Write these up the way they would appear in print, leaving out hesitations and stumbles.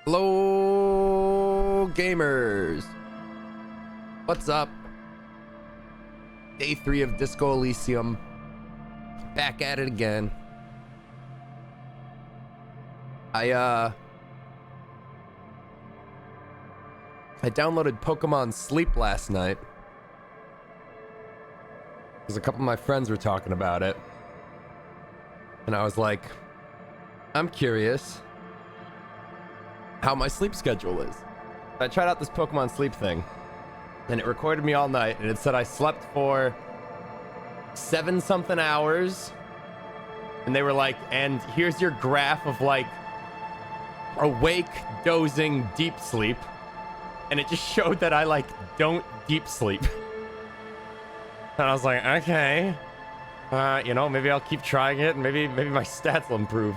Hello, gamers. What's up? Day 3 of Disco Elysium. Back at it again. I downloaded Pokemon Sleep last night because a couple of my friends were talking about it. And I was like, I'm curious how my sleep schedule is. I tried out this Pokemon Sleep thing, and it recorded me all night, and it said I slept for 7-something hours. And they were like, and here's your graph of like awake, dozing, deep sleep. And it just showed that I like don't deep sleep. And I was like, okay, you know, maybe I'll keep trying it, and maybe my stats will improve.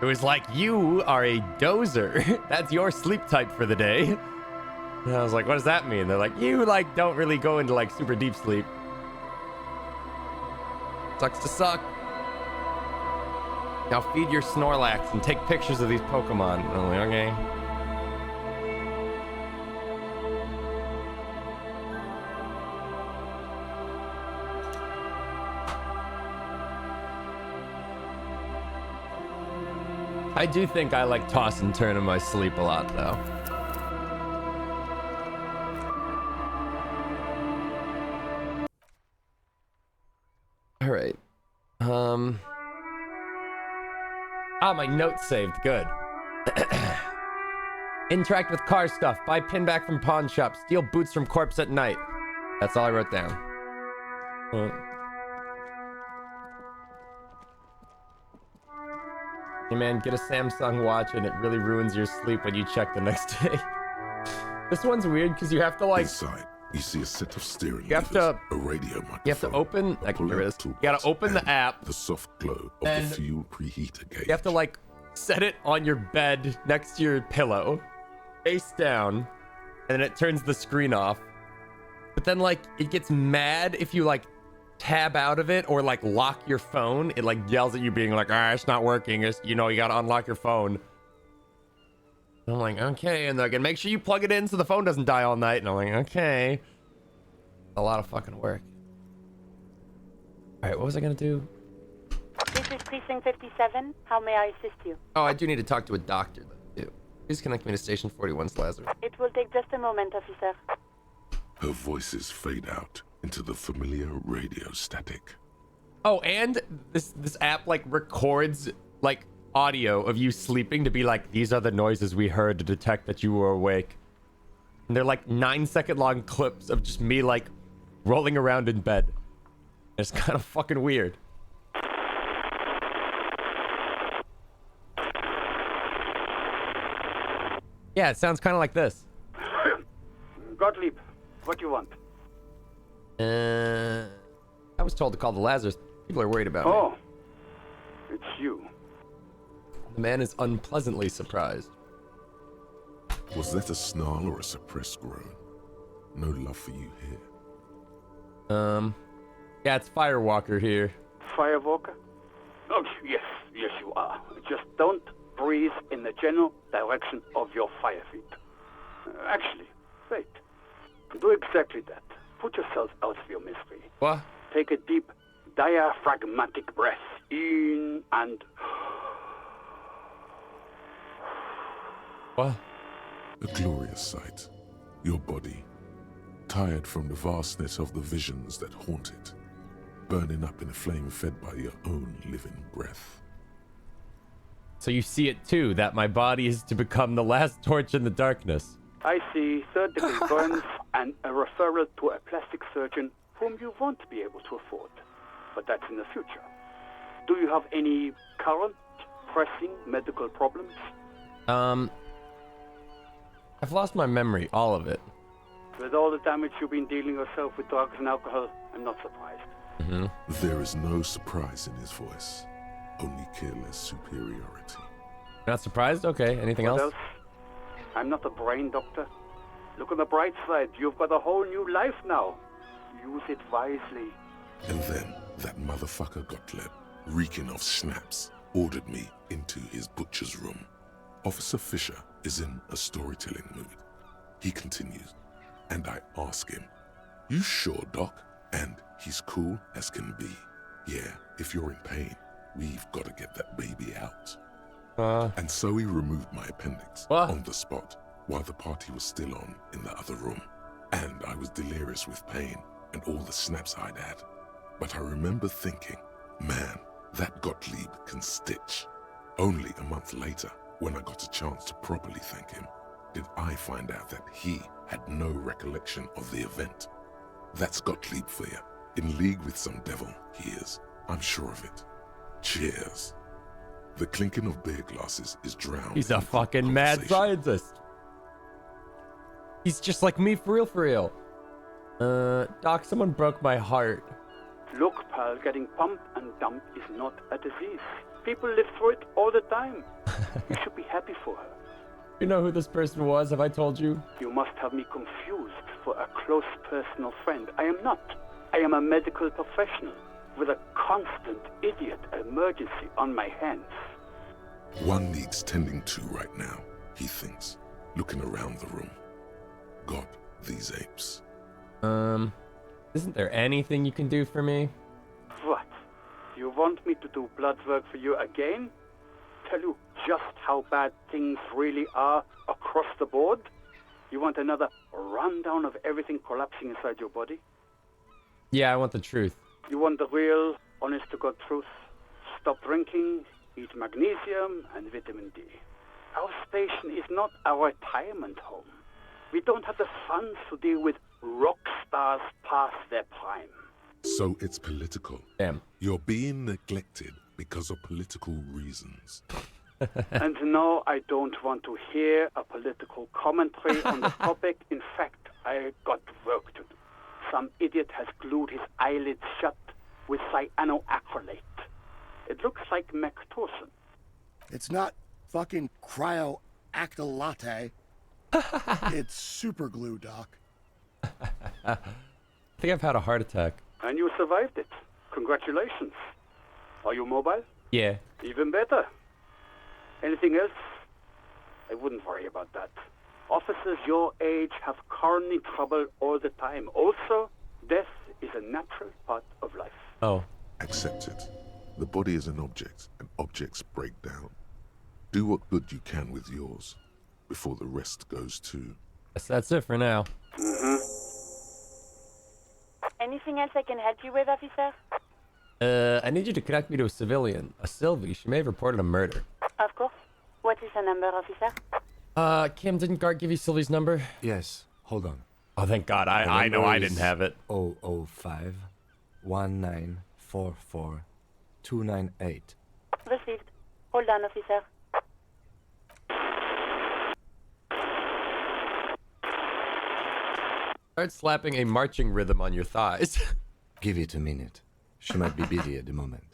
It was like, you are a dozer. That's your sleep type for the day. And I was like, what does that mean? They're like, you like don't really go into like super deep sleep. Sucks to suck. Now feed your Snorlax and take pictures of these Pokemon. I'm like, okay. I do think I like toss and turn in my sleep a lot, though. All right. My notes saved. Good. Interact with car stuff. Buy pin back from pawn shop. Steal boots from corpse at night. That's all I wrote down. Hey man, get a Samsung watch and it really ruins your sleep when you check the next day. This one's weird because you have to like... Inside, you see a set of steering you have levers, to, a radio microphone. You have to open... You gotta open the app. The soft glow of the fuel preheater gauge. You have to like set it on your bed next to your pillow, face down, and then it turns the screen off. But then like it gets mad if you like tab out of it or like lock your phone. It like yells at you being like, it's not working. It's, you know, you gotta unlock your phone. And I'm like, okay. And they're like, make sure you plug it in so the phone doesn't die all night. And I'm like, okay. A lot of fucking work. All right, what was I gonna do? This is Precinct 57. How may I assist you? Oh, I do need to talk to a doctor though, too. Please connect me to Station 41's Lazarus. It will take just a moment, officer. Her voices fade out into the familiar radio static. Oh, and this app like records like audio of you sleeping to be like, these are the noises we heard to detect that you were awake. And they're like 9-second long clips of just me like rolling around in bed. It's kind of fucking weird. Yeah, it sounds kind of like this. Gottlieb, what do you want? I was told to call the Lazarus. People are worried about me. Oh, it's you. The man is unpleasantly surprised. Was that a snarl or a suppressed groan? No love for you here. Yeah, it's Firewalker here. Firewalker? Oh, yes, you are. Just don't breathe in the general direction of your fire feet. Actually, wait. Do exactly that. Put yourself out of your misery. What? Take a deep, diaphragmatic breath in and... What? A glorious sight. Your body, tired from the vastness of the visions that haunt it, burning up in a flame fed by your own living breath. So you see it too, that my body is to become the last torch in the darkness. I see third-degree burns and a referral to a plastic surgeon whom you won't be able to afford. But that's in the future. Do you have any current, pressing medical problems? I've lost my memory, all of it. With all the damage you've been dealing yourself with drugs and alcohol, I'm not surprised. Mm-hmm. There is no surprise in his voice, only careless superiority. Not surprised? Okay, anything What else? I'm not a brain doctor. Look on the bright side. You've got a whole new life now. Use it wisely. And then that motherfucker Gottlieb, reeking of schnapps, ordered me into his butcher's room. Officer Fisher is in a storytelling mood. He continues, and I ask him, "You sure, Doc?" And he's cool as can be. "Yeah, if you're in pain, we've got to get that baby out." And so he removed my appendix on the spot while the party was still on in the other room. And I was delirious with pain and all the snaps I'd had. But I remember thinking, man, that Gottlieb can stitch. Only a month later, when I got a chance to properly thank him, did I find out that he had no recollection of the event. That's Gottlieb for you. In league with some devil, he is. I'm sure of it. Cheers. The clinking of beer glasses is drowned. He's a fucking mad scientist. He's just like me, for real, for real. Doc, someone broke my heart. Look, pal, getting pumped and dumped is not a disease. People live through it all the time. You should be happy for her. You know who this person was? Have I told you? You must have me confused for a close personal friend. I am not. I am a medical professional with a constant idiot emergency on my hands. One needs tending to right now, he thinks, looking around the room. God, these apes. Isn't there anything you can do for me? What? You want me to do blood work for you again? Tell you just how bad things really are across the board? You want another rundown of everything collapsing inside your body? Yeah, I want the truth. You want the real, honest-to-God truth? Stop drinking, eat magnesium and vitamin D. Our station is not a retirement home. We don't have the funds to deal with rock stars past their prime. So it's political. Damn. You're being neglected because of political reasons. And no, I don't want to hear a political commentary on the topic. In fact, I got work to do. Some idiot has glued his eyelids shut with cyanoacrylate. It looks like Mactorson. It's not fucking cryoactylate. It's super glue, Doc. I think I've had a heart attack. And you survived it. Congratulations. Are you mobile? Yeah. Even better. Anything else? I wouldn't worry about that. Officers your age have coronary trouble all the time. Also, death is a natural part of life. Oh. Accept it. The body is an object, and objects break down. Do what good you can with yours, before the rest goes too. Guess that's it for now. Anything else I can help you with, officer? I need you to connect me to a civilian. A Sylvie. She may have reported a murder. Of course. What is the number, officer? Kim, didn't Gart give you Sylvie's number? Yes, hold on. Oh, thank God. I know I didn't have it. 005 1944 298. Received. Hold on, officer. Start slapping a marching rhythm on your thighs. Give it a minute. She might be busy at the moment.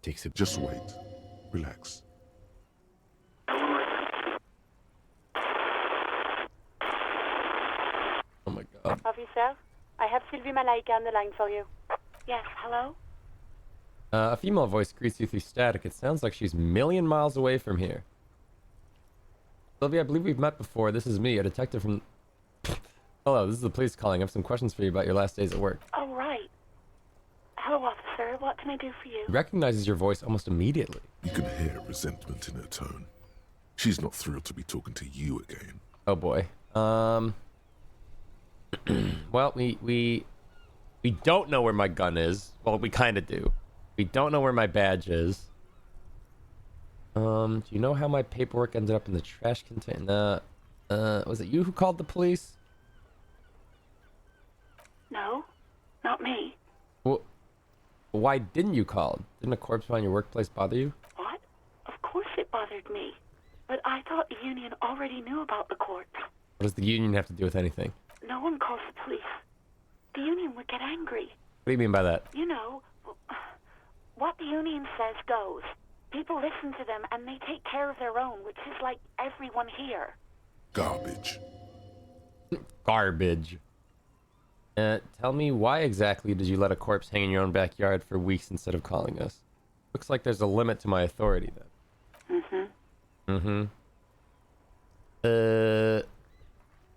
Takes a... Just wait. Relax. Oh my God. Officer, I have Sylvie Malaika on the line for you. Yes, hello? A female voice greets you through static. It sounds like she's a million miles away from here. Sylvie, I believe we've met before. This is me, a detective from... Hello, this is the police calling. I have some questions for you about your last days at work. Oh, right. Hello, officer. What can I do for you? He recognizes your voice almost immediately. You can hear resentment in her tone. She's not thrilled to be talking to you again. Oh boy. Well, we don't know where my gun is. Well, we kind of do. We don't know where my badge is. Do you know how my paperwork ended up in the trash container? Was it you who called the police? No, not me. Well, why didn't you call? Didn't a corpse found in your workplace bother you? What? Of course it bothered me. But I thought the union already knew about the corpse. What does the union have to do with anything? No one calls the police. The union would get angry. What do you mean by that? You know, what the union says goes. People listen to them and they take care of their own, which is like everyone here. Garbage. Garbage. Tell me, why exactly did you let a corpse hang in your own backyard for weeks instead of calling us? Looks like there's a limit to my authority then.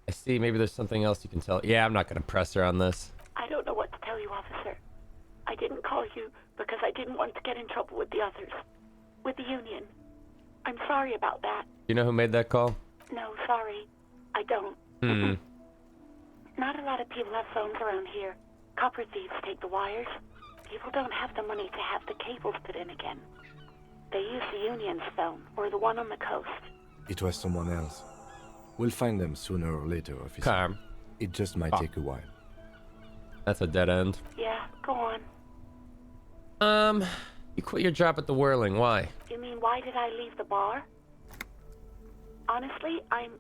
I see. Maybe there's something else you can tell. Yeah, I'm not gonna press her on this. I don't know what to tell you, officer. I didn't call you because I didn't want to get in trouble with the others. With the union. I'm sorry about that. You know who made that call? No, sorry. I don't. Not a lot of people have phones around here. Copper thieves take the wires. People don't have the money to have the cables put in again. They use the union's phone, or the one on the coast. It was someone else. We'll find them sooner or later, officer. Calm. It just might take a while. That's a dead end. Yeah, go on. You quit your job at the Whirling. Why? You mean why did I leave the bar? Honestly, I'm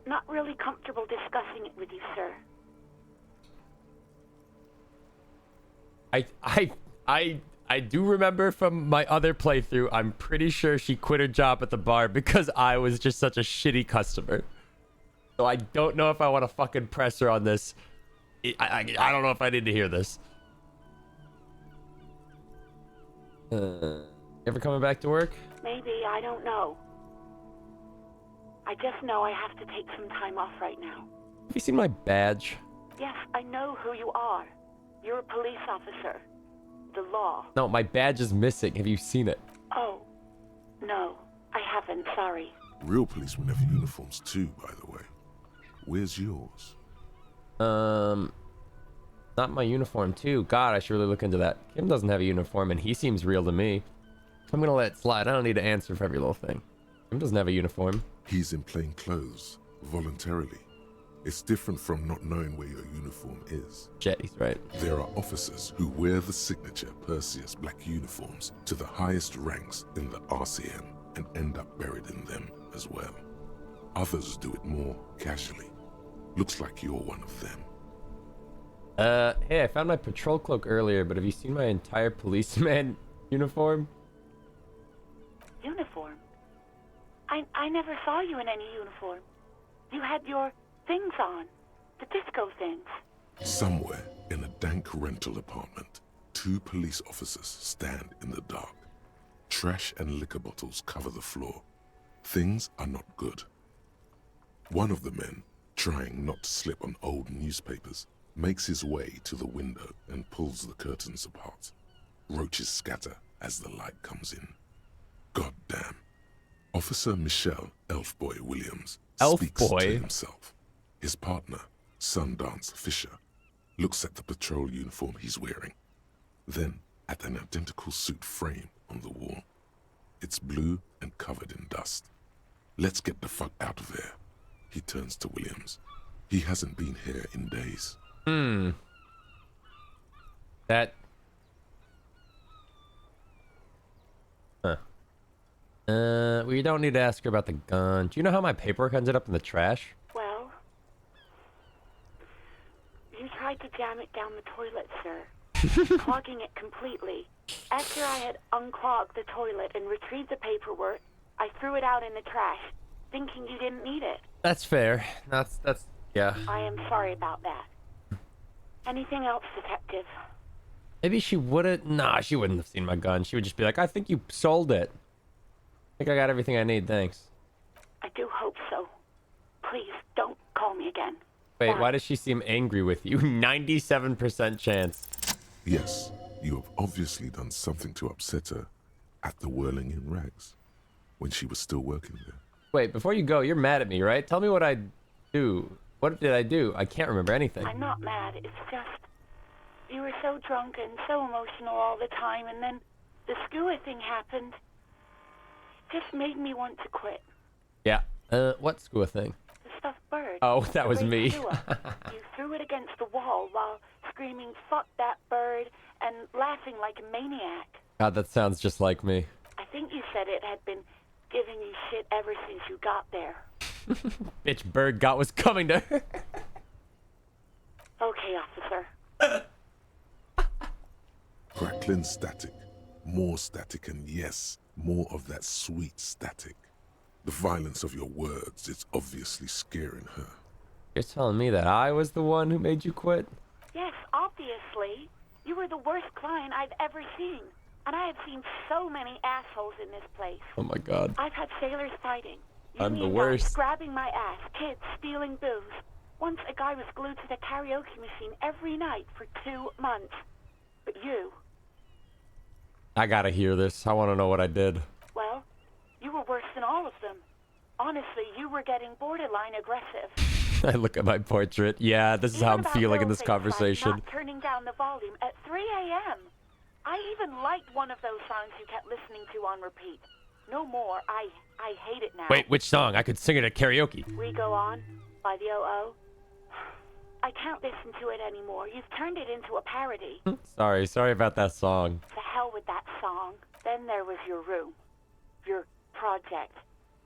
not really comfortable discussing it with you, sir. I do remember from my other playthrough, I'm pretty sure she quit her job at the bar because I was just such a shitty customer. So I don't know if I want to fucking press her on this. I don't know if I need to hear this. Ever coming back to work? Maybe, I don't know. I just know I have to take some time off right now. Have you seen my badge? Yes, I know who you are. You're a police officer. The law. No, my badge is missing. Have you seen it? Oh, no, I haven't, sorry. Real policemen have uniforms too, by the way. Where's yours? Not my uniform too. God, I should really look into that. Kim doesn't have a uniform and he seems real to me. I'm gonna let it slide. I don't need to answer for every little thing. Kim doesn't have a uniform. He's in plain clothes, voluntarily. It's different from not knowing where your uniform is. Jet, he's right. There are officers who wear the signature Perseus black uniforms to the highest ranks in the RCM and end up buried in them as well. Others do it more casually. Looks like you're one of them. Hey, I found my patrol cloak earlier, but have you seen my entire policeman uniform? Uniform? I never saw you in any uniform. You had your things on. The disco things. Somewhere in a dank rental apartment, 2 police officers stand in the dark. Trash and liquor bottles cover the floor. Things are not good. One of the men, trying not to slip on old newspapers, makes his way to the window and pulls the curtains apart. Roaches scatter as the light comes in. God damn. Officer Michelle Elfboy Williams speaks to himself. His partner, Sundance Fisher, looks at the patrol uniform he's wearing, then at an identical suit frame on the wall. It's blue and covered in dust. Let's get the fuck out of there. He turns to Williams. He hasn't been here in days. That... We don't need to ask her about the gun. Do you know how my paperwork ended up in the trash? Well, you tried to jam it down the toilet, sir. Clogging it completely. After I had unclogged the toilet and retrieved the paperwork, I threw it out in the trash, thinking you didn't need it. That's fair. That's yeah. I am sorry about that. Anything else, detective? Maybe she wouldn't. Nah, she wouldn't have seen my gun. She would just be like, I think you sold it. I think I got everything I need, thanks. I do hope so. Please, don't call me again. Wait, Bye. why does she seem angry with you? 97% chance. Yes, you have obviously done something to upset her at the Whirling in Rags, when she was still working there. Wait, before you go, you're mad at me, right? Tell me what I do. What did I do? I can't remember anything. I'm not mad. It's just you were so drunk and so emotional all the time, and then the skua thing happened. Just made me want to quit. Yeah. What skua thing? The stuffed bird. Oh, that was The me. red skua. You threw it against the wall while screaming, "Fuck that bird," and laughing like a maniac. God, that sounds just like me. I think you said it had been giving you shit ever since you got there. Bitch, bird got what's coming to her. Okay, officer. Crackling static, more static, and yes, more of that sweet static. The violence of your words is obviously scaring her. You're telling me that I was the one who made you quit? Yes, obviously. You were the worst client I've ever seen. And I have seen so many assholes in this place. Oh my god. I've had sailors fighting. I'm the union guys worst. grabbing my ass, kids stealing booze. Once a guy was glued to the karaoke machine every night for 2 months. But you, I gotta hear this. I want to know what I did. well, you were worse than all of them. Honestly, you were getting borderline aggressive. I look at my portrait. Yeah, this is how I'm Even about feeling in little this things like conversation. not turning down the volume at 3 a.m. I even liked one of those songs you kept listening to on repeat. No more. I hate it now. Wait, which song? I could sing it at karaoke. We Go On by the O.O. I can't listen to it anymore. You've turned it into a parody. Sorry about that song. To hell with that song. Then there was your room. Your project.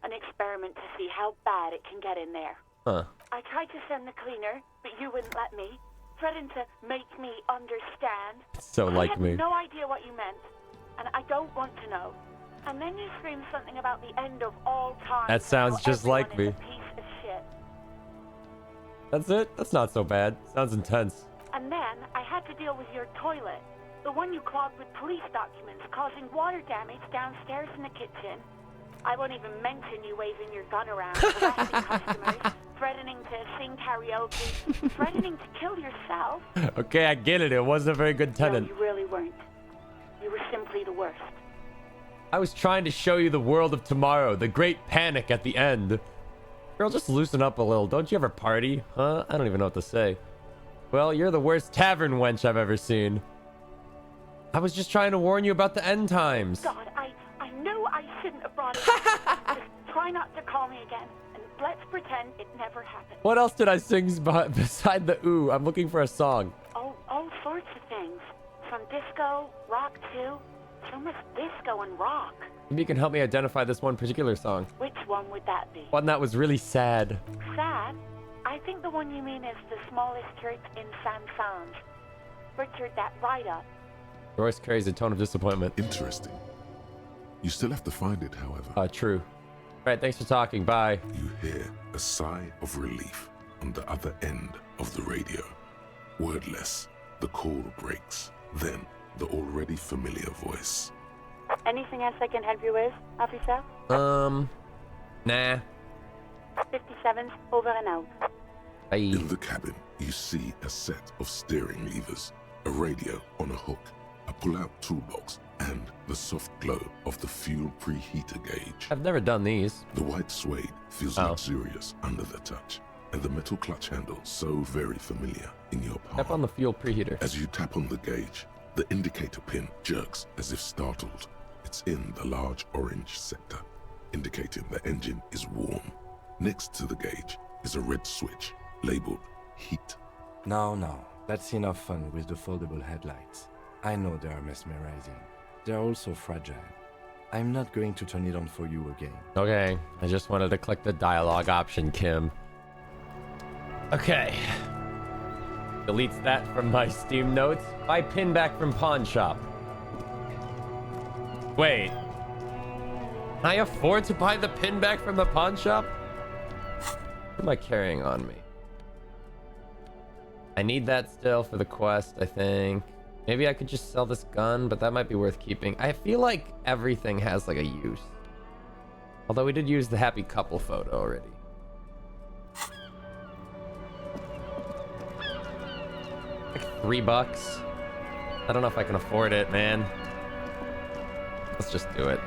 An experiment to see how bad it can get in there. Huh. I tried to send the cleaner, but you wouldn't let me. Threatened to make me understand. So like I had me. no idea what you meant, and I don't want to know. And then you screamed something about the end of all time. That sounds How just like everyone me. is a piece of shit. That's it? That's not so bad. Sounds intense. And then I had to deal with your toilet. The one you clogged with police documents, causing water damage downstairs in the kitchen. I won't even mention you waving your gun around, harassing customers, threatening to sing karaoke, threatening to kill yourself. Okay, I get it. It wasn't a very good tenant. No, you really weren't. You were simply the worst. I was trying to show you the world of tomorrow, the great panic at the end. Girl, just loosen up a little. Don't you ever party? Huh? I don't even know what to say. Well, you're the worst tavern wench I've ever seen. I was just trying to warn you about the end times. God, I knew I shouldn't have brought it up. Just try not to call me again, and let's pretend it never happened. What else did I sing beside the ooh? I'm looking for a song. Oh, all sorts of things. From disco, rock too. So much disco and rock. Maybe you can help me identify this one particular song. Which one would that be? One that was really sad. Sad? I think the one you mean is the smallest church in Saint-Saëns. Richard, that write-up. Royce carries a tone of disappointment. Interesting. You still have to find it, however. True. Alright, thanks for talking. Bye. You hear a sigh of relief on the other end of the radio. Wordless, the call breaks. Then, the already familiar voice. Anything else I can help you with, officer? Nah. 57's over and out. Bye. In the cabin, you see a set of steering levers, a radio on a hook, a pull-out toolbox, and the soft glow of the fuel preheater gauge. I've never done these. The white suede feels luxurious under the touch, and the metal clutch handle so very familiar in your palm. Tap on the fuel preheater. As you tap on the gauge, the indicator pin jerks as if startled. It's in the large orange sector, indicating the engine is warm. Next to the gauge is a red switch labeled heat. No, that's enough fun with the foldable headlights. I know they are mesmerizing. They're also fragile. I'm not going to turn it on for you again. Okay, I just wanted to click the dialogue option, Kim. Okay. Deletes that from my Steam notes. Buy pin back from pawn shop. Wait. Can I afford to buy the pin back from the pawn shop? What am I carrying on me? I need that still for the quest, I think. Maybe I could just sell this gun, but that might be worth keeping. I feel like everything has like a use. Although we did use the happy couple photo already. Like $3. I don't know if I can afford it, man. Let's just do it.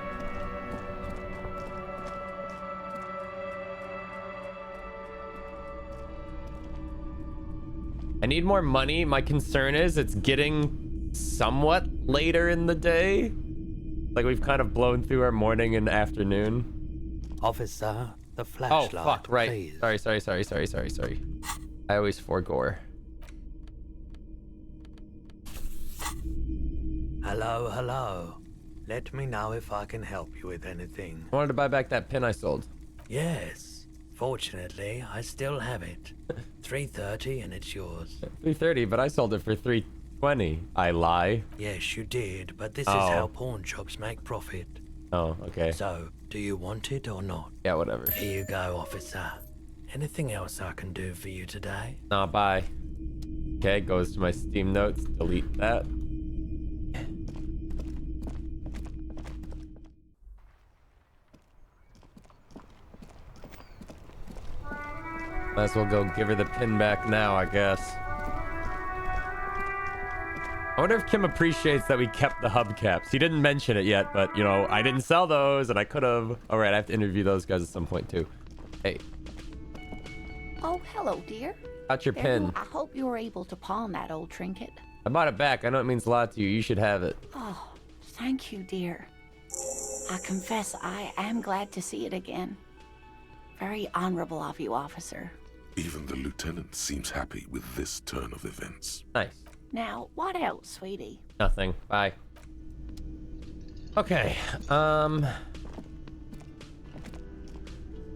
I need more money. My concern is it's getting somewhat later in the day. Like we've kind of blown through our morning and afternoon. Officer, the Oh, flashlight, fuck, right. please. Sorry. I always forgore. Hello. Let me know if I can help you with anything. I wanted to buy back that pin I sold. Yes. Fortunately, I still have it. 330 and it's yours. $330, but I sold it for $320. I lie. Yes, you did, but this is Oh. how pawn shops make profit. Oh, okay. So, do you want it or not? Yeah, whatever. Here you go, officer. Anything else I can do for you today? Nah, bye. Okay, goes to my Steam notes. Delete that. Might as well go give her the pin back now, I guess. I wonder if Kim appreciates that we kept the hubcaps. He didn't mention it yet, but, you know, I didn't sell those, and I could have. All right, I have to interview those guys at some point, too. Hey. Oh, hello, dear. Got your pin. I hope you were able to pawn that old trinket. I bought it back. I know it means a lot to you. You should have it. Oh, thank you, dear. I confess I am glad to see it again. Very honorable of you, officer. Even the lieutenant seems happy with this turn of events. Nice. Now, what else, sweetie? Nothing. Bye. Okay.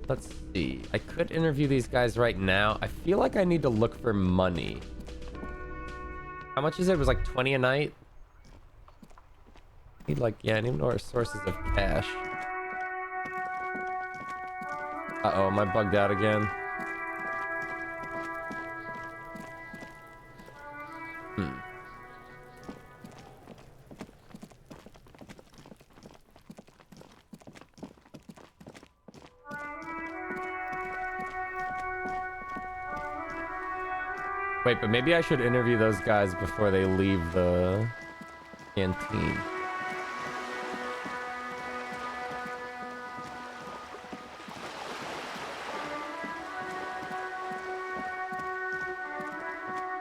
Let's see. I could interview these guys right now. I feel like I need to look for money. How much is it? It was like 20 a night? I need like, yeah, I need to know our sources of cash. Uh-oh, am I bugged out again? Wait, but maybe I should interview those guys before they leave the canteen.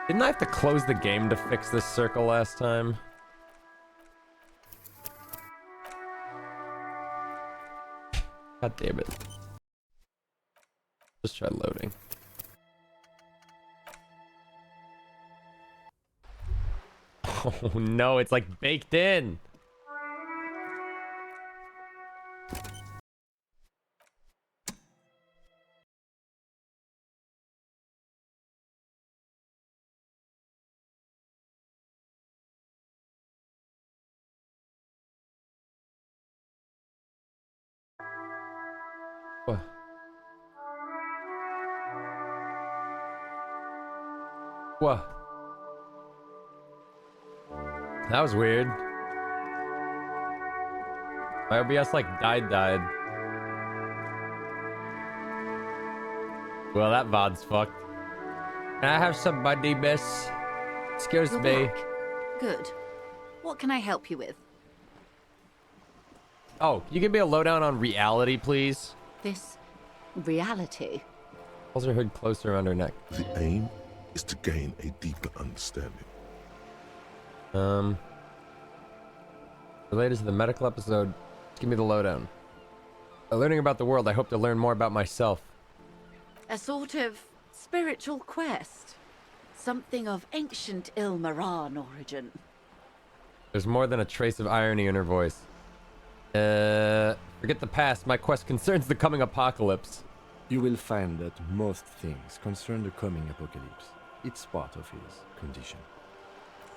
Didn't I have to close the game to fix this circle last time? God damn it. Just try loading. Oh no, it's like baked in. What? What? That was weird. My OBS like died. Well, that VOD's fucked. Can I have some money, miss? Excuse You're me. back. Good. What can I help you with? Oh, can you give me a lowdown on reality, please? This reality. Pulls her hood closer around her neck. The aim is to gain a deeper understanding. Related to the medical episode, give me the lowdown. By learning about the world, I hope to learn more about myself. A sort of spiritual quest. Something of ancient Ilmaran origin. There's more than a trace of irony in her voice. Forget the past. My quest concerns the coming apocalypse. You will find that most things concern the coming apocalypse. It's part of his condition.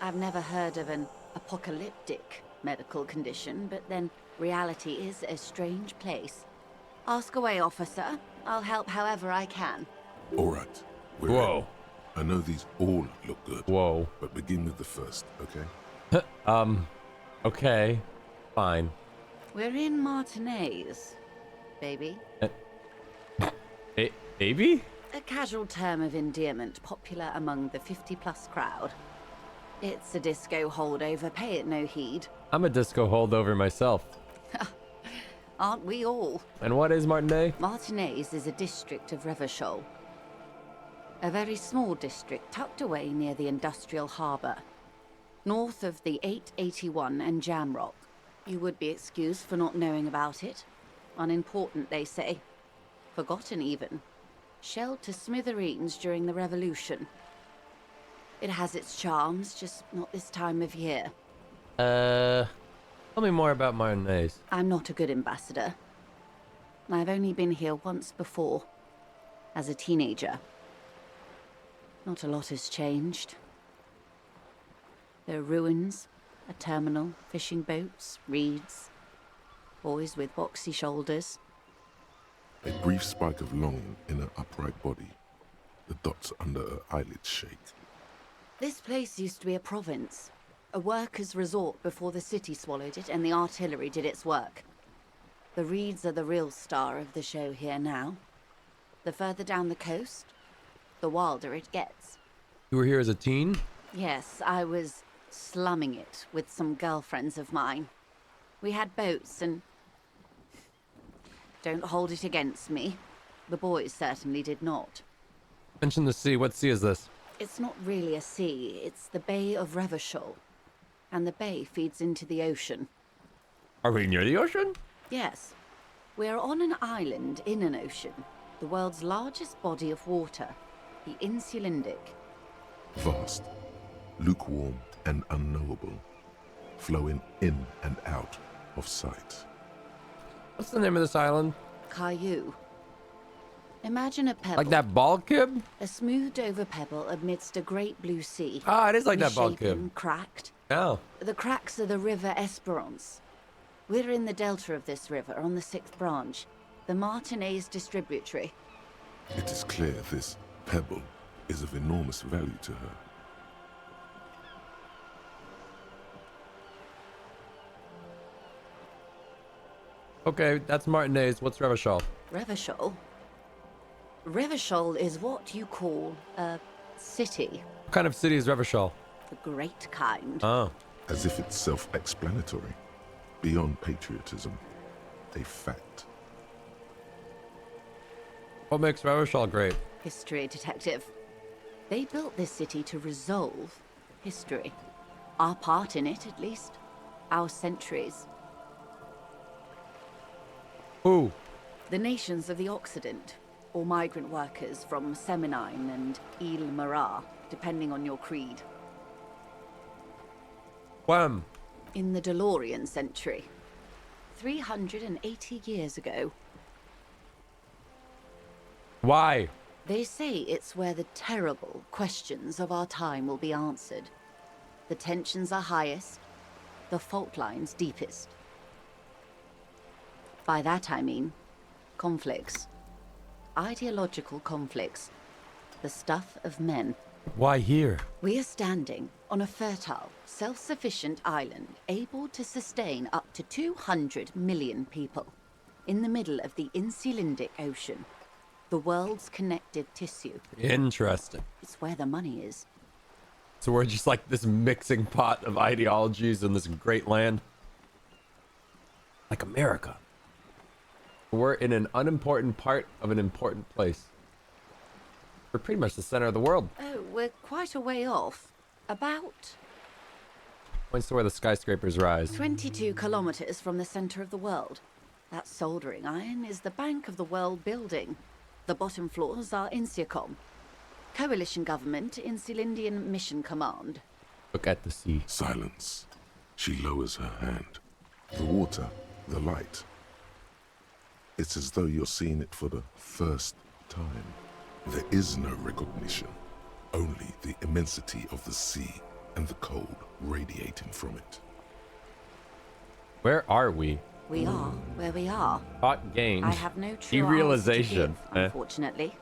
I've never heard of an apocalyptic medical condition, but then reality is a strange place. Ask away, officer. I'll help however I can. All right. We're Whoa. in. I know these all look good. Whoa. But begin with the first, okay? Okay. Fine. We're in Martinez, baby. Baby? A casual term of endearment popular among the 50-plus crowd. It's a disco holdover, pay it no heed. I'm a disco holdover myself. Aren't we all? And what is Martinez? Martinez is a district of Revachol. A very small district tucked away near the industrial harbour. North of the 881 and Jamrock. You would be excused for not knowing about it. Unimportant, they say. Forgotten, even. Shelled to smithereens during the Revolution. It has its charms, just not this time of year. Tell me more about Martinez. I'm not a good ambassador. I've only been here once before, as a teenager. Not a lot has changed. There are ruins, a terminal, fishing boats, reeds, boys with boxy shoulders. A brief spike of longing in her upright body. The dots under her eyelids shake. This place used to be a province, a workers' resort before the city swallowed it and the artillery did its work. The reeds are the real star of the show here now. The further down the coast, the wilder it gets. You were here as a teen? Yes, I was slumming it with some girlfriends of mine. We had boats and... Don't hold it against me. The boys certainly did not. Mention the sea. What sea is this? It's not really a sea, it's the Bay of Revachol. And the bay feeds into the ocean. Are we near the ocean? Yes. We're on an island in an ocean. The world's largest body of water. The Insulindic. Vast, lukewarm, and unknowable, flowing in and out of sight. What's the name of this island? Caillou. Imagine a pebble. Like that ball cube? A smoothed over pebble amidst a great blue sea. Ah, it is like that ball Misshapen, cube. Cracked. Oh. The cracks are the River Esperance. We're in the delta of this river on the 6th branch, the Martinez distributary. It is clear this pebble is of enormous value to her. Okay, that's Martinez. What's Revachol? Revachol? Revachol is what you call a city. What kind of city is Revachol? The great kind. Oh. As if it's self-explanatory, beyond patriotism, a fact. What makes Revachol great? History detective. They built this city to resolve history. Our part in it, at least. Our centuries. Who? The nations of the Occident, or migrant workers from Seminine and Ile Marat, depending on your creed. When? In the DeLorean century. 380 years ago. Why? They say it's where the terrible questions of our time will be answered. The tensions are highest, the fault lines deepest. By that I mean conflicts. Ideological conflicts. The stuff of men. Why here? We are standing on a fertile, self-sufficient island able to sustain up to 200 million people in the middle of the Insulindic Ocean, the world's connective tissue. Interesting. It's where the money is. So we're just like this mixing pot of ideologies in this great land? Like America. We're in an unimportant part of an important place. We're pretty much the center of the world. Oh, we're quite a way off. About Points to where the skyscrapers rise. 22 kilometers from the center of the world. That soldering iron is the bank of the world building. The bottom floors are Insiacom. Coalition government, Insulindian Mission Command. Look at the sea. Silence. She lowers her hand. The water, the light. It's as though you're seeing it for the first time. There is no recognition, only the immensity of the sea and the cold radiating from it. Where are we? We are where we are. Thought gained. I have no true Derealization. answer to give, unfortunately.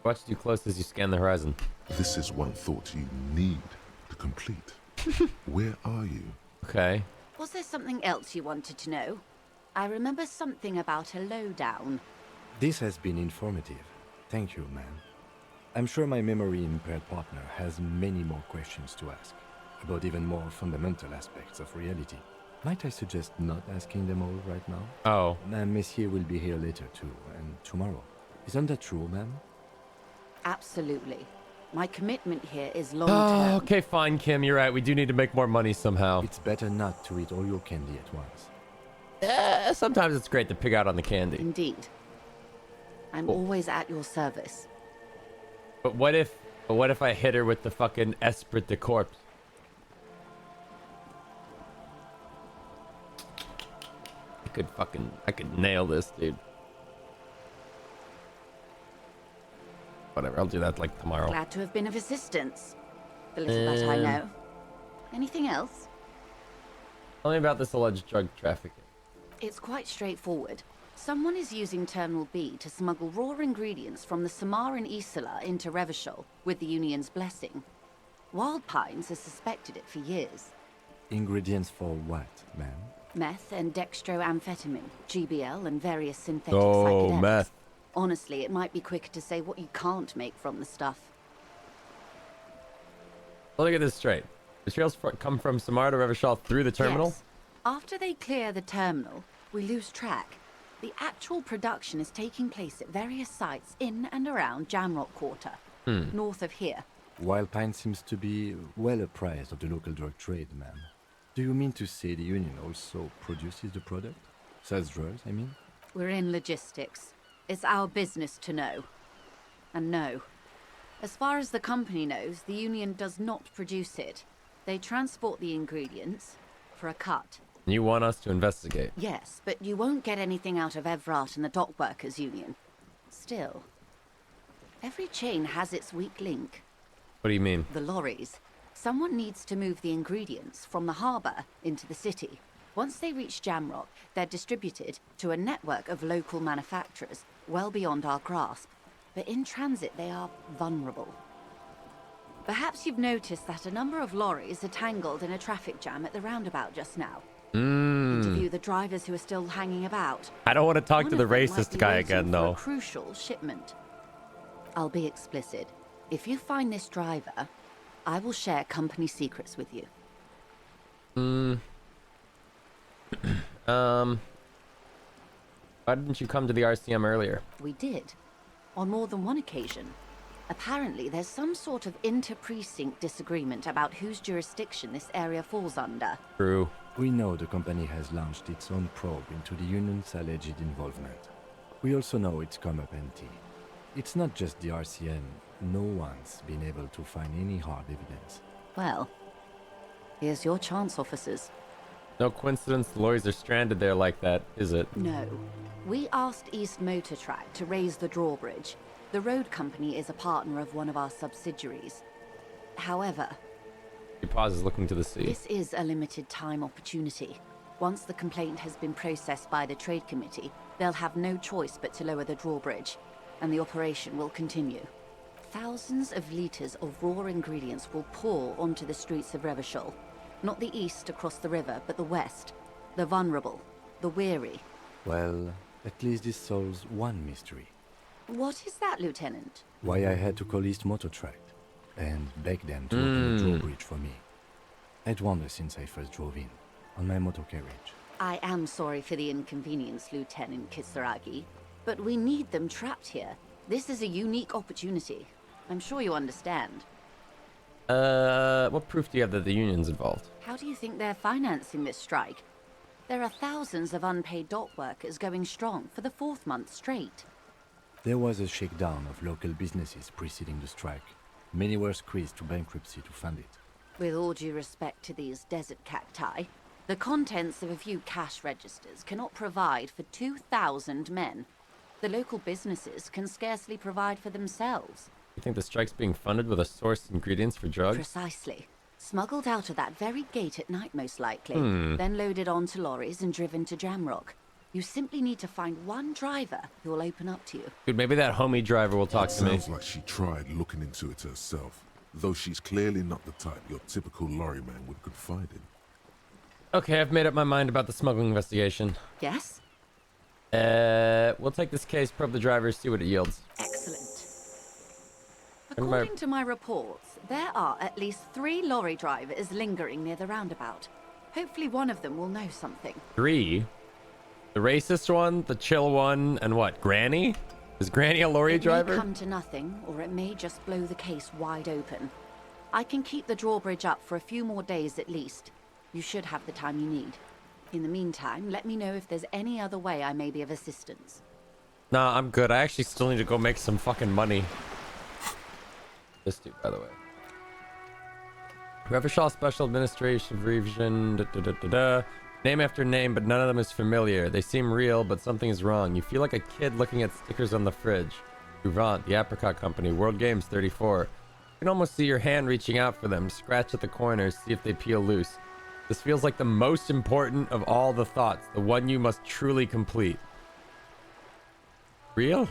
Watch too close as you scan the horizon. This is one thought you need to complete. Where are you? Okay. Was there something else you wanted to know? I remember something about a lowdown. This has been informative. Thank you, ma'am. I'm sure my memory-impaired partner has many more questions to ask, about even more fundamental aspects of reality. Might I suggest not asking them all right now? Oh. Monsieur will be here later too, and tomorrow. Isn't that true, ma'am? Absolutely. My commitment here is long-term. Oh, okay, fine, Kim. You're right. We do need to make more money somehow. It's better not to eat all your candy at once. Sometimes it's great to pick out on the candy. Indeed. I'm always at your service. But what if I hit her with the fucking Esprit de Corps? I could nail this, dude. Whatever, I'll do that like tomorrow. Glad to have been of assistance. The little that I know. Anything else? Tell me about this alleged drug trafficking. It's quite straightforward. Someone is using Terminal B to smuggle raw ingredients from the Samaran Isola into Revachol with the Union's blessing. Wild Pines has suspected it for years. Ingredients for what, ma'am? Meth and dextroamphetamine, GBL and various synthetic Oh, psychedelics. meth. Honestly, it might be quicker to say what you can't make from the stuff. Well, look at this straight. Materials come from Samar to Revachol through the terminal? Yes. After they clear the terminal, we lose track. The actual production is taking place at various sites in and around Jamrock Quarter, north of here. Wildpine seems to be well apprised of the local drug trade, ma'am. Do you mean to say the Union also produces the product? Sells drugs, I mean? We're in logistics. It's our business to know. And no. As far as the company knows, the Union does not produce it. They transport the ingredients for a cut. You want us to investigate? Yes, but you won't get anything out of Evrat and the Dock Workers Union. Still, every chain has its weak link. What do you mean? The lorries. Someone needs to move the ingredients from the harbour into the city. Once they reach Jamrock, they're distributed to a network of local manufacturers, well beyond our grasp. But in transit, they are vulnerable. Perhaps you've noticed that a number of lorries are tangled in a traffic jam at the roundabout just now. Interview the drivers who are still hanging about. I don't want to talk One to the of them might racist be guy waiting again, for though. a crucial shipment. I'll be explicit. If you find this driver, I will share company secrets with you. Why didn't you come to the RCM earlier? We did. On more than one occasion. Apparently, there's some sort of inter-precinct disagreement about whose jurisdiction this area falls under. True. We know the company has launched its own probe into the Union's alleged involvement. We also know it's come up empty. It's not just the RCM. No one's been able to find any hard evidence. Well, here's your chance, officers. No coincidence the lorries are stranded there like that, is it? No. We asked East Motor Track to raise the drawbridge. The road company is a partner of one of our subsidiaries. However, He pauses, looking to the sea. this is a limited time opportunity. Once the complaint has been processed by the Trade Committee, they'll have no choice but to lower the drawbridge, and the operation will continue. Thousands of litres of raw ingredients will pour onto the streets of Revachol. Not the east across the river, but the west. The vulnerable, the weary. Well, at least this solves one mystery. What is that, Lieutenant? Why I had to call East Motor Track and beg them to open the drawbridge for me. I'd wondered since I first drove in, on my motor carriage. I am sorry for the inconvenience, Lieutenant Kisaragi, but we need them trapped here. This is a unique opportunity. I'm sure you understand. What proof do you have that the Union's involved? How do you think they're financing this strike? There are thousands of unpaid dock workers going strong for the 4th month straight. There was a shakedown of local businesses preceding the strike. Many were squeezed to bankruptcy to fund it. With all due respect to these desert cacti, the contents of a few cash registers cannot provide for 2,000 men. The local businesses can scarcely provide for themselves. You think the strike's being funded with a source ingredients for drugs? Precisely. Smuggled out of that very gate at night, most likely. Then loaded onto lorries and driven to Jamrock. You simply need to find one driver who will open up to you. Dude, maybe that homie driver will talk to me. Sounds like she tried looking into it herself, though she's clearly not the type your typical lorry man would confide in. Okay, I've made up my mind about the smuggling investigation. Yes? We'll take this case, probe the drivers, see what it yields. Excellent. And my- According to my reports, there are at least 3 lorry drivers lingering near the roundabout. Hopefully one of them will know something. 3? The racist one, the chill one, and what, Granny? Is Granny a lorry It driver? may come to nothing, or it may just blow the case wide open. I can keep the drawbridge up for a few more days at least. You should have the time you need. In the meantime, let me know if there's any other way I may be of assistance. Nah, I'm good. I actually still need to go make some fucking money. This dude, by the way. Revachol Special Administration Region. Name after name, but none of them is familiar. They seem real, but something is wrong. You feel like a kid looking at stickers on the fridge. Ruvant, the Apricot Company, World Games 34. You can almost see your hand reaching out for them. Scratch at the corners, see if they peel loose. This feels like the most important of all the thoughts, the one you must truly complete. Real?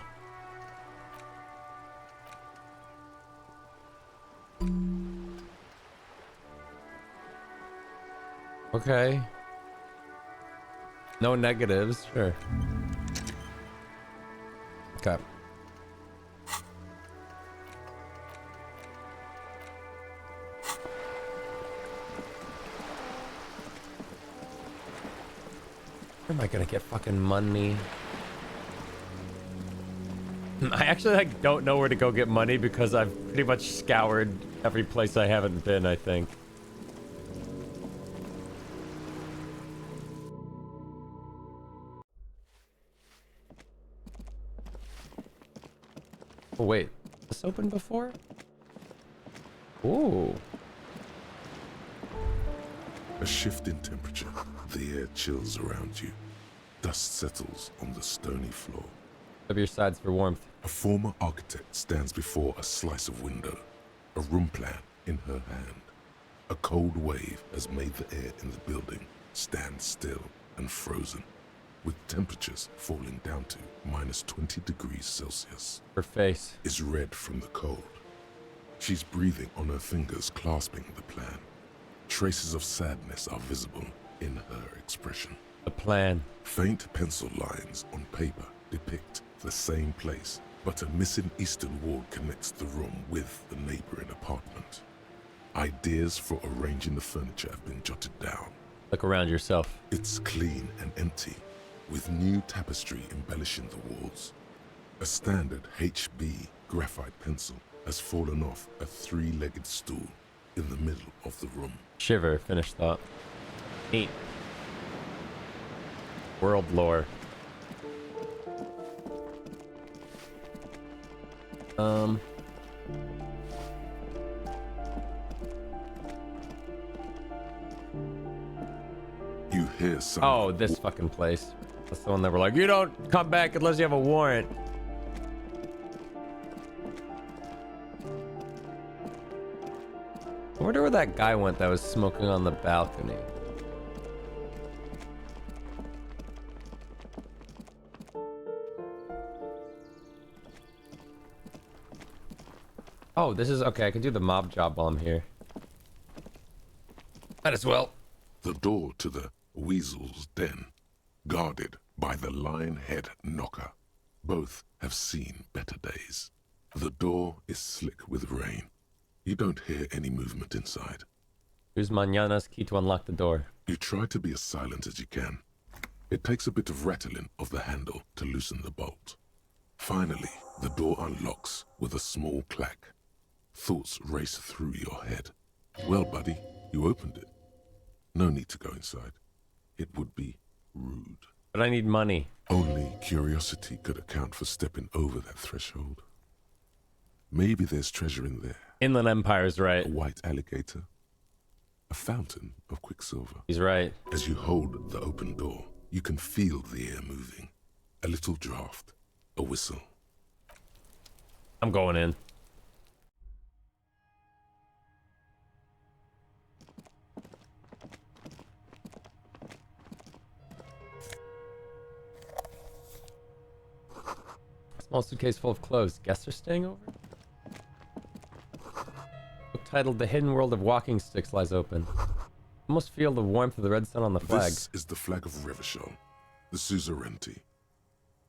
Okay. No negatives, sure. Okay. Where am I gonna get fucking money? I actually like don't know where to go get money because I've pretty much scoured every place I haven't been, I think. Oh wait, was this open before? Ooh. A shift in temperature. The air chills around you. Dust settles on the stony floor. Cover your sides for warmth. A former architect stands before a slice of window, a room plan in her hand. A cold wave has made the air in the building stand still and frozen, with temperatures falling down to minus 20 degrees Celsius. Her face is red from the cold. She's breathing on her fingers, clasping the plan. Traces of sadness are visible in her expression. The plan. Faint pencil lines on paper depict the same place, but a missing eastern wall connects the room with the neighboring apartment. Ideas for arranging the furniture have been jotted down. Look around yourself. It's clean and empty, with new tapestry embellishing the walls. A standard HB graphite pencil has fallen off a three-legged stool in the middle of the room. Shiver, finished thought. Neat. World lore. You hear some. Oh, this fucking place. That's the one that we're like, you don't come back unless you have a warrant. I wonder where that guy went that was smoking on the balcony. Oh, this is okay. I can do the mob job while I'm here. Might as well. The door to the weasel's den, guarded by the lion-head knocker. Both have seen better days. The door is slick with rain. You don't hear any movement inside. Use Manana's key to unlock the door. You try to be as silent as you can. It takes a bit of rattling of the handle to loosen the bolt. Finally, the door unlocks with a small clack. Thoughts race through your head. Well, buddy, you opened it. No need to go inside. It would be rude. But I need money. Only curiosity could account for stepping over that threshold. Maybe there's treasure in there. Inland Empire's right. A white alligator. A fountain of quicksilver. He's right. As you hold the open door, you can feel the air moving. A little draft. A whistle. I'm going in. Small suitcase full of clothes. Guests are staying over? Book titled The Hidden World of Walking Sticks lies open. Almost feel the warmth of the red sun on the flag. This is the flag of Revachol, the suzerainty.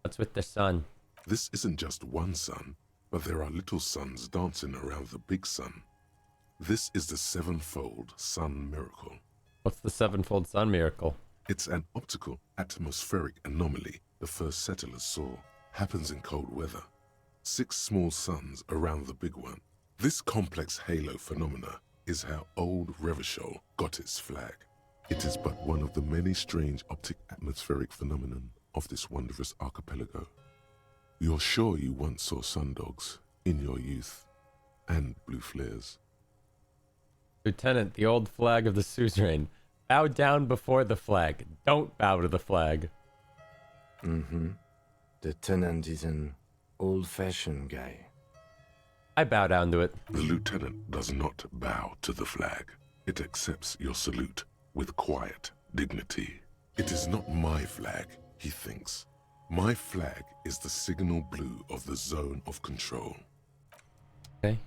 What's with the sun? This isn't just one sun, but there are little suns dancing around the big sun. This is the sevenfold sun miracle. What's the sevenfold sun miracle? It's an optical atmospheric anomaly the first settlers saw. Happens in cold weather. 6 small suns around the big one. This complex halo phenomena is how old Revachol got its flag. It is but one of the many strange optic atmospheric phenomenon of this wondrous archipelago. You're sure you once saw sundogs in your youth, and blue flares. Lieutenant, the old flag of the suzerain. Bow down before the flag. Don't bow to the flag. Mm-hmm. The tenant is an old-fashioned guy. I bow down to it. The lieutenant does not bow to the flag. It accepts your salute with quiet dignity. It is not my flag, he thinks. My flag is the signal blue of the zone of control. Okay.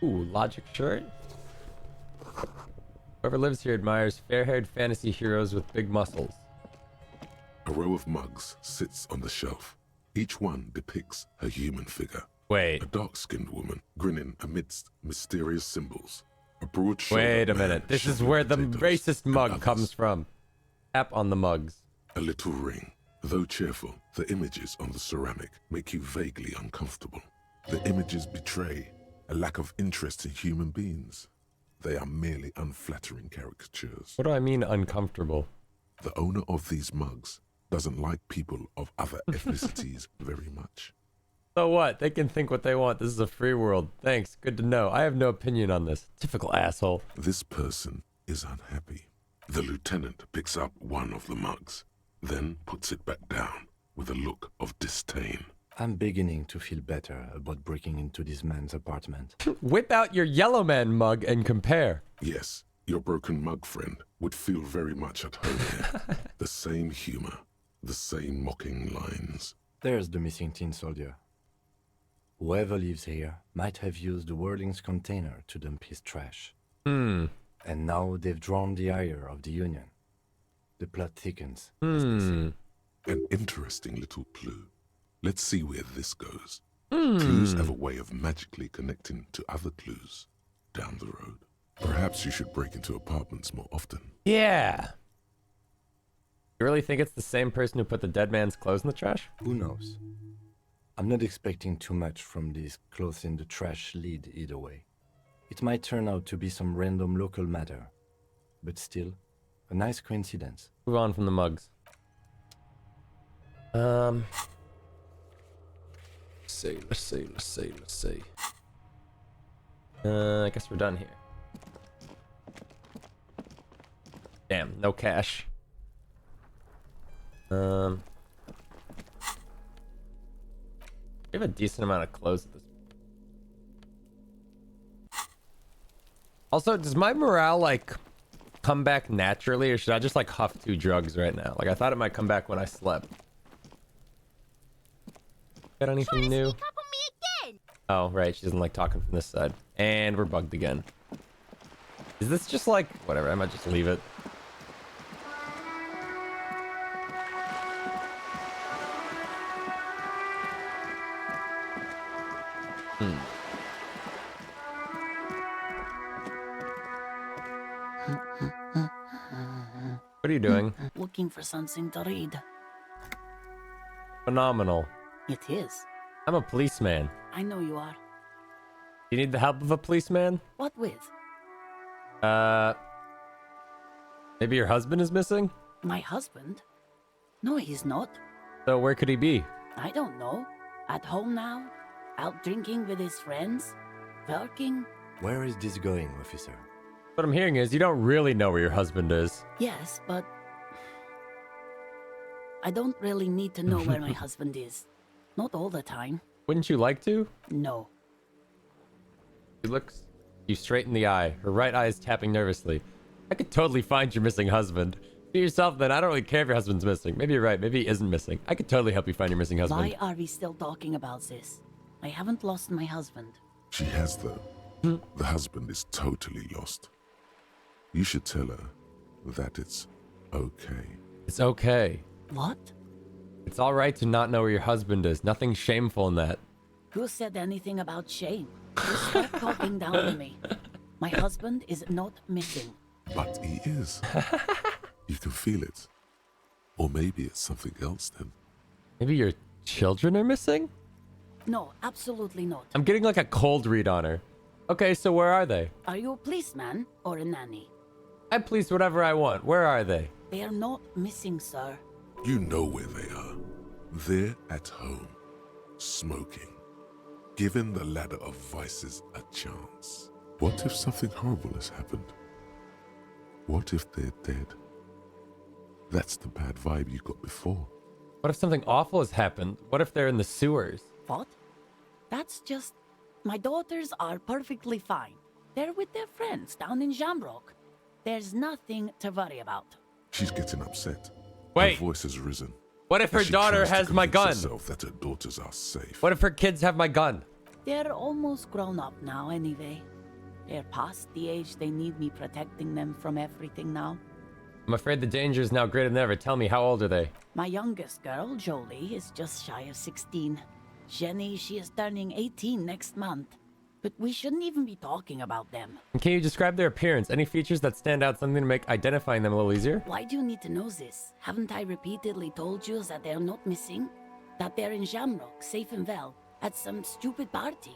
Ooh, logic shirt? Whoever lives here admires fair-haired fantasy heroes with big muscles. A row of mugs sits on the shelf. Each one depicts a human figure. Wait. A dark-skinned woman grinning amidst mysterious symbols. A broad-shouldered Wait a man minute. This is shoveling where the potatoes, racist and mug others. comes from. Tap on the mugs. A little ring. Though cheerful, the images on the ceramic make you vaguely uncomfortable. The images betray a lack of interest in human beings. They are merely unflattering caricatures. What do I mean uncomfortable? The owner of these mugs doesn't like people of other ethnicities very much. So what? They can think what they want. This is a free world. Thanks. Good to know. I have no opinion on this. Typical asshole. This person is unhappy. The lieutenant picks up one of the mugs, then puts it back down with a look of disdain. I'm beginning to feel better about breaking into this man's apartment. Whip out your yellow man mug and compare. Yes, your broken mug friend would feel very much at home here. The same humor, the same mocking lines. There's the missing tin soldier. Whoever lives here might have used the Whirling's container to dump his trash. And now they've drawn the ire of the Union. The plot thickens. As they say. An interesting little clue. Let's see where this goes. Clues have a way of magically connecting to other clues down the road. Perhaps you should break into apartments more often. Yeah. You really think it's the same person who put the dead man's clothes in the trash? Who knows? I'm not expecting too much from this clothes in the trash lead either way. It might turn out to be some random local matter, but still, a nice coincidence. Move on from the mugs. Let's see. I guess we're done here. Damn, no cash. We have a decent amount of clothes at this point. Also, does my morale, like, come back naturally, or should I just, like, huff 2 drugs right now? Like, I thought it might come back when I slept. Got anything new? Oh, right, she doesn't like talking from this side. And we're bugged again. Is this just like... Whatever, I might just leave it. What are you doing? Looking for something to read. Phenomenal. It is. I'm a policeman. I know you are. You need the help of a policeman? What with? Maybe your husband is missing? My husband? No, he's not. So where could he be? I don't know. At home now? Out drinking with his friends? Working? Where is this going, officer? What I'm hearing is you don't really know where your husband is. Yes, but... I don't really need to know where my husband is. Not all the time. Wouldn't you like to? No. She looks you straight in the eye. Her right eye is tapping nervously. I could totally find your missing husband. Be yourself then. I don't really care if your husband's missing. Maybe you're right. Maybe he isn't missing. I could totally help you find your missing husband. Why are we still talking about this? I haven't lost my husband. She has, though. The husband is totally lost. You should tell her that it's okay. It's okay. What? It's all right to not know where your husband is. Nothing shameful in that. Who said anything about shame? You stop talking down to me. My husband is not missing. But he is. You can feel it. Or maybe it's something else then. Maybe your children are missing? No, absolutely not. I'm getting like a cold read on her. Okay, so where are they? Are you a policeman or a nanny? I police whatever I want. Where are they? They are not missing, sir. You know where they are. They're at home, smoking, giving the ladder of vices a chance. What if something horrible has happened? What if they're dead? That's the bad vibe you got before. What if something awful has happened? What if they're in the sewers? What? That's just... My daughters are perfectly fine. They're with their friends down in Jamrock. There's nothing to worry about. She's getting upset. Wait. Her voice has risen. What if her She daughter tries to has my convince gun? herself that her daughters are safe. What if her kids have my gun? They're almost grown up now anyway. They're past the age they need me protecting them from everything now. I'm afraid the danger is now greater than ever. Tell me, how old are they? My youngest girl, Jolie, is just shy of 16. Jenny, she is turning 18 next month. But we shouldn't even be talking about them. And can you describe their appearance? Any features that stand out, something to make identifying them a little easier? Why do you need to know this? Haven't I repeatedly told you that they're not missing? That they're in Jamrock, safe and well, at some stupid party?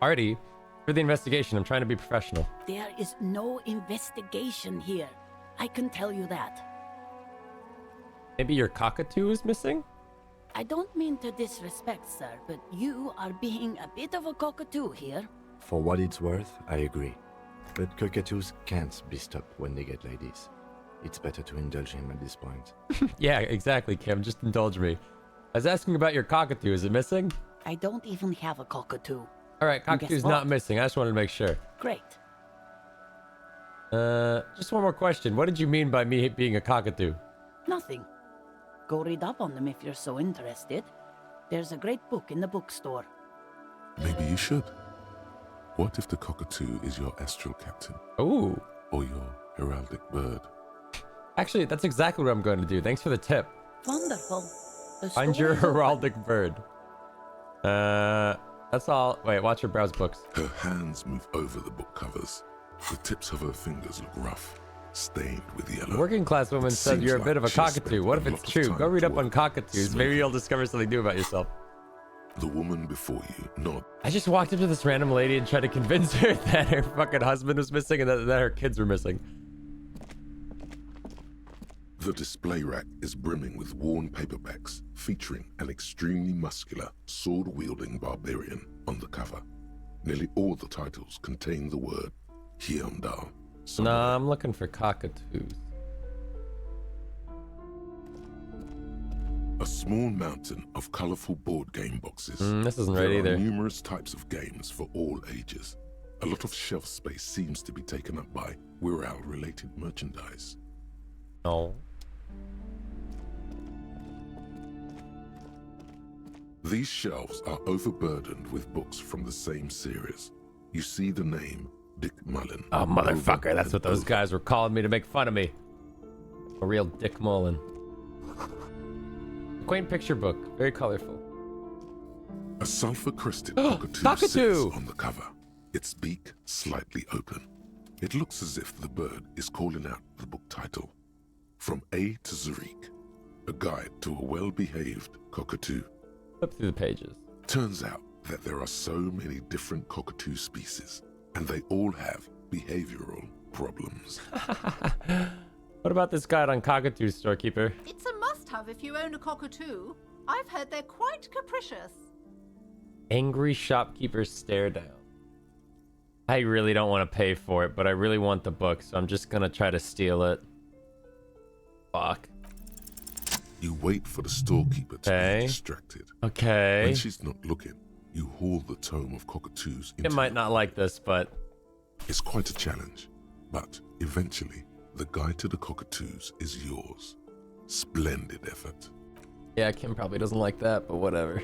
Artie, for the investigation, I'm trying to be professional. There is no investigation here. I can tell you that. Maybe your cockatoo is missing? I don't mean to disrespect, sir, but you are being a bit of a cockatoo here. For what it's worth, I agree. But cockatoos can't be stopped when they get ladies. It's better to indulge him at this point. Yeah, exactly, Kim. Just indulge me. I was asking about your cockatoo. Is it missing? I don't even have a cockatoo. All right, And guess cockatoo's what? not missing. I just wanted to make sure. Great. Just one more question. What did you mean by me being a cockatoo? Nothing. Go read up on them if you're so interested. There's a great book in the bookstore. Maybe you should. What if the cockatoo is your astral captain? Ooh. Or your heraldic bird? Actually, that's exactly what I'm going to do. Thanks for the tip. Wonderful. The Find your story's open. heraldic bird. That's all. Wait, watch her browse books. Her hands move over the book covers. The tips of her fingers look rough, stained with yellow. Working class woman said Seems you're a like bit of a she has cockatoo. spent What if a it's lot of true? time Go read at up on work, cockatoos. Maybe smoothing. you'll discover something new about yourself. The woman before you nods. I just walked up to this random lady and tried to convince her that her fucking husband was missing and that her kids were missing. The display rack is brimming with worn paperbacks featuring an extremely muscular, sword-wielding barbarian on the cover. Nearly all the titles contain the word Hyundai. Nah, I'm looking for cockatoos. A small mountain of colorful board game boxes. This isn't right There either. are numerous types of games for all ages. A lot of shelf space seems to be taken up by Wirral-related merchandise. No. These shelves are overburdened with books from the same series. You see the name Dick Mullen. Oh, motherfucker. over That's and what those over. guys were calling me to make fun of me. A real Dick Mullen. Quaint picture book. Very colorful. A sulfur-crested cockatoo, Cockatoo! sits on the cover, its beak slightly open. It looks as if the bird is calling out the book title. From A to Zurich, a guide to a well-behaved cockatoo. Flip through the pages. Turns out that there are so many different cockatoo species, and they all have behavioral problems. What about this guide on cockatoos, storekeeper? It's a must-have if you own a cockatoo. I've heard they're quite capricious. Angry shopkeeper stare down. I really don't want to pay for it, but I really want the book, so I'm just gonna try to steal it. Fuck. You wait for the storekeeper to Okay. be distracted. Okay. When she's not looking, you haul the tome of cockatoos into It might not like this, but It's quite a challenge, but eventually, the guide to the cockatoos is yours. Splendid effort. yeah, Kim probably doesn't like that, but whatever.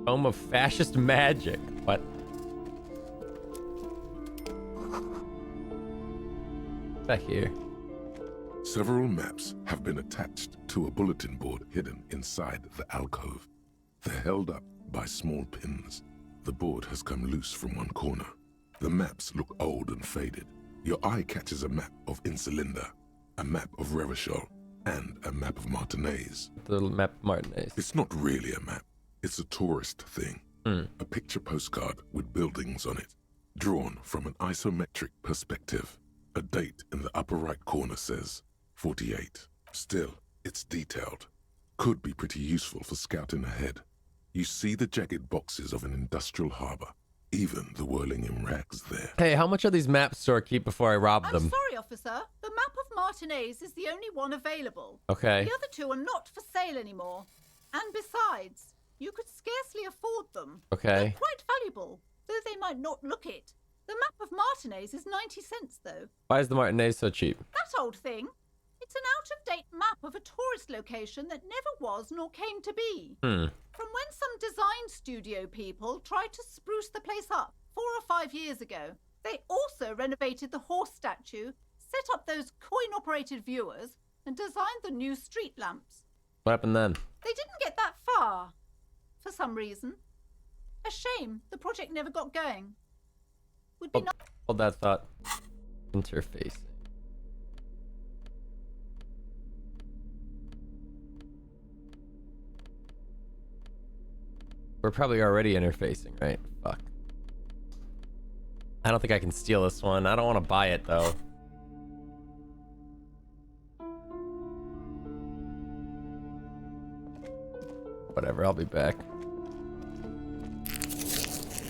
Home of fascist magic. What? Back here. Several maps have been attached to a bulletin board hidden inside the alcove. They're held up by small pins. The board has come loose from one corner. The maps look old and faded. Your eye catches a map of Insulinda, a map of Revachol, and a map of Martinez. The map Martinez. It's not really a map. It's a tourist thing. A picture postcard with buildings on it, drawn from an isometric perspective. A date in the upper right corner says 48. Still, it's detailed. Could be pretty useful for scouting ahead. You see the jagged boxes of an industrial harbor. Even the whirling in rags there. Hey, how much are these maps, storekeep, before I rob I'm them? sorry, officer. The map of Martinez is the only one available. Okay. The other two are not for sale anymore. And besides, you could scarcely afford them. Okay. They're quite valuable, though they might not look it. The map of Martinez is 90 cents, though. Why is the Martinez so cheap? That old thing. It's an out-of-date map of a tourist location that never was nor came to be. From when some design studio people tried to spruce the place up 4 or 5 years ago. They also renovated the horse statue, set up those coin-operated viewers, and designed the new street lamps. What happened then? They didn't get that far, for some reason. A shame the project never got going. Would be Hold that thought. Interface. We're probably already interfacing, right? Fuck. I don't think I can steal this one. I don't want to buy it, though. Whatever, I'll be back.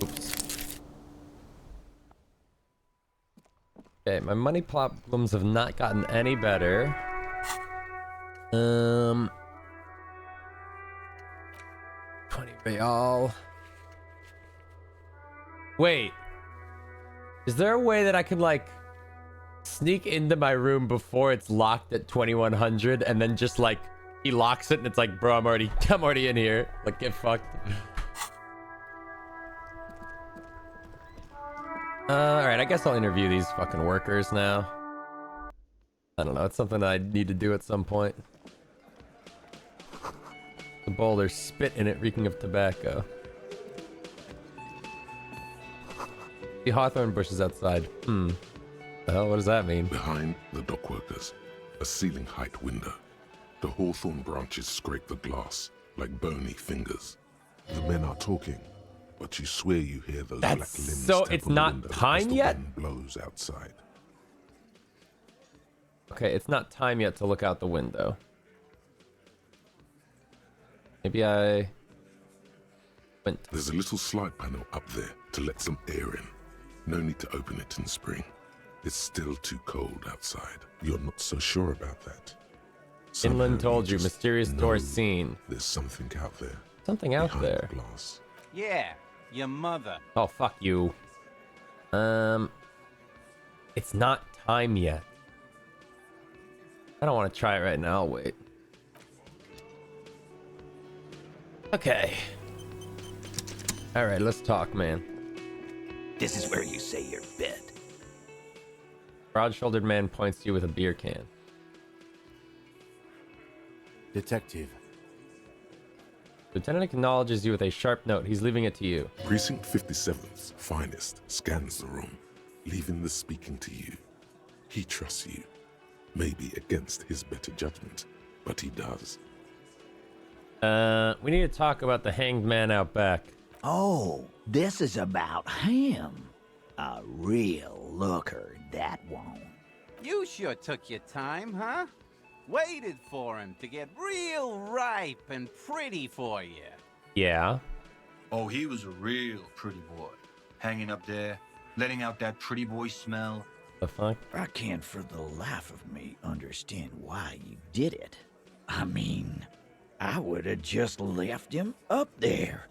Oops. Okay, my money problems have not gotten any better. 20 real. Wait. Is there a way that I could, like, sneak into my room before it's locked at 2100 and then just, like, he locks it and it's like, bro, I'm already in here. Like, get fucked. Alright, I guess I'll interview these fucking workers now. I don't know, it's something I need to do at some point. The bowl, there's spit in it, reeking of tobacco. The hawthorn bushes outside. The hell, what does that mean? Behind the dock workers, a ceiling height window. The hawthorn branches scrape the glass like bony fingers. The men are talking, but you swear you hear those black limbs. So tap it's on the not window time as the yet? wind blows outside. Okay, it's not time yet to look out the window. Maybe I went. There's a little slide panel up there to let some air in. No need to open it in spring. It's still too cold outside. You're not so sure about that. Inland told you, just mysterious know door seen. There's something out there. Something out behind there. the glass. Yeah, your mother. Oh, fuck you. It's not time yet. I don't want to try it right now. I'll wait. Okay. All right, let's talk, man. This is where you say your bit. Broad-shouldered man points to you with a beer can. Detective. Lieutenant acknowledges you with a sharp note. He's leaving it to you. Precinct 57's finest scans the room, leaving the speaking to you. He trusts you. Maybe against his better judgment, but he does. We need to talk about the hanged man out back. Oh, this is about him. A real looker, that won't. You sure took your time, huh? Waited for him to get real ripe and pretty for you. Yeah. Oh, he was a real pretty boy. Hanging up there, letting out that pretty boy smell. The fuck? I can't for the life of me understand why you did it. I mean, I would have just left him up there.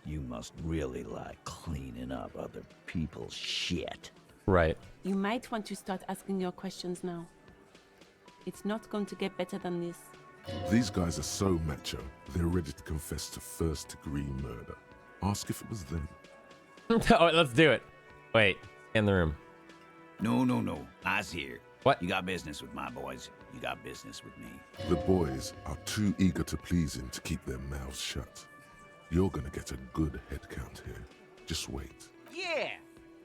You must really like cleaning up other people's shit. Right. You might want to start asking your questions now. It's not going to get better than this. These guys are so macho, they're ready to confess to first-degree murder. Ask if it was them. Oh, let's do it. Wait, in the room. No. I's here. What? You got business with my boys. You got business with me. The boys are too eager to please him to keep their mouths shut. You're gonna get a good head count here. Just wait. Yeah!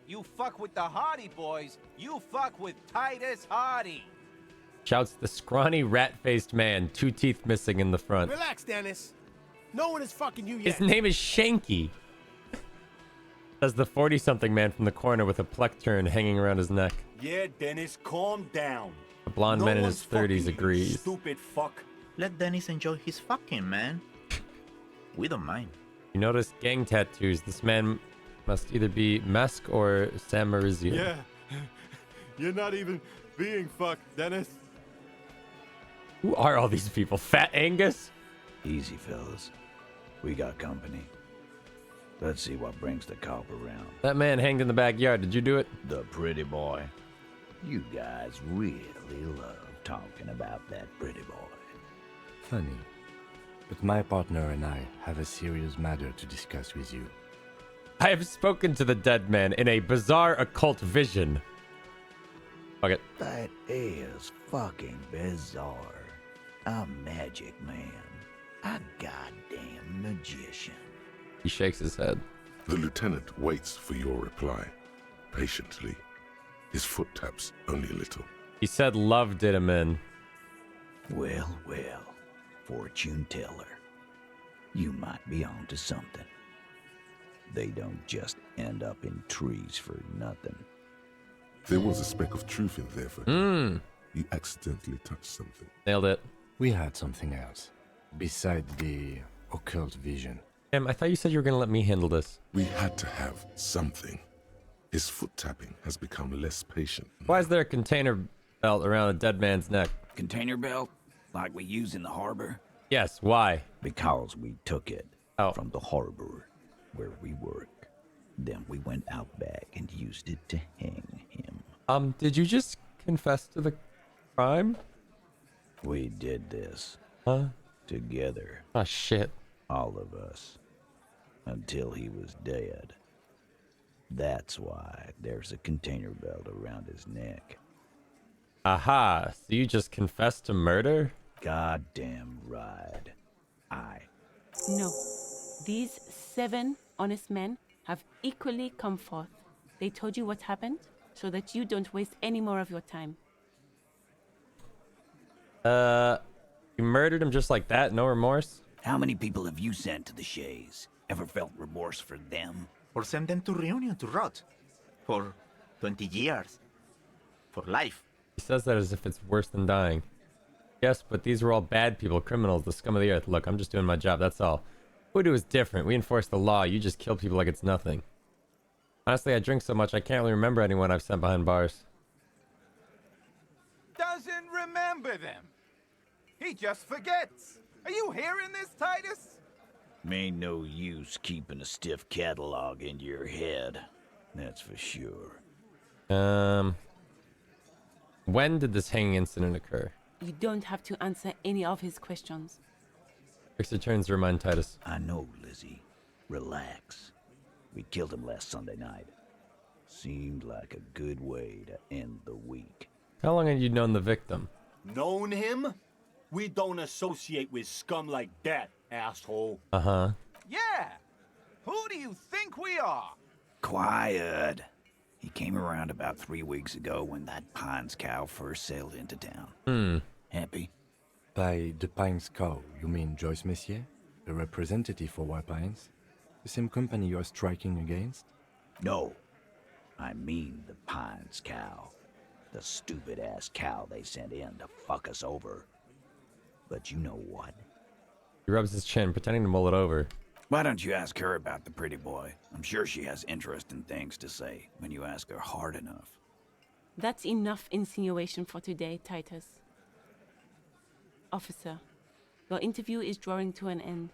You fuck with the Hardy boys, you fuck with Titus Hardy. Shouts the scrawny, rat-faced man, 2 teeth missing in the front. Relax, Dennis. No one is fucking you yet. His name is Shanky. Says the 40-something man from the corner with a plectern hanging around his neck. Yeah, Dennis, calm down. A blonde man in his 30s agrees. Stupid fuck. Let Dennis enjoy his fucking, man. We don't mind. You notice gang tattoos. This man must either be Mesk or Samarizio. Yeah. You're not even being fucked, Dennis. Who are all these people? Fat Angus? Easy, fellas. We got company. Let's see what brings the cop around. That man hanged in the backyard. Did you do it? The pretty boy. You guys really love talking about that pretty boy. Funny. But my partner and I have a serious matter to discuss with you. I have spoken to the dead man in a bizarre occult vision. Fuck it. That is fucking bizarre. A magic man. A goddamn magician. He shakes his head. The lieutenant waits for your reply, patiently. His foot taps only a little. He said love did him in. Well, well, fortune teller. You might be onto something. They don't just end up in trees for nothing. There was a speck of truth in there for him. You accidentally touched something. Nailed it. We had something else. Besides the occult vision. I thought you said you were going to let me handle this. We had to have something. His foot tapping has become less patient. Why is there a container belt around a dead man's neck? Container belt? Like we use in the harbor? Yes, why? Because we took it from the harbor where we work. Then we went out back and used it to hang him. Did you just confess to the crime? We did this. Huh? Together. Oh, shit. All of us. Until he was dead. That's why there's a container belt around his neck. Aha, so you just confessed to murder? Goddamn right. No. These 7 honest men have equally come forth. They told you what happened so that you don't waste any more of your time. You murdered him just like that? No remorse? How many people have you sent to the Shays? Ever felt remorse for them? Or send them to Reunion to rot. For 20 years. For life. He says that as if it's worse than dying. Yes, but these were all bad people, criminals, the scum of the earth. Look, I'm just doing my job, that's all. Voodoo is different. We enforce the law. You just kill people like it's nothing. Honestly, I drink so much I can't really remember anyone I've sent behind bars. Doesn't remember them. He just forgets. Are you hearing this, Titus? Ain't no use keeping a stiff catalog in your head. That's for sure. When did this hanging incident occur? You don't have to answer any of his questions. Fixer turns to remind Titus. I know, Lizzie. Relax. We killed him last Sunday night. Seemed like a good way to end the week. How long had you known the victim? Known him? We don't associate with scum like that, asshole. Uh-huh. Yeah. Who do you think we are? Quiet. He came around about 3 weeks ago when that Pines cow first sailed into town. Happy? By the Pines cow, you mean Joyce Messier? The representative for White Pines? The same company you are striking against? No. I mean the Pines cow. The stupid-ass cow they sent in to fuck us over. But you know what? He rubs his chin, pretending to mull it over. Why don't you ask her about the pretty boy? I'm sure she has interesting things to say when you ask her hard enough. That's enough insinuation for today, Titus. Officer, your interview is drawing to an end.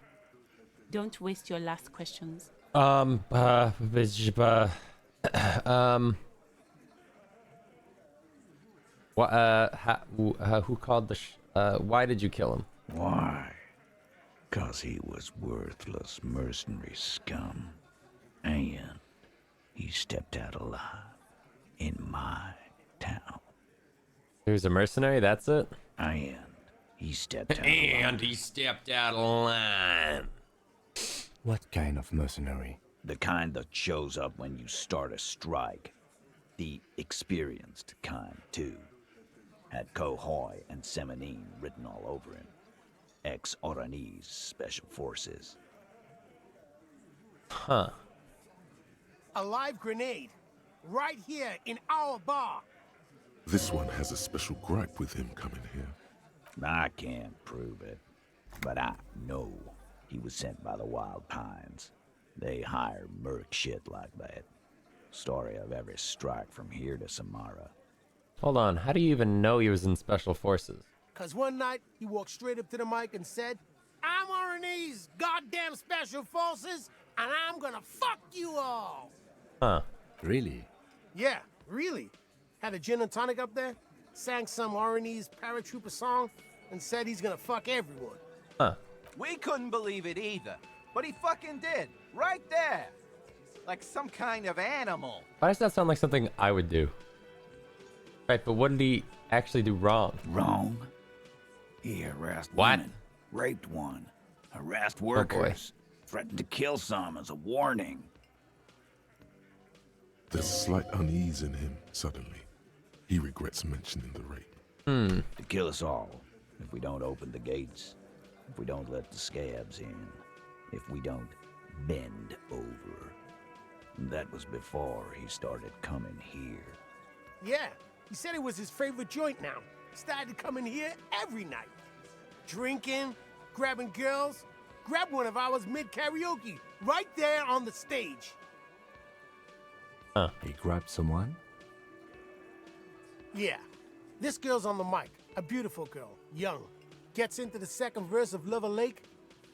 Don't waste your last questions. Who called the why did you kill him? Why? 'Cause he was worthless mercenary scum. And he stepped out alive in my town. He was a mercenary, that's it? And he stepped out And he stepped out of line. What kind of mercenary? The kind that shows up when you start a strike. The experienced kind, too. Had Cohoy and Semenine written all over him. Ex-Oranese Special Forces. Huh. A live grenade. Right here in our bar. This one has a special gripe with him coming here. I can't prove it, but I know he was sent by the Wild Pines. They hire merc shit like that. Story of every strike from here to Samara. Hold on, how do you even know he was in Special Forces? 'Cause one night he walked straight up to the mic and said, "I'm Oranese goddamn Special Forces, and I'm gonna fuck you all." Huh. Really? Yeah, really. Had a gin and tonic up there, sang some Oranese paratrooper song, and said he's gonna fuck everyone. Huh. We couldn't believe it either, but he fucking did, right there. Like some kind of animal. Why does that sound like something I would do? Right, but what did he actually do wrong? Wrong? He harassed What? women, raped one, harassed boy. workers, threatened to kill some as a warning. There's a slight unease in him suddenly. He regrets mentioning the rape. To kill us all, if we don't open the gates, if we don't let the scabs in, if we don't bend over. That was before he started coming here. Yeah, he said it was his favorite joint now. Started coming here every night. Drinking, grabbing girls. Grabbed one of ours mid-karaoke, right there on the stage. Huh. He grabbed someone? Yeah, this girl's on the mic. A beautiful girl, young. Gets into the second verse of Lover Lake.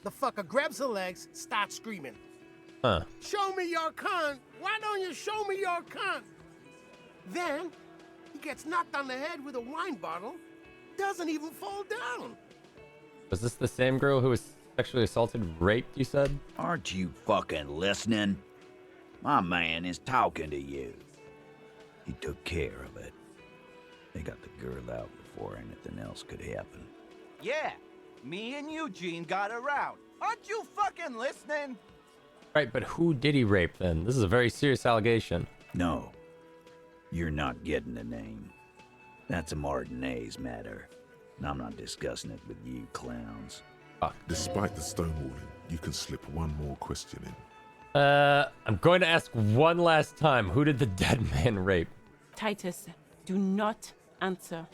The fucker grabs her legs, starts screaming. Huh. Show me your cunt! Why don't you show me your cunt? Then, he gets knocked on the head with a wine bottle. Doesn't even fall down. Was this the same girl who was sexually assaulted, raped, you said? Aren't you fucking listening? My man is talking to you. He took care of it. They got the girl out before anything else could happen. Yeah, me and Eugene got around. Aren't you fucking listening? Right, but who did he rape then? This is a very serious allegation. No, you're not getting the name. That's a Martinez matter. And I'm not discussing it with you clowns. Fuck. Despite the stonewalling, you can slip one more question in. I'm going to ask one last time. Who did the dead man rape? Titus, do not answer.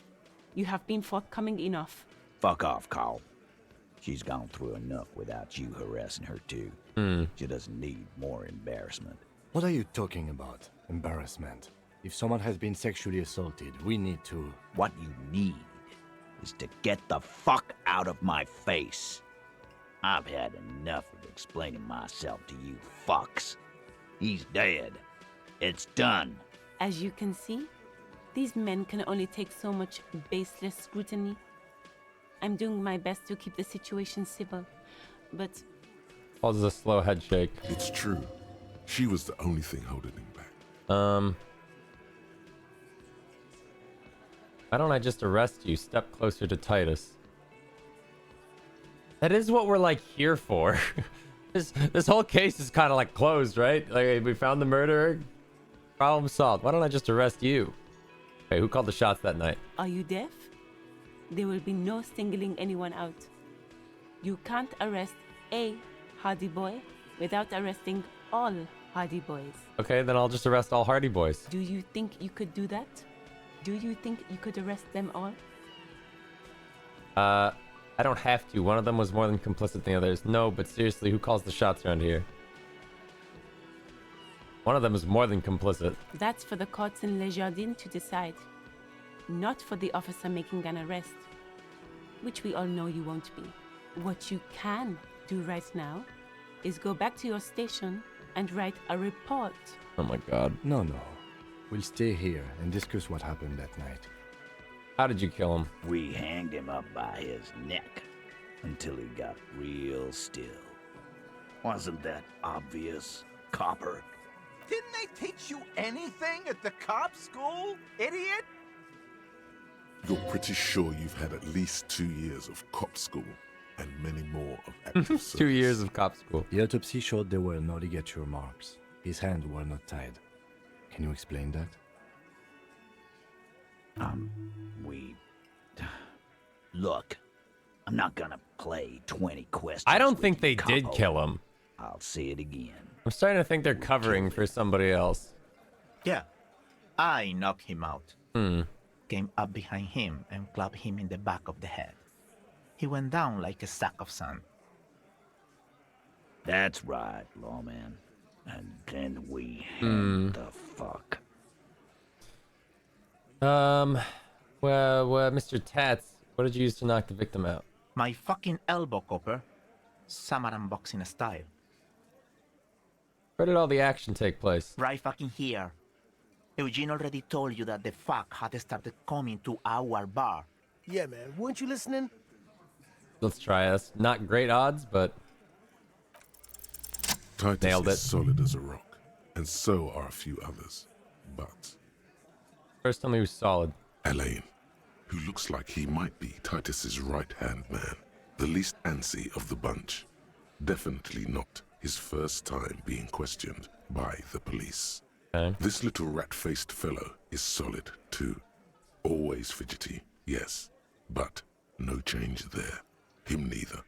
You have been forthcoming enough. Fuck off, Carl. She's gone through enough without you harassing her too. She doesn't need more embarrassment. What are you talking about? Embarrassment. If someone has been sexually assaulted, we need to... What you need is to get the fuck out of my face. I've had enough of explaining myself to you fucks. He's dead. It's done. As you can see, these men can only take so much baseless scrutiny. I'm doing my best to keep the situation civil, but... Causes a slow head shake. It's true. She was the only thing holding him back. Why don't I just arrest you? Step closer to Titus. That is what we're like here for. This whole case is kind of like closed, right? Like we found the murderer. Problem solved. Why don't I just arrest you? Okay, who called the shots that night? Are you deaf? There will be no singling anyone out. You can't arrest a Hardy Boy without arresting all Hardy Boys. Okay, then I'll just arrest all Hardy Boys. Do you think you could do that? Do you think you could arrest them all? I don't have to. One of them was more than complicit than the others. No, but seriously, who calls the shots around here? One of them is more than complicit. That's for the courts in Les Jardins to decide. Not for the officer making an arrest. Which we all know you won't be. What you can do right now is go back to your station and write a report. Oh my god. No. We'll stay here and discuss what happened that night. How did you kill him? We hanged him up by his neck until he got real still. Wasn't that obvious, copper? Didn't they teach you anything at the cop school, idiot? You're pretty sure you've had at least 2 years of cop school and many more of active service. 2 years of cop school. The autopsy showed there were no ligature marks. His hands were not tied. Can you explain that? Look, I'm not gonna play 20 questions. I don't think with they you, did capo. kill him. I'll say it again. I'm starting to think they're covering for somebody else. Yeah, I knocked him out. Hmm. Came up behind him and clapped him in the back of the head. He went down like a sack of sand. That's right, lawman. And then we hang the fuck. Well, Mr. Tats, what did you use to knock the victim out? My fucking elbow, copper. Samaran boxing style. Where did all the action take place? Right fucking here. Eugene already told you that the fuck had started coming to our bar. Yeah, man. Weren't you listening? Let's try this. Not great odds, but Titus nailed it. is solid as a rock, and so are a few others. But first tell me who's solid. Elaine, who looks like he might be Titus's right-hand man, the least antsy of the bunch. Definitely not his first time being questioned by the police. Okay. This little rat-faced fellow is solid, too. Always fidgety, yes, but no change there. Him neither.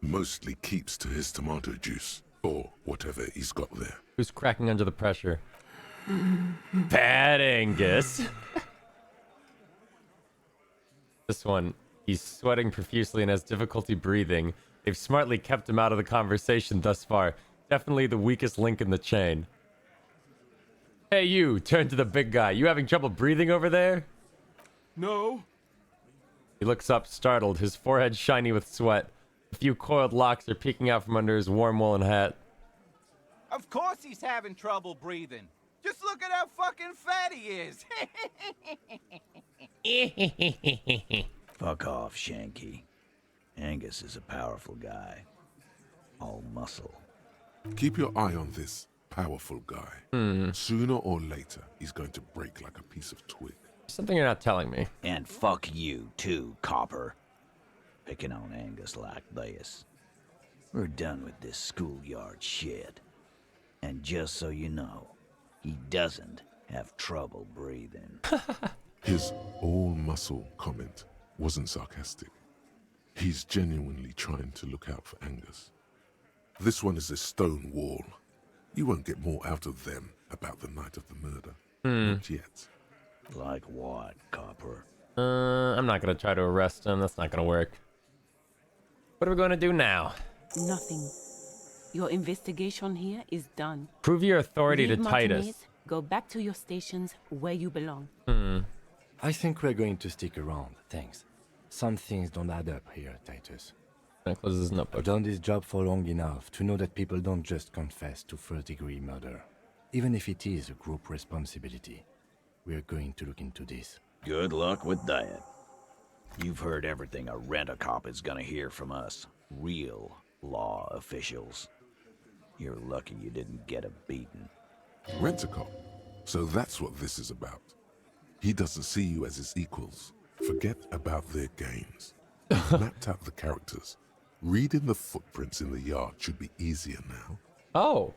Mostly keeps to his tomato juice, or whatever he's got there. Who's cracking under the pressure? Bad Angus. This one, he's sweating profusely and has difficulty breathing. They've smartly kept him out of the conversation thus far. Definitely the weakest link in the chain. Hey you, turn to the big guy. You having trouble breathing over there? No. He looks up, startled, his forehead shiny with sweat. A few coiled locks are peeking out from under his warm woolen hat. Of course he's having trouble breathing. Just look at how fucking fat he is. Fuck off, Shanky. Angus is a powerful guy. All muscle. Keep your eye on this powerful guy. Sooner or later, he's going to break like a piece of twig. Something you're not telling me. And fuck you, too, Copper. Picking on Angus like this. We're done with this schoolyard shit. And just so you know, he doesn't have trouble breathing. His all-muscle comment wasn't sarcastic. He's genuinely trying to look out for Angus. This one is a stone wall. You won't get more out of them about the night of the murder. Not yet. Like what, Copper? I'm not gonna try to arrest him. That's not gonna work. What are we gonna do now? Nothing. Your investigation here is done. Prove your authority Leave to Martinez, Titus. Go back to your stations where you belong. I think we're going to stick around, thanks. Some things don't add up here, Titus. I've done this job for long enough to know that people don't just confess to first-degree murder. Even if it is a group responsibility, we're going to look into this. Good luck with that. You've heard everything a rent-a-cop is gonna hear from us. Real law officials. You're lucky you didn't get a beating. Rent-a-cop? So that's what this is about. He doesn't see you as his equals. Forget about their games. You've mapped out the characters. Reading the footprints in the yard should be easier now. Oh.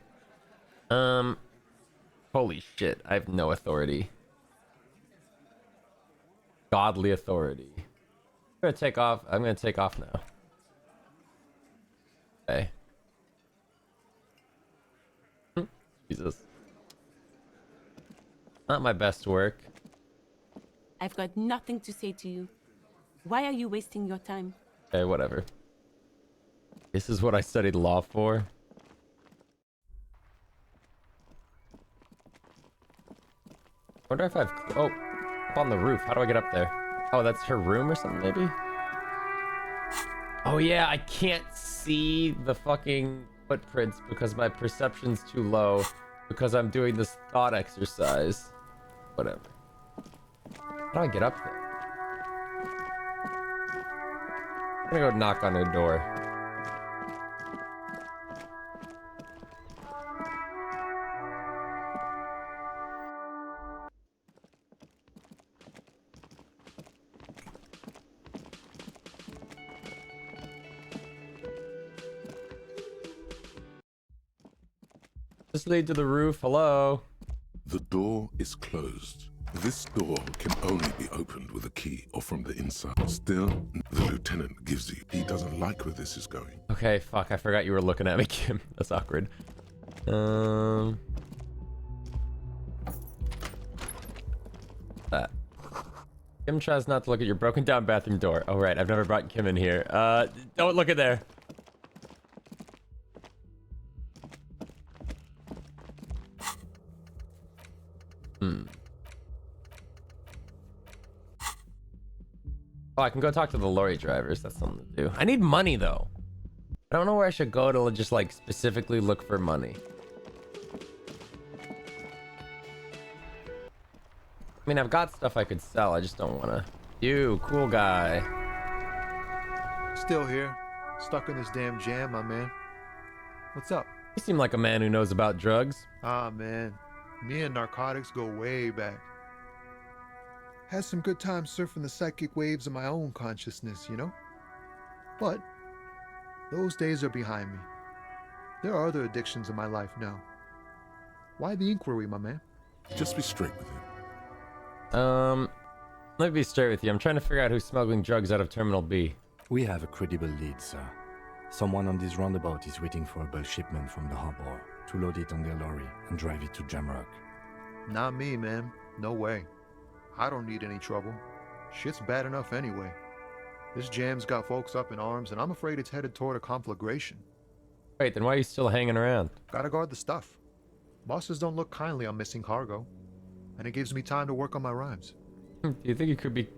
Holy shit. I have no authority. Godly authority. I'm gonna take off. I'm gonna take off now. Okay. Jesus. Not my best work. I've got nothing to say to you. Why are you wasting your time? Okay, whatever. This is what I studied law for. Wonder if I've... Oh, up on the roof. How do I get up there? Oh, that's her room or something, maybe? Oh, yeah, I can't see the fucking footprints because my perception's too low because I'm doing this thought exercise. Whatever. How do I get up there? I'm gonna go knock on her door. Just lead to the roof. Hello? The door is closed. This door can only be opened with a key or from the inside. Still, the lieutenant gives you. He doesn't like where this is going. Okay, fuck. I forgot you were looking at me, Kim. That's awkward. That. Kim tries not to look at your broken down bathroom door. Oh, right. I've never brought Kim in here. Don't look at there. Oh, I can go talk to the lorry drivers. That's something to do. I need money, though. I don't know where I should go to just, like, specifically look for money. I mean, I've got stuff I could sell. I just don't want to. You, cool guy. Still here. Stuck in this damn jam, my man. What's up? You seem like a man who knows about drugs. Ah, man. Me and narcotics go way back. Had some good times surfing the psychic waves of my own consciousness, you know? But those days are behind me. There are other addictions in my life now. Why the inquiry, my man? Just be straight with him. Let me be straight with you. I'm trying to figure out who's smuggling drugs out of Terminal B. We have a credible lead, sir. Someone on this roundabout is waiting for a bulk shipment from the harbor to load it on their lorry and drive it to Jamrock. Not me, man. No way. I don't need any trouble. Shit's bad enough anyway. This jam's got folks up in arms, and I'm afraid it's headed toward a conflagration. Wait, then why are you still hanging around? Gotta guard the stuff. Bosses don't look kindly on missing cargo, and it gives me time to work on my rhymes. Do you think it could be...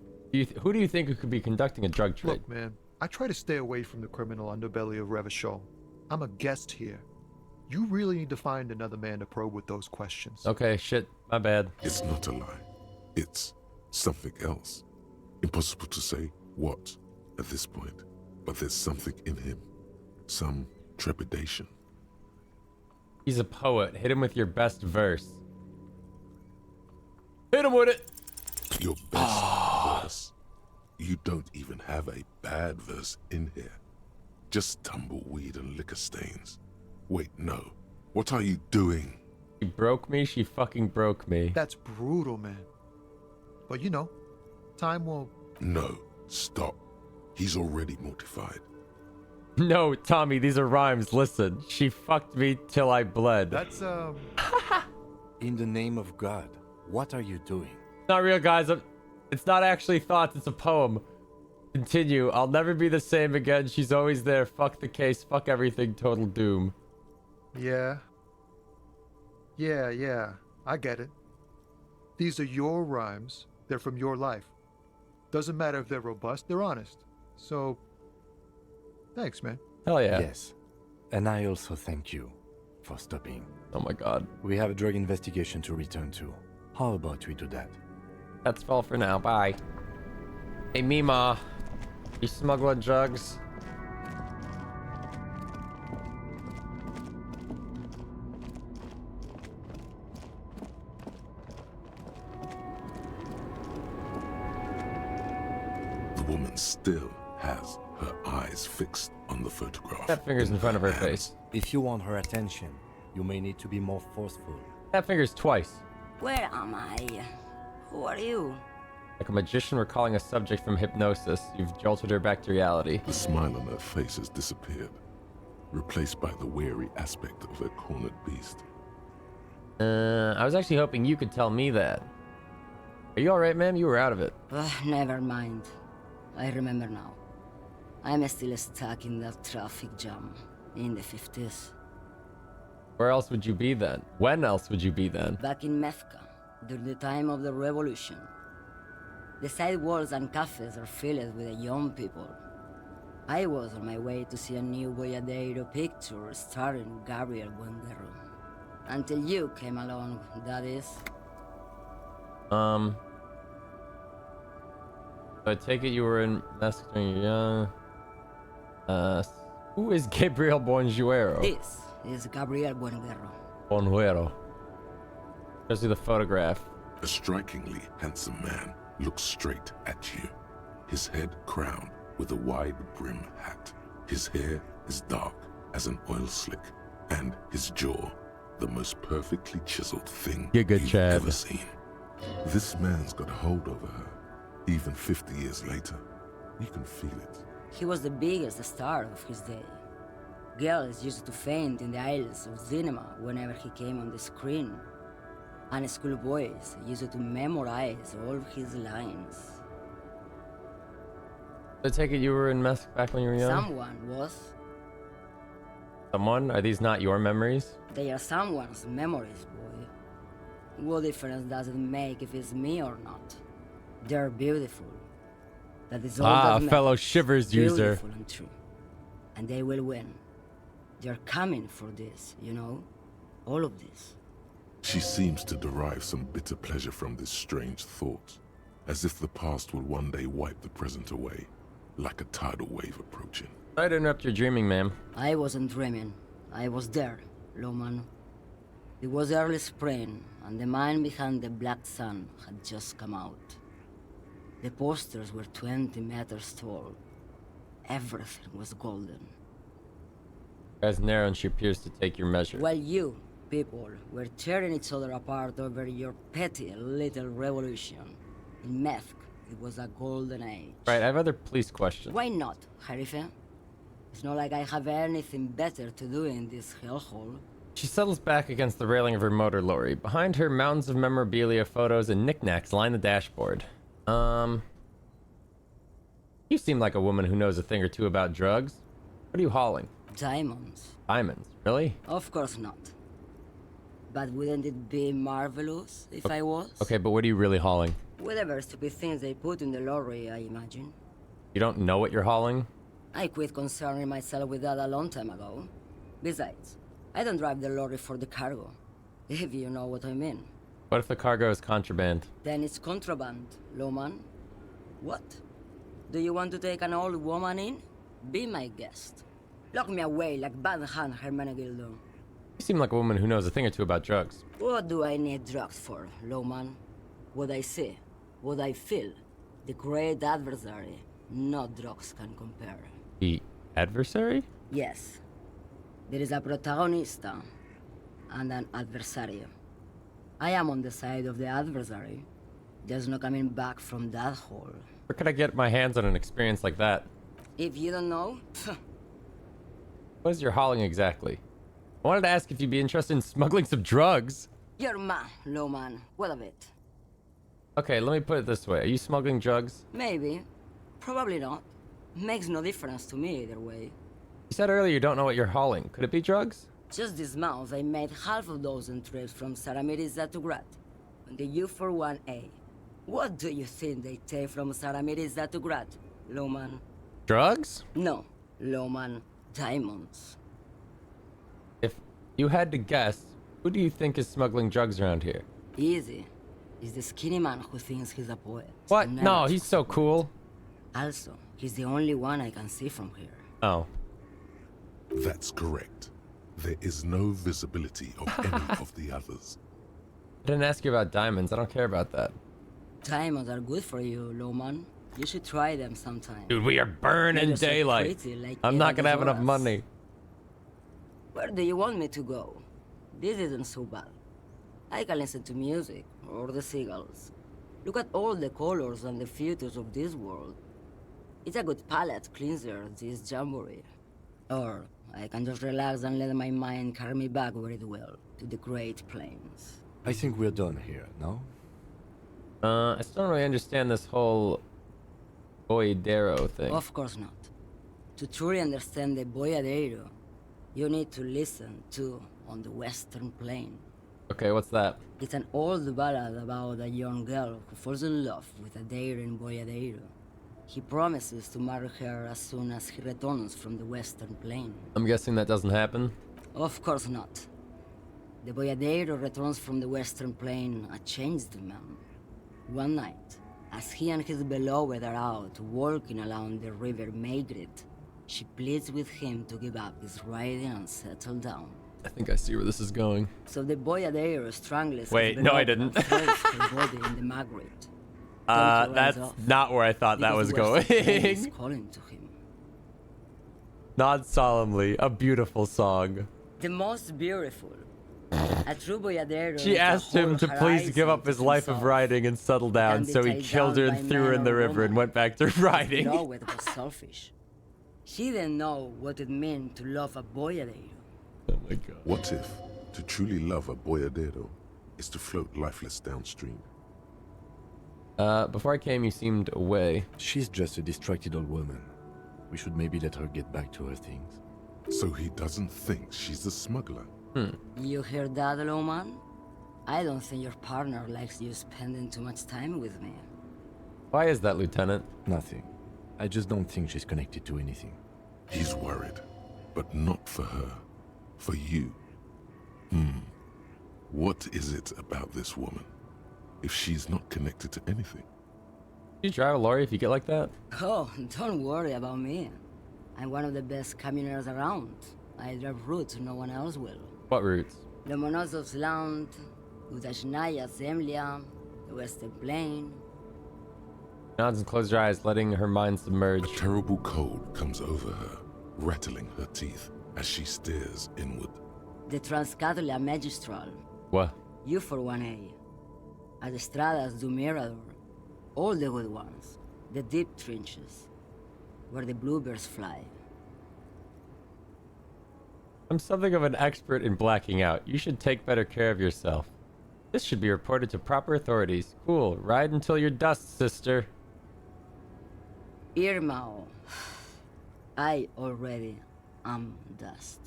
who do you think could be conducting a drug trade? Look, man, I try to stay away from the criminal underbelly of Revachol. I'm a guest here. You really need to find another man to probe with those questions. Okay, shit, my bad. It's not a lie. It's something else. Impossible to say what at this point, but there's something in him. Some trepidation. He's a poet. Hit him with your best verse. Hit him with it! Your best verse? You don't even have a bad verse in here. Just tumbleweed and liquor stains. Wait, no. What are you doing? She broke me. She fucking broke me. That's brutal, man. But you know, time will... No, stop. He's already mortified. No, Tommy, these are rhymes. Listen, she fucked me till I bled. That's, In the name of God, what are you doing? It's not real, guys. It's not actually thoughts. It's a poem. Continue. I'll never be the same again. She's always there. Fuck the case. Fuck everything. Total doom. Yeah. Yeah. I get it. These are your rhymes. They're from your life. Doesn't matter if they're robust, they're honest. So, thanks, man. Hell yeah. Yes. And I also thank you for stopping. Oh my god. We have a drug investigation to return to. How about we do that? That's all for now. Bye. Hey, Mima. You smuggling drugs? The woman still has her eyes fixed on the photograph. That finger's in front of her face. If you want her attention, you may need to be more forceful. That finger's twice. Where am I? Who are you? Like a magician recalling a subject from hypnosis, you've jolted her back to reality. The smile on her face has disappeared, replaced by the weary aspect of a cornered beast. I was actually hoping you could tell me that. Are you alright, ma'am? You were out of it. Never mind. I remember now. I'm still stuck in that traffic jam in the 50s. Where else would you be then? When else would you be then? Back in Mefka, during the time of the revolution. The sidewalks and cafes are filled with young people. I was on my way to see a new Boyadero picture starring Gabriel Buenguerro. Until you came along, that is. I take it you were in Mexico when you were young. Who is Gabriel Buenguerro? This is Gabriel Buenguerro. Buenguerro. Let's see the photograph. A strikingly handsome man looks straight at you, his head crowned with a wide brim hat. His hair is dark as an oil slick, and his jaw the most perfectly chiseled thing you've ever seen. This man's got a hold over her. Even 50 years later, you can feel it. He was the biggest star of his day. Girls used to faint in the aisles of cinema whenever he came on the screen. And schoolboys used to memorize all his lines. I take it you were in Mexico back when you were young? Someone was. Someone? Are these not your memories? They are someone's memories, boy. What difference does it make if it's me or not? They're beautiful. That is all that a fellow matters. Shivers user. Beautiful and true. And they will win. They're coming for this, you know? All of this. She seems to derive some bitter pleasure from this strange thought, as if the past will one day wipe the present away, like a tidal wave approaching. I'd interrupt your dreaming, ma'am. I wasn't dreaming. I was there, Loman. It was early spring, and the man behind the black sun had just come out. The posters were 20 meters tall. Everything was golden. As narrow and she appears to take your measure. While you, people, were tearing each other apart over your petty little revolution. In Meth, it was a golden age. Right, I have other police questions. Why not, Harife? It's not like I have anything better to do in this hellhole. She settles back against the railing of her motor lorry. Behind her, mountains of memorabilia, photos, and knickknacks line the dashboard. You seem like a woman who knows a thing or two about drugs. What are you hauling? Diamonds. Diamonds? Really? Of course not. But wouldn't it be marvelous if I was? Okay, but what are you really hauling? Whatever stupid things they put in the lorry, I imagine. You don't know what you're hauling? I quit concerning myself with that a long time ago. Besides, I don't drive the lorry for the cargo, if you know what I mean. What if the cargo is contraband? Then it's contraband, Lowman. What? Do you want to take an old woman in? Be my guest. Lock me away like Bad Hand Hermenegildo. You seem like a woman who knows a thing or two about drugs. What do I need drugs for, Lowman? What I see, what I feel, the great adversary, no drugs can compare. The adversary? Yes. There is a protagonista and an adversario. I am on the side of the adversary. There's no coming back from that hole. Where could I get my hands on an experience like that? If you don't know, What is your hauling exactly? I wanted to ask if you'd be interested in smuggling some drugs. you're man, Lowman. What of it? Okay, let me put it this way. Are you smuggling drugs? Maybe. Probably not. Makes no difference to me either way. You said earlier you don't know what you're hauling. Could it be drugs? Just this month, I made half a dozen trips from Saramiris to Grad on the U41A. What do you think they take from Saramiris to Grad, Lowman? Drugs? No, Lowman. Diamonds. If you had to guess, who do you think is smuggling drugs around here? Easy. He's the skinny man who thinks he's a poet. What? Never No, he's so cool. Also, he's the only one I can see from here. Oh. That's correct. There is no visibility of any of the others. I didn't ask you about diamonds. I don't care about that. Diamonds are good for you, Lowman. You should try them sometime. Dude, we are burning You're so daylight. pretty, like I'm not Eva gonna have enough Devoras. money. Where do you want me to go? This isn't so bad. I can listen to music, or the seagulls. Look at all the colors and the futures of this world. It's a good palate cleanser, this jamboree. Or I can just relax and let my mind carry me back where it will, to the Great Plains. I think we're done here, no? I still don't really understand this whole Boyadero thing. Of course not. To truly understand the Boyadero, you need to listen to On the Western Plain. Okay, what's that? It's an old ballad about a young girl who falls in love with a daring Boyadero. He promises to marry her as soon as he returns from the Western Plain. I'm guessing that doesn't happen. Of course not. The Boyadero returns from the Western Plain a changed man. One night, as he and his beloved are out walking along the river Maigret, she pleads with him to give up his riding and settle down. I think I see where this is going. So the Boyadero strangles Wait, his no, I beloved didn't. and throws her body in the Maigret. That's not where I thought that was going. Is calling to him. Nod solemnly. A beautiful song. The most beautiful. A true Boyadero. She asked him to please give up his life of riding and settle down, so he killed her and threw her in the river and went back to riding. No, it was selfish. She didn't know what it meant to love a Boyadero. Oh my god. What if to truly love a boyadero is to float lifeless downstream? Before I came, you seemed away. She's just a distracted old woman. We should maybe let her get back to her things. So he doesn't think she's a smuggler? You hear that, Lowman? I don't think your partner likes you spending too much time with me. Why is that, Lieutenant? Nothing. I just don't think she's connected to anything. He's worried, but not for her. For you. What is it about this woman? If she's not connected to anything? You drive a lorry if you get like that? Oh, don't worry about me. I'm one of the best camioners around. I drive routes no one else will. What routes? Lomonosov's Land, Udashnaya Zemlya, the Western Plain. Nods and closes her eyes, letting her mind submerge. A terrible cold comes over her, rattling her teeth as she stares inward. The Transcatlia Magistral. What? You for 1A. Adestradas do Mirador. All the good ones. The deep trenches. Where the bluebirds fly. I'm something of an expert in blacking out. You should take better care of yourself. This should be reported to proper authorities. Cool. Ride until you're dust, sister. Irmão. I already am dust.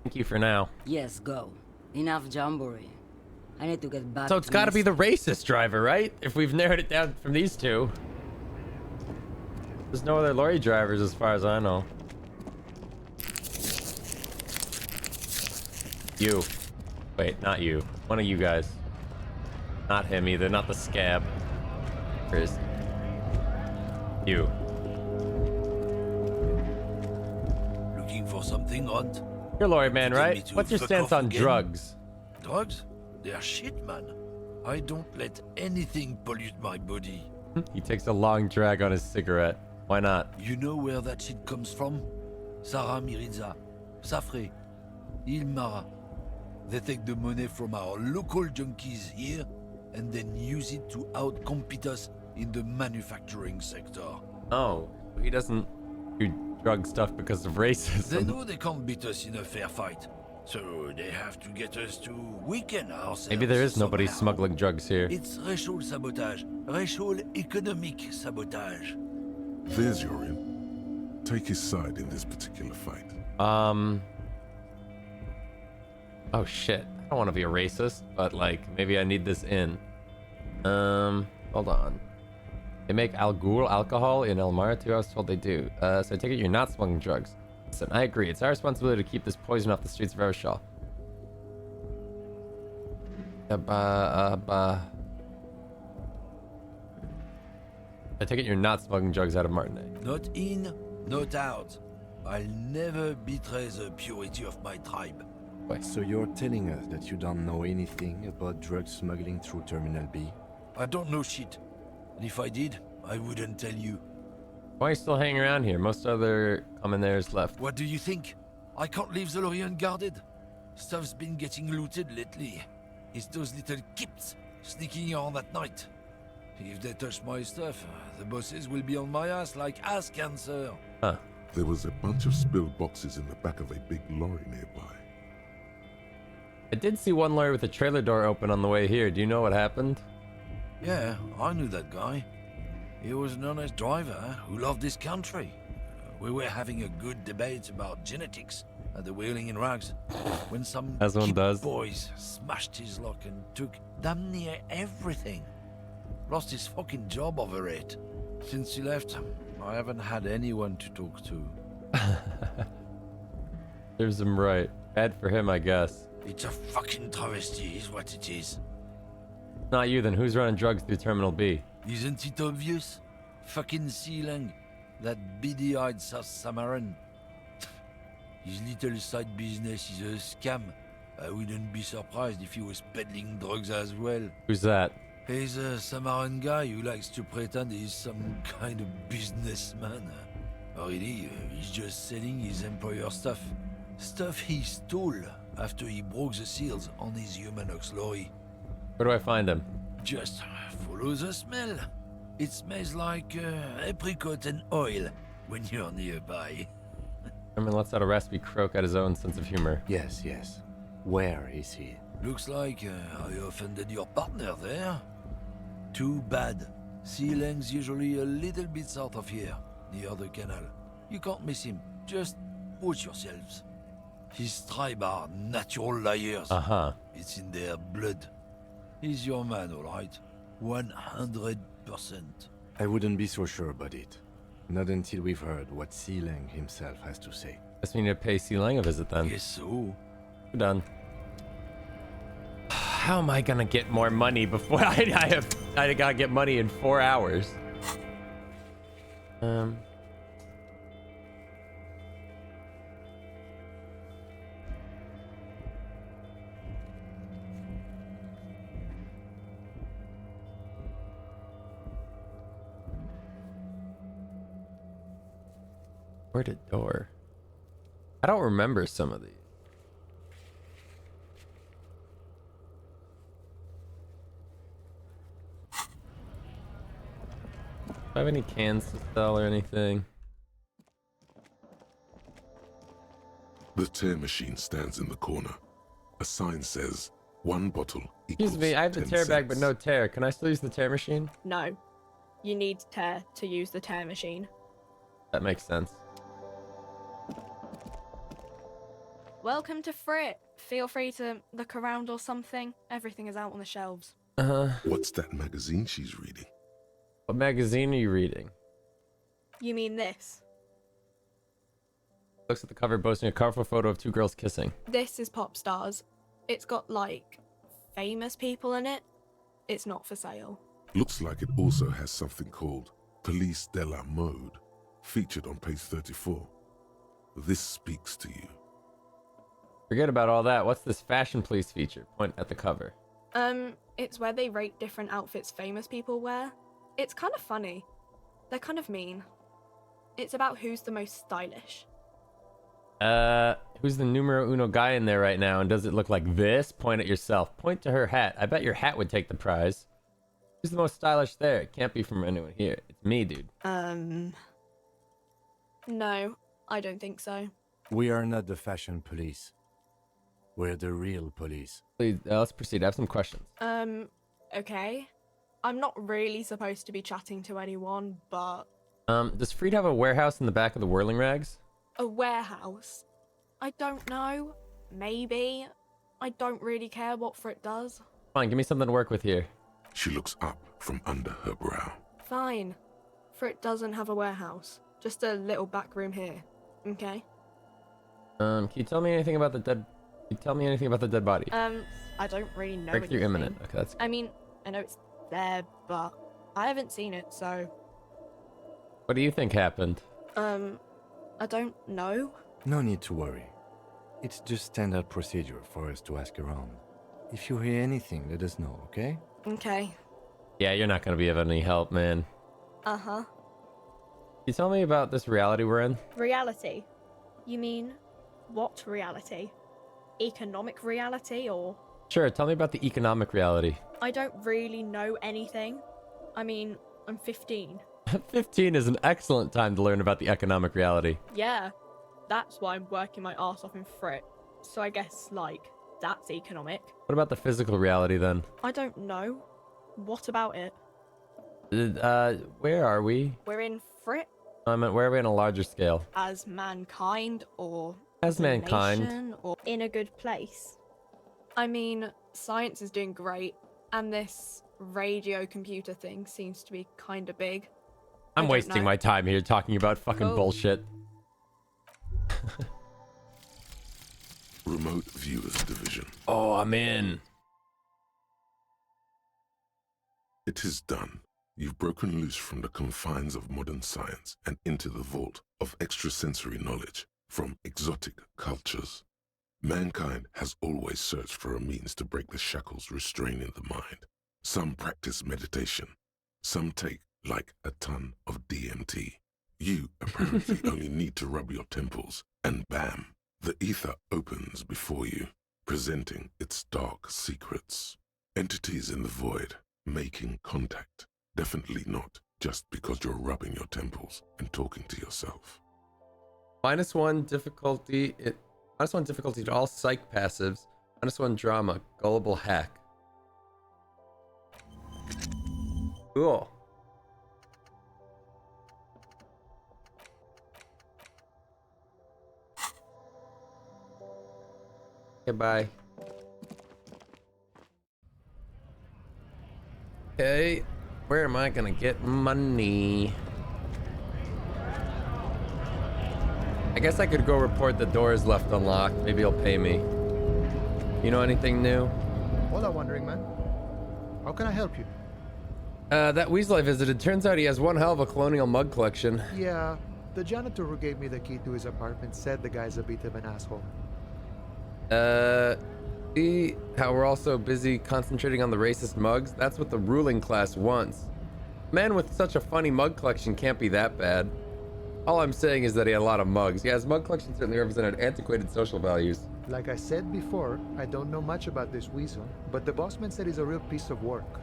Thank you for now. Yes, go. Enough jamboree. I need to get back. So it's got to be the racist driver, right? If we've narrowed it down from these two. There's no other lorry drivers as far as I know. You. Wait, not you. One of you guys. Not him either. Not the scab. Where is you? Looking for something, Hunt? You're a lawyer man, Tell me right? to What's your fuck stance off on again? drugs? Drugs? They're shit, man. I don't let anything pollute my body. He takes a long drag on his cigarette. Why not? You know where that shit comes from? Sarah Miriza, Safre, Ilmara. They take the money from our local junkies here and then use it to outcompete us in the manufacturing sector. Oh, he doesn't do drug stuff because of racism. They know they can't beat us in a fair fight, so they have to get us to weaken ourselves. Maybe there is nobody somehow. smuggling drugs here. It's racial sabotage, racial economic sabotage. There's your in. Take his side in this particular fight. Oh shit. I don't want to be a racist, but like maybe I need this in. Hold on. They make Al Ghul alcohol in El Mar too. I was told they do. So I take it you're not smuggling drugs. Listen, I agree. It's our responsibility to keep this poison off the streets of Evershall. I take it you're not smuggling drugs out of Martinez. Not in, not out. I'll never betray the purity of my tribe. So you're telling us that you don't know anything about drug smuggling through Terminal B? I don't know shit. And if I did, I wouldn't tell you. Why are you still hanging around here? Most other commonaires left. What do you think? I can't leave the lorry unguarded. Stuff's been getting looted lately. It's those little kips sneaking around at night. If they touch my stuff, the bosses will be on my ass like ass cancer. Huh. There was a bunch of spilled boxes in the back of a big lorry nearby. I did see one lorry with a trailer door open on the way here. Do you know what happened? Yeah, I knew that guy. He was an honest driver who loved this country. We were having a good debate about genetics at the Wheeling in Rags when some As one kid does. boys smashed his lock and took damn near everything. Lost his fucking job over it. Since he left, I haven't had anyone to talk to. Serves him right. Bad for him, I guess. It's a fucking travesty, is what it is. Not you, then who's running drugs through Terminal B? Isn't it obvious? Fucking Sealang, that beady-eyed South Samaran. His little side business is a scam. I wouldn't be surprised if he was peddling drugs as well. Who's that? He's a Samaran guy who likes to pretend he's some kind of businessman. Really, he's just selling his employer stuff. Stuff he stole after he broke the seals on his Humanox lorry. Where do I find him? Just follow the smell. It smells like apricot and oil when you're nearby. Herman lets out a raspy croak at his own sense of humor. Yes, yes. Where is he? Looks like I offended your partner there. Too bad. Sealang's usually a little bit south of here, near the canal. You can't miss him. Just watch yourselves. His tribe are natural liars. Uh-huh. It's in their blood. He's your man, all right? 100%. I wouldn't be so sure about it. Not until we've heard what Sealang himself has to say. Guess we need to pay Sealang a visit then. Guess so. We're done. How am I gonna get more money before I gotta get money in 4 hours? Boarded door. I don't remember some of these. Do I have any cans to sell or anything? The tear machine stands in the corner. A sign says, 1 bottle equals Excuse me, I have the 10 tear bag, but cents. no tear. Can I still use the tear machine? No. You need tear to use the tear machine. That makes sense. Welcome to Frit. Feel free to look around or something. Everything is out on the shelves. What's that magazine she's reading? What magazine are you reading? You mean this? Looks at the cover boasting a colorful photo of 2 girls kissing. This is Pop Stars. It's got, like, famous people in it. It's not for sale. Looks like it also has something called Police de la Mode, featured on page 34. This speaks to you. Forget about all that. What's this fashion police feature? Point at the cover. It's where they rate different outfits famous people wear. It's kind of funny. They're kind of mean. It's about who's the most stylish. Who's the numero uno guy in there right now, and does it look like this? Point at yourself. Point to her hat. I bet your hat would take the prize. Who's the most stylish there? It can't be from anyone here. It's me, dude. No, I don't think so. We are not the fashion police. We're the real police. Please, let's proceed. I have some questions. Okay. I'm not really supposed to be chatting to anyone, but... Does Freed have a warehouse in the back of the Whirling Rags? A warehouse? I don't know. Maybe. I don't really care what Frit does. Fine, give me something to work with here. She looks up from under her brow. Fine. Frit doesn't have a warehouse. Just a little back room here. Okay? Can you tell me anything about the dead... Can you tell me anything about the dead body? I don't really know Breakthrough anything. imminent. Okay, that's... I mean, I know it's there, but I haven't seen it, so... What do you think happened? I don't know. No need to worry. It's just standard procedure for us to ask around. If you hear anything, let us know, okay? Okay. Yeah, you're not gonna be of any help, man. Uh-huh. Can you tell me about this reality we're in? Reality? You mean, what reality? Economic reality, or...? Sure, tell me about the economic reality. I don't really know anything. I mean, I'm 15. 15 is an excellent time to learn about the economic reality. Yeah, that's why I'm working my arse off in Frit. So I guess, like, that's economic. What about the physical reality then? I don't know. What about it? Where are we? We're in Frit? I meant, where are we on a larger scale? As mankind, or... As a mankind. nation, or in a good place. I mean, science is doing great, and this radio computer thing seems to be kinda big. I'm wasting my time here talking about fucking Oh. bullshit. Remote Viewers Division. Oh, I'm in. It is done. You've broken loose from the confines of modern science and into the vault of extrasensory knowledge from exotic cultures. Mankind has always searched for a means to break the shackles restraining the mind. Some practice meditation. Some take like a ton of DMT. You apparently only need to rub your temples, and bam, the ether opens before you, presenting its dark secrets. Entities in the void, making contact. Definitely not just because you're rubbing your temples and talking to yourself. -1 difficulty. -1 difficulty to all psych passives. -1 drama. Gullible hack. Cool. Goodbye. Okay, where am I gonna get money? I guess I could go report the door is left unlocked. Maybe he'll pay me. You know anything new? Hola, Wandering Man. How can I help you? That weasel I visited, turns out he has one hell of a colonial mug collection. Yeah, the janitor who gave me the key to his apartment said the guy's a bit of an asshole. See how we're also busy concentrating on the racist mugs? That's what the ruling class wants. Man with such a funny mug collection can't be that bad. All I'm saying is that he had a lot of mugs. Yeah, his mug collection certainly represented antiquated social values. Like I said before, I don't know much about this weasel, but the bossman said he's a real piece of work.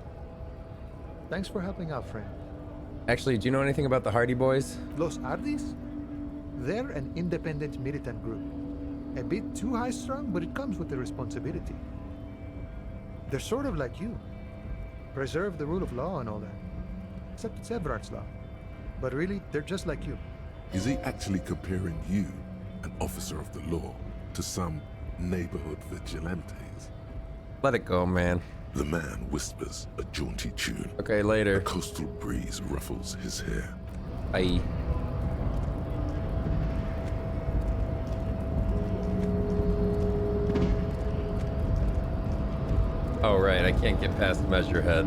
Thanks for helping out, friend. Actually, do you know anything about the Hardy Boys? Los Hardys? They're an independent militant group. A bit too high-strung, but it comes with the responsibility. They're sort of like you. Preserve the rule of law and all that. Except it's Everard's law. But really, they're just like you. Is he actually comparing you, an officer of the law, to some neighborhood vigilantes? Let it go, man. The man whispers a jaunty tune. Okay, later. A coastal breeze ruffles his hair. Bye. Oh, right, I can't get past Measurehead.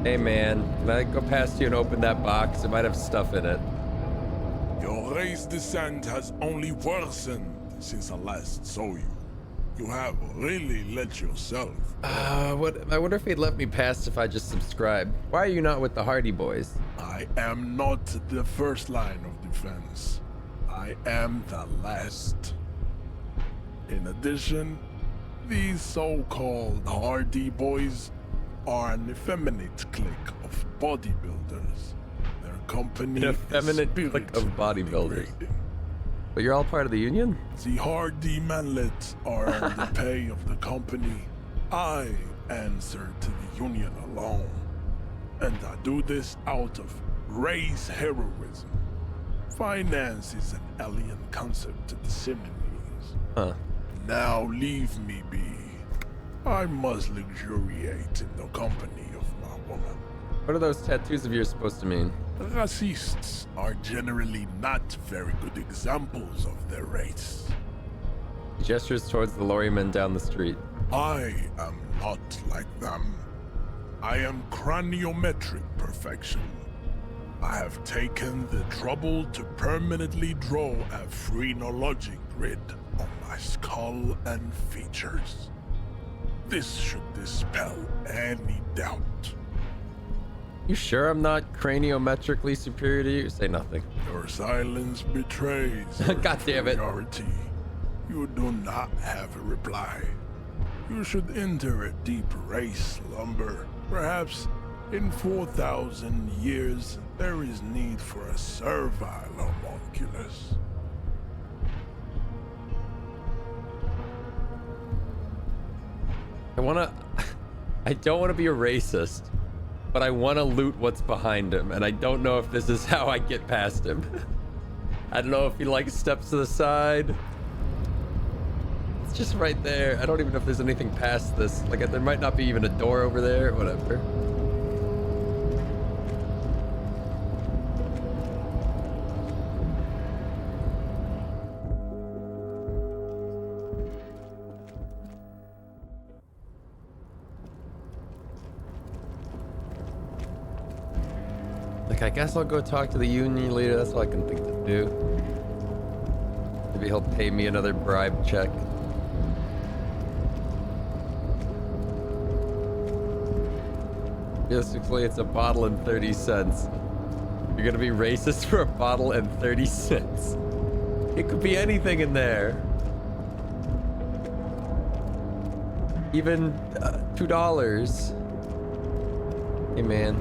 Hey, man, can I go past you and open that box? It might have stuff in it. Your race descent has only worsened since I last saw you. You have really let yourself. I wonder if he'd let me pass if I just subscribed. Why are you not with the Hardy Boys? I am not the first line of defense. I am the last. In addition, these so-called Hardy Boys are an effeminate clique of bodybuilders. Their company An effeminate clique of bodybuilders. But you're all part of the union? The Hardy manlets are on the pay of the company. I answer to the union alone. And I do this out of race heroism. Finance is an alien concept to the Seminoles. Huh. Now leave me be. I must luxuriate in the company of my woman. What are those tattoos of yours supposed to mean? Racists are generally not very good examples of their race. He gestures towards the lorrymen down the street. I am not like them. I am craniometric perfection. I have taken the trouble to permanently draw a phrenologic grid on my skull and features. This should dispel any doubt. You sure I'm not craniometrically superior to you? Say nothing. Your silence betrays God damn it. superiority. You do not have a reply. You should enter a deep race slumber. Perhaps in 4,000 years, there is need for a servile homunculus. I don't want to be a racist, but I want to loot what's behind him, and I don't know if this is how I get past him. I don't know if he like steps to the side. It's just right there. I don't even know if there's anything past this. Like, there might not be even a door over there, whatever. Like, I guess I'll go talk to the union leader. That's all I can think to do. Maybe he'll pay me another bribe check. Realistically, it's a bottle and 30 cents. You're gonna be racist for a bottle and 30 cents. It could be anything in there. Even $2. Hey, man.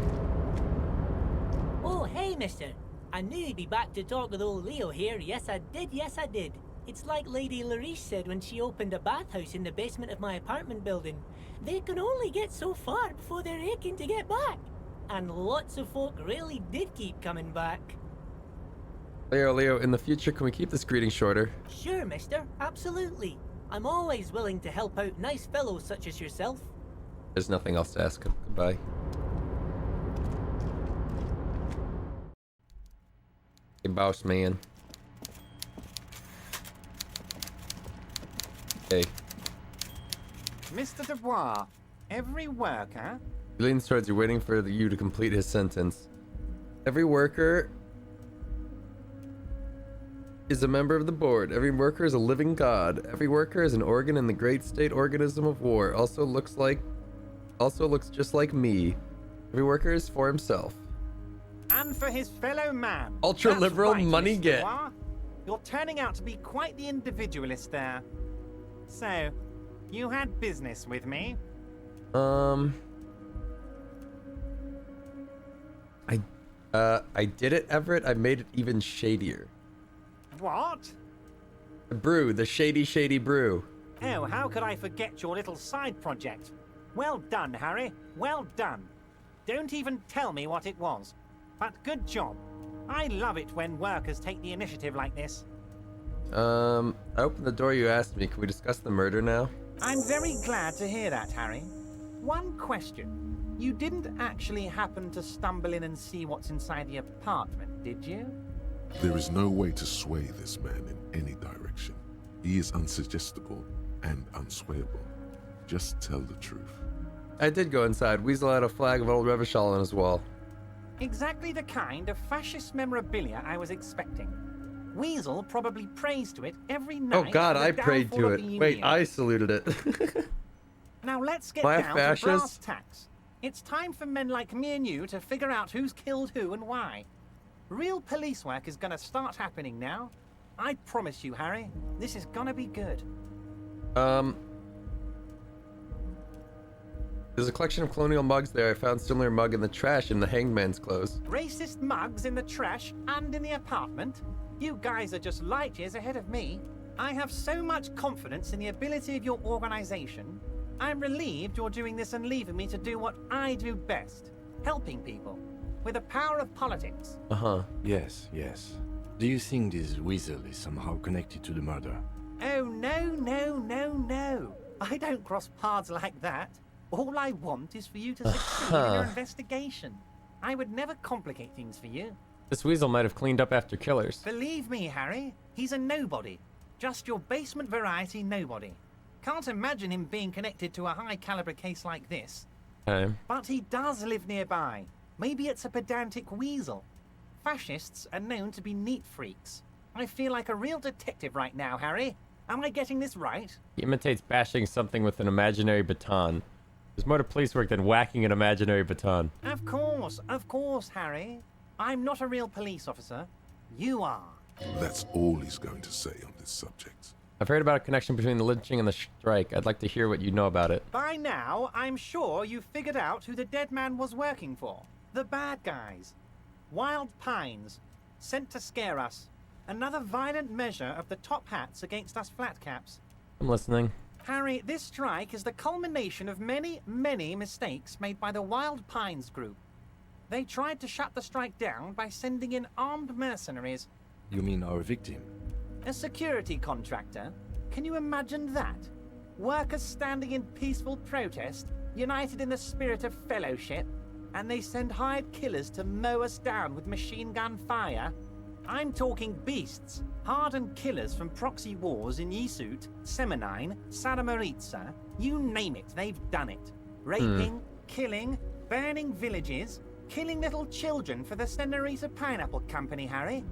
Oh, hey, mister. I knew you'd be back to talk with old Leo here. Yes, I did. Yes, I did. It's like Lady Larice said when she opened a bathhouse in the basement of my apartment building. They can only get so far before they're aching to get back. And lots of folk really did keep coming back. Leo, in the future, can we keep this greeting shorter? Sure, mister. Absolutely. I'm always willing to help out nice fellows such as yourself. There's nothing else to ask him. Goodbye. Hey, boss man. Hey. Mr. Dubois, every worker... He leans towards you, waiting for you to complete his sentence. Every worker is a member of the board. Every worker is a living god. Every worker is an organ in the great state organism of war. Also looks just like me. Every worker is for himself. And for his fellow man. Ultra That's liberal right, money Mr. get. Noir. You're turning out to be quite the individualist there. So, you had business with me? I did it, Everett. I made it even shadier. What? The brew, the shady brew. Oh, how could I forget your little side project? Well done, Harry. Well done. Don't even tell me what it was. But good job. I love it when workers take the initiative like this. I opened the door you asked me. Can we discuss the murder now? I'm very glad to hear that, Harry. One question. You didn't actually happen to stumble in and see what's inside the apartment, did you? There is no way to sway this man in any direction. He is unsuggestible and unswayable. Just tell the truth. I did go inside. Weasel had a flag of old Revachol on his wall. Exactly the kind of fascist memorabilia I was expecting. Weasel probably prays to it every night. Oh God, for the I prayed downfall to of it. the Wait, Union. I saluted it. Now let's get Am I a down to brass fascist? tacks. It's time for men like me and you to figure out who's killed who and why. Real police work is gonna start happening now. I promise you, Harry, this is gonna be good. There's a collection of colonial mugs there. I found similar mug in the trash in the hangman's clothes. Racist mugs in the trash and in the apartment? You guys are just light years ahead of me. I have so much confidence in the ability of your organization. I'm relieved you're doing this and leaving me to do what I do best. Helping people. With the power of politics. Uh-huh. Yes. Do you think this weasel is somehow connected to the murder? Oh, no. I don't cross paths like that. All I want is for you to succeed in your investigation. I would never complicate things for you. This weasel might have cleaned up after killers. Believe me, Harry, he's a nobody. Just your basement variety nobody. Can't imagine him being connected to a high-caliber case like this. Okay. But he does live nearby. Maybe it's a pedantic weasel. Fascists are known to be neat freaks. I feel like a real detective right now, Harry. Am I getting this right? He imitates bashing something with an imaginary baton. There's more to police work than whacking an imaginary baton. Of course, Harry. I'm not a real police officer. You are. That's all he's going to say on this subject. I've heard about a connection between the lynching and the strike. I'd like to hear what you know about it. By now, I'm sure you've figured out who the dead man was working for. The bad guys. Wild Pines. Sent to scare us. Another violent measure of the top hats against us flatcaps. I'm listening. Harry, this strike is the culmination of many, many mistakes made by the Wild Pines group. They tried to shut the strike down by sending in armed mercenaries. You mean our victim? A security contractor? Can you imagine that? Workers standing in peaceful protest, united in the spirit of fellowship, and they send hired killers to mow us down with machine gun fire? I'm talking beasts, hardened killers from proxy wars in Yisut, Semenine, Saramaritsa, you name it, they've done it. Raping, killing, burning villages, killing little children for the Senorita Pineapple Company, Harry.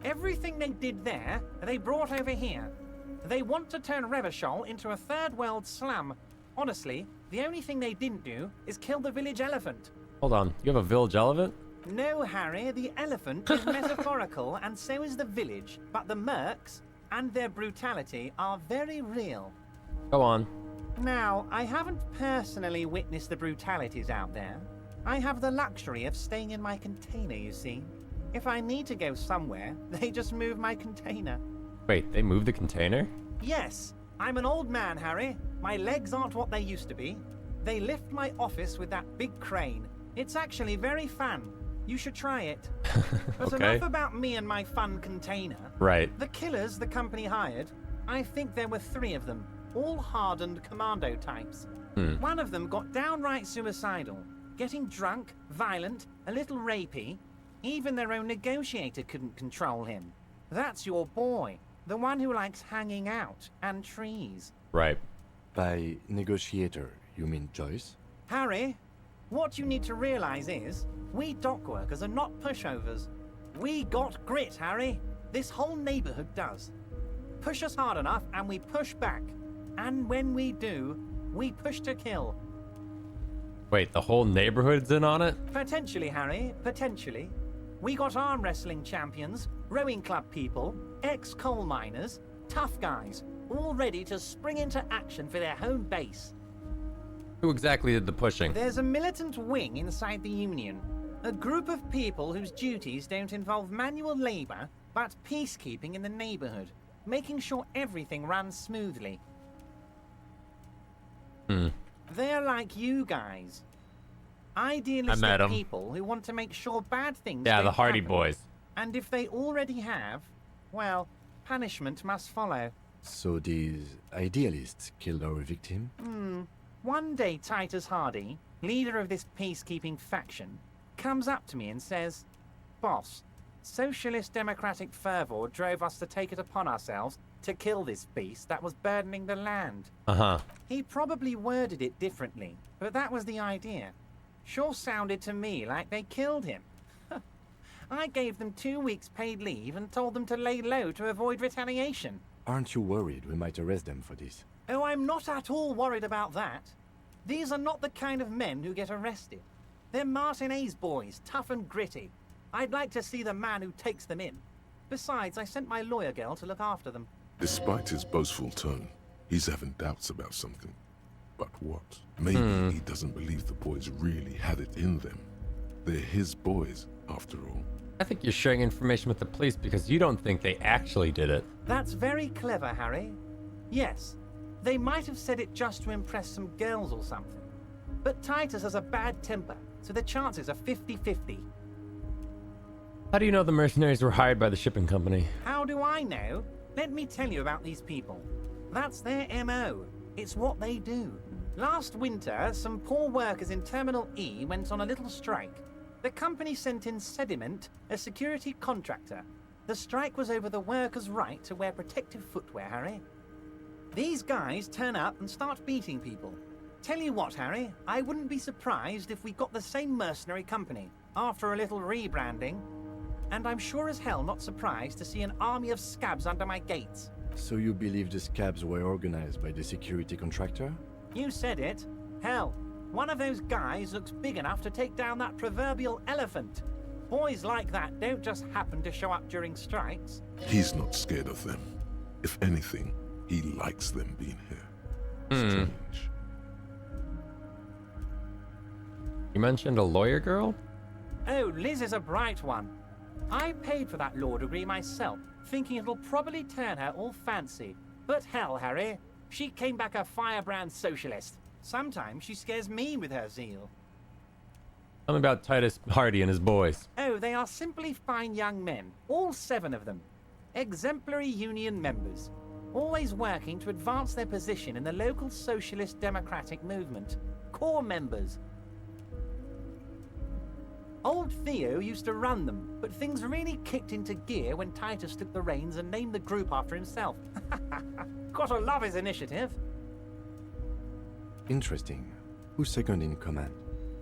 Everything they did there, they brought over here. They want to turn Revachol into a third world slum. Honestly, the only thing they didn't do is kill the village elephant. Hold on. You have a village elephant? No, Harry, the elephant is metaphorical, and so is the village. But the mercs and their brutality are very real. Go on. Now, I haven't personally witnessed the brutalities out there. I have the luxury of staying in my container, you see. If I need to go somewhere, they just move my container. Wait, they moved the container? Yes, I'm an old man, Harry. My legs aren't what they used to be. They lift my office with that big crane. It's actually very fun. You should try it. But Okay. enough about me and my fun container. Right. The killers the company hired, I think there were 3 of them, all hardened commando types. One of them got downright suicidal, getting drunk, violent, a little rapey. Even their own negotiator couldn't control him. That's your boy, the one who likes hanging out and trees. Right. By negotiator, you mean Joyce? Harry, what you need to realize is, we dock workers are not pushovers. We got grit, Harry. This whole neighborhood does. Push us hard enough and we push back. And when we do, we push to kill. Wait, the whole neighborhood's in on it? Potentially, Harry, potentially. We got arm wrestling champions, rowing club people, ex-coal miners, tough guys, all ready to spring into action for their home base. Who exactly did the pushing? There's a militant wing inside the Union. A group of people whose duties don't involve manual labor, but peacekeeping in the neighborhood, making sure everything runs smoothly. They're like you guys. Idealistic people who want to make sure bad things Yeah, the don't Hardy happen. Boys. And if they already have, well, punishment must follow. So these idealists killed our victim? One day Titus Hardy, leader of this peacekeeping faction, comes up to me and says, "Boss, socialist democratic fervor drove us to take it upon ourselves to kill this beast that was burdening the land." He probably worded it differently, but that was the idea. Sure sounded to me like they killed him. I gave them 2 weeks paid leave and told them to lay low to avoid retaliation. Aren't you worried we might arrest them for this? Oh, I'm not at all worried about that. These are not the kind of men who get arrested. They're Martinez boys, tough and gritty. I'd like to see the man who takes them in. Besides, I sent my lawyer girl to look after them. Despite his boastful tone, he's having doubts about something. But what? Maybe he doesn't believe the boys really had it in them. They're his boys, after all. I think you're sharing information with the police because you don't think they actually did it. That's very clever, Harry. Yes, they might have said it just to impress some girls or something. But Titus has a bad temper, so the chances are 50-50. How do you know the mercenaries were hired by the shipping company? How do I know? Let me tell you about these people. That's their MO. It's what they do. Last winter, some poor workers in Terminal E went on a little strike. The company sent in Sediment, a security contractor. The strike was over the workers' right to wear protective footwear, Harry. These guys turn up and start beating people. Tell you what, Harry, I wouldn't be surprised if we got the same mercenary company after a little rebranding. And I'm sure as hell not surprised to see an army of scabs under my gates. So you believe the scabs were organized by the security contractor? You said it. Hell, one of those guys looks big enough to take down that proverbial elephant. Boys like that don't just happen to show up during strikes. He's not scared of them. If anything, he likes them being here. Strange. You mentioned a lawyer girl? Oh, Liz is a bright one. I paid for that law degree myself, thinking it'll probably turn her all fancy. But hell, Harry, she came back a firebrand socialist. Sometimes she scares me with her zeal. Tell me about Titus Hardy and his boys. Oh, they are simply fine young men, all 7 of them. Exemplary union members, always working to advance their position in the local socialist democratic movement. Core members. Old Theo used to run them, but things really kicked into gear when Titus took the reins and named the group after himself. Gotta love his initiative. Interesting. Who's second in command?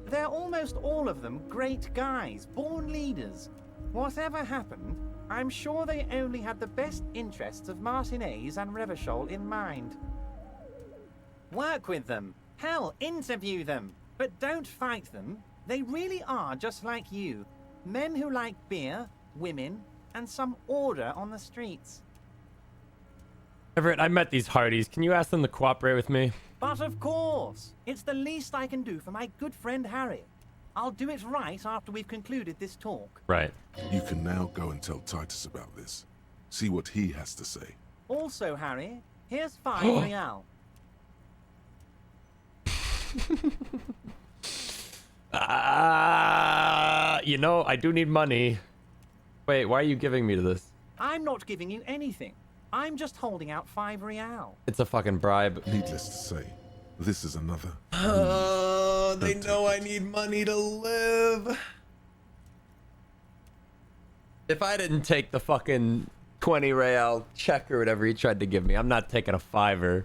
They're almost all of them great guys, born leaders. Whatever happened, I'm sure they only had the best interests of Martinez and Revachol in mind. Work with them. Hell, interview them. But don't fight them. They really are just like you. Men who like beer, women, and some order on the streets. Everett, I met these Hardys. Can you ask them to cooperate with me? But of course, it's the least I can do for my good friend Harry. I'll do it right after we've concluded this talk. Right. You can now go and tell Titus about this. See what he has to say. Also, Harry, here's 5 real. You know, I do need money. Wait, why are you giving me to this? I'm not giving you anything. I'm just holding out 5 real. It's a fucking bribe. Needless to say, this is another. They know I need money to live. If I didn't take the fucking 20 real check or whatever he tried to give me, I'm not taking a $5.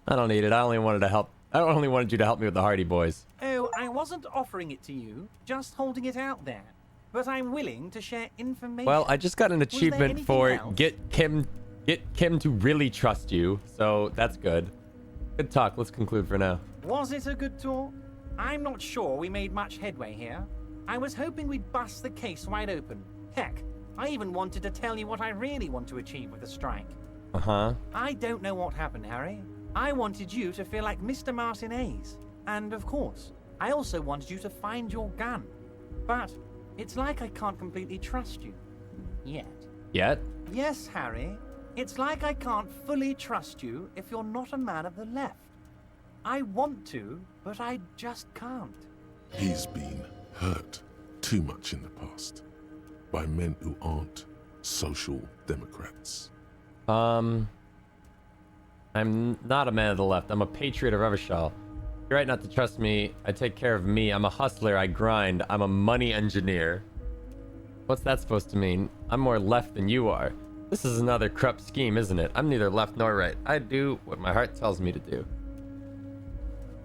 I don't need it. I only wanted you to help me with the Hardy Boys. Oh, I wasn't offering it to you, just holding it out there. But I'm willing to share information. Well, I just got an achievement for else? get Kim to really trust you, so that's good. Good talk. Let's conclude for now. Was it a good talk? I'm not sure we made much headway here. I was hoping we'd bust the case wide open. Heck, I even wanted to tell you what I really want to achieve with the strike. Uh-huh. I don't know what happened, Harry. I wanted you to feel like Mr. Martinez. And of course, I also wanted you to find your gun. But it's like I can't completely trust you. Yet. Yet? Yes, Harry. It's like I can't fully trust you if you're not a man of the left. I want to, but I just can't. He's been hurt too much in the past by men who aren't social democrats. I'm not a man of the left. I'm a patriot of Evershall. You're right not to trust me. I take care of me. I'm a hustler. I grind. I'm a money engineer. What's that supposed to mean? I'm more left than you are. This is another corrupt scheme, isn't it? I'm neither left nor right. I do what my heart tells me to do.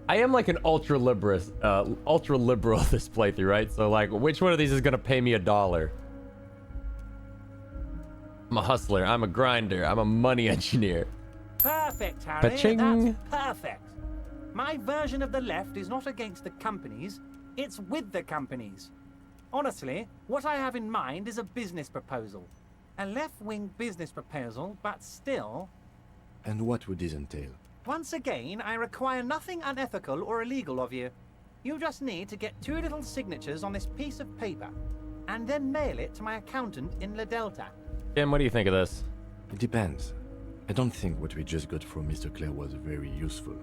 I am like an ultra liberal this playthrough, right? So like, which one of these is gonna pay me $1? I'm a hustler. I'm a grinder. I'm a money engineer. Perfect, Harry. Pa-ching. That's perfect. My version of the left is not against the companies, it's with the companies. Honestly, what I have in mind is a business proposal. A left-wing business proposal, but still... And what would this entail? Once again, I require nothing unethical or illegal of you. You just need to get 2 little signatures on this piece of paper, and then mail it to my accountant in La Delta. Jim, what do you think of this? It depends. I don't think what we just got from Mr. Clare was very useful.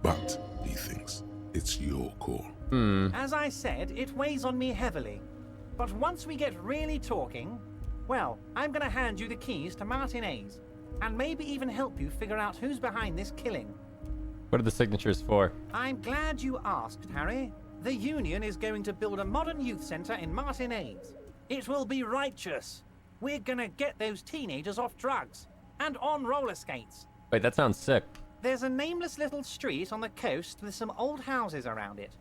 But, he thinks, it's your call. As I said, it weighs on me heavily. But once we get really talking, well, I'm gonna hand you the keys to Martinez, and maybe even help you figure out who's behind this killing. What are the signatures for? I'm glad you asked, Harry. The Union is going to build a modern youth center in Martinez. It will be righteous. We're gonna get those teenagers off drugs and on roller skates. Wait, that sounds sick. There's a nameless little street on the coast with some old houses around it.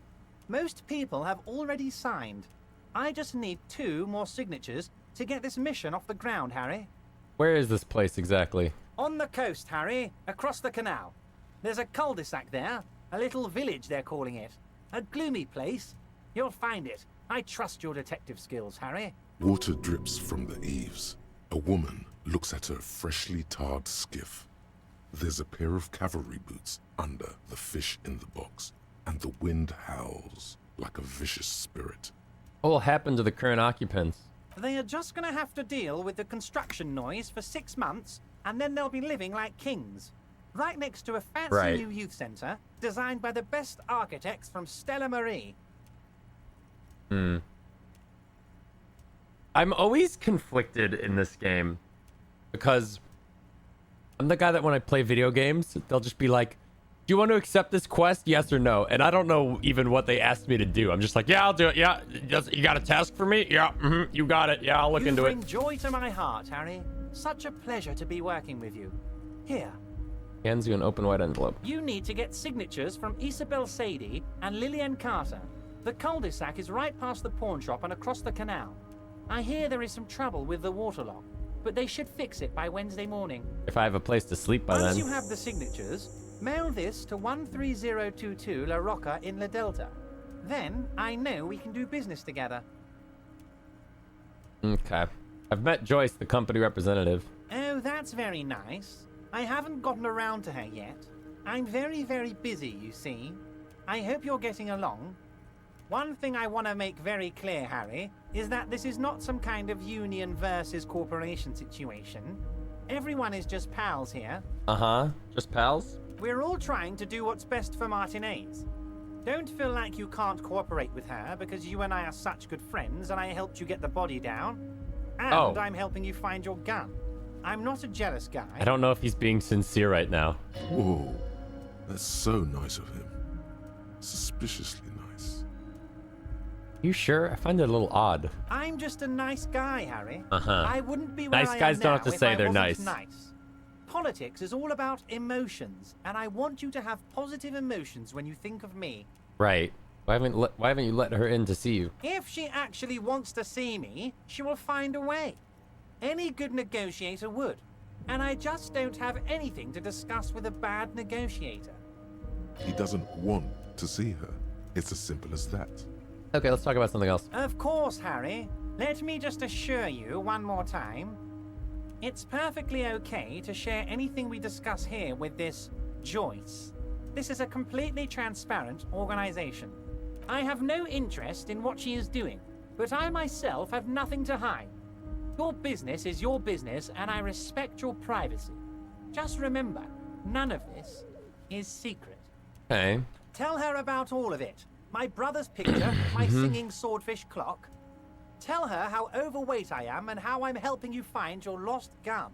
Most people have already signed. I just need 2 more signatures to get this mission off the ground, Harry. Where is this place exactly? On the coast, Harry, across the canal. There's a cul-de-sac there, a little village they're calling it. A gloomy place. You'll find it. I trust your detective skills, Harry. Water drips from the eaves. A woman looks at her freshly tarred skiff. There's a pair of cavalry boots under the fish in the box, and the wind howls like a vicious spirit. What will happen to the current occupants? They are just gonna have to deal with the construction noise for 6 months, and then they'll be living like kings. Right next to a fancy new youth center, designed by the best architects from Stella Marie. I'm always conflicted in this game because I'm the guy that when I play video games, they'll just be like, do you want to accept this quest? Yes or no? And I don't know even what they asked me to do. I'm just like, yeah, I'll do it. Yeah, you got a task for me? Yeah, you got it. Yeah, I'll look into it. You bring joy to my heart, Harry. Such a pleasure to be working with you. Here. Hands you an open white envelope. You need to get signatures from Isabel Sadie and Lillian Carter. The cul-de-sac is right past the pawn shop and across the canal. I hear there is some trouble with the water lock, but they should fix it by Wednesday morning. If I have a place to sleep by then. Once you have the signatures, mail this to 13022 La Rocca in La Delta. Then I know we can do business together. Okay. I've met Joyce, the company representative. Oh, that's very nice. I haven't gotten around to her yet. I'm very, very busy, you see. I hope you're getting along. One thing I want to make very clear, Harry, is that this is not some kind of union versus corporation situation. Everyone is just pals here. Uh-huh. Just pals? We're all trying to do what's best for Martinez. Don't feel like you can't cooperate with her because you and I are such good friends and I helped you get the body down. And I'm helping you find your gun. I'm not a jealous guy. I don't know if he's being sincere right now. Whoa. That's so nice of him. Suspiciously nice. You sure? I find it a little odd. I'm just a nice guy, Harry. Uh-huh. I wouldn't be where nice I am guys don't now have to if say I they're wasn't nice. Politics is all about emotions, and I want you to have positive emotions when you think of me. Right. Why haven't you let her in to see you? If she actually wants to see me, she will find a way. Any good negotiator would. And I just don't have anything to discuss with a bad negotiator. He doesn't want to see her. It's as simple as that. Okay, let's talk about something else. Of course, Harry. Let me just assure you one more time. It's perfectly okay to share anything we discuss here with this Joyce. This is a completely transparent organization. I have no interest in what she is doing, but I myself have nothing to hide. Your business is your business, and I respect your privacy. Just remember, none of this is secret. Okay. Tell her about all of it. My brother's picture, my singing swordfish clock. Tell her how overweight I am and how I'm helping you find your lost gun.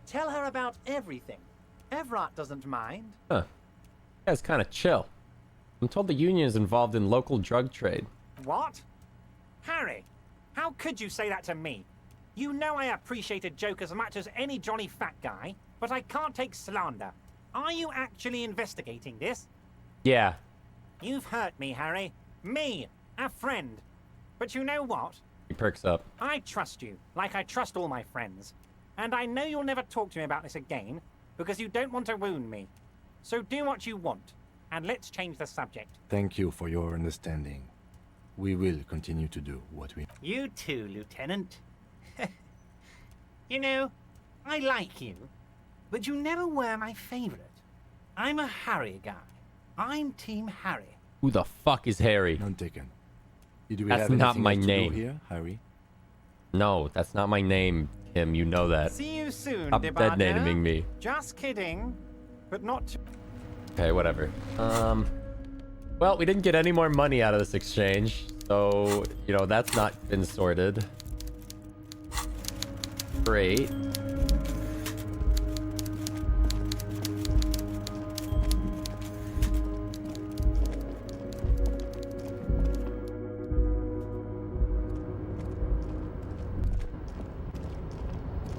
Tell her about everything. Everett doesn't mind. Huh. That's kind of chill. I'm told the union is involved in local drug trade. What? Harry, how could you say that to me? You know I appreciate a joke as much as any Johnny Fat Guy, but I can't take slander. Are you actually investigating this? Yeah. You've hurt me, Harry. Me, a friend. But you know what? He perks up. I trust you, like I trust all my friends. And I know you'll never talk to me about this again, because you don't want to wound me. So do what you want, and let's change the subject. Thank you for your understanding. We will continue to do what we... You too, Lieutenant. You know, I like you, but you never were my favorite. I'm a Harry guy. I'm Team Harry. Who the fuck is Harry? None taken. Do we That's have not anything my else to do name. here, Harry? No, that's not my name, Tim. You know that. See you soon, Stop DeBardo. dead naming me. Just kidding, but not too... Okay, whatever. Well, we didn't get any more money out of this exchange, so, you know, that's not been sorted. Great.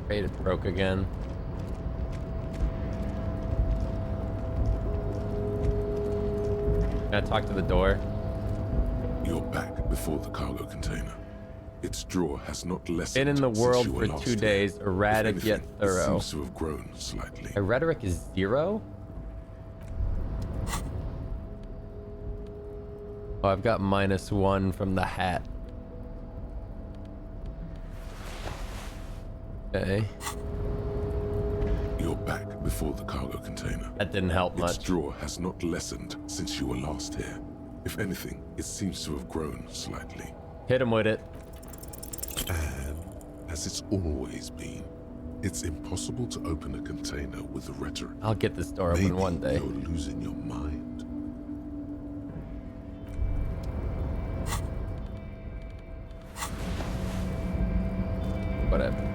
Great, it broke again. Can I talk to the door? You're back before the cargo container. Its drawer has not lessened. Been in the since world you were for last 2 here. days, erratic If yet anything, thorough. It seems to have grown slightly. My rhetoric is 0? Oh, I've got -1 from the hat. Okay. You're back before the cargo container. That didn't help much. Its drawer has not lessened since you were last here. If anything, it seems to have grown slightly. Hit him with it. And as it's always been, it's impossible to open a container with the rhetoric. I'll get this door open one day. You're losing your mind. Whatever.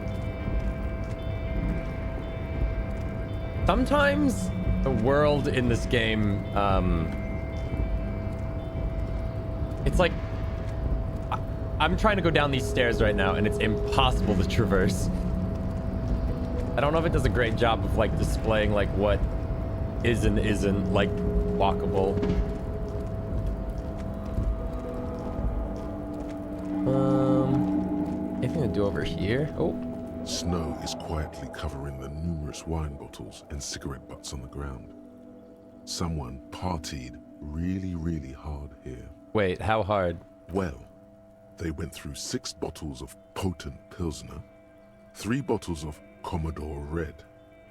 Sometimes the world in this game, it's like I'm trying to go down these stairs right now and it's impossible to traverse. I don't know if it does a great job of like displaying like what is and isn't like walkable. Anything to do over here? Oh. Snow is quietly covering the numerous wine bottles and cigarette butts on the ground. Someone partied really, really hard here. Wait, how hard? Well, they went through 6 bottles of potent Pilsner, 3 bottles of Commodore Red,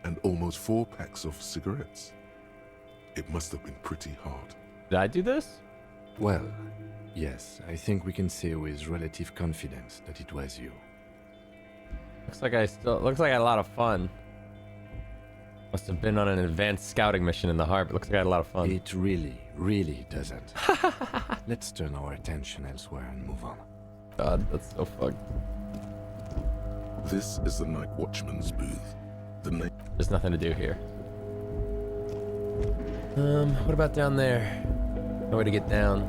and almost 4 packs of cigarettes. It must have been pretty hard. Did I do this? Well, yes, I think we can say with relative confidence that it was you. Looks like I had a lot of fun. Must have been on an advanced scouting mission in the harbor. Looks like I had a lot of fun. It really, really doesn't. Let's turn our attention elsewhere and move on. God, that's so fucked. This is the night watchman's booth. There's nothing to do here. What about down there? No way to get down.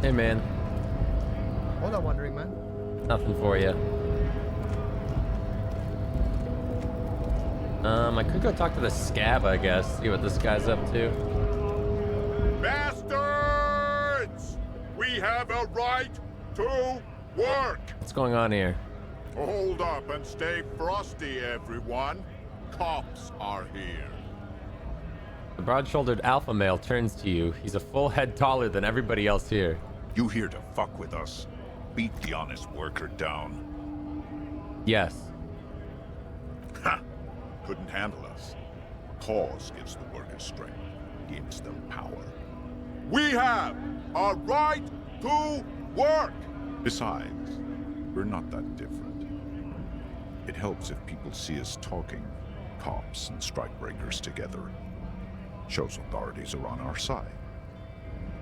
Hey, man. What am wondering, man? Nothing for you. I could go talk to the scab, I guess. See what this guy's up to. Bastards! We have a right to work! What's going on here? Hold up and stay frosty, everyone. Cops are here. The broad-shouldered alpha male turns to you. He's a full head taller than everybody else here. You here to fuck with us? Beat the honest worker down. Yes. Ha! Couldn't handle us. Cause gives the workers strength, gives them power. We have a right to work! Besides, we're not that different. It helps if people see us talking, cops and strikebreakers together. Shows authorities are on our side.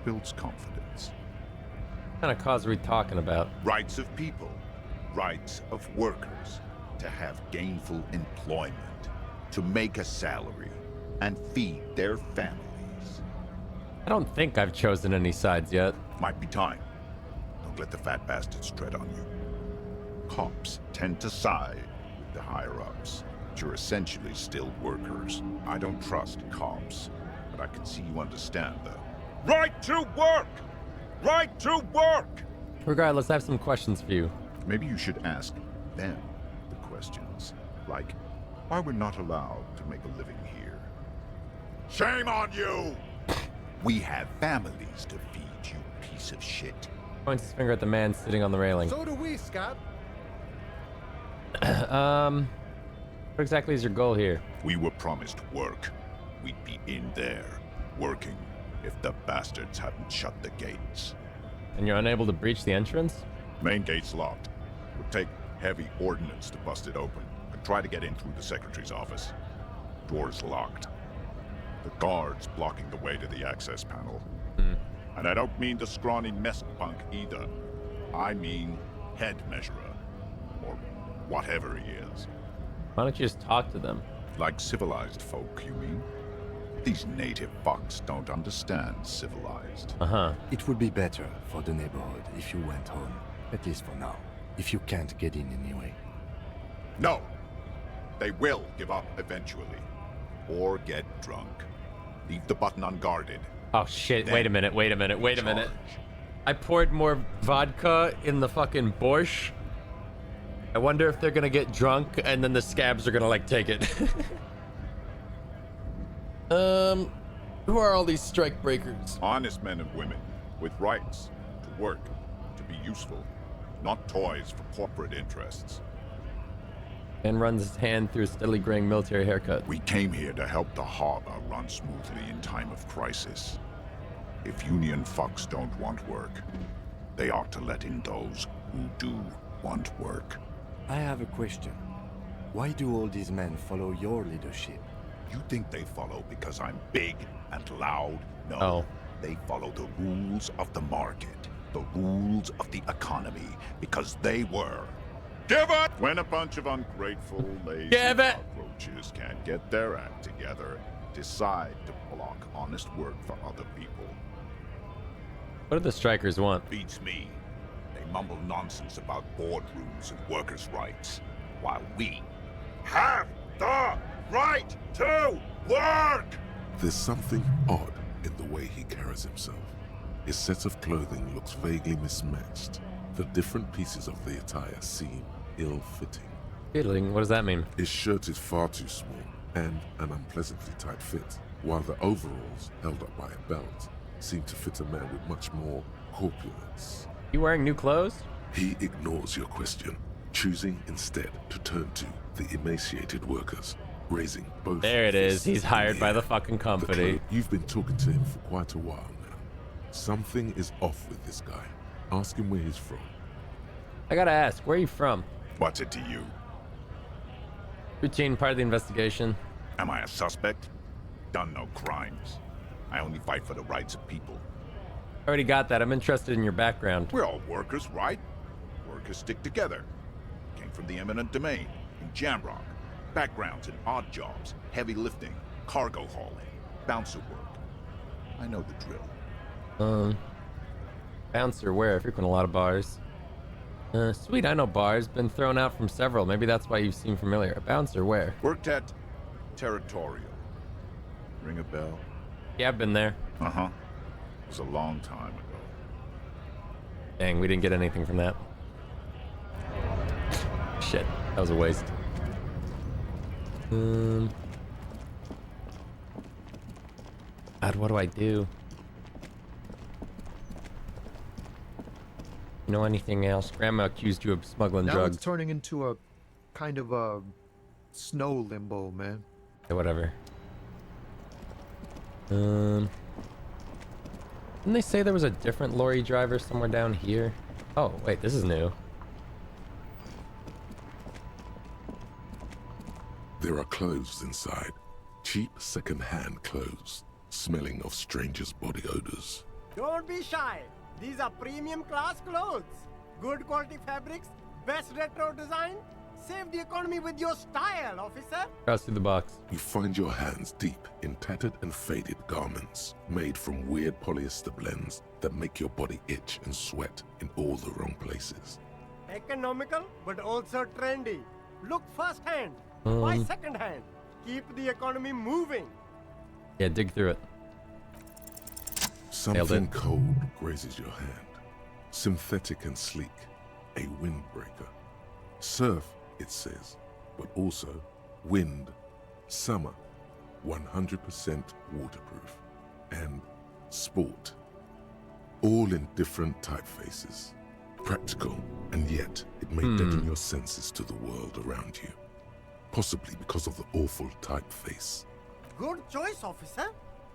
Builds confidence. What kind of cause are we talking about? Rights of people. Rights of workers. To have gainful employment. To make a salary. And feed their families. I don't think I've chosen any sides yet. Might be time. Don't let the fat bastards tread on you. Cops tend to side with the higher-ups. But you're essentially still workers. I don't trust cops. But I can see you understand the right to work! Right to work! Regardless, I have some questions for you. Maybe you should ask them the questions. Like, why we're not allowed to make a living here. Shame on you! We have families to feed, you piece of shit. Points his finger at the man sitting on the railing. So do we, Scott. What exactly is your goal here? We were promised work. We'd be in there, working, if the bastards hadn't shut the gates. And you're unable to breach the entrance? Main gate's locked. Would take heavy ordnance to bust it open. Could try to get in through the secretary's office. Door's locked. The guard's blocking the way to the access panel. And I don't mean the scrawny mess punk either. I mean head measurer. Or whatever he is. Why don't you just talk to them? Like civilized folk, you mean? These native fucks don't understand civilized. Uh-huh. It would be better for the neighborhood if you went home. At least for now. If you can't get in anyway. No! They will give up eventually. Or get drunk. Leave the button unguarded. Oh shit, Then wait a minute. I poured more vodka in the fucking borscht. I wonder if they're gonna get drunk and then the scabs are gonna like take it. Who are all these strike breakers? Honest men and women with rights to work, to be useful, not toys for corporate interests. And runs his hand through a steadily graying military haircut. We came here to help the harbor run smoothly in time of crisis. If union fucks don't want work, they ought to let in those who do want work. I have a question. Why do all these men follow your leadership? You think they follow because I'm big and loud? No. Oh. They follow the rules of the market, the rules of the economy, because they were. Give it! When a bunch of ungrateful, lazy cockroaches can't get their act together, decide to block honest work for other people. What do the strikers want? Beats me. They mumble nonsense about boardrooms and workers' rights, while we have the right to work! There's something odd in the way he carries himself. His set of clothing looks vaguely mismatched. The different pieces of the attire seem ill-fitting. Fiddling? What does that mean? His shirt is far too small and an unpleasantly tight fit, while the overalls, held up by a belt, seem to fit a man with much more corpulence. You wearing new clothes? He ignores your question, choosing instead to turn to the emaciated workers, raising both. There it is. He's hired by the fucking The company. You've been talking to him for quite a while now. Something is off with this guy. Ask him where he's from. I gotta ask, where are you from? What's it to you? Routine, part of the investigation. Am I a suspect? Done no crimes. I only fight for the rights of people. Already got that. I'm interested in your background. We're all workers, right? Workers stick together. Came from the eminent domain, in Jamrock. Backgrounds in odd jobs, heavy lifting, cargo hauling, bouncer work. I know the drill. Bouncer where? I frequent a lot of bars. Sweet, I know bars. Been thrown out from several. Maybe that's why you seem familiar. A bouncer where? Worked at Territorial. Ring a bell? Yeah, I've been there. Uh-huh. It was a long time ago. Dang, we didn't get anything from that. Shit, that was a waste. God, what do I do? You know anything else? Grandma accused you of smuggling Now drugs. it's turning into a kind of a snow limbo, man. Yeah, whatever. Didn't they say there was a different lorry driver somewhere down here? Oh, wait, this is new. There are clothes inside. Cheap second-hand clothes, smelling of strangers' body odors. Don't be shy. These are premium class clothes. Good quality fabrics, best retro design. Save the economy with your style, officer. Cross through the box. You find your hands deep in tattered and faded garments made from weird polyester blends that make your body itch and sweat in all the wrong places. Economical, but also trendy. Look first hand, buy second hand. Keep the economy moving. Yeah, dig through it. Something cold grazes your hand. Synthetic and sleek. A windbreaker. Surf, it says, but also wind, summer, 100% waterproof, and sport. All in different typefaces. Practical, and yet it may deaden your senses to the world around you. Possibly because of the awful typeface. Good choice, officer.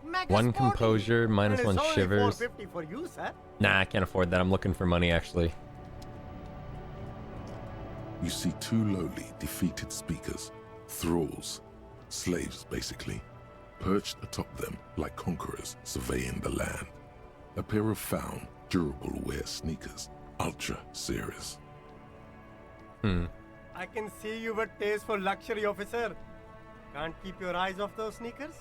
Mega One sporty. composure, minus And one it's only shivers. $4.50 for you, sir. Nah, I can't afford that. I'm looking for money, actually. You see two lowly, defeated speakers, thralls, slaves basically, perched atop them like conquerors surveying the land. A pair of found, durable wear sneakers, Ultra Series. I can see you've a taste for luxury, officer. Can't keep your eyes off those sneakers?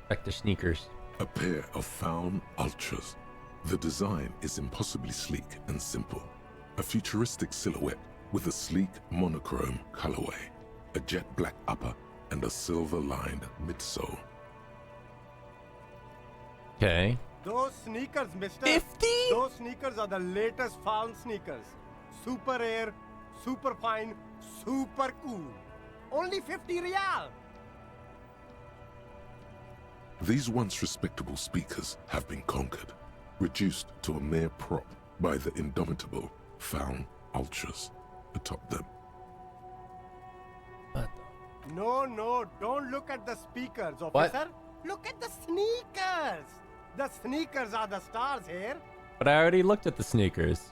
Back to sneakers. A pair of found Ultras. The design is impossibly sleek and simple. A futuristic silhouette with a sleek monochrome colorway, a jet black upper, and a silver-lined midsole. Okay. Those sneakers, mister. 50? Those sneakers are the latest found sneakers. Super rare, super fine, super cool. Only 50 real. These once respectable speakers have been conquered, reduced to a mere prop by the indomitable found Ultras atop them. No, don't look at the speakers, officer. Look at the sneakers. The sneakers are the stars here. But I already looked at the sneakers.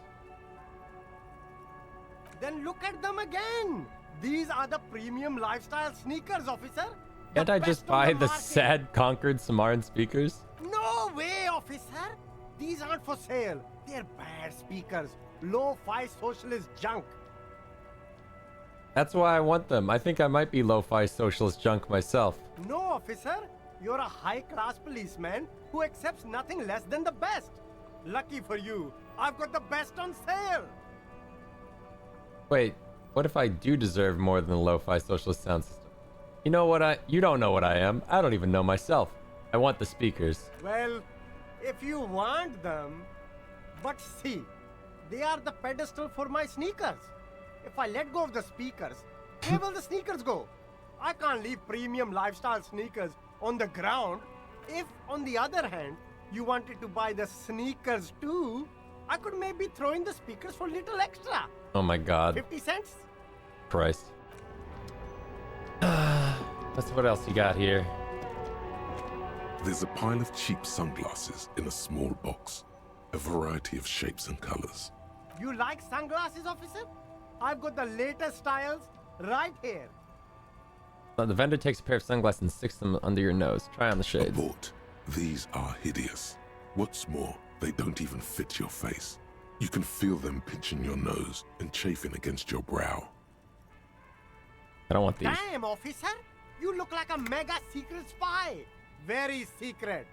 Then look at them again. These are the premium lifestyle sneakers, officer. Can't I just buy the sad conquered Samaran speakers? No way, officer. These aren't for sale. They're bad speakers. Lo-fi socialist junk. That's why I want them. I think I might be lo-fi socialist junk myself. No, officer. You're a high-class policeman who accepts nothing less than the best. Lucky for you, I've got the best on sale. Wait, what if I do deserve more than the lo-fi socialist sound system? You know what you don't know what I am. I don't even know myself. I want the speakers. Well, if you want them, but see, they are the pedestal for my sneakers. If I let go of the speakers, where will the sneakers go? I can't leave premium lifestyle sneakers on the ground. If, on the other hand, you wanted to buy the sneakers too, I could maybe throw in the speakers for little extra. Oh my god. 50 cents? Christ. That's what else you got here. There's a pile of cheap sunglasses in a small box, a variety of shapes and colors. You like sunglasses, officer? I've got the latest styles right here. The vendor takes a pair of sunglasses and sticks them under your nose. Try on the shades. Abort. These are hideous. What's more, they don't even fit your face. You can feel them pinching your nose and chafing against your brow. I don't want these. Damn, officer! You look like a mega secret spy. Very secret.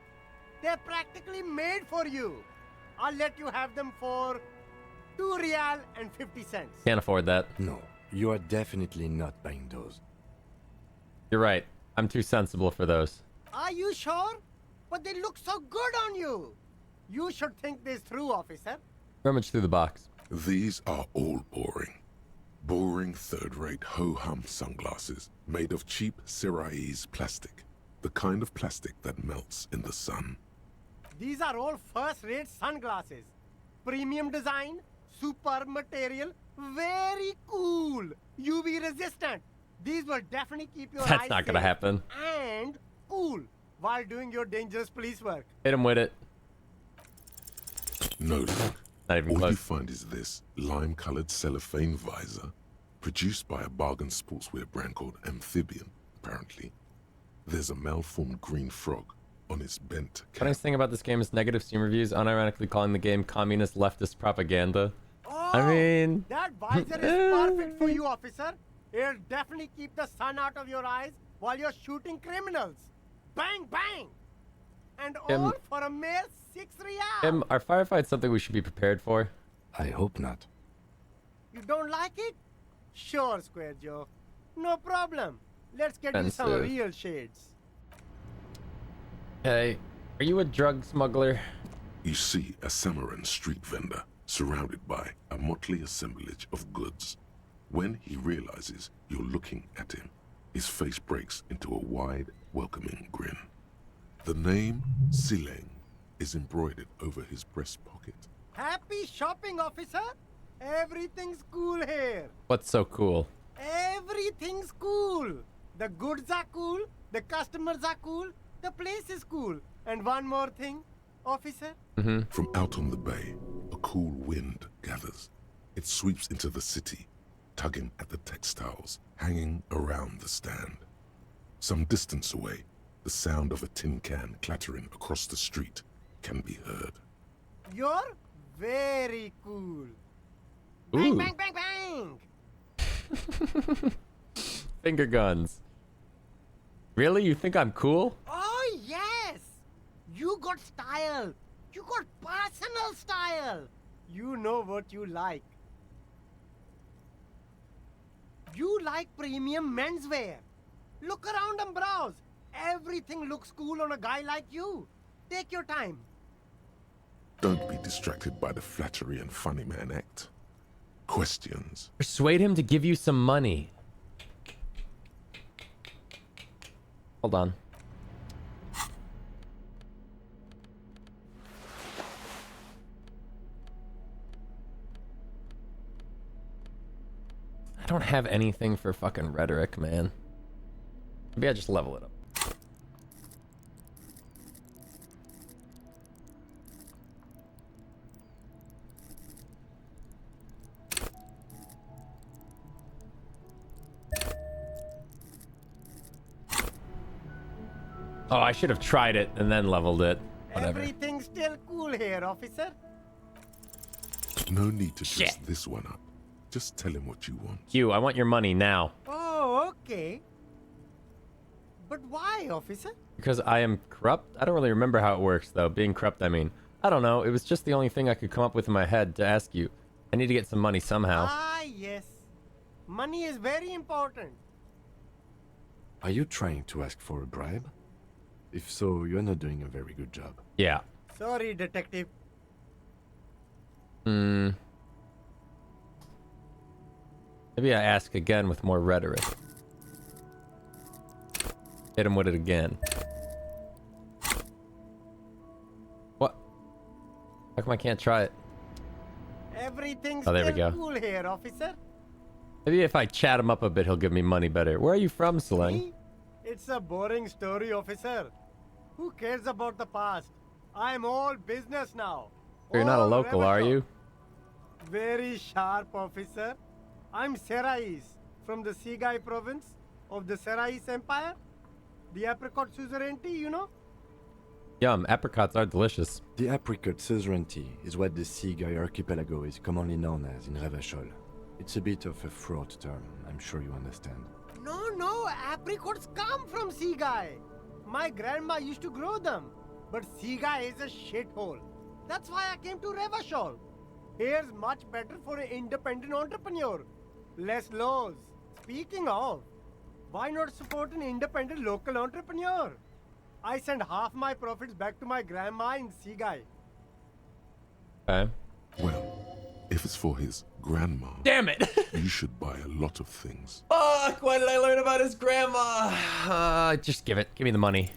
They're practically made for you. I'll let you have them for 2 real and 50 cents. Can't afford that. No, you are definitely not buying those. You're right. I'm too sensible for those. Are you sure? But they look so good on you. You should think this through, officer. Rummage through the box. These are all boring. Boring third-rate ho-hum sunglasses made of cheap Syrahese plastic. The kind of plastic that melts in the sun. These are all first-rate sunglasses. Premium design, superb material, very cool. UV resistant. These will definitely keep your eyes That's not gonna safe happen. and cool while doing your dangerous police work. Hit him with it. No luck. Not even All close. you find is this lime-colored cellophane visor, produced by a bargain sportswear brand called Amphibian, apparently. There's a malformed green frog on its bent cap. Funniest thing about this game is negative Steam reviews unironically calling the game communist leftist propaganda. I mean... That visor is perfect for you, officer. It'll definitely keep the sun out of your eyes while you're shooting criminals. Bang, bang! And all for a mere 6 riyal. Are firefights something we should be prepared for? I hope not. You don't like it? Sure, Square Joe. No problem. Let's get you some Expensive. real shades. Hey, are you a drug smuggler? You see a Samaran street vendor surrounded by a motley assemblage of goods. When he realizes you're looking at him, his face breaks into a wide, welcoming grin. The name Sileng is embroidered over his breast pocket. Happy shopping, officer. Everything's cool here. What's so cool? Everything's cool. The goods are cool. The customers are cool. The place is cool. And one more thing, officer. From out on the bay, a cool wind gathers. It sweeps into the city, tugging at the textiles hanging around the stand. Some distance away, the sound of a tin can clattering across the street can be heard. You're very cool. Ooh. Bang, bang, bang, bang. Finger guns. Really? You think I'm cool? Oh, yes. You got style. You got personal style. You know what you like. You like premium menswear. Look around and browse. Everything looks cool on a guy like you. Take your time. Don't be distracted by the flattery and funny man act. Questions. Persuade him to give you some money. Hold on. I don't have anything for fucking rhetoric, man. Maybe I just level it up. Oh, I should have tried it and then leveled it. Whatever. Everything's still cool here, officer. No need to dress this one up. Just tell him what you want. I want your money now. Oh, okay. But why, officer? Because I am corrupt? I don't really remember how it works, though. Being corrupt, I mean. I don't know. It was just the only thing I could come up with in my head to ask you. I need to get some money somehow. Ah, yes. Money is very important. Are you trying to ask for a bribe? If so, you're not doing a very good job. Yeah. Sorry, detective. Maybe I ask again with more rhetoric. Hit him with it again. What? How come I can't try it? Everything's Oh, there we still go. cool here, officer. Maybe if I chat him up a bit, he'll give me money better. Where are you from, Seleng? It's a boring story, officer. Who cares about the past? I'm all business now. You're not a All local, are repertoire. you? Very sharp, officer. I'm Serais from the Sigai province of the Serais Empire. The apricot suzerainty, you know? Yum, apricots are delicious. The apricot suzerainty is what the Sigai archipelago is commonly known as in Revachol. It's a bit of a fraught term, I'm sure you understand. No, apricots come from Sigai. My grandma used to grow them. But Sigai is a shithole. That's why I came to Revachol. Here's much better for an independent entrepreneur. Less laws. Speaking of, Why not support an independent local entrepreneur? I send half my profits back to my grandma in Seaguy. Okay. Well, if it's for his grandma, damn it, you should buy a lot of things. Fuck, why did I learn about his grandma? Just give it. Give me the money.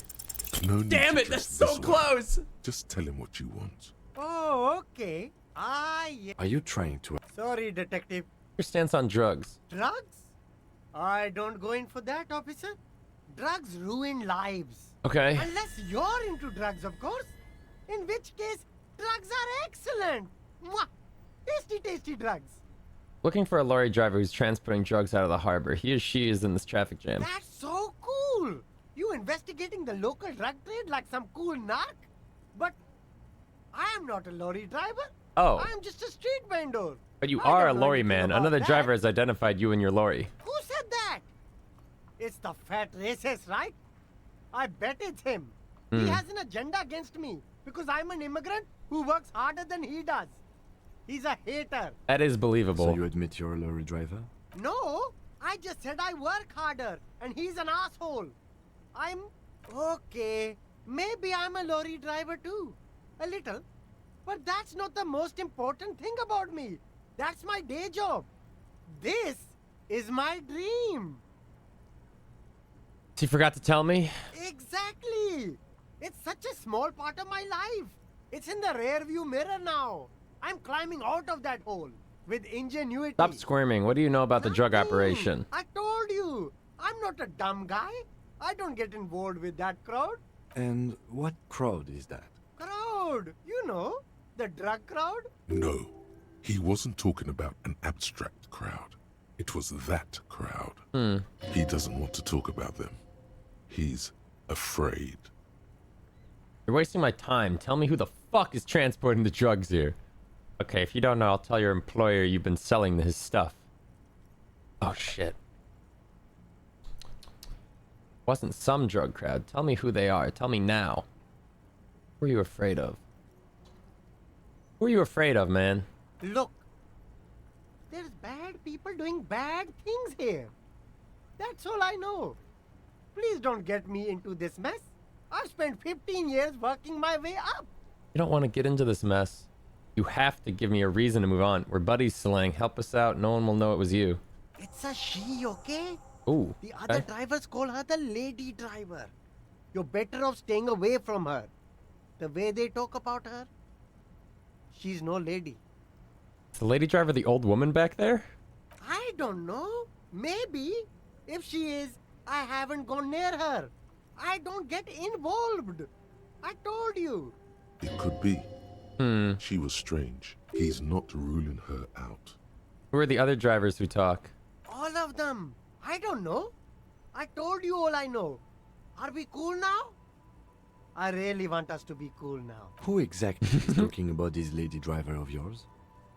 No need Damn to it, that's dress so this way. close. Just tell him what you want. Oh, okay. Yeah. Are you trying to... Sorry, detective. Your stance on drugs. Drugs? I don't go in for that, officer. Drugs ruin lives. Okay. Unless you're into drugs, of course. In which case, drugs are excellent. Mwah! Tasty, tasty drugs. Looking for a lorry driver who's transporting drugs out of the harbor. He or she is in this traffic jam. That's so cool. You investigating the local drug trade like some cool narc? But I am not a lorry driver. Oh. I'm just a street vendor. But you I are a don't know lorry anything man. about Another that. driver has identified you in your lorry. Who said that? It's the fat racist, right? I bet it's him. He has an agenda against me because I'm an immigrant who works harder than he does. He's a hater. That is believable. So you admit you're a lorry driver? No, I just said I work harder and he's an asshole. I'm okay. Maybe I'm a lorry driver too. A little. But that's not the most important thing about me. That's my day job. This is my dream. He forgot to tell me. Exactly. It's such a small part of my life. It's in the rear view mirror now. I'm climbing out of that hole with ingenuity. Stop squirming. What do you know about the drug operation? I told you. I'm not a dumb guy. I don't get involved with that crowd. And what crowd is that? Crowd. You know, the drug crowd. No, he wasn't talking about an abstract crowd. It was that crowd. He doesn't want to talk about them. He's afraid. You're wasting my time. Tell me who the fuck is transporting the drugs here. Okay, if you don't know, I'll tell your employer you've been selling his stuff. Oh, shit. Wasn't some drug crowd. Tell me who they are. Tell me now. Who are you afraid of? Who are you afraid of, man? Look. There's bad people doing bad things here. That's all I know. Please don't get me into this mess. I've spent 15 years working my way up. You don't want to get into this mess. You have to give me a reason to move on. We're buddies, Solang. Help us out. No one will know it was you. It's a she, okay? Ooh. The other drivers call her the lady driver. You're better off staying away from her. The way they talk about her, she's no lady. Is the lady driver the old woman back there? I don't know. Maybe. If she is, I haven't gone near her. I don't get involved. I told you. It could be. She was strange. He's not ruling her out. Who are the other drivers who talk? All of them. I don't know. I told you all I know. Are we cool now? I really want us to be cool now. Who exactly is talking about this lady driver of yours?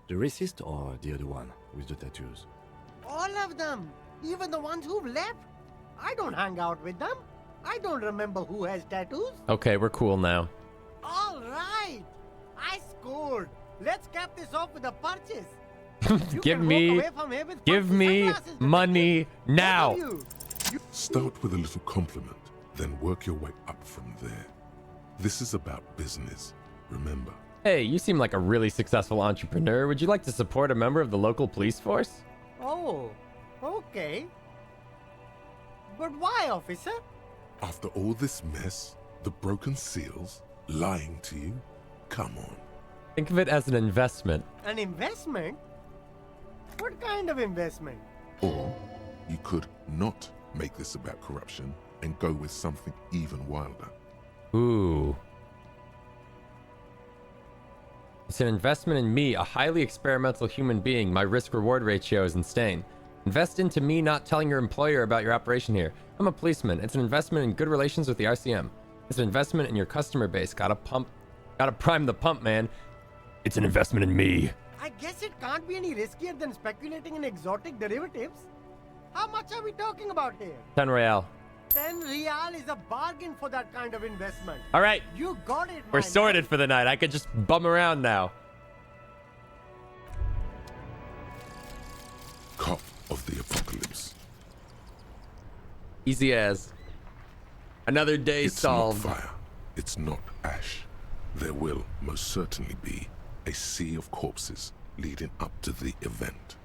The racist or the other one with the tattoos? All of them. Even the ones who've left. I don't hang out with them. I don't remember who has tattoos. Okay, we're cool now. All right. I scored. Let's cap this off with a purchase. You Give can me, walk away from here with give fancy me sunglasses, money now. Start with a little compliment, then work your way up from there. This is about business, remember. Hey, you seem like a really successful entrepreneur. Would you like to support a member of the local police force? Oh, okay. But why, officer? After all this mess, the broken seals, lying to you, come on. Think of it as an investment. An investment? What kind of investment? Or you could not make this about corruption and go with something even wilder. Ooh. It's an investment in me, a highly experimental human being. My risk-reward ratio is insane. Invest into me not telling your employer about your operation here. I'm a policeman. It's an investment in good relations with the RCM. It's an investment in your customer base. Gotta prime the pump, man. It's an investment in me. I guess it can't be any riskier than speculating in exotic derivatives. How much are we talking about here? 10 Real. 10 Real is a bargain for that kind of investment. All right. You got it, We're my sorted for the night. I could just bum around now. Cop of the apocalypse. Easy as. Another day It's solved. not fire. It's not ash. There will most certainly be a sea of corpses leading up to the event.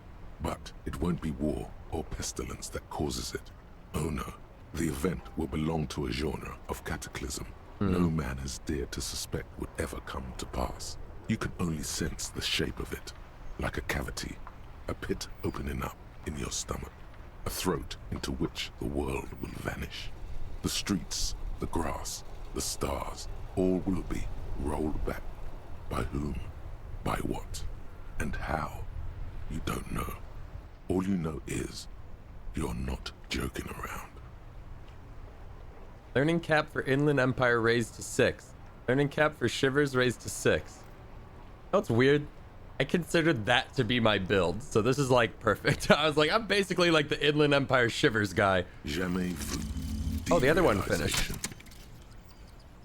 But it won't be war or pestilence that causes it. Oh no. The event will belong to a genre of cataclysm no man has dared to suspect would ever come to pass. You can only sense the shape of it, like a cavity, a pit opening up in your stomach, a throat into which the world will vanish. The streets, the grass, the stars, all will be rolled back. By whom, by what, and how, you don't know. All you know is, you're not joking around. Learning cap for Inland Empire raised to 6. Learning cap for Shivers raised to 6. That's weird. I considered that to be my build, so this is like perfect. I was like, I'm basically like the Inland Empire Shivers guy. Jamais vu. Oh, the other one finished.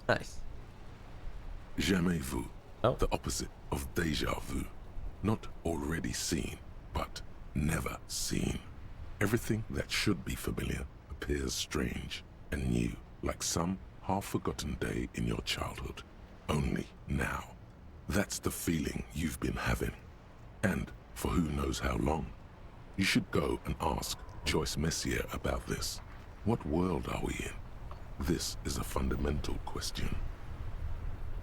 Nice. Jamais vu. The opposite of déjà vu. Not already seen, but never seen. Everything that should be familiar appears strange and new, like some half-forgotten day in your childhood. Only now. That's the feeling you've been having. And for who knows how long. You should go and ask Joyce Messier about this. What world are we in? This is a fundamental question.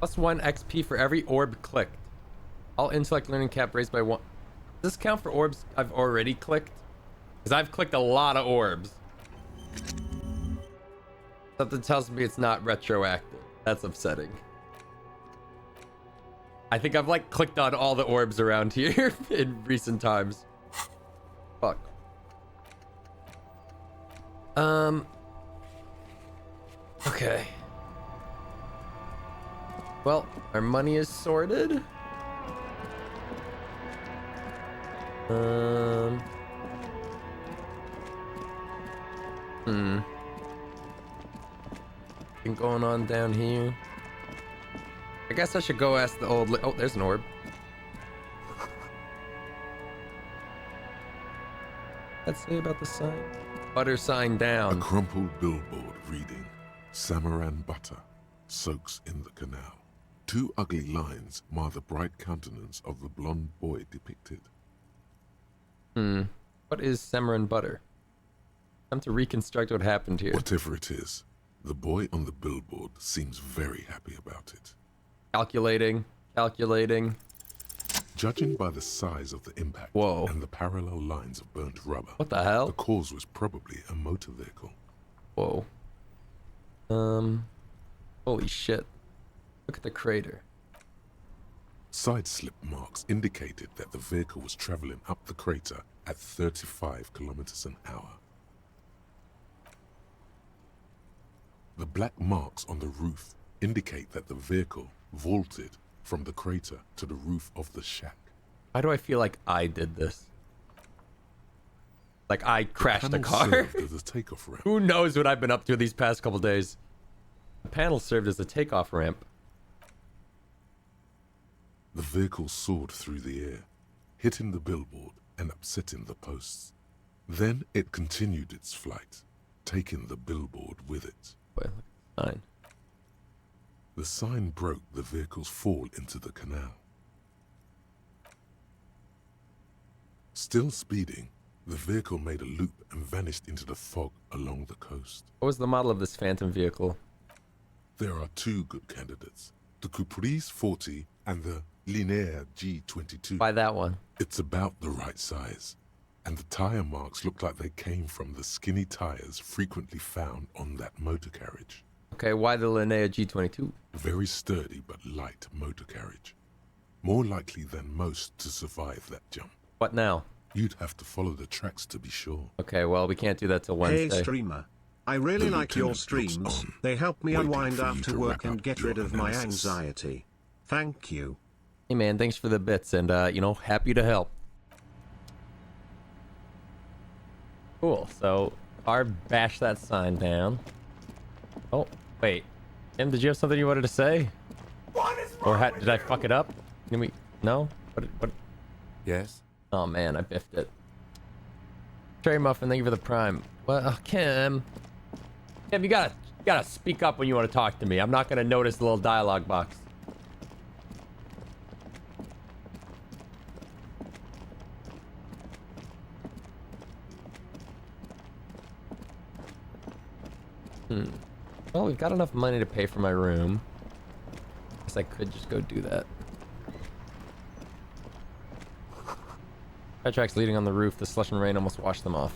+1 XP for every orb clicked. All intellect learning cap raised by 1. Does this count for orbs I've already clicked? Because I've clicked a lot of orbs. Something tells me it's not retroactive. That's upsetting. I think I've like clicked on all the orbs around here in recent times. Fuck. Okay. Well, our money is sorted. Thing going on down here. I guess I should go ask the old oh, there's an orb. Let's say about the sign. Butter sign down. A crumpled billboard reading, Samaran butter soaks in the canal. 2 ugly lines mar the bright countenance of the blonde boy depicted. What is Samaran butter? Time to reconstruct what happened here. Whatever it is, the boy on the billboard seems very happy about it. Calculating. Judging by the size of the impact and the parallel lines of burnt rubber, what the hell? The cause was probably a motor vehicle. Whoa. Holy shit. Look at the crater. Side slip marks indicated that the vehicle was traveling up the crater at 35 kilometers an hour. The black marks on the roof indicate that the vehicle vaulted from the crater to the roof of the shack. Why do I feel like I did this? Like I crashed the car? Served as a takeoff ramp. Who knows what I've been up to these past couple days? The panel served as a takeoff ramp. The vehicle soared through the air, hitting the billboard and upsetting the posts. Then it continued its flight, taking the billboard with it. Wait, look at the sign. The sign broke the vehicle's fall into the canal. Still speeding, the vehicle made a loop and vanished into the fog along the coast. What was the model of this phantom vehicle? There are 2 good candidates, the Caprice 40 and the Linéaire G22. Buy that one. It's about the right size, and the tire marks look like they came from the skinny tires frequently found on that motor carriage. Okay, why the Linnea G22? Very sturdy but light motor carriage. More likely than most to survive that jump. What now? You'd have to follow the tracks to be sure. Okay, well, we can't do that till Wednesday. Hey, streamer. I really like your streams. They help me unwind after work and get rid of my anxiety. Thank you. Hey, man, thanks for the bits, and, you know, happy to help. Cool, so, bash that sign down. Oh, wait. Tim, did you have something you wanted to say? Or did I fuck it up? Can we... No? What? Yes? Oh, man, I biffed it. Cherry Muffin, thank you for the prime. Well, Kim, Yeah, you gotta speak up when you want to talk to me. I'm not gonna notice the little dialogue box. Well, we've got enough money to pay for my room. Guess I could just go do that. Tracks leading on the roof. The slush and rain almost washed them off.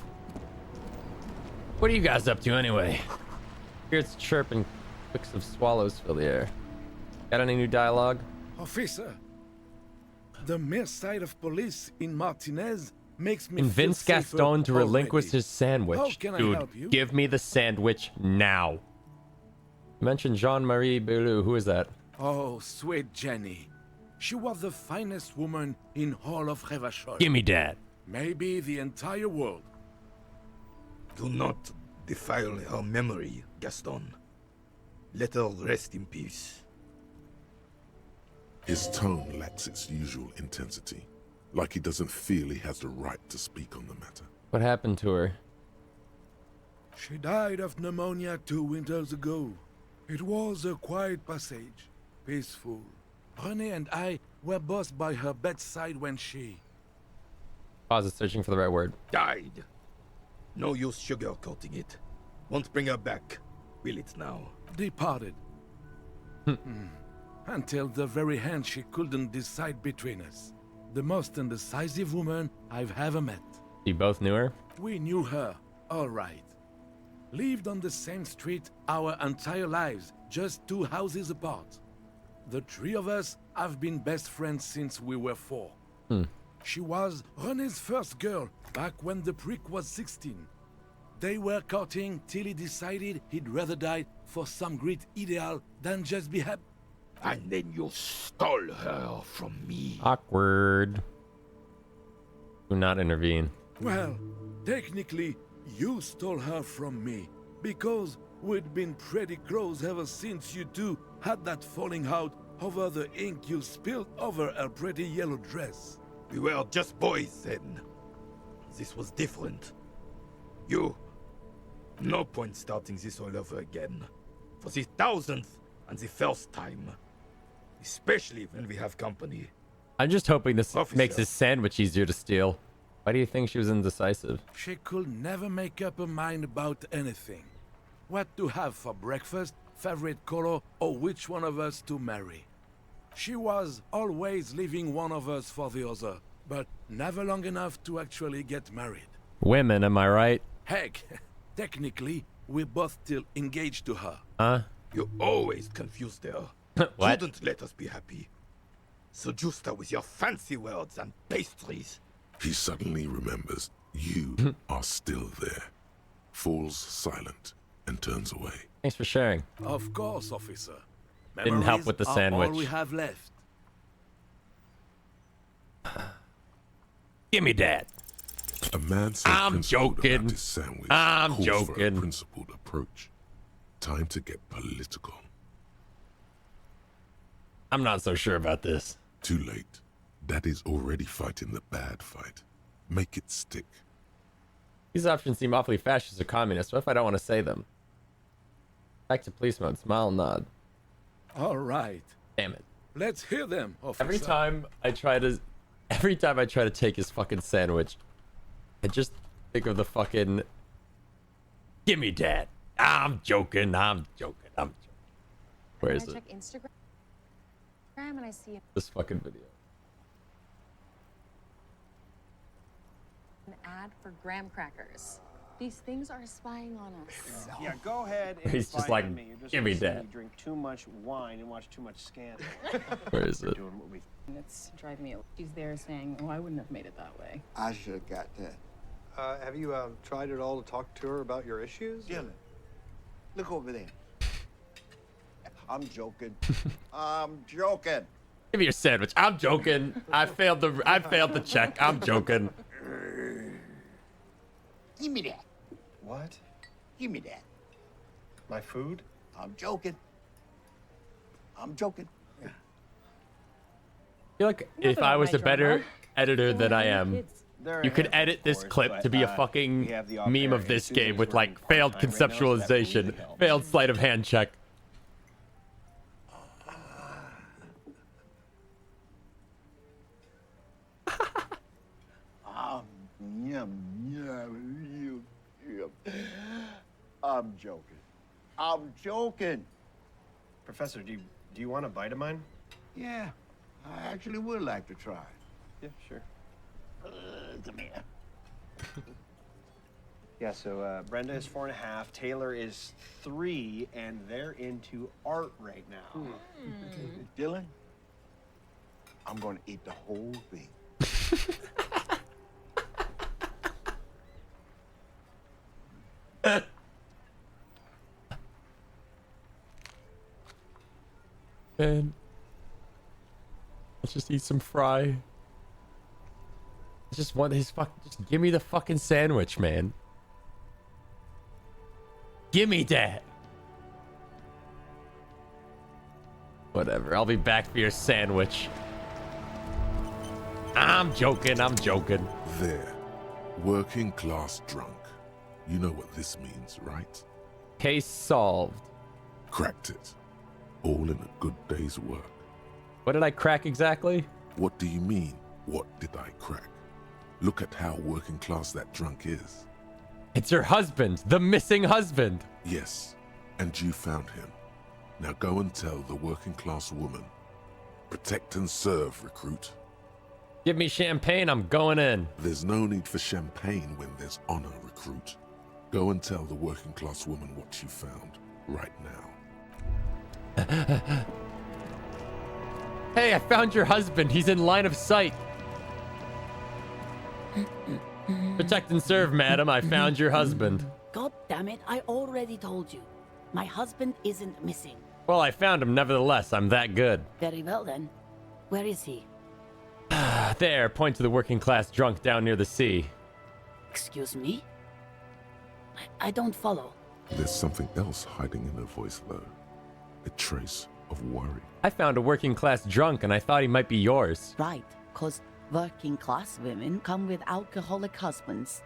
What are you guys up to anyway? Spirits chirp and clicks of swallows fill the air. Got any new dialogue? Officer, the mere sight of police in Martinez makes me Convince feel Gaston to safer relinquish already. his sandwich. How can I Dude, help you? give me the sandwich now. You mentioned Jean-Marie Belou. Who is that? Oh, sweet Jenny. She was the finest woman in all of Revachol. Give me that. Maybe the entire world. Do not defile her memory, Gaston. Let her rest in peace. His tone lacks its usual intensity, like he doesn't feel he has the right to speak on the matter. What happened to her? She died of pneumonia 2 winters ago. It was a quiet passage, peaceful. René and I were both by her bedside when she... Pause is searching for the right word. Died. No use sugarcoating it. Won't bring her back, will it now? Departed. Until the very hand she couldn't decide between us. The most indecisive woman I've ever met. You both knew her? We knew her, all right. Lived on the same street our entire lives, just 2 houses apart. The 3 of us have been best friends since we were 4. She was René's first girl back when the prick was 16. They were courting till he decided he'd rather die for some great ideal than just be happy. And then you stole her from me. Awkward. Do not intervene. Well, technically, you stole her from me, because we'd been pretty close ever since you two had that falling out over the ink you spilled over her pretty yellow dress. We were just boys then. This was different. You... No point starting this all over again. For the 1000th and the first time. Especially when we have company. I'm just hoping this Officer. makes his sandwich easier to steal. Why do you think she was indecisive? She could never make up her mind about anything. What to have for breakfast, favorite color, or which one of us to marry. She was always leaving one of us for the other, but never long enough to actually get married. Women, am I right? Heck, technically, we're both still engaged to her. Huh? You always confused her. What? Couldn't let us be happy. Seduced her with your fancy words and pastries. He suddenly remembers you are still there, falls silent, and turns away. Thanks for sharing. Of course, officer. Didn't help with the Memories are sandwich. all we have left. Give me that. A man so I'm principled joking. about his sandwich I'm calls for a joking. principled approach. Time to get political. I'm not so sure about this. Too late. Daddy's already fighting the bad fight. Make it stick. These options seem awfully fascist or communist. What if I don't want to say them? Back to police mode. Smile, nod. All right. Damn it. Let's hear them, officer. Every time I try to take his fucking sandwich, I just think of the fucking... Give me that. I'm joking. Where is I it? check Instagram and I see This fucking video. an ad for graham crackers. These things are spying on us. Yeah, go ahead and He's just spy like, on me. You're just give me gonna see that. me drink too much wine and watch too much Scandal. Where is it? Doing what we... It's driving me. She's there saying, "Oh, I wouldn't have made it that way." I should have got that. Have you tried at all to talk to her about your issues? Dylan, look over there. I'm joking. I'm joking. Give me your sandwich. I'm joking. I failed the check. I'm joking. Give me that. What? Give me that. My food? I'm joking. I'm joking. I feel like if I was a better editor than I am, They're You could a handful, edit of this course, clip but, to be a we fucking have the meme of off-air. this Susan game is with working like failed part-time right now, so that conceptualization, really helps. failed sleight of hand check. Yum, yum, yum. I'm joking. I'm joking. Professor, do you want a bite of mine? Yeah, I actually would like to try. Yeah, sure. Come here. Yeah, so Brenda is 4.5, Taylor is 3, and they're into art right now. Dylan, I'm gonna eat the whole thing. Man, let's just eat some fry. I just want his just give me the fucking sandwich, man. Give me that. Whatever, I'll be back for your sandwich. I'm joking, I'm joking. There. Working class drunk. You know what this means, right? Case solved. Cracked it. All in a good day's work. What did I crack exactly? What do you mean, what did I crack? Look at how working class that drunk is. It's your husband, the missing husband. Yes, and you found him. Now go and tell the working class woman. Protect and serve, recruit. Give me champagne, I'm going in. There's no need for champagne when there's honor, recruit. Go and tell the working class woman what you found right now. Hey, I found your husband. He's in line of sight. Protect and serve, madam. I found your husband. God damn it, I already told you. My husband isn't missing. Well, I found him nevertheless. I'm that good. Very well then. Where is he? There, point to the working class drunk down near the sea. Excuse me? I don't follow. There's something else hiding in her voice, though. A trace of worry. I found a working class drunk and I thought he might be yours. Right, cause working class women come with alcoholic husbands.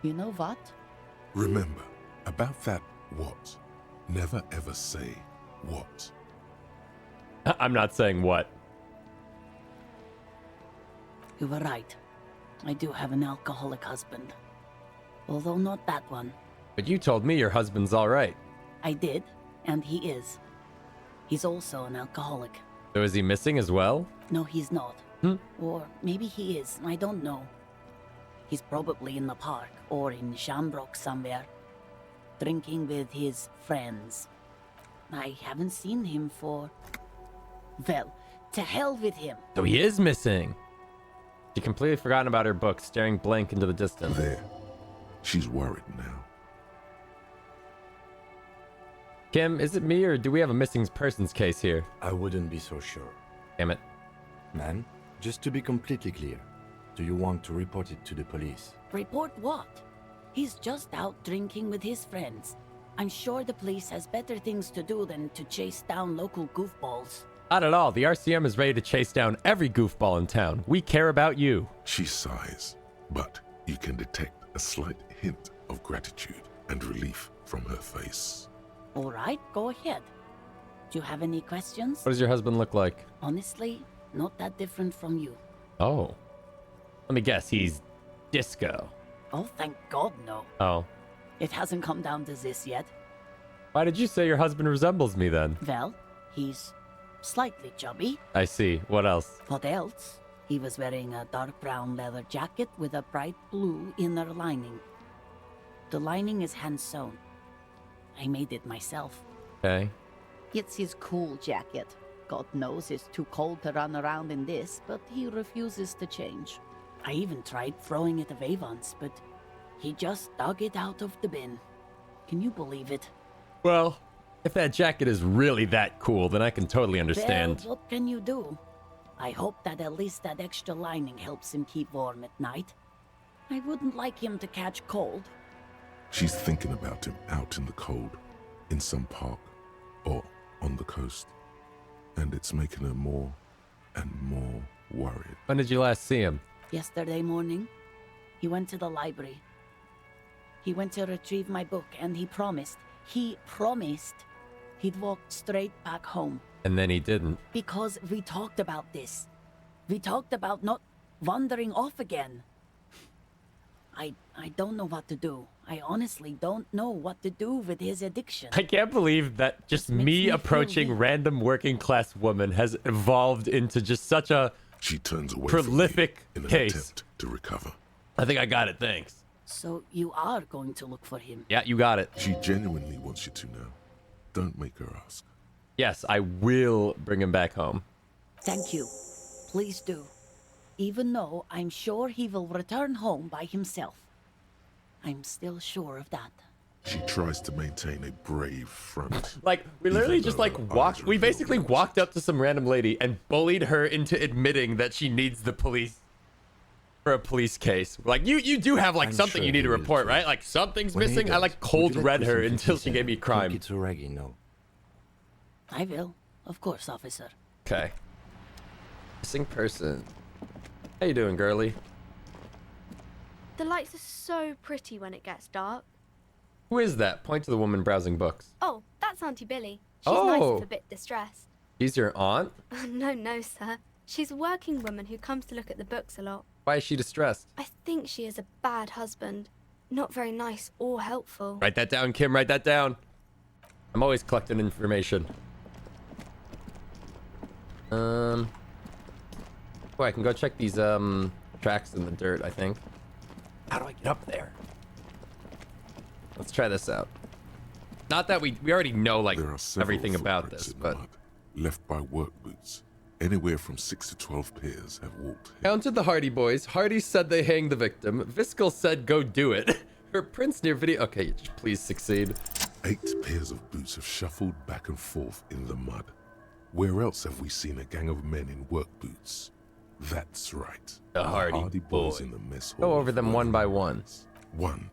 You know what? Remember, about that what. Never ever say what. I'm not saying what. You were right. I do have an alcoholic husband. Although not that one. But you told me your husband's all right. I did, and he is. He's also an alcoholic. So is he missing as well? No, he's not. Or maybe he is, I don't know. He's probably in the park or in Shamrock somewhere, drinking with his friends. I haven't seen him for... Well, to hell with him. So he is missing. She completely forgotten about her book, staring blank into the distance. There. She's worried now. Kim, is it me or do we have a missing persons case here? I wouldn't be so sure. Damn it. Man, just to be completely clear, do you want to report it to the police? Report what? He's just out drinking with his friends. I'm sure the police has better things to do than to chase down local goofballs. Not at all. The RCM is ready to chase down every goofball in town. We care about you. She sighs, but you can detect a slight hint of gratitude and relief from her face. All right, go ahead. Do you have any questions? What does your husband look like? Honestly, not that different from you. Oh. Let me guess, he's disco. Oh, thank God, no. Oh. It hasn't come down to this yet. Why did you say your husband resembles me then? Well, he's slightly chubby. I see. What else? What else? He was wearing a dark brown leather jacket with a bright blue inner lining. The lining is hand-sewn. I made it myself. Okay. It's his cool jacket. God knows it's too cold to run around in this, but he refuses to change. I even tried throwing it away once, but he just dug it out of the bin. Can you believe it? Well, if that jacket is really that cool, then I can totally understand. Well, what can you do? I hope that at least that extra lining helps him keep warm at night. I wouldn't like him to catch cold. She's thinking about him out in the cold, in some park, or on the coast. And it's making her more and more worried. When did you last see him? Yesterday morning, he went to the library. He went to retrieve my book, and he promised he'd walk straight back home. And then he didn't. Because we talked about this. We talked about not wandering off again. I don't know what to do. I honestly don't know what to do with his addiction. I can't believe that just me approaching random working class woman has evolved into just such a she turns away prolific from me in an case. attempt to recover. I think I got it, thanks. So you are going to look for him? Yeah, you got it. She genuinely wants you to know. Don't make her ask. Yes, I will bring him back home. Thank you. Please do. Even though I'm sure he will return home by himself. I'm still sure of that. She tries to maintain a brave front. Like, we literally just like walked, we basically walked up to some random lady and bullied her into admitting that she needs the police for a police case. Like, you do have like something you need to report, right? Like something's missing. I like cold read her until she gave me crime. It's already no. I will. Of course, officer. Okay. Missing person. How you doing, girly? The lights are so pretty when it gets dark. Who is that? Point to the woman browsing books. Oh, that's Auntie Billy. She's nice if a bit distressed. She's your aunt? No, sir. She's a working woman who comes to look at the books a lot. Why is she distressed? I think she is a bad husband. Not very nice or helpful. Write that down, Kim. Write that down. I'm always collecting information. Oh, I can go check these tracks in the dirt, I think. How do I get up there? Let's try this out. Not that we already know like everything about this, but left by work boots. Anywhere from 6 to 12 pairs have walked here. Counted the Hardy Boys. Hardy said they hanged the victim. Viscal said go do it. Her prints near video. Okay, please succeed. 8 pairs of boots have shuffled back and forth in the mud. Where else have we seen a gang of men in work boots? That's right. The Hardy Boys in the mess hall. Go over them one by one. 1.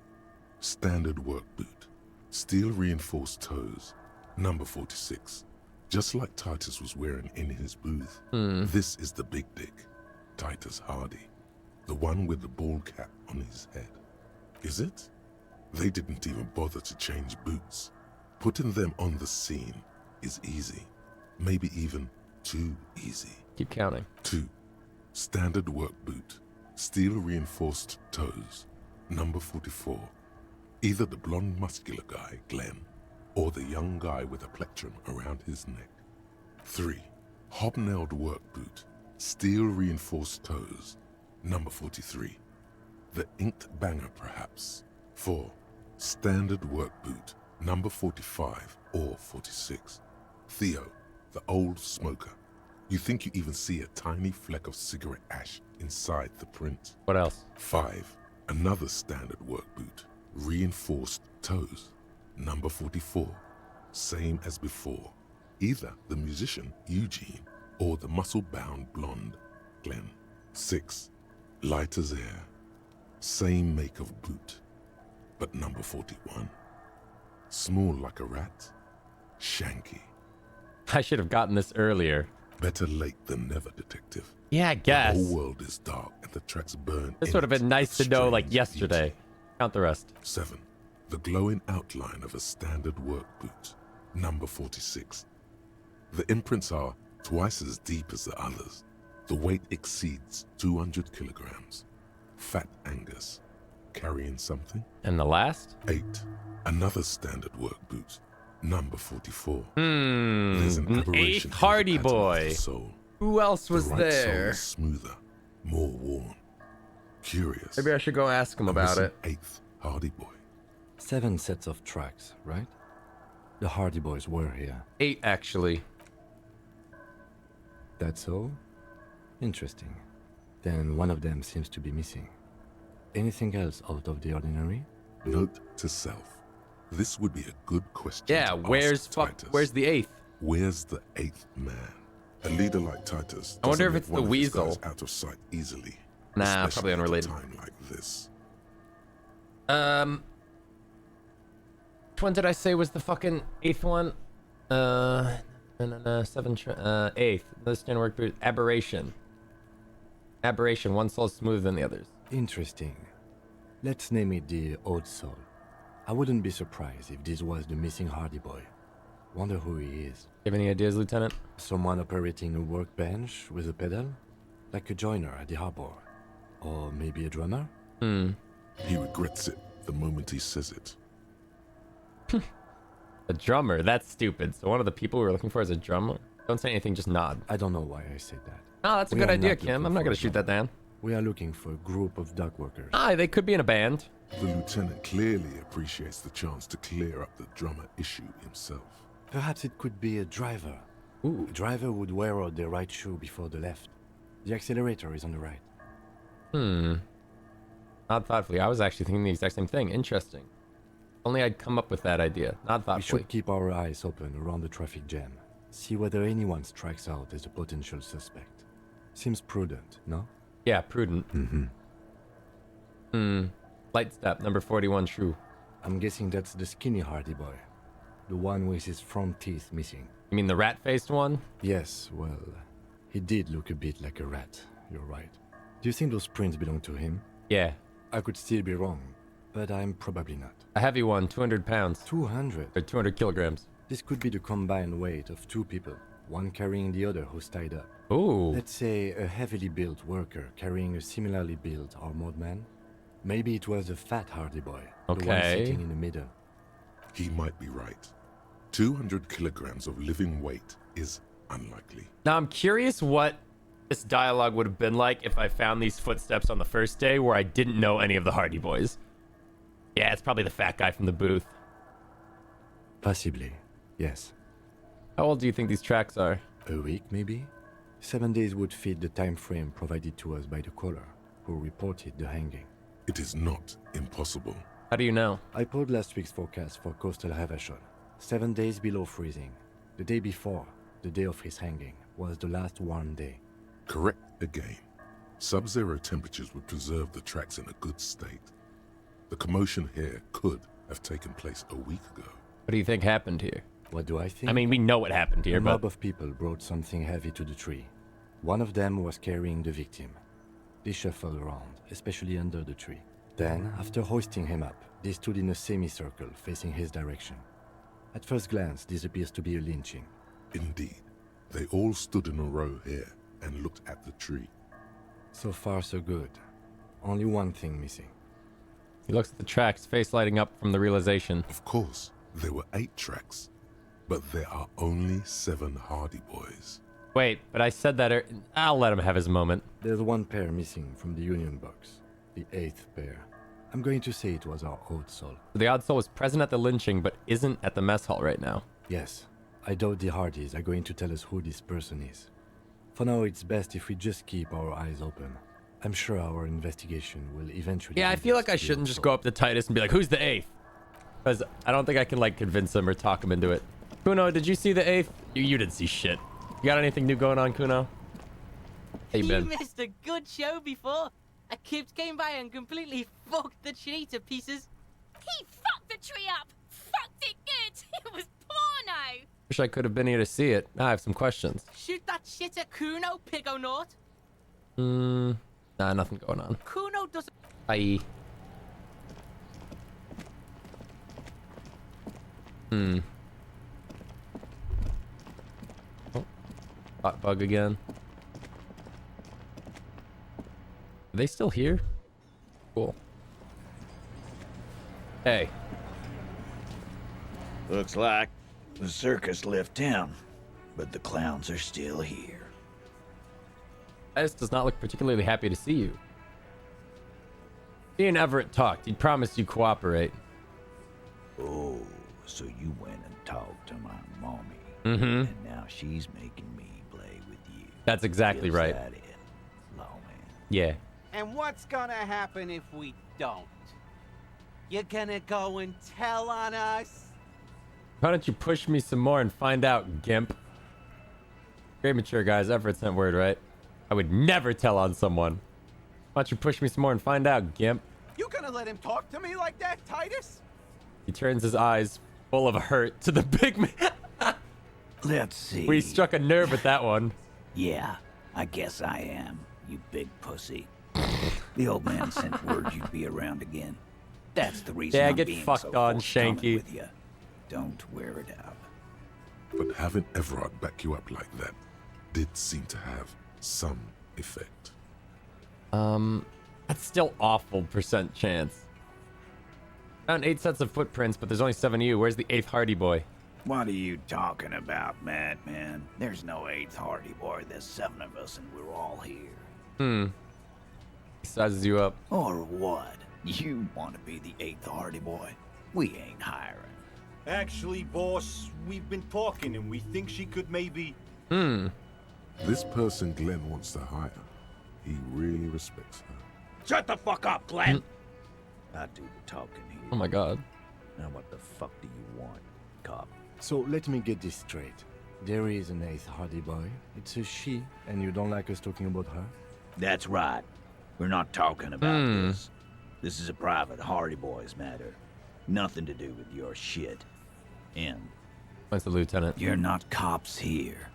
Standard work boot. Steel reinforced toes. Number 46. Just like Titus was wearing in his booth. This is the big dick. Titus Hardy. The one with the bald cap on his head. Is it? They didn't even bother to change boots. Putting them on the scene is easy. Maybe even too easy. Keep counting. 2. Standard work boot. Steel reinforced toes. Number 44. Either the blonde muscular guy, Glenn, or the young guy with a plectrum around his neck. 3. Hobnailed work boot. Steel reinforced toes. Number 43. The inked banger, perhaps. 4. Standard work boot. Number 45 or 46. Theo, the old smoker. You think you even see a tiny fleck of cigarette ash inside the print. What else? 5. Another standard work boot. Reinforced toes. Number 44. Same as before. Either the musician, Eugene, or the muscle-bound blonde, Glenn. 6. Light as air. Same make of boot. But number 41. Small like a rat. Shanky. I should have gotten this earlier. Better late than never, detective. Yeah, I guess. The whole world is dark and the tracks burn. This would have been nice to know like yesterday. Count the rest. 7. The glowing outline of a standard work boot. Number 46. The imprints are twice as deep as the others. The weight exceeds 200 kilograms. Fat Angus. Carrying something? And the last? 8. Another standard work boot. Number 44. There's an eighth Hardy Boy. Who else was the right there? sole is smoother, more worn. Curious. Maybe I should go ask him about it. 8th Hardy Boy. 7 sets of tracks, right? The Hardy Boys were here. 8, actually. That's all? Interesting. Then one of them seems to be missing. Anything else out of the ordinary? Note to self. This would be a good question. Yeah, to where's ask Titus. where's the 8th? Where's the 8th man? A leader like Titus. I wonder doesn't if it's let one the of his weasel. guys out of sight easily. Nah, especially probably at a unrelated. time like this. Which one did I say was the fucking 8th one? 7, 8th. This didn't work. Aberration. Aberration, one soul smoother than the others. Interesting. Let's name it the Old Soul. I wouldn't be surprised if this was the missing Hardy boy. Wonder who he is. You have any ideas, Lieutenant? Someone operating a workbench with a pedal? Like a joiner at the harbor. Or maybe a drummer? He regrets it the moment he says it. A drummer? That's stupid. So one of the people we were looking for is a drummer? Don't say anything, just nod. I don't know why I said that. Oh, that's a good idea, Kim. I'm not going to shoot that down. We are looking for a group of dock workers. They could be in a band. The lieutenant clearly appreciates the chance to clear up the drummer issue himself. Perhaps it could be a driver. Ooh. A driver would wear out the right shoe before the left. The accelerator is on the right. Not thoughtfully. I was actually thinking the exact same thing. Interesting. Only I'd come up with that idea. Not thoughtfully. We should keep our eyes open around the traffic jam. See whether anyone strikes out as a potential suspect. Seems prudent, no? Yeah, prudent. Light step, number 41, true. I'm guessing that's the skinny Hardy boy. The one with his front teeth missing. You mean the rat-faced one? Yes, well, he did look a bit like a rat. You're right. Do you think those prints belong to him? Yeah. I could still be wrong, but I'm probably not. A heavy one, 200 pounds. 200? Or 200 kilograms. This could be the combined weight of two people, one carrying the other who's tied up. Ooh. Let's say a heavily built worker carrying a similarly built armored man. Maybe it was a fat Hardy boy, the one sitting in the middle. He might be right. 200 kilograms of living weight is unlikely. Now I'm curious what this dialogue would have been like if I found these footsteps on the first day where I didn't know any of the Hardy boys. Yeah, it's probably the fat guy from the booth. Possibly, yes. How old do you think these tracks are? A week, maybe? 7 days would fit the time frame provided to us by the caller, who reported the hanging. It is not impossible. How do you know? I pulled last week's forecast for coastal Havashon. 7 days below freezing. The day before, the day of his hanging, was the last warm day. Correct again. Sub-zero temperatures would preserve the tracks in a good state. The commotion here could have taken place a week ago. What do you think happened here? What do I think? I mean, we know what happened here, A but... mob of people brought something heavy to the tree. One of them was carrying the victim. They shuffled around, especially under the tree. Then, after hoisting him up, they stood in a semicircle facing his direction. At first glance, this appears to be a lynching. Indeed. They all stood in a row here and looked at the tree. So far, so good. Only one thing missing. He looks at the tracks, face lighting up from the realization. Of course, there were 8 tracks, but there are only 7 Hardy boys. Wait, but I said that... I'll let him have his moment. There's one pair missing from the Union box. The 8th pair. I'm going to say it was our Old Soul. The Odd Soul was present at the lynching, but isn't at the mess hall right now. Yes. I doubt the Hardys are going to tell us who this person is. For now, it's best if we just keep our eyes open. I'm sure our investigation will eventually... Yeah, I feel like I shouldn't just go up to Titus and be like, who's the 8th? Because I don't think I can, like, convince him or talk him into it. Kuno, did you see the 8th? You didn't see shit. You got anything new going on, Kuno? How you been? You missed a good show before. A kid came by and completely fucked the tree to pieces. He fucked the tree up! Fucked it good! It was porno! Wish I could have been here to see it. Now I have some questions. Shoot that shit at Kuno, Pigonaut. Nah, nothing going on. Kuno doesn't... Bye. Oh. Hot bug again. Are they still here? Cool. Hey. Looks like the circus left town, but the clowns are still here. Titus does not look particularly happy to see you. He and Everett talked. He promised you cooperate. Oh, so you went and talked to my mommy. Mm-hmm. And now she's making me play with you. That's exactly Is right. that it, lawman? Yeah. And what's gonna happen if we don't? You're gonna go and tell on us? Why don't you push me some more and find out, Gimp? Great mature guys. Everett sent word, right? I would never tell on someone. Why don't you push me some more and find out, Gimp? You gonna let him talk to me like that, Titus? He turns his eyes full of hurt to the big man. Let's see. We struck a nerve with that one. Yeah, I guess I am. you big pussy. The old man sent word you'd be around again. That's the reason Yeah, I'm get being fucked so on, forthcoming Shanky. with you. Don't wear it out. But having Everard back you up like that did seem to have some effect. That's still awful percent chance. Found 8 sets of footprints, but there's only 7 of you. Where's the 8th Hardy Boy? What are you talking about, madman? There's no 8th Hardy Boy. There's 7 of us and we're all here. He sizes you up. Or what? You want to be the 8th Hardy Boy? We ain't hiring. Actually, boss, we've been talking and we think she could maybe... This person Glenn wants to hire, he really respects her. Shut the fuck up, Glenn! I do the talking here. Oh my god. Now what the fuck do you want, cop? So let me get this straight. There is an 8th Hardy Boy. It's a she, and you don't like us talking about her? That's right. We're not talking about this. This is a private Hardy Boys matter. Nothing to do with your shit. And Where's the lieutenant? you're not cops here.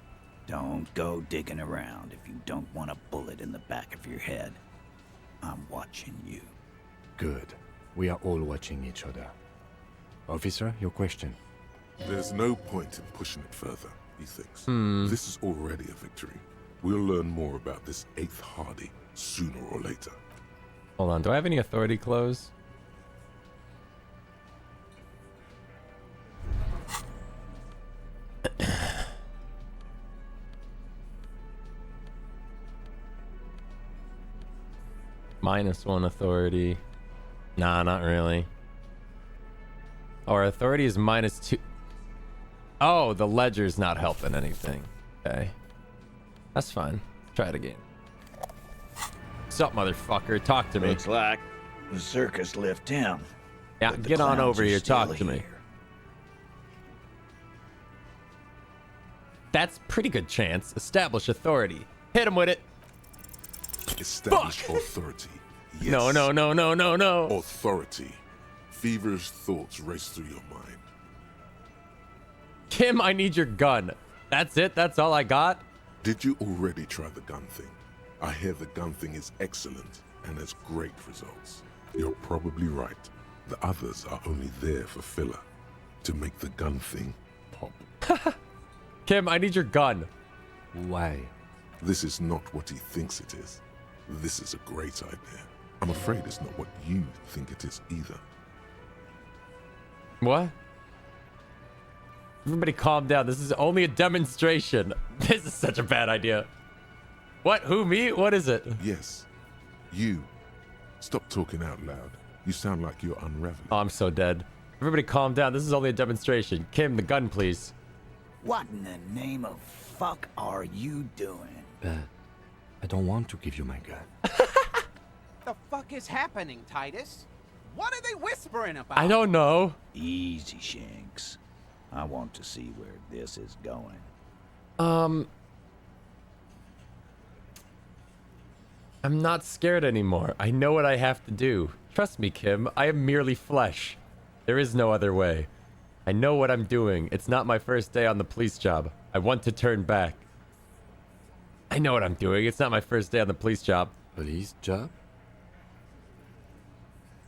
Don't go digging around if you don't want a bullet in the back of your head. I'm watching you. Good. We are all watching each other. Officer, your question. There's no point in pushing it further, he thinks. This is already a victory. We'll learn more about this 8th Hardy sooner or later. Hold on. Do I have any authority clothes? -1 authority. Nah, not really. Our authority is -2. Oh, the ledger's not helping anything. Okay. That's fine. Try it again. What's up, motherfucker? Talk to me. Looks like the circus left town. Yeah, but the get on clowns over are here. still Talk to me. here. That's pretty good chance. Establish authority. Hit him with it. Establish authority. Yes. No, no, no, no, no, no. Authority. Feverish thoughts race through your mind. Kim, I need your gun. That's it? That's all I got? Did you already try the gun thing? I hear the gun thing is excellent and has great results. You're probably right. The others are only there for filler, to make the gun thing pop. Kim, I need your gun. Why? This is not what he thinks it is. This is a great idea. I'm afraid it's not what you think it is either. What? Everybody calm down. This is only a demonstration. This is such a bad idea. What? Who, me? What is it? Yes. You. Stop talking out loud. You sound like you're unraveling. Oh, I'm so dead. Everybody calm down. This is only a demonstration. Kim, the gun, please. What in the name of fuck are you doing? I don't want to give you my gun. The fuck is happening, Titus? What are they whispering about? I don't know. Easy, Shanks. I want to see where this is going. I'm not scared anymore. I know what I have to do. Trust me, Kim. I am merely flesh. There is no other way. I know what I'm doing. It's not my first day on the police job. I want to turn back. I know what I'm doing. It's not my first day on the police job. Police job?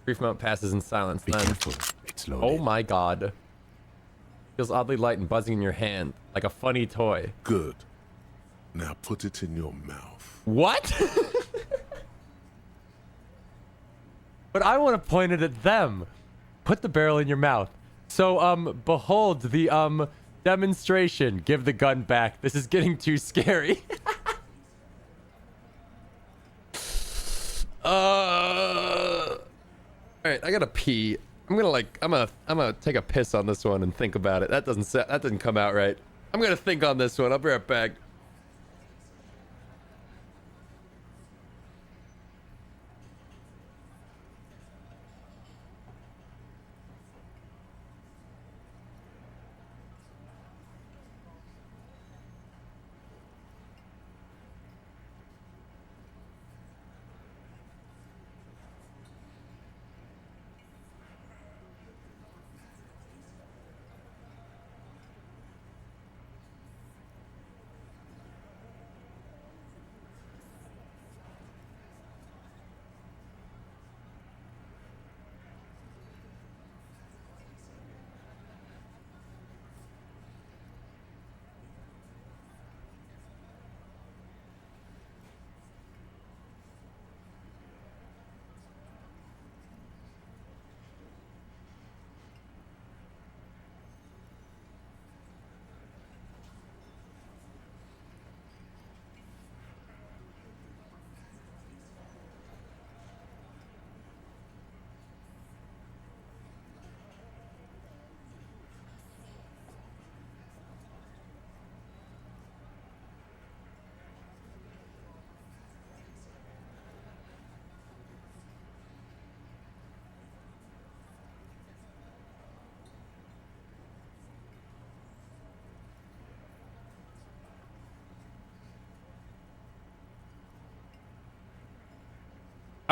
Brief moment passes in silence. Be Then. careful. It's loaded. Oh my god. Feels oddly light and buzzing in your hand, like a funny toy. Good. Now put it in your mouth. What? But I want to point it at them. Put the barrel in your mouth. So, behold the, demonstration. Give the gun back. This is getting too scary. Alright, I gotta pee. I'm gonna take a piss on this one and think about it. That doesn't come out right. I'm gonna think on this one. I'll be right back.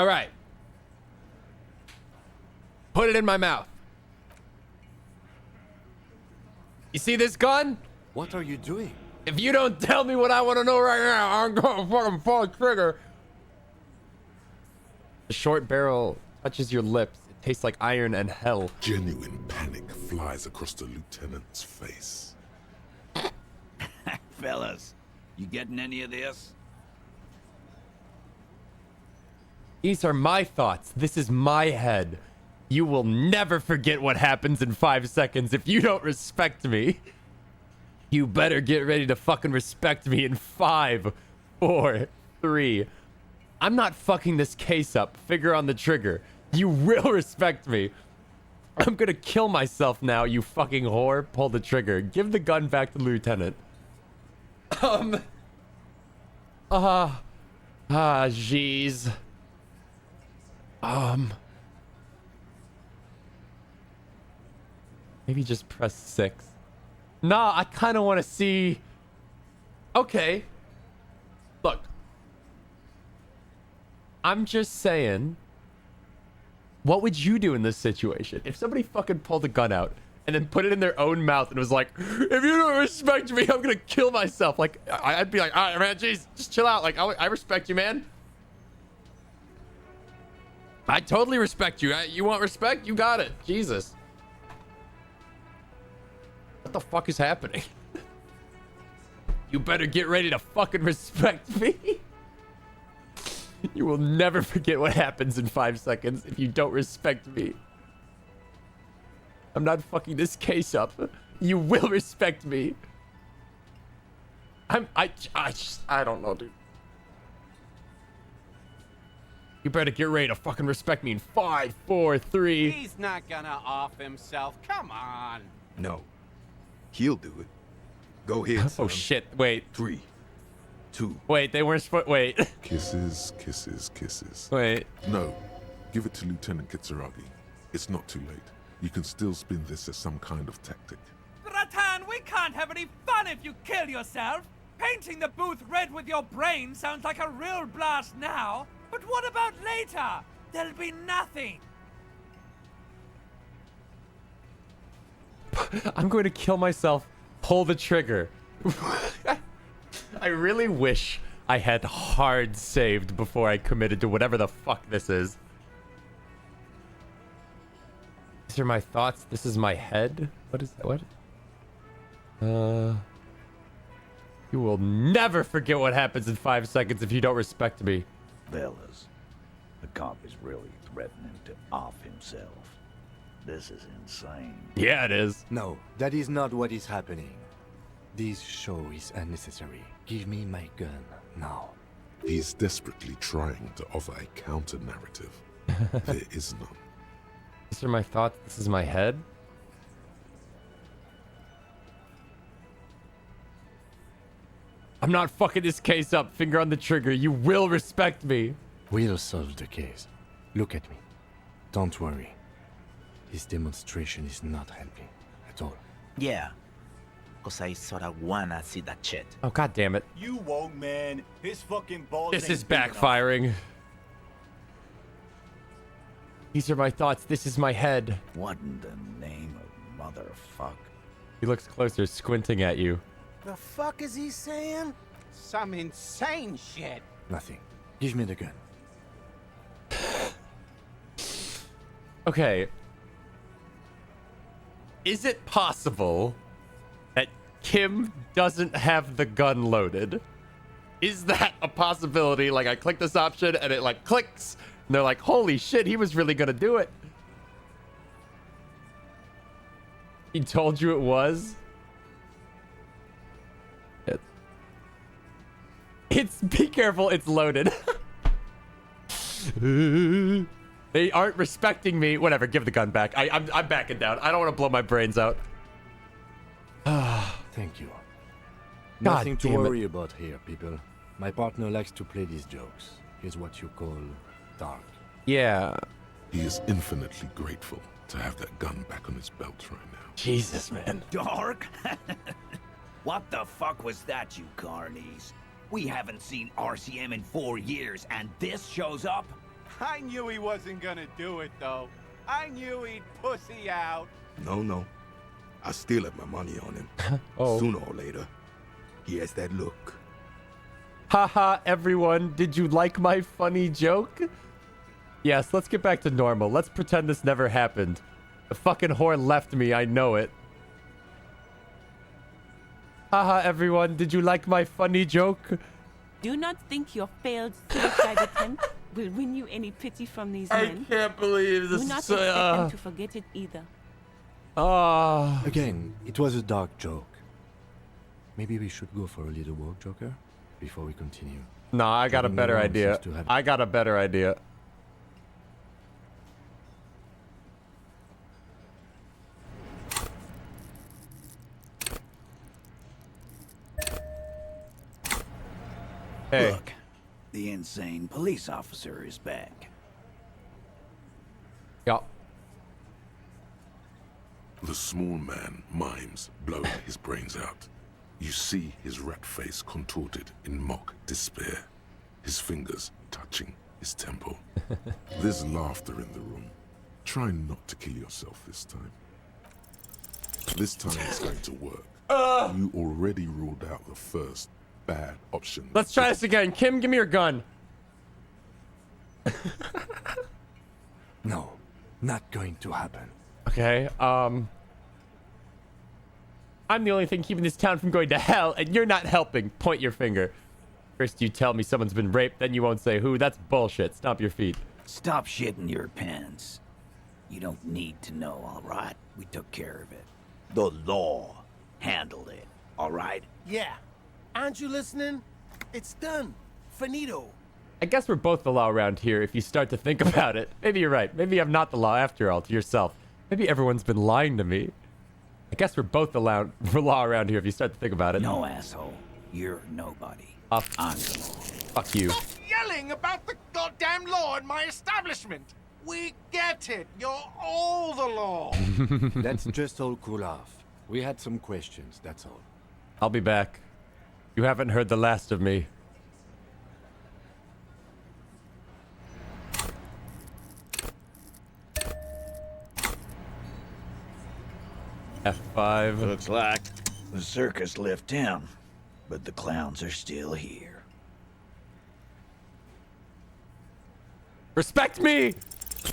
All right. Put it in my mouth. You see this gun? What are you doing? If you don't tell me what I want to know right now, I'm gonna fucking pull the trigger. The short barrel touches your lips. It tastes like iron and hell. Genuine panic flies across the lieutenant's face. Fellas, you getting any of this? These are my thoughts. This is my head. You will never forget what happens in 5 seconds if you don't respect me. You better get ready to fucking respect me in 5, 4, 3. I'm not fucking this case up. Finger on the trigger. You will respect me. I'm gonna kill myself now, you fucking whore. Pull the trigger. Give the gun back to the lieutenant. Jeez. Maybe just press 6. Nah, I kind of want to see. Okay. Look. I'm just saying. What would you do in this situation? If somebody fucking pulled a gun out and then put it in their own mouth and was like, if you don't respect me, I'm gonna kill myself. Like, I'd be like, all right, man, jeez, just chill out. Like, I respect you, man. I totally respect you. You want respect? You got it. Jesus. What the fuck is happening? You better get ready to fucking respect me. You will never forget what happens in 5 seconds if you don't respect me. I'm not fucking this case up. You will respect me. I don't know, dude. You better get ready to fucking respect me in 5, 4, 3. He's not gonna off himself. Come on. No. He'll do it. Go ahead, son. Oh shit, wait. 3, 2. Wait, they weren't supposed. Wait. Kisses, kisses, kisses. Wait. No. Give it to Lieutenant Kitsuragi. It's not too late. You can still spin this as some kind of tactic. Ratan, we can't have any fun if you kill yourself. Painting the booth red with your brain sounds like a real blast now. But what about later? There'll be nothing. I'm going to kill myself. Pull the trigger. I really wish I had hard saved before I committed to whatever the fuck this is. These are my thoughts. This is my head. What is that? What? You will never forget what happens in 5 seconds if you don't respect me. Fellas, the cop is really threatening to off himself. This is insane. Yeah, it is. No, that is not what is happening. This show is unnecessary. Give me my gun now. He's desperately trying to offer a counter-narrative. There is none. These are my thoughts. This is my head. I'm not fucking this case up. Finger on the trigger. You will respect me. We'll solve the case. Look at me. Don't worry. This demonstration is not helping at all. Yeah. Cause I sorta wanna see that shit. Oh, god damn it. You won't, man. His fucking balls This ain't is big enough. backfiring. These are my thoughts. This is my head. What in the name of motherfuck? He looks closer, squinting at you. The fuck is he saying? Some insane shit. Nothing. Give me the gun. Okay. Is it possible that Kim doesn't have the gun loaded? Is that a possibility? Like, I click this option and it like clicks and they're like, holy shit, he was really gonna do it. He told you it was? It's be careful, it's loaded. They aren't respecting me. Whatever, give the gun back. I'm backing down. I don't want to blow my brains out. Thank you. God Nothing to damn it. worry about here, people. My partner likes to play these jokes. He's what you call dark. Yeah. He is infinitely grateful to have that gun back on his belt right now. Jesus, man. Dark? What the fuck was that, you carnies? We haven't seen RCM in 4 years, and this shows up? I knew he wasn't gonna do it, though. I knew he'd pussy out. No. I still have my money on him. Sooner or later, he has that look. Haha, everyone, did you like my funny joke? Yes, let's get back to normal. Let's pretend this never happened. The fucking whore left me, I know it. Haha, everyone, did you like my funny joke? Do not think your failed suicide attempt will win you any pity from these men. I can't believe this. Do not expect them to forget it either. Again, it was a dark joke. Maybe we should go for a little walk, Joker, before we continue. No, I got a Driving better around idea. seems to have- I got a better idea. Hey. Look, the insane police officer is back. Yup. The small man mimes blowing his brains out. You see his rat face contorted in mock despair, his fingers touching his temple. There's laughter in the room. Try not to kill yourself this time. This time it's going to work. You already ruled out the first bad option. Let's try this again. Kim, give me your gun. No, not going to happen. Okay, I'm the only thing keeping this town from going to hell, and you're not helping. Point your finger. First you tell me someone's been raped, then you won't say who. That's bullshit. Stomp your feet. Stop shitting your pants. You don't need to know, all right? We took care of it. The law handled it, all right? Yeah. Aren't you listening? It's done. Finito. I guess we're both the law around here if you start to think about it. Maybe you're right. Maybe I'm not the law after all to yourself. Maybe everyone's been lying to me. I guess we're both the law around here if you start to think about it. No, asshole. You're nobody. I'm the law. Fuck you. Stop yelling about the goddamn law in my establishment. We get it. You're all the law. Let's just all cool off. We had some questions, that's all. I'll be back. You haven't heard the last of me. F5. Looks like the circus left town, but the clowns are still here. Respect me!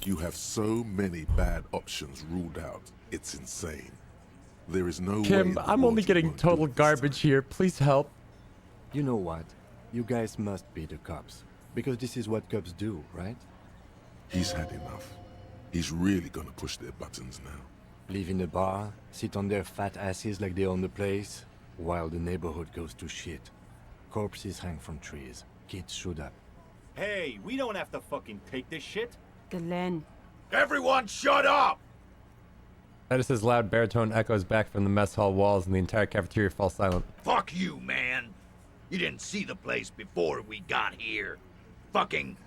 You have so many bad options ruled out. It's insane. There is no way. Kim, I'm only getting total garbage here. Please help. You know what? You guys must be the cops. Because this is what cops do, right? He's had enough. He's really gonna push their buttons now. Live in a bar, sit on their fat asses like they own the place, while the neighborhood goes to shit. Corpses hang from trees. Kids shoot up. Hey, we don't have to fucking take this shit. Glenn. Everyone shut up! Edis's loud baritone echoes back from the mess hall walls and the entire cafeteria falls silent. Fuck you, man. You didn't see the place before we got here. Fucking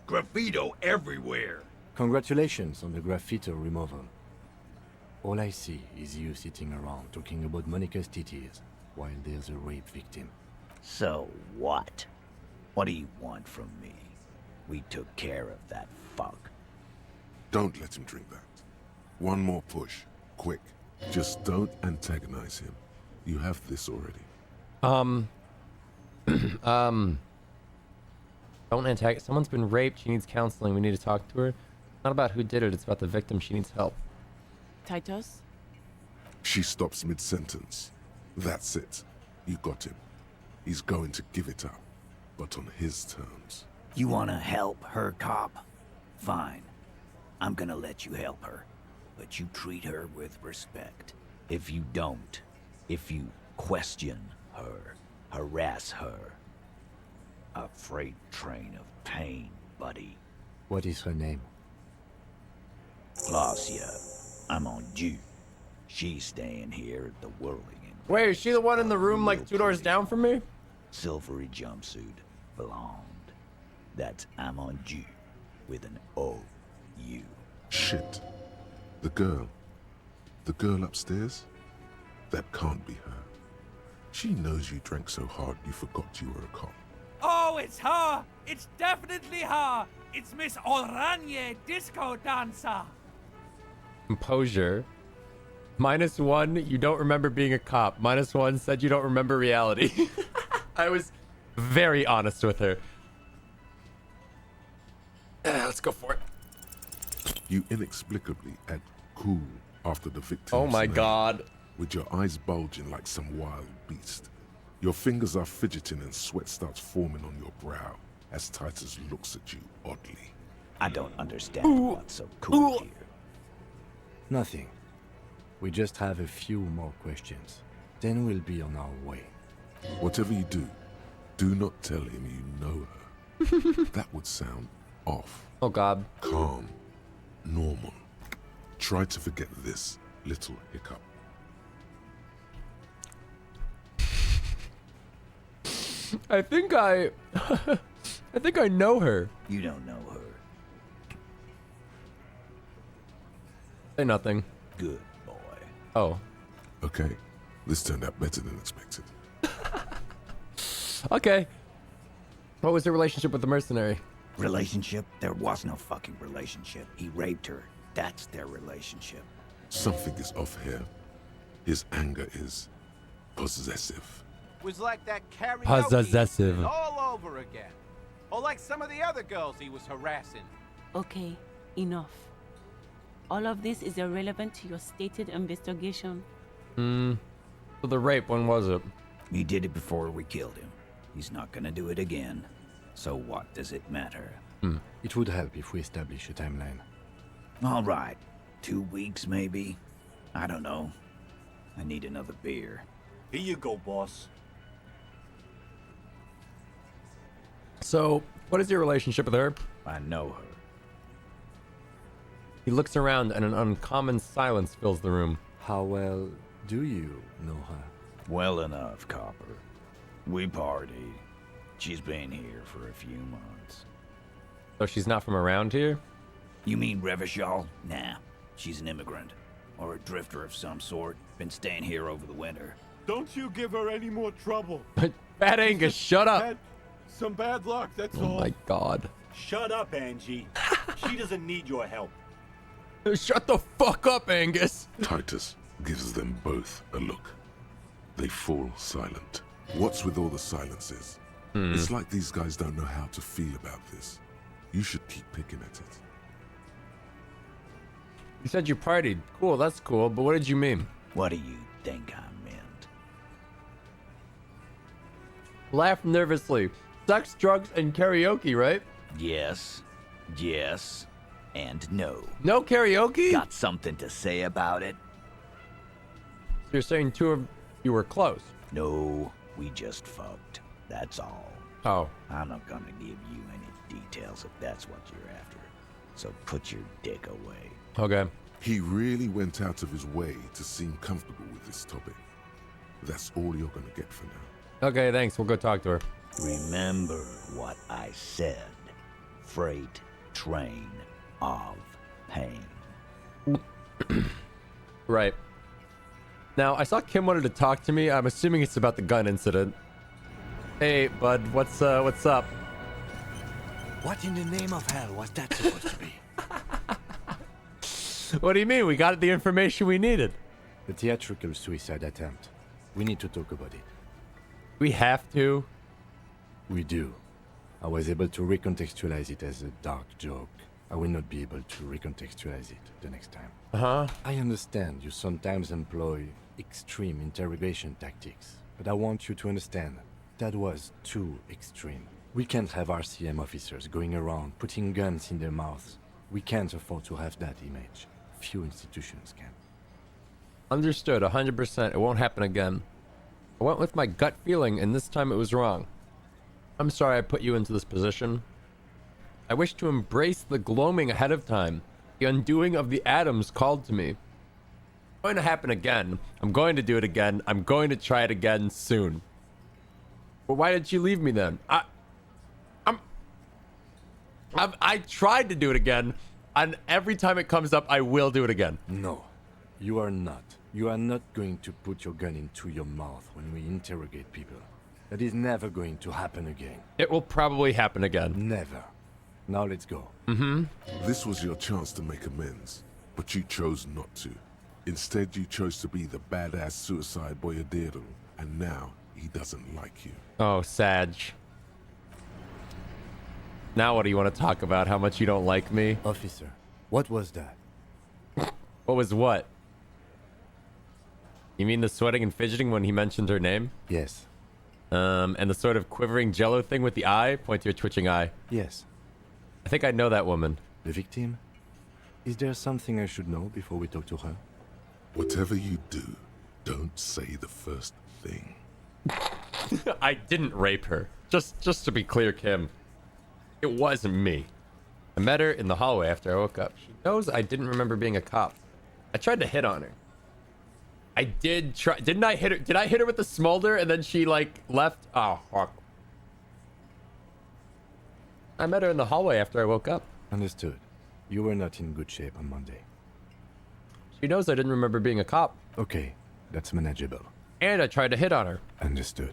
graffito everywhere. Congratulations on the graffito removal. All I see is you sitting around talking about Monica's titties, while there's a rape victim. So what? What do you want from me? We took care of that fuck. Don't let him drink that. One more push. Quick. Just don't antagonize him. You have this already. Don't antagonize. Someone's been raped. She needs counseling. We need to talk to her. It's not about who did it. It's about the victim. She needs help. Titus? She stops mid-sentence. That's it. You got him. He's going to give it up, but on his terms. You wanna help her, cop? Fine. I'm gonna let you help her. But you treat her with respect. If you don't, if you question her, harass her, a freight train of pain, buddy. What is her name? Glacia. I'm on due. She's staying here at the Whirling. Wait, is she the one in the room like 2 doors down from me? Silvery jumpsuit, blonde. That's I'm on due with an O-U. Shit. The girl upstairs? That can't be her. She knows you drank so hard you forgot you were a cop. Oh, Oh, it's her! It's definitely her! It's Miss Oranje, disco dancer! Composure. -1, you don't remember being a cop. -1 said you don't remember reality. I was very honest with her. Let's go for it. You inexplicably add cool after the victim's Oh my name, god. with your eyes bulging like some wild beast. Your fingers are fidgeting and sweat starts forming on your brow as Titus looks at you oddly. I don't understand what's so cool here. Nothing. We just have a few more questions. Then we'll be on our way. Whatever you do not tell him you know her. That would sound off. Oh god. Calm. Normal. Try to forget this little hiccup. I think I know her. You don't know her. Say nothing. Good boy. Oh. Okay. This turned out better than expected. Okay. What was her relationship with the mercenary? Relationship? There was no fucking relationship. He raped her. That's their relationship. Something is off here. His anger is possessive. Was like that karaoke Possessive. incident all over again. Or like some of the other girls he was harassing. Okay, enough. All of this is irrelevant to your stated investigation. So the rape, when was it? He did it before we killed him. He's not gonna do it again. So what does it matter? It would help if we establish a timeline. All right. 2 weeks, maybe? I don't know. I need another beer. Here you go, boss. So, what is your relationship with her? I know her. He looks around and an uncommon silence fills the room. How well do you know her? Well enough, Copper. We party. She's been here for a few months. So she's not from around here? You mean Revachol? Nah. She's an immigrant. Or a drifter of some sort. Been staying here over the winter. Don't you give her any more trouble. Bad Angus, shut up! Some bad luck, that's Oh all. my god. Shut up, Angie. She doesn't need your help. Shut the fuck up, Angus! Titus gives them both a look. They fall silent. What's with all the silences? It's like these guys don't know how to feel about this. You should keep picking at it. You said you partied. Cool, that's cool, but what did you mean? What do you think I meant? Laugh nervously. Sex, drugs, and karaoke, right? Yes. Yes. And no. No karaoke? Got something to say about it? So you're saying two of you were close? No, we just fucked. That's all. Oh. I'm not gonna give you any details if that's what you're after. So put your dick away. Okay. He really went out of his way to seem comfortable with this topic. That's all you're gonna get for now. Okay, thanks. We'll go talk to her. Remember what I said. Freight train of pain. Right. Now, I saw Kim wanted to talk to me. I'm assuming it's about the gun incident. Hey, bud, what's up? What in the name of hell was that supposed to be? What do you mean? We got the information we needed. The theatrical suicide attempt. We need to talk about it. We have to. We do. I was able to recontextualize it as a dark joke. I will not be able to recontextualize it the next time. Uh-huh. I understand you sometimes employ extreme interrogation tactics, but I want you to understand that was too extreme. We can't have RCM officers going around putting guns in their mouths. We can't afford to have that image. Few institutions can. Understood, 100%. It won't happen again. I went with my gut feeling, and this time it was wrong. I'm sorry I put you into this position. I wish to embrace the gloaming ahead of time. The undoing of the atoms called to me. It's going to happen again. I'm going to do it again. I'm going to try it again soon. But why did you leave me then? I tried to do it again, and every time it comes up, I will do it again. No, you are not. You are not going to put your gun into your mouth when we interrogate people. That is never going to happen again. It will probably happen again. Never. Now let's go. Mm-hmm. This was your chance to make amends, but you chose not to. Instead, you chose to be the badass suicide boyadero, and now he doesn't like you. Oh, Sag. Now what do you want to talk about? How much you don't like me? Officer, what was that? What was what? You mean the sweating and fidgeting when he mentioned her name? Yes. And the sort of quivering jello thing with the eye? Point to your twitching eye. Yes. I think I know that woman. The victim? Is there something I should know before we talk to her? Whatever you do, don't say the first thing. I didn't rape her. Just to be clear, Kim. It wasn't me. I met her in the hallway after I woke up. She knows I didn't remember being a cop. I tried to hit on her. I did try. Didn't I hit her? Did I hit her with the smolder and then she like left? Oh, fuck. I met her in the hallway after I woke up. Understood. You were not in good shape on Monday. She knows I didn't remember being a cop. Okay, that's manageable. And I tried to hit on her. Understood.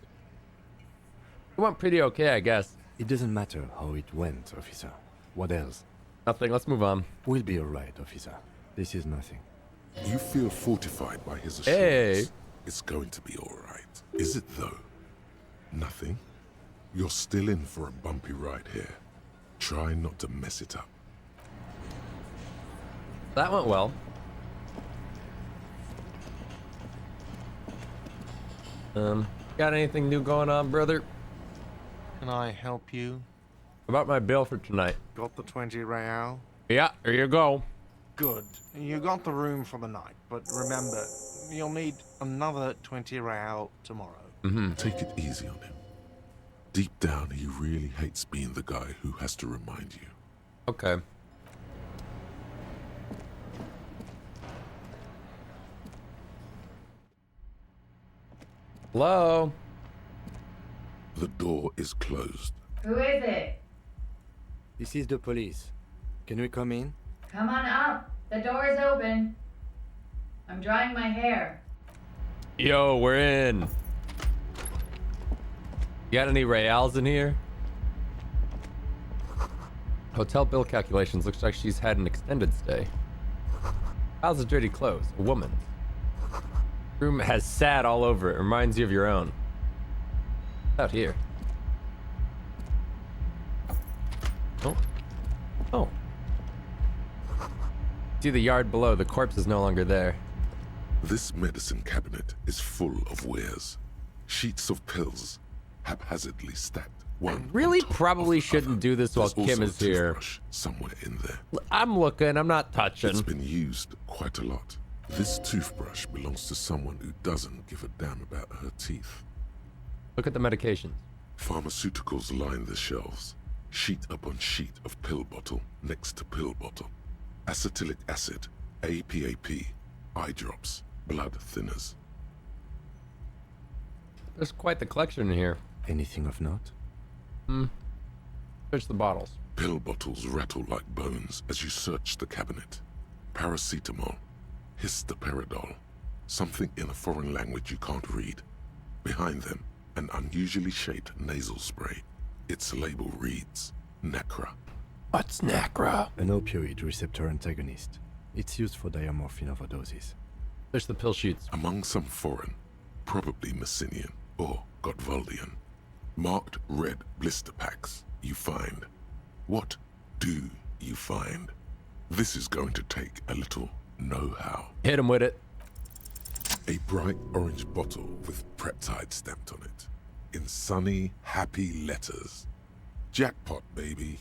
It went pretty okay, I guess. It doesn't matter how it went, officer. What else? Nothing. Let's move on. We'll be alright, officer. This is nothing. You feel fortified by his assurance. Hey. It's going to be alright. Is it though? Nothing? You're still in for a bumpy ride here. Try not to mess it up. That went well. Got anything new going on, brother? Can I help you? About my bill for tonight. Got the 20 real? Yeah, here you go. Good. You got the room for the night, but remember, you'll need another 20 real tomorrow. Take it easy on him. Deep down, he really hates being the guy who has to remind you. Okay. Hello? The door is closed. Who is it? This is the police. Can we come in? Come on up. The door is open. I'm drying my hair. Yo, we're in. You got any reals in here? Hotel bill calculations. Looks like she's had an extended stay. How's the dirty clothes? A woman. Room has sad all over it. Reminds you of your own. Out here. Oh. Oh. See the yard below. The corpse is no longer there. This medicine cabinet is full of wares. Sheets of pills, haphazardly stacked. One Really probably shouldn't do this while There's Kim also is a here. toothbrush somewhere in there. I'm looking. I'm not touching. It's been used quite a lot. This toothbrush belongs to someone who doesn't give a damn about her teeth. Look at the medications. Pharmaceuticals line the shelves. Sheet upon sheet of pill bottle next to pill bottle. Acetylic acid, APAP, eye drops, blood thinners. There's quite the collection in here. Anything of note? Search the bottles. Pill bottles rattle like bones as you search the cabinet. Paracetamol, histoperidol, something in a foreign language you can't read. Behind them, an unusually shaped nasal spray. Its label reads, Nacra. What's Nacra? An opioid receptor antagonist. It's used for diamorphine overdoses. There's the pill sheets. Among some foreign, probably Messinian or Gotvaldian, marked red blister packs you find. What do you find? This is going to take a little know-how. Hit him with it. A bright orange bottle with Preptide stamped on it. In sunny, happy letters. Jackpot, baby.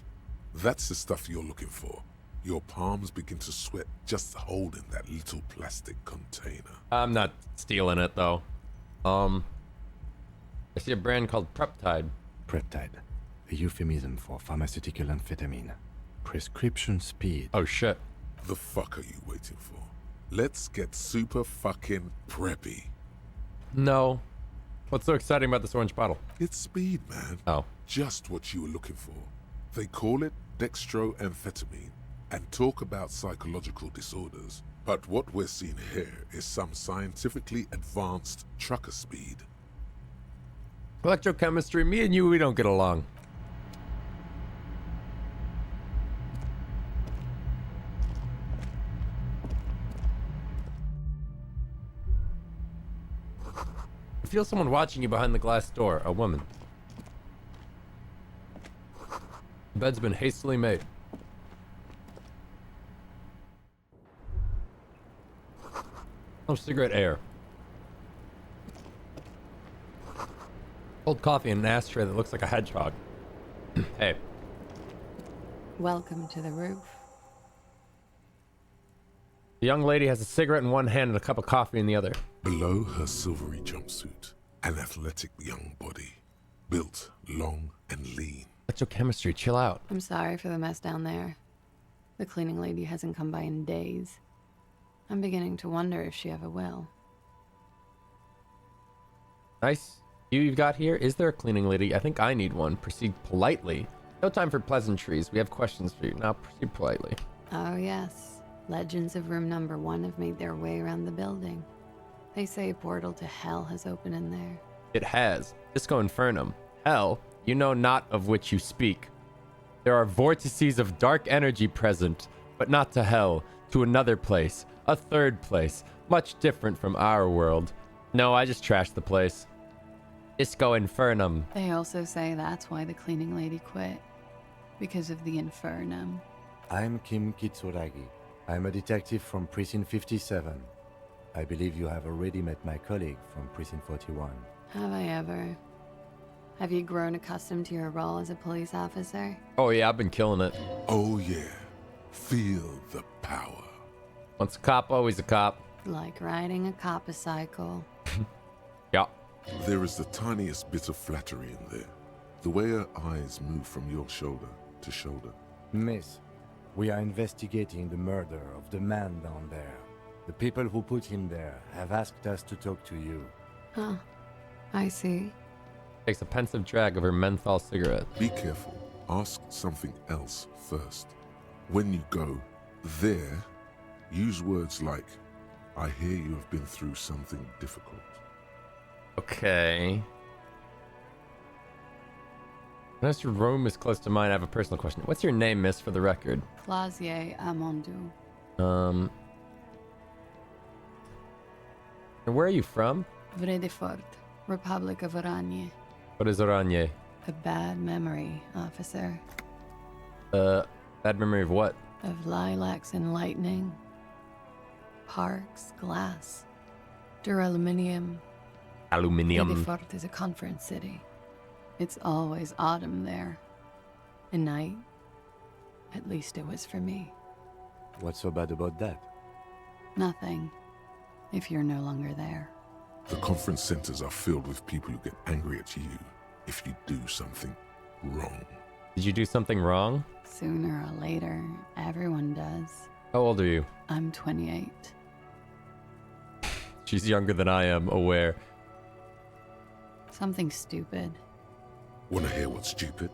That's the stuff you're looking for. Your palms begin to sweat just holding that little plastic container. I'm not stealing it, though. I see a brand called Preptide. Preptide. A euphemism for pharmaceutical amphetamine. Prescription speed. Oh, shit. The fuck are you waiting for? Let's get super fucking preppy. No. What's so exciting about this orange bottle? It's speed, man. Oh. Just what you were looking for. They call it dextroamphetamine and talk about psychological disorders. But what we're seeing here is some scientifically advanced trucker speed. Electrochemistry, me and you, we don't get along. I feel someone watching you behind the glass door. A woman. The bed's been hastily made. Oh, cigarette air. Cold coffee in an ashtray that looks like a hedgehog. Hey. Welcome to the roof. The young lady has a cigarette in one hand and a cup of coffee in the other. Below her silvery jumpsuit, an athletic young body, built long and lean. Electrochemistry, chill out. I'm sorry for the mess down there. The cleaning lady hasn't come by in days. I'm beginning to wonder if she ever will. Nice. You've got here. Is there a cleaning lady? I think I need one. Proceed politely. No time for pleasantries. We have questions for you. Now proceed politely. Oh yes. Legends of room number 1 have made their way around the building. They say a portal to hell has opened in there. It has. Disco Infernum. Hell, you know not of which you speak. There are vortices of dark energy present, but not to hell, to another place, a third place, much different from our world. No, I just trashed the place. Disco Infernum. They also say that's why the cleaning lady quit. Because of the Infernum. I'm Kim Kitsuragi. I'm a detective from Precinct 57. I believe you have already met my colleague from Precinct 41. Have I ever? Have you grown accustomed to your role as a police officer? Oh yeah, I've been killing it. Oh yeah. Feel the power. Once a cop, always a cop. Like riding a copper-cycle. Yeah. There is the tiniest bit of flattery in there. The way her eyes move from your shoulder to shoulder. Miss, we are investigating the murder of the man down there. The people who put him there have asked us to talk to you. Huh. I see. Takes a pensive drag of her menthol cigarette. Be careful. Ask something else first. When you go there, use words like, I hear you have been through something difficult. Okay. Unless your room is close to mine, I have a personal question. What's your name, miss, for the record? Clausier Amondou. And where are you from? Vredefort, Republic of Oranje. What is Oranje? A bad memory, officer. Bad memory of what? Of lilacs and lightning. Parks, glass. Duraluminium. Aluminium. Vredefort is a conference city. It's always autumn there. A night. At least it was for me. What's so bad about that? Nothing. If you're no longer there. The conference centers are filled with people who get angry at you if you do something wrong. Did you do something wrong? Sooner or later, everyone does. How old are you? I'm 28. She's younger than I am, aware. Something stupid. Want to hear what's stupid?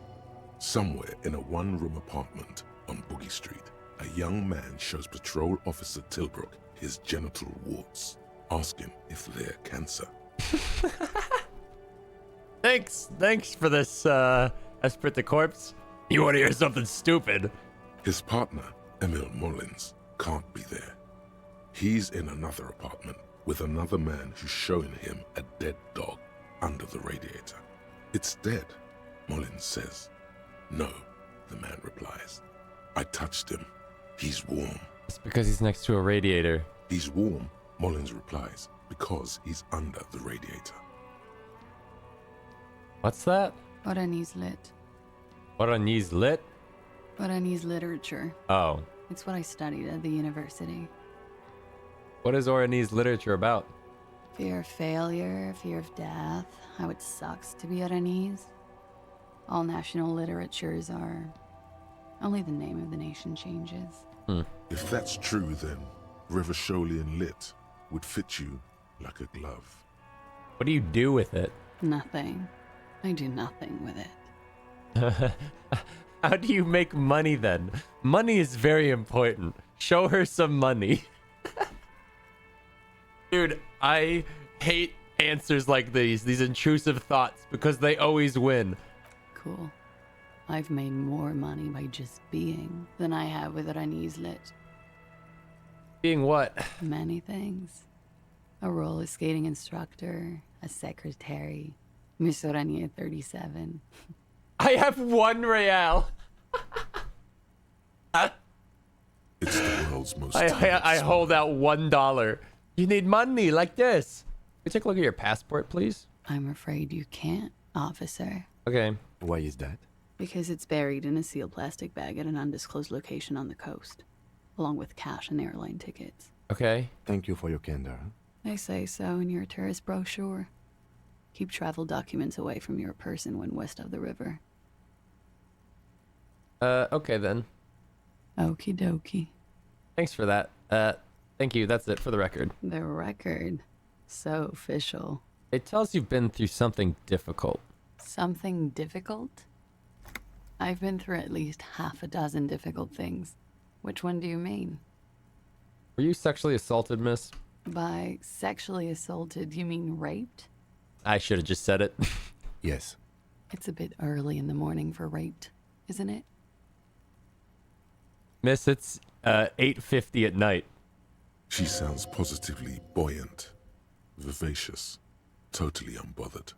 Somewhere in a one-room apartment on Boogie Street, a young man shows Patrol Officer Tilbrook his genital warts. Ask him if they're cancer. Thanks for this, Esprit de Corpse. You want to hear something stupid? His partner, Emil Mullins, can't be there. He's in another apartment with another man who's showing him a dead dog under the radiator. It's dead, Mullins says. No, the man replies. I touched him. He's warm. It's because he's next to a radiator. He's warm, Mullins replies, because he's under the radiator. What's that? Oranese lit. Oranese lit? Oranese literature. Oh. It's what I studied at the university. What is Oranese literature about? Fear of failure, fear of death, how it sucks to be Oranese. All national literatures are... Only the name of the nation changes. If that's true, then Revacholian lit would fit you like a glove. What do you do with it? Nothing. I do nothing with it. How do you make money then? Money is very important. Show her some money. Dude, I hate answers like these intrusive thoughts, because they always win. Cool. I've made more money by just being than I have with Rani's lit. Being what? Many things. A roller skating instructor, a secretary, Miss Orania 37. I have 1 real. It's the world's most. I hold out $1. You need money like this. Can you take a look at your passport, please? I'm afraid you can't, officer. Okay. Why is that? Because it's buried in a sealed plastic bag at an undisclosed location on the coast, along with cash and airline tickets. Okay. Thank you for your candor. They say so in your tourist brochure. Keep travel documents away from your person when west of the river. Okay then. Okie dokie. Thanks for that. Thank you. That's it for the record. The record. So official. It tells you've been through something difficult. Something difficult? I've been through at least half a dozen difficult things. Which one do you mean? Were you sexually assaulted, miss? By sexually assaulted, you mean raped? I should have just said it. Yes. It's a bit early in the morning for raped, isn't it? Miss, it's 8:50 at night. She sounds positively buoyant, vivacious, totally unbothered.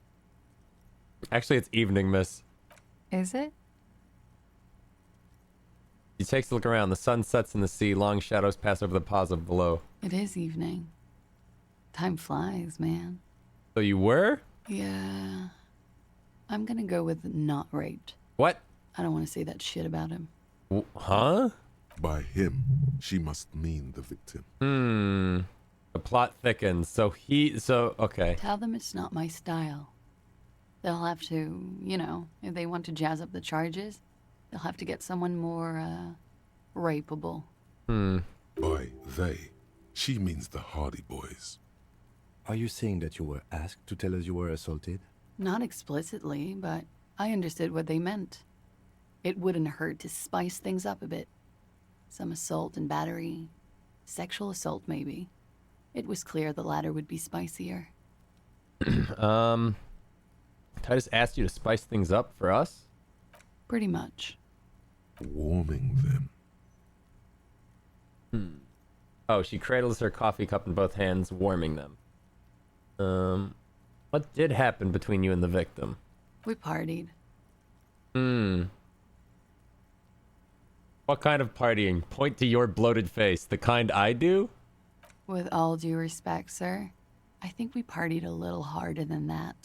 Actually, it's evening, miss. Is it? She takes a look around. The sun sets in the sea. Long shadows pass over the plaza below. It is evening. Time flies, man. So you were? Yeah. I'm gonna go with not raped. What? I don't want to say that shit about him. Huh? By him, she must mean the victim. The plot thickens. So okay. Tell them it's not my style. They'll have to, you know, if they want to jazz up the charges, they'll have to get someone more, rapeable. By they, she means the Hardy Boys. Are you saying that you were asked to tell us you were assaulted? Not explicitly, but I understood what they meant. It wouldn't hurt to spice things up a bit. Some assault and battery. Sexual assault, maybe. It was clear the latter would be spicier. Titus asked you to spice things up for us? Pretty much. Warming them. Oh, she cradles her coffee cup in both hands, warming them. What did happen between you and the victim? We partied. What kind of partying? Point to your bloated face. The kind I do? With all due respect, sir, I think we partied a little harder than that.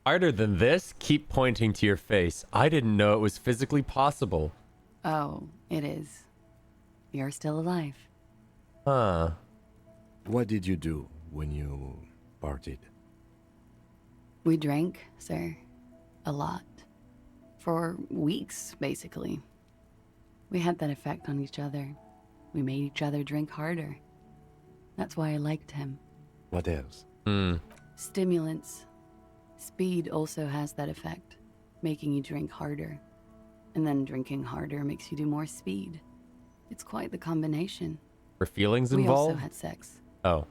Harder than this? Keep pointing to your face. I didn't know it was physically possible. Oh, it is. You're still alive. Huh. What did you do when you partied? We drank, sir. A lot. For weeks, basically. We had that effect on each other. We made each other drink harder. That's why I liked him. What else? Stimulants. Speed also has that effect, making you drink harder. And then drinking harder makes you do more speed. It's quite the combination. Were feelings We involved? also had sex. Oh.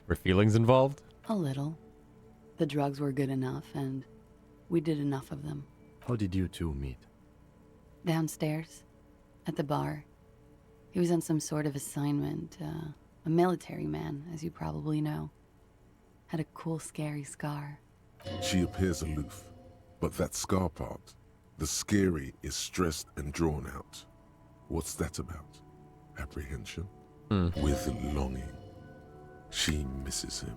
Were feelings involved? A little. The drugs were good enough, and we did enough of them. How did you two meet? Downstairs, at the bar. He was on some sort of assignment, a military man, as you probably know. Had a cool, scary scar. She appears aloof, but that scar part, the scary, is stressed and drawn out. What's that about? Apprehension? With longing. She misses him.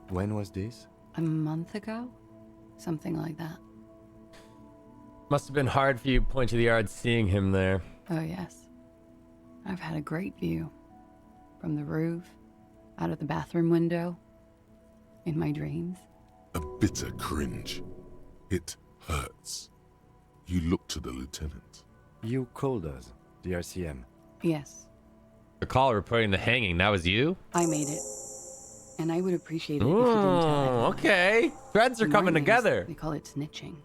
When was this? A month ago? Something like that. Must have been hard for you, Point to the Yard, seeing him there. Oh, yes. I've had a great view. From the roof, out of the bathroom window, in my dreams. A bitter cringe. It hurts. You look to the lieutenant. You called us, the RCM. Yes, The call reporting the hanging, that was you? I made it. And I would appreciate it if you didn't tell everyone. Okay. Threads are In coming my news, together. They call it snitching.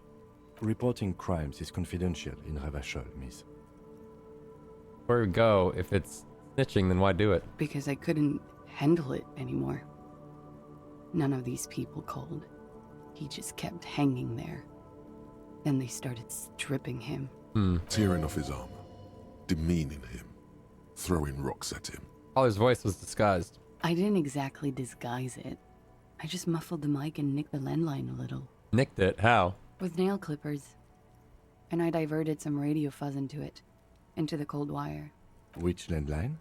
Reporting crimes is confidential in Ravachol, miss. Where we go, if it's snitching, then why do it? Because I couldn't handle it anymore. None of these people called. He just kept hanging there. Then they started stripping him. Tearing off his armor, demeaning him, throwing rocks at him. All his voice was disguised. I didn't exactly disguise it. I just muffled the mic and nicked the landline a little. Nicked it? How? With nail clippers. And I diverted some radio fuzz into it. Into the cold wire. Which landline?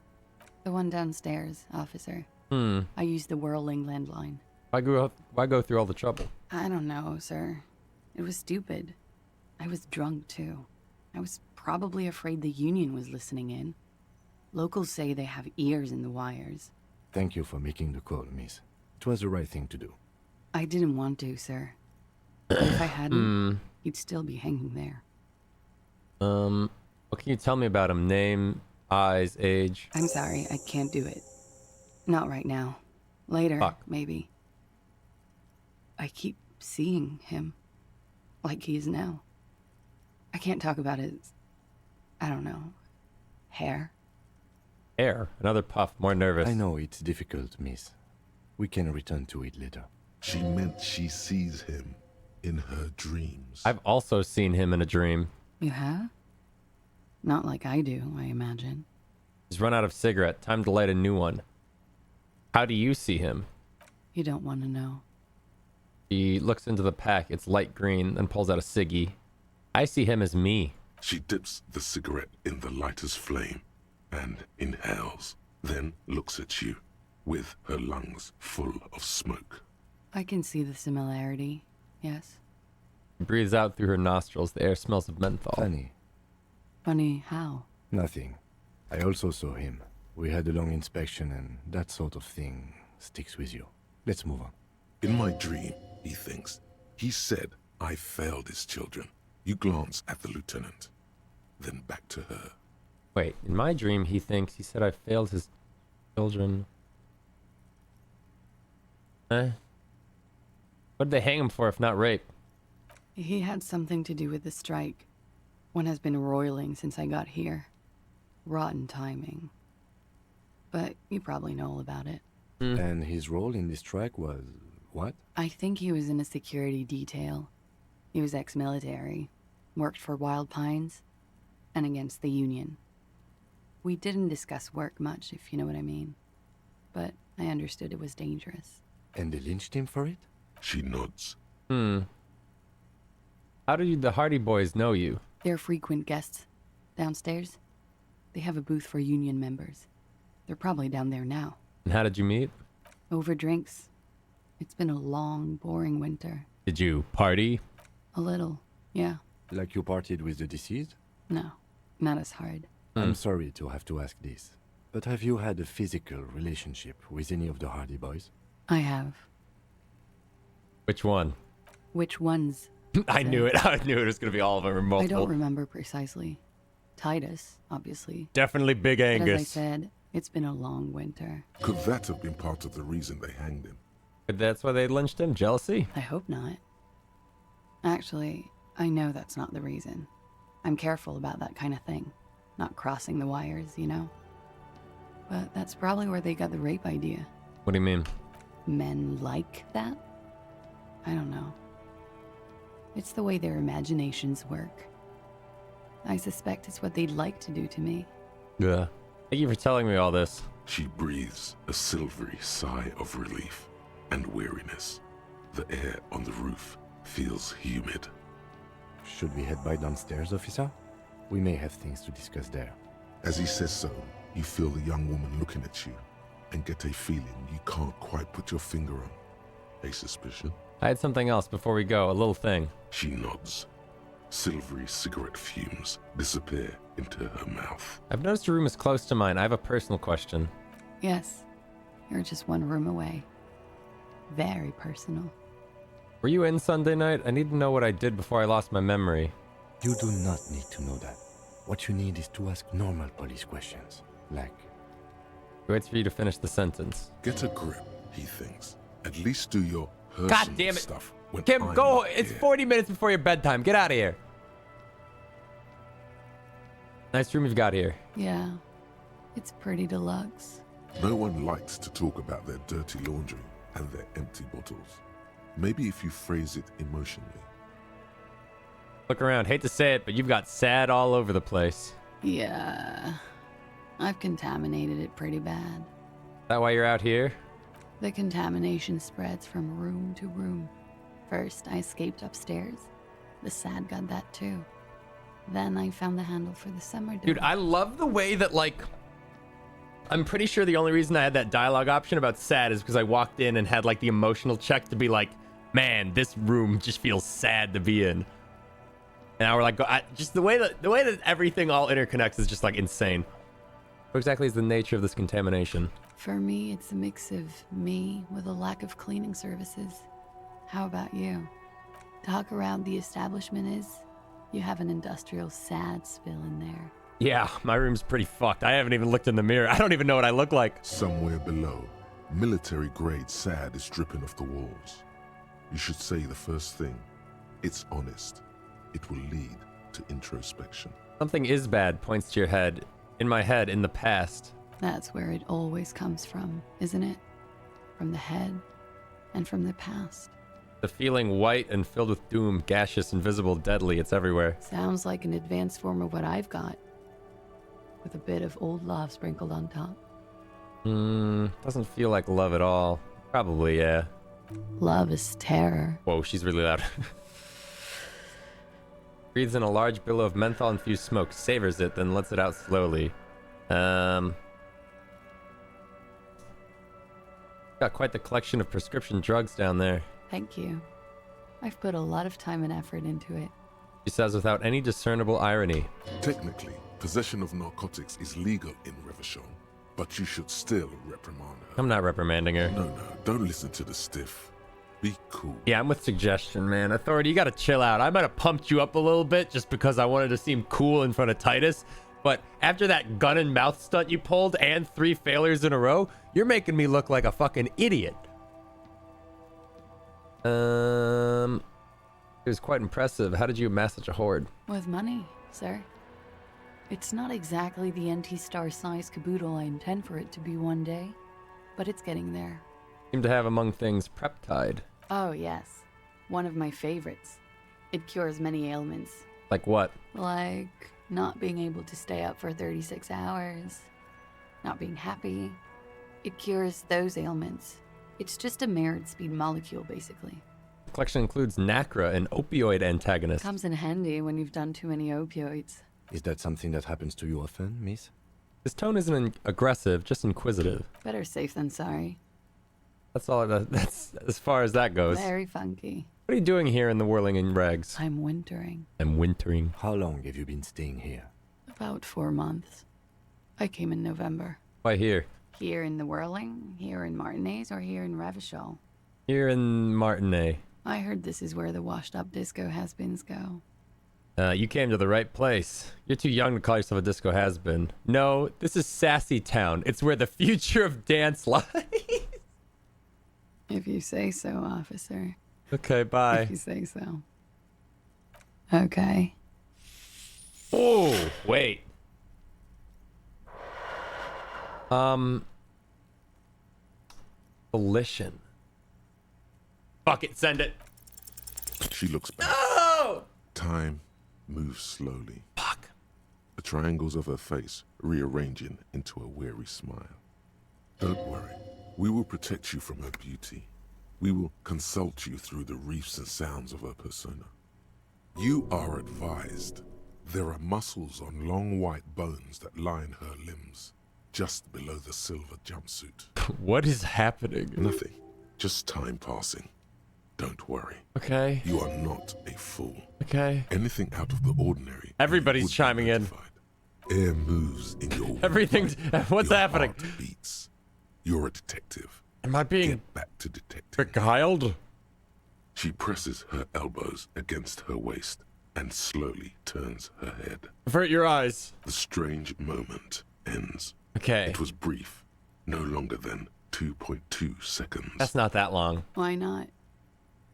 The one downstairs, officer. I used the whirling landline. Why go through all the trouble? I don't know, sir. It was stupid. I was drunk, too. I was probably afraid the Union was listening in. Locals say they have ears in the wires. Thank you for making the call, miss. It was the right thing to do. I didn't want to, sir. If I hadn't, he'd still be hanging there. What can you tell me about him? Name, eyes, age? I'm sorry, I can't do it. Not right now. Later, Fuck. maybe. I keep seeing him. Like he is now. I can't talk about his... I don't know. Hair? Hair. Another puff. More nervous. I know it's difficult, miss. We can return to it later. She meant she sees him in her dreams. I've also seen him in a dream. You have? Not like I do, I imagine. He's run out of cigarette. Time to light a new one. How do you see him? You don't want to know. He looks into the pack. It's light green, then pulls out a ciggy. I see him as me. She dips the cigarette in the lighter's flame and inhales, then looks at you with her lungs full of smoke. I can see the similarity, yes. He breathes out through her nostrils. The air smells of menthol. Funny. Funny how? Nothing. I also saw him. We had a long inspection and that sort of thing sticks with you. Let's move on. In my dream, he thinks, he said I failed his children. You glance at the lieutenant, then back to her. Wait, in my dream, he thinks he said I failed his children. What did they hang him for if not rape? He had something to do with the strike. One has been roiling since I got here. Rotten timing. But you probably know all about it. And his role in this strike was what? I think he was in a security detail. He was ex-military, worked for Wild Pines, and against the Union. We didn't discuss work much, if you know what I mean. But I understood it was dangerous. And they lynched him for it? She nods. How did the Hardy Boys know you? They're frequent guests. Downstairs, they have a booth for Union members. They're probably down there now. And how did you meet? Over drinks. It's been a long, boring winter. Did you party? A little, yeah. Like you partied with the deceased? No, not as hard. I'm sorry to have to ask this, but have you had a physical relationship with any of the Hardy Boys? I have. Which one? Which ones? I knew it. I knew it was going to be all of them or I multiple. don't remember precisely. Titus, obviously. Definitely Big But Angus. as I said, it's been a long winter. Could that have been part of the reason they hanged him? But that's why they lynched him? Jealousy? I hope not. Actually, I know that's not the reason. I'm careful about that kind of thing. Not crossing the wires, you know? But that's probably where they got the rape idea. What do you mean? Men like that? I don't know. It's the way their imaginations work. I suspect it's what they'd like to do to me. Yeah. Thank you for telling me all this. She breathes a silvery sigh of relief and weariness. The air on the roof feels humid. Should we head by downstairs, officer? We may have things to discuss there. As he says so, you feel the young woman looking at you and get a feeling you can't quite put your finger on. A suspicion? I had something else before we go, a little thing. She nods. Silvery cigarette fumes disappear into her mouth. I've noticed your room is close to mine. I have a personal question. Yes, you're just one room away. Very personal. Were you in Sunday night? I need to know what I did before I lost my memory. You do not need to know that. What you need is to ask normal police questions, like... He waits for you to finish the sentence. Get a grip, he thinks. At least do your God personal damn it. stuff. When Kim, I'm go. not It's here. 40 minutes before your bedtime. Get out of here. Nice room you've got here. Yeah, it's pretty deluxe. No one likes to talk about their dirty laundry and their empty bottles. Maybe if you phrase it emotionally. Look around. Hate to say it, but you've got sad all over the place. Yeah. I've contaminated it pretty bad. Is that why you're out here? The contamination spreads from room to room. First, I escaped upstairs. The sad got that too. Then I found the handle for the summer door. Dude, I love the way that, like, I'm pretty sure the only reason I had that dialogue option about sad is because I walked in and had, like, the emotional check to be like, man, this room just feels sad to be in. And now we're like, just the way that everything all interconnects is just, like, insane. What exactly is the nature of this contamination? For me, it's a mix of me with a lack of cleaning services. How about you? Talk around the establishment is, you have an industrial sad spill in there. Yeah, my room's pretty fucked. I haven't even looked in the mirror. I don't even know what I look like. Somewhere below, military-grade sad is dripping off the walls. You should say the first thing. It's honest. It will lead to introspection. Something is bad points to your head. In my head, in the past. That's where it always comes from, isn't it? From the head and from the past. The feeling white and filled with doom, gaseous, invisible, deadly. It's everywhere. Sounds like an advanced form of what I've got. With a bit of old love sprinkled on top. Doesn't feel like love at all. Probably, yeah. Love is terror. Whoa, she's really loud. Breathes in a large billow of menthol-infused smoke, savors it, then lets it out slowly. Got quite the collection of prescription drugs down there. Thank you. I've put a lot of time and effort into it. She says without any discernible irony. Technically, possession of narcotics is legal in Revachol, but you should still reprimand her. I'm not reprimanding her. No, don't listen to the stiff. Be cool. Yeah, I'm with suggestion, man. Authority, you gotta chill out. I might have pumped you up a little bit just because I wanted to seem cool in front of Titus, but after that gun and mouth stunt you pulled and 3 failures in a row, you're making me look like a fucking idiot. It was quite impressive. How did you amass such a hoard? With money, sir. It's not exactly the NT-star size caboodle I intend for it to be one day, but it's getting there. Seem to have among things Preptide. Oh, yes. One of my favorites. It cures many ailments. Like what? Like not being able to stay up for 36 hours, not being happy. It cures those ailments. It's just a merit speed molecule, basically. The collection includes Nacra, an opioid antagonist. Comes in handy when you've done too many opioids. Is that something that happens to you often, miss? His tone isn't aggressive, just inquisitive. Better safe than sorry. That's all. That's as far as that goes. Very funky. What are you doing here in the whirling in rags? I'm wintering. I'm wintering. How long have you been staying here? About 4 months. I came in November. Why here? Here in the Whirling, here in Martinez, or here in Revachol? Here in Martinez. I heard this is where the washed-up disco has-beens go. You came to the right place. You're too young to call yourself a disco has-been. No, this is Sassy Town. It's where the future of dance lies. If you say so, officer. Okay, bye. If you say so. Okay. Oh, wait. Volition. Fuck it, send it. She looks back. No! Time moves slowly. Fuck. The triangles of her face rearranging into a weary smile. Don't worry. We will protect you from her beauty. We will consult you through the reefs and sounds of her persona. You are advised. There are muscles on long white bones that line her limbs, just below the silver jumpsuit. What is happening? Nothing. Just time passing. Don't worry. Okay. You are not a fool. Okay. Anything out of the ordinary. Everybody's chiming in. Air moves in your Everything's... What's happening? Heart beats. You're a detective. Am I being... Get back to detective. Beguiled? She presses her elbows against her waist and slowly turns her head. Avert your eyes. The strange moment ends. Okay. It was brief. No longer than 2.2 seconds. That's not that long. Why not?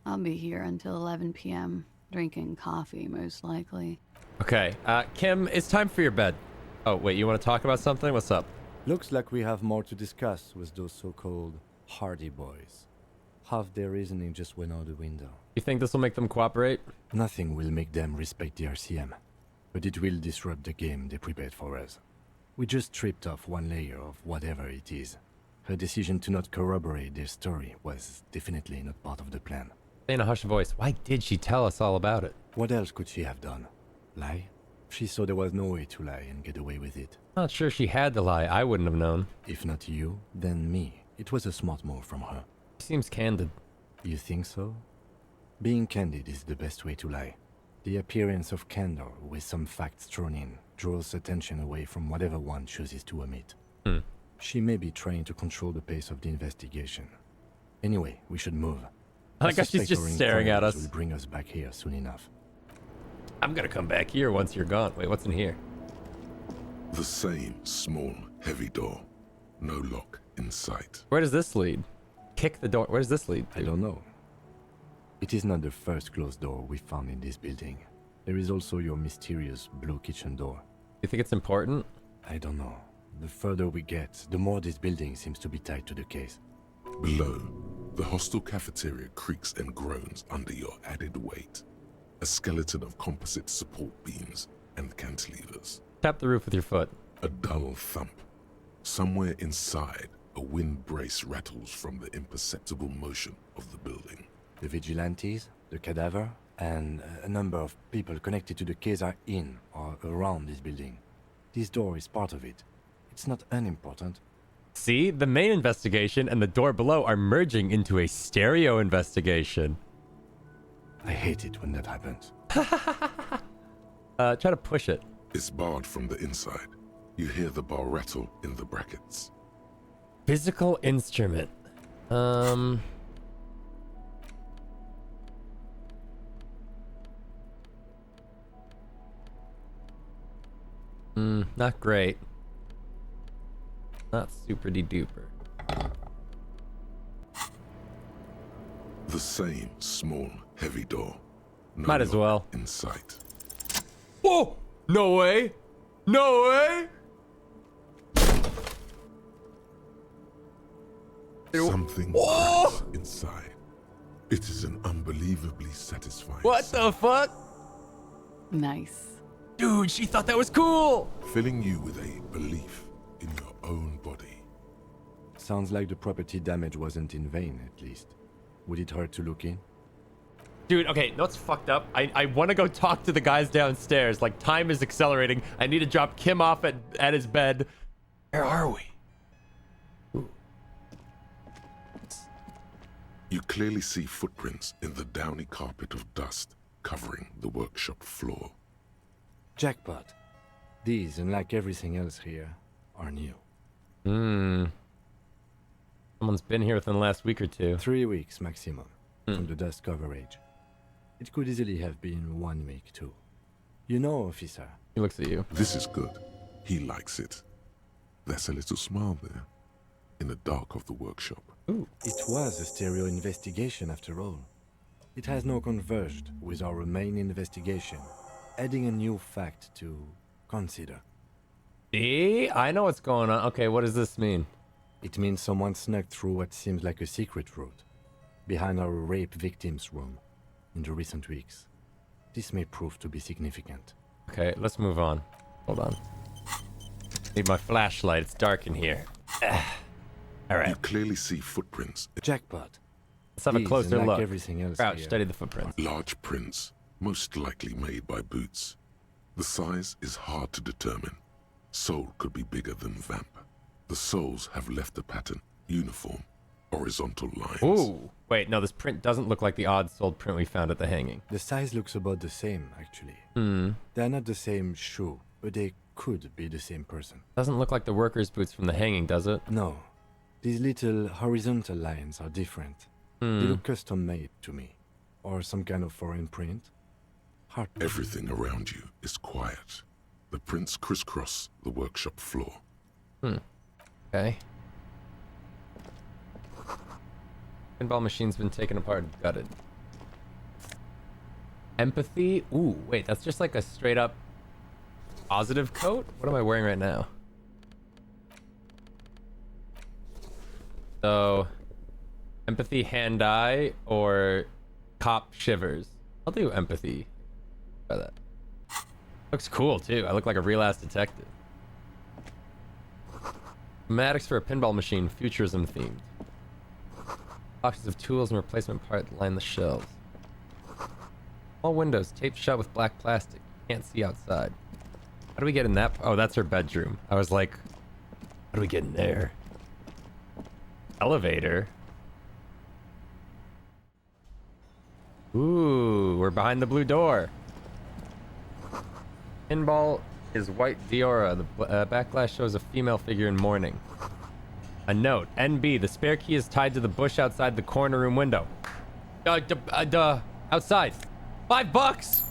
I'll be here until 11 p.m. drinking coffee, most likely. Okay. Kim, it's time for your bed. Oh, wait, you want to talk about something? What's up? Looks like we have more to discuss with those so-called Hardy Boys. Half their reasoning just went out the window. You think this will make them cooperate? Nothing will make them respect the RCM, but it will disrupt the game they prepared for us. We just stripped off one layer of whatever it is. Her decision to not corroborate their story was definitely not part of the plan. In a hushed voice, why did she tell us all about it? What else could she have done? Lie? She saw there was no way to lie and get away with it. Not sure she had to lie. I wouldn't have known. If not you, then me. It was a smart move from her. She seems candid. You think so? Being candid is the best way to lie. The appearance of candor with some facts thrown in draws attention away from whatever one chooses to omit. She may be trying to control the pace of the investigation. Anyway, we should move. I guess she's just staring at us. Will bring us back here soon enough. I'm gonna come back here once you're gone. Wait, what's in here? The same small, heavy door. No lock in sight. Where does this lead? Kick the door. Where does this lead to? I don't know. It is not the first closed door we found in this building. There is also your mysterious blue kitchen door. You think it's important? I don't know. The further we get, the more this building seems to be tied to the case. Below, the hostel cafeteria creaks and groans under your added weight. A skeleton of composite support beams and cantilevers. Tap the roof with your foot. A dull thump. Somewhere inside, a wind brace rattles from the imperceptible motion of the building. The vigilantes, the cadaver, and a number of people connected to the case are in or around this building. This door is part of it. It's not unimportant. See, the main investigation and the door below are merging into a stereo investigation. I hate it when that happens. Try to push it. It's barred from the inside. You hear the bar rattle in the brackets. Physical instrument. Not great. Not super-de-duper. The same small, heavy door. No Might as well. In sight. Oh! No way! No way! Something cracks inside. It is an unbelievably satisfying What sound. the fuck? Nice. Dude, she thought that was cool! Filling you with a belief in your own body. Sounds like the property damage wasn't in vain, at least. Would it hurt to look in? Dude, okay, no, it's fucked up. I want to go talk to the guys downstairs. Like, time is accelerating. I need to drop Kim off at his bed. Where are we? You clearly see footprints in the downy carpet of dust covering the workshop floor. Jackpot. These, unlike everything else here, are new. Someone's been here within the last week or two. 3 weeks maximum from the dust cover age. It could easily have been 1 week too. You know, officer. He looks at you. This is good. He likes it. There's a little smile there, in the dark of the workshop. Ooh. It was a stereo investigation after all. It has now converged with our main investigation, adding a new fact to consider. See? I know what's going on. Okay, what does this mean? It means someone snuck through what seems like a secret route, behind our rape victim's room, in the recent weeks. This may prove to be significant. Okay, let's move on. Hold on. Need my flashlight. It's dark in here. All right. You clearly see footprints. Jackpot. Let's have a closer like look. Everything else Crouch, here. study the footprints. Large prints, most likely made by boots. The size is hard to determine. Sole could be bigger than vamp. The soles have left a pattern, uniform, horizontal lines. Ooh. Wait, no, this print doesn't look like the odd-soled print we found at the hanging. The size looks about the same, actually. They're not the same shoe, but they could be the same person. Doesn't look like the workers' boots from the hanging, does it? No. These little horizontal lines are different. They look custom-made to me. Or some kind of foreign print. Hard. Everything around you is quiet. The prints crisscross the workshop floor. Okay. Pinball machine's been taken apart and gutted. Empathy? Ooh, wait, that's just like a straight up positive coat? What am I wearing right now? Empathy, hand-eye, or cop shivers. I'll do empathy. Try that. Looks cool, too. I look like a real-ass detective. Schematics for a pinball machine, futurism themed. Boxes of tools and replacement parts line the shelves. All windows taped shut with black plastic. Can't see outside. How do we get in that? Oh, that's her bedroom. I was like, how do we get in there? Elevator. Ooh, we're behind the blue door. Pinball is white Diora. The backlash shows a female figure in mourning. A note. NB. The spare key is tied to the bush outside the corner room window. Outside. $5.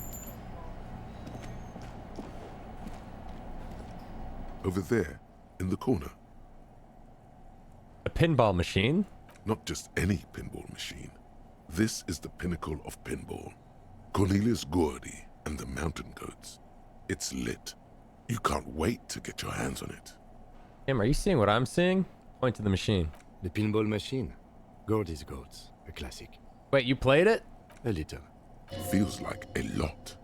Over there, in the corner. A pinball machine? Not just any pinball machine. This is the pinnacle of pinball. Cornelius Gordy and the Mountain Goats. It's lit. You can't wait to get your hands on it. Tim, are you seeing what I'm seeing? Point to the machine. The pinball machine. Gordy's Goats. A classic. Wait, you played it? A little. Feels like a lot.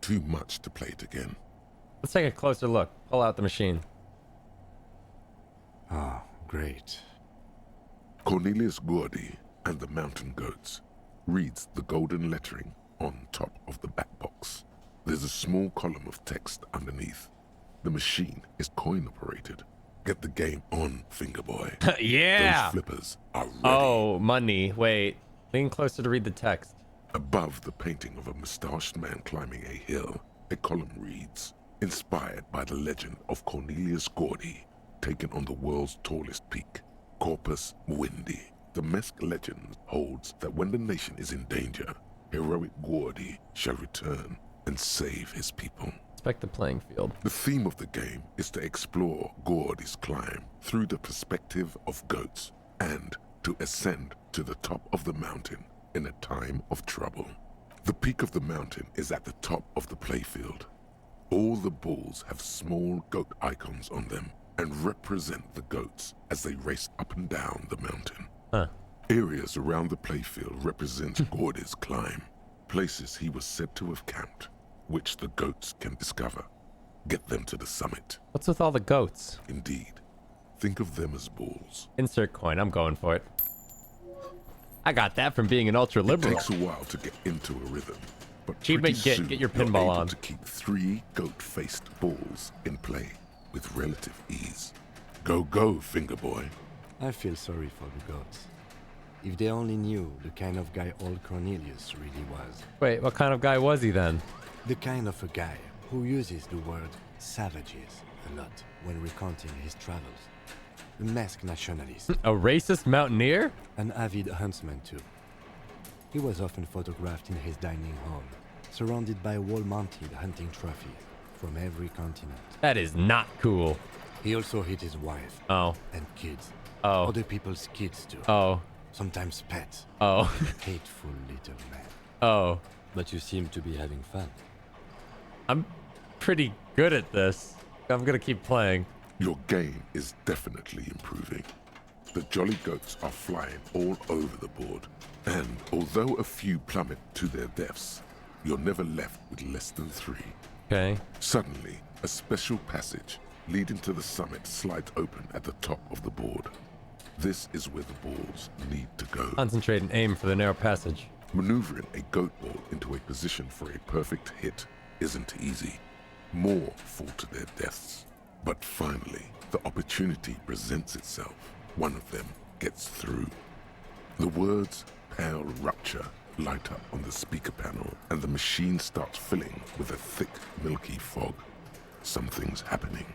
Too much to play it again. Let's take a closer look. Pull out the machine. Ah, great. Cornelius Gordy and the Mountain Goats reads the golden lettering on top of the back box. There's a small column of text underneath. The machine is coin operated. Get the game on, Fingerboy. Yeah! Those flippers are ready. Oh, money. Wait. Lean closer to read the text. Above the painting of a mustached man climbing a hill, a column reads, inspired by the legend of Cornelius Gordy, taken on the world's tallest peak, Corpus Windy. The Mesk legend holds that when the nation is in danger, heroic Gordy shall return and save his people. Inspect the playing field. The theme of the game is to explore Gordy's climb through the perspective of goats and to ascend to the top of the mountain in a time of trouble. The peak of the mountain is at the top of the playfield. All the balls have small goat icons on them and represent the goats as they race up and down the mountain. Huh. Areas around the playfield represent Gordy's climb, places he was said to have camped, which the goats can discover. Get them to the summit. What's with all the goats? Indeed. Think of them as balls. Insert coin. I'm going for it. I got that from being an ultra liberal. It takes a while to get into a rhythm, but Achievement pretty soon get your you're pinball able on. to keep 3 goat-faced balls in play with relative ease. Go, go, Fingerboy. I feel sorry for the goats. If they only knew the kind of guy old Cornelius really was. Wait, what kind of guy was he then? The kind of a guy who uses the word savages a lot when recounting his travels. A masked nationalist. A racist mountaineer? An avid huntsman too. He was often photographed in his dining hall, surrounded by wall-mounted hunting trophies from every continent. That is not cool. He also hit his wife. Oh. And kids. Oh. Other people's kids too. Oh. Sometimes pets. Oh. Hateful little man. Oh. But you seem to be having fun. I'm pretty good at this. I'm gonna keep playing. Your game is definitely improving. The jolly goats are flying all over the board, and although a few plummet to their deaths, you're never left with less than 3. Okay. Suddenly, a special passage leading to the summit slides open at the top of the board. This is where the balls need to go. Concentrate and aim for the narrow passage. Maneuvering a goat ball into a position for a perfect hit isn't easy. More fall to their deaths. But finally, the opportunity presents itself. One of them gets through. The words "Pale Rupture" light up on the speaker panel, and the machine starts filling with a thick, milky fog. Something's happening.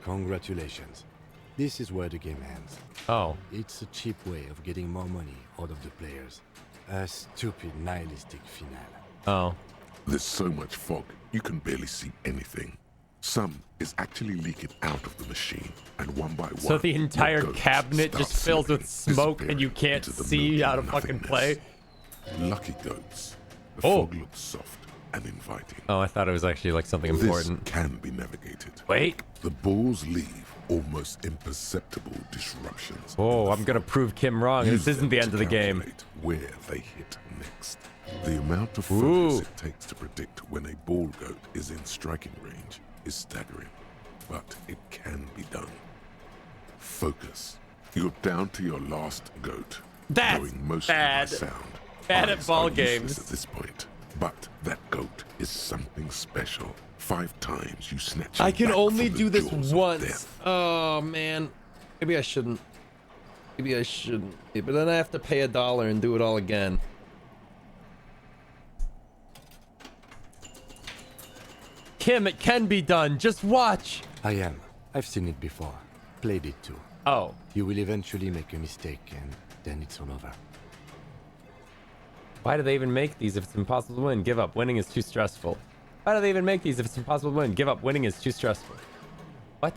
Congratulations. This is where the game ends. Oh. It's a cheap way of getting more money out of the players. A stupid, nihilistic finale. Oh. There's so much fog, you can barely see anything. Some is actually leaking out of the machine, and one by one... So the entire cabinet just fills with smoke and you can't see how to fucking play? Lucky goats. The fog looks soft and inviting. Oh, I thought it was actually like something important. This can be navigated. Wait. The balls leave almost imperceptible disruptions. Oh, I'm gonna prove Kim wrong. Use This isn't the them end to of the game. calculate where they hit next. The amount of focus it takes to predict when a ball goat is in striking range is staggering, but it can be done. Focus. You're down to your last goat. That's going mostly bad. by sound. Bad at Eyes ball are useless games. at this point, but that goat is something special. 5 times you snatch. I him can back only from the do this jaws of once. death. Oh man, maybe I shouldn't. Maybe I shouldn't. But then I have to pay $1 and do it all again. Kim, it can be done. Just watch. I am. I've seen it before. Played it too. Oh. You will eventually make a mistake and then it's all over. Why do they even make these if it's impossible to win? Give up. Winning is too stressful. Why do they even make these if it's impossible to win? Give up. Winning is too stressful. What?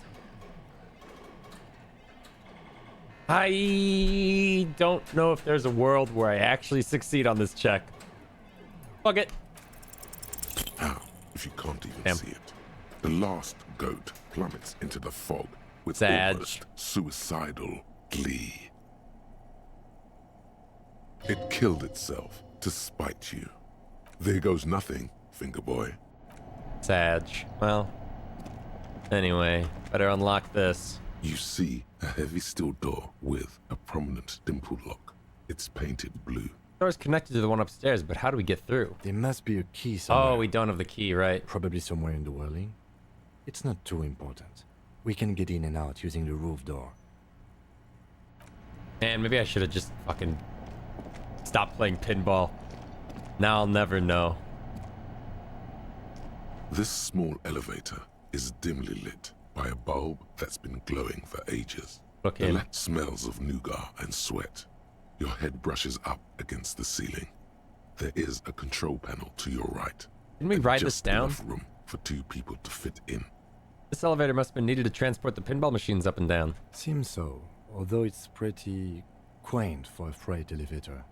I don't know if there's a world where I actually succeed on this check. Fuck it. How? If you can't even see it. The last goat plummets into the fog with almost suicidal glee. It killed itself to spite you. There goes nothing, finger boy. Sag. Well, anyway, better unlock this. You see a heavy steel door with a prominent dimple lock. It's painted blue. The door's connected to the one upstairs, but how do we get through? There must be a key somewhere. Oh, we don't have the key, right? Probably somewhere in the whirling. It's not too important. We can get in and out using the roof door. Man, maybe I should have just fucking stopped playing pinball. Now I'll never know. This small elevator is dimly lit by a bulb that's been glowing for ages. Okay. The lamp smells of nougat and sweat. Your head brushes up against the ceiling. There is a control panel to your right. Didn't we write this Just down? enough room for 2 people to fit in. This elevator must have been needed to transport the pinball machines up and down. Seems so, although it's pretty quaint for a freight elevator.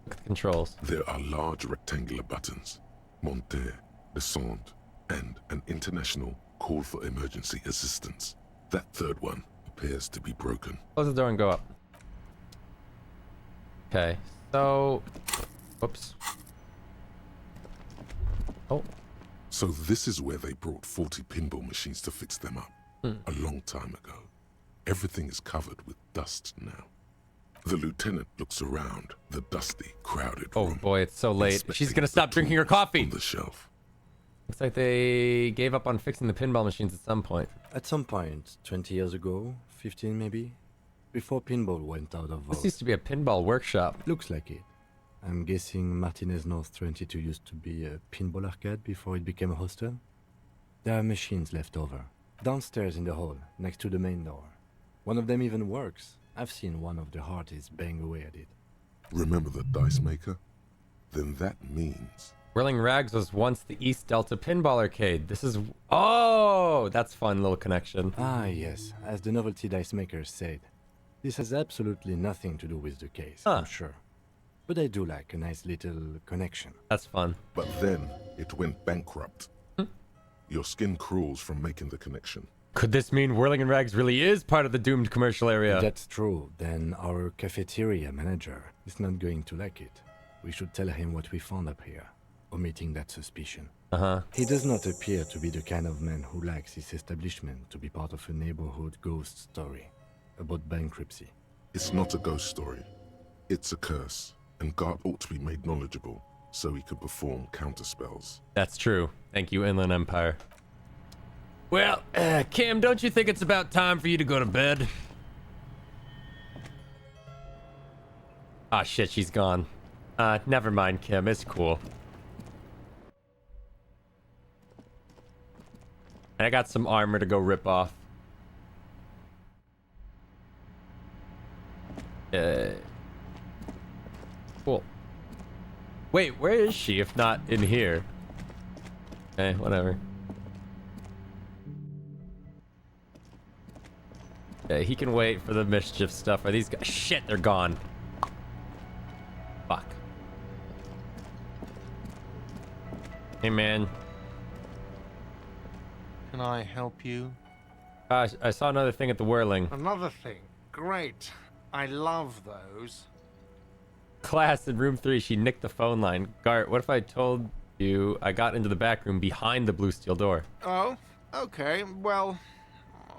Look at the controls. There are large rectangular buttons. Monter, descend, and an international call for emergency assistance. That third one appears to be broken. Close the door and go up. Okay, so... Whoops. Oh. So this is where they brought 40 pinball machines to fix them up. A long time ago. Everything is covered with dust now. The lieutenant looks around the dusty, crowded room. Oh boy, it's so late. She's gonna stop drinking her coffee. On the shelf. Looks like they gave up on fixing the pinball machines at some point. At some point, 20 years ago, 15 maybe, before pinball went out of vogue. This used to be a pinball workshop. Looks like it. I'm guessing Martinez North 22 used to be a pinball arcade before it became a hostel. There are machines left over. Downstairs in the hall, next to the main door. One of them even works. I've seen one of the hearties bang away at it. Remember the dice maker? Then that means... Whirling Rags was once the East Delta Pinball Arcade. This is... Oh! That's fun little connection. Ah, yes. As the novelty dice makers said. This has absolutely nothing to do with the case, Huh. I'm sure. But I do like a nice little connection. That's fun. But then it went bankrupt. Your skin crawls from making the connection. Could this mean Whirling Rags really is part of the doomed commercial area? If that's true, then our cafeteria manager is not going to like it. We should tell him what we found up here, omitting that suspicion. Uh-huh. He does not appear to be the kind of man who likes his establishment to be part of a neighborhood ghost story about bankruptcy. It's not a ghost story. It's a curse, and God ought to be made knowledgeable so he can perform counterspells. That's true. Thank you, Inland Empire. Well, Kim, don't you think it's about time for you to go to bed? Ah, shit, she's gone. Never mind, Kim. It's cool. I got some armor to go rip off. Cool. Wait, where is she if not in here? Okay, whatever. Yeah, he can wait for the mischief stuff. Are these guys? Shit, they're gone. Fuck. Hey, man. Can I help you? I saw another thing at the whirling. Another thing. Great. I love those. Class in room 3, she nicked the phone line. Gart, what if I told you I got into the back room behind the blue steel door? Oh, okay. Well,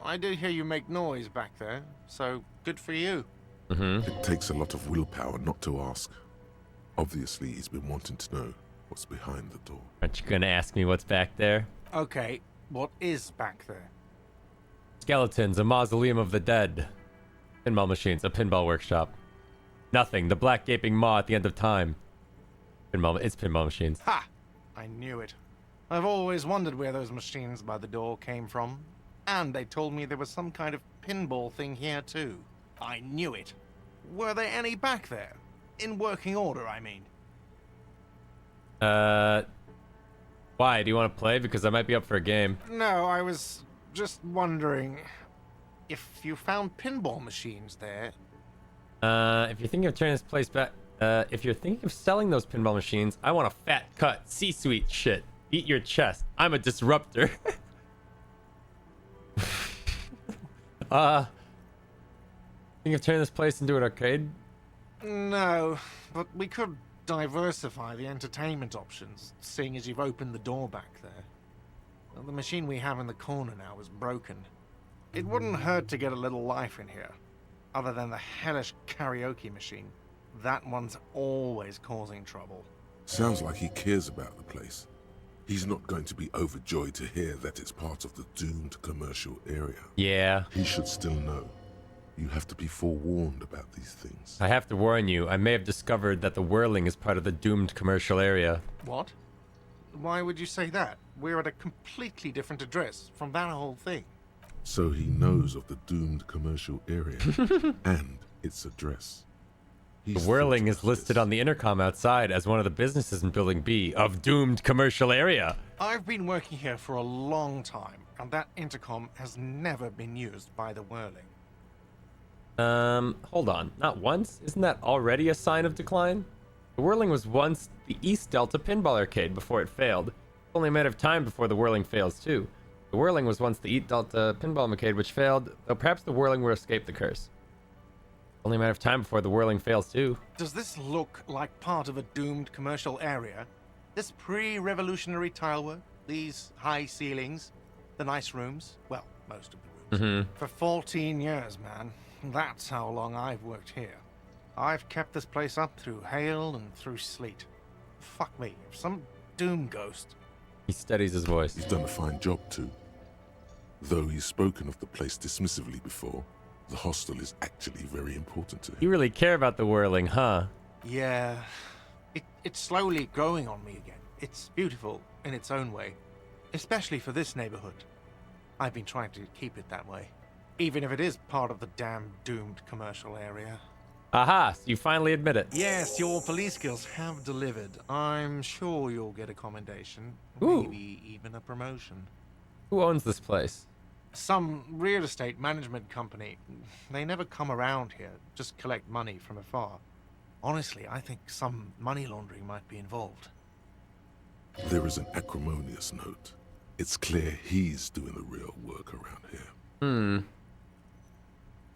I did hear you make noise back there, so good for you. It takes a lot of willpower not to ask. Obviously, he's been wanting to know what's behind the door. Aren't you gonna ask me what's back there? Okay, what is back there? Skeletons, a mausoleum of the dead. Pinball machines, a pinball workshop. Nothing, the black gaping maw at the end of time. It's pinball machines. Ha! I knew it. I've always wondered where those machines by the door came from. And they told me there was some kind of pinball thing here too. I knew it. Were there any back there? In working order, I mean. Why? Do you want to play? Because I might be up for a game. No, I was just wondering if you found pinball machines there. If you're thinking of turning this place back, if you're thinking of selling those pinball machines, I want a fat cut, C-suite shit. Eat your chest. I'm a disruptor. Think of turning this place into an arcade? No, but we could diversify the entertainment options, seeing as you've opened the door back there. Well, the machine we have in the corner now is broken. It wouldn't hurt to get a little life in here, other than the hellish karaoke machine. That one's always causing trouble. Sounds like he cares about the place. He's not going to be overjoyed to hear that it's part of the doomed commercial area. Yeah. He should still know. You have to be forewarned about these things. I have to warn you, I may have discovered that the whirling is part of the doomed commercial area. What? Why would you say that? We're at a completely different address from that whole thing. So he knows of the doomed commercial area and its address. The whirling is listed on the intercom outside as one of the businesses in Building B of doomed commercial area. I've been working here for a long time, and that intercom has never been used by the whirling. Hold on. Not once? Isn't that already a sign of decline? The whirling was once the East Delta Pinball Arcade before it failed. It's only a matter of time before the whirling fails too. The whirling was once the East Delta Pinball Arcade which failed, though perhaps the whirling will escape the curse. Only a matter of time before the whirling fails too. Does this look like part of a doomed commercial area? This pre-revolutionary tilework, these high ceilings, the nice rooms, well, most of the rooms. For 14 years, man. That's how long I've worked here. I've kept this place up through hail and through sleet. Fuck me, if some doom ghost. He steadies his voice. He's done a fine job too. Though he's spoken of the place dismissively before, the hostel is actually very important to him. You really care about the whirling, huh? Yeah, it's slowly growing on me again. It's beautiful in its own way, especially for this neighborhood. I've been trying to keep it that way, even if it is part of the damn doomed commercial area. Aha, so you finally admit it. Yes, your police skills have delivered. I'm sure you'll get a commendation, Ooh. maybe even a promotion. Who owns this place? Some real estate management company. They never come around here, just collect money from afar. Honestly, I think some money laundering might be involved. There is an acrimonious note. It's clear he's doing the real work around here. And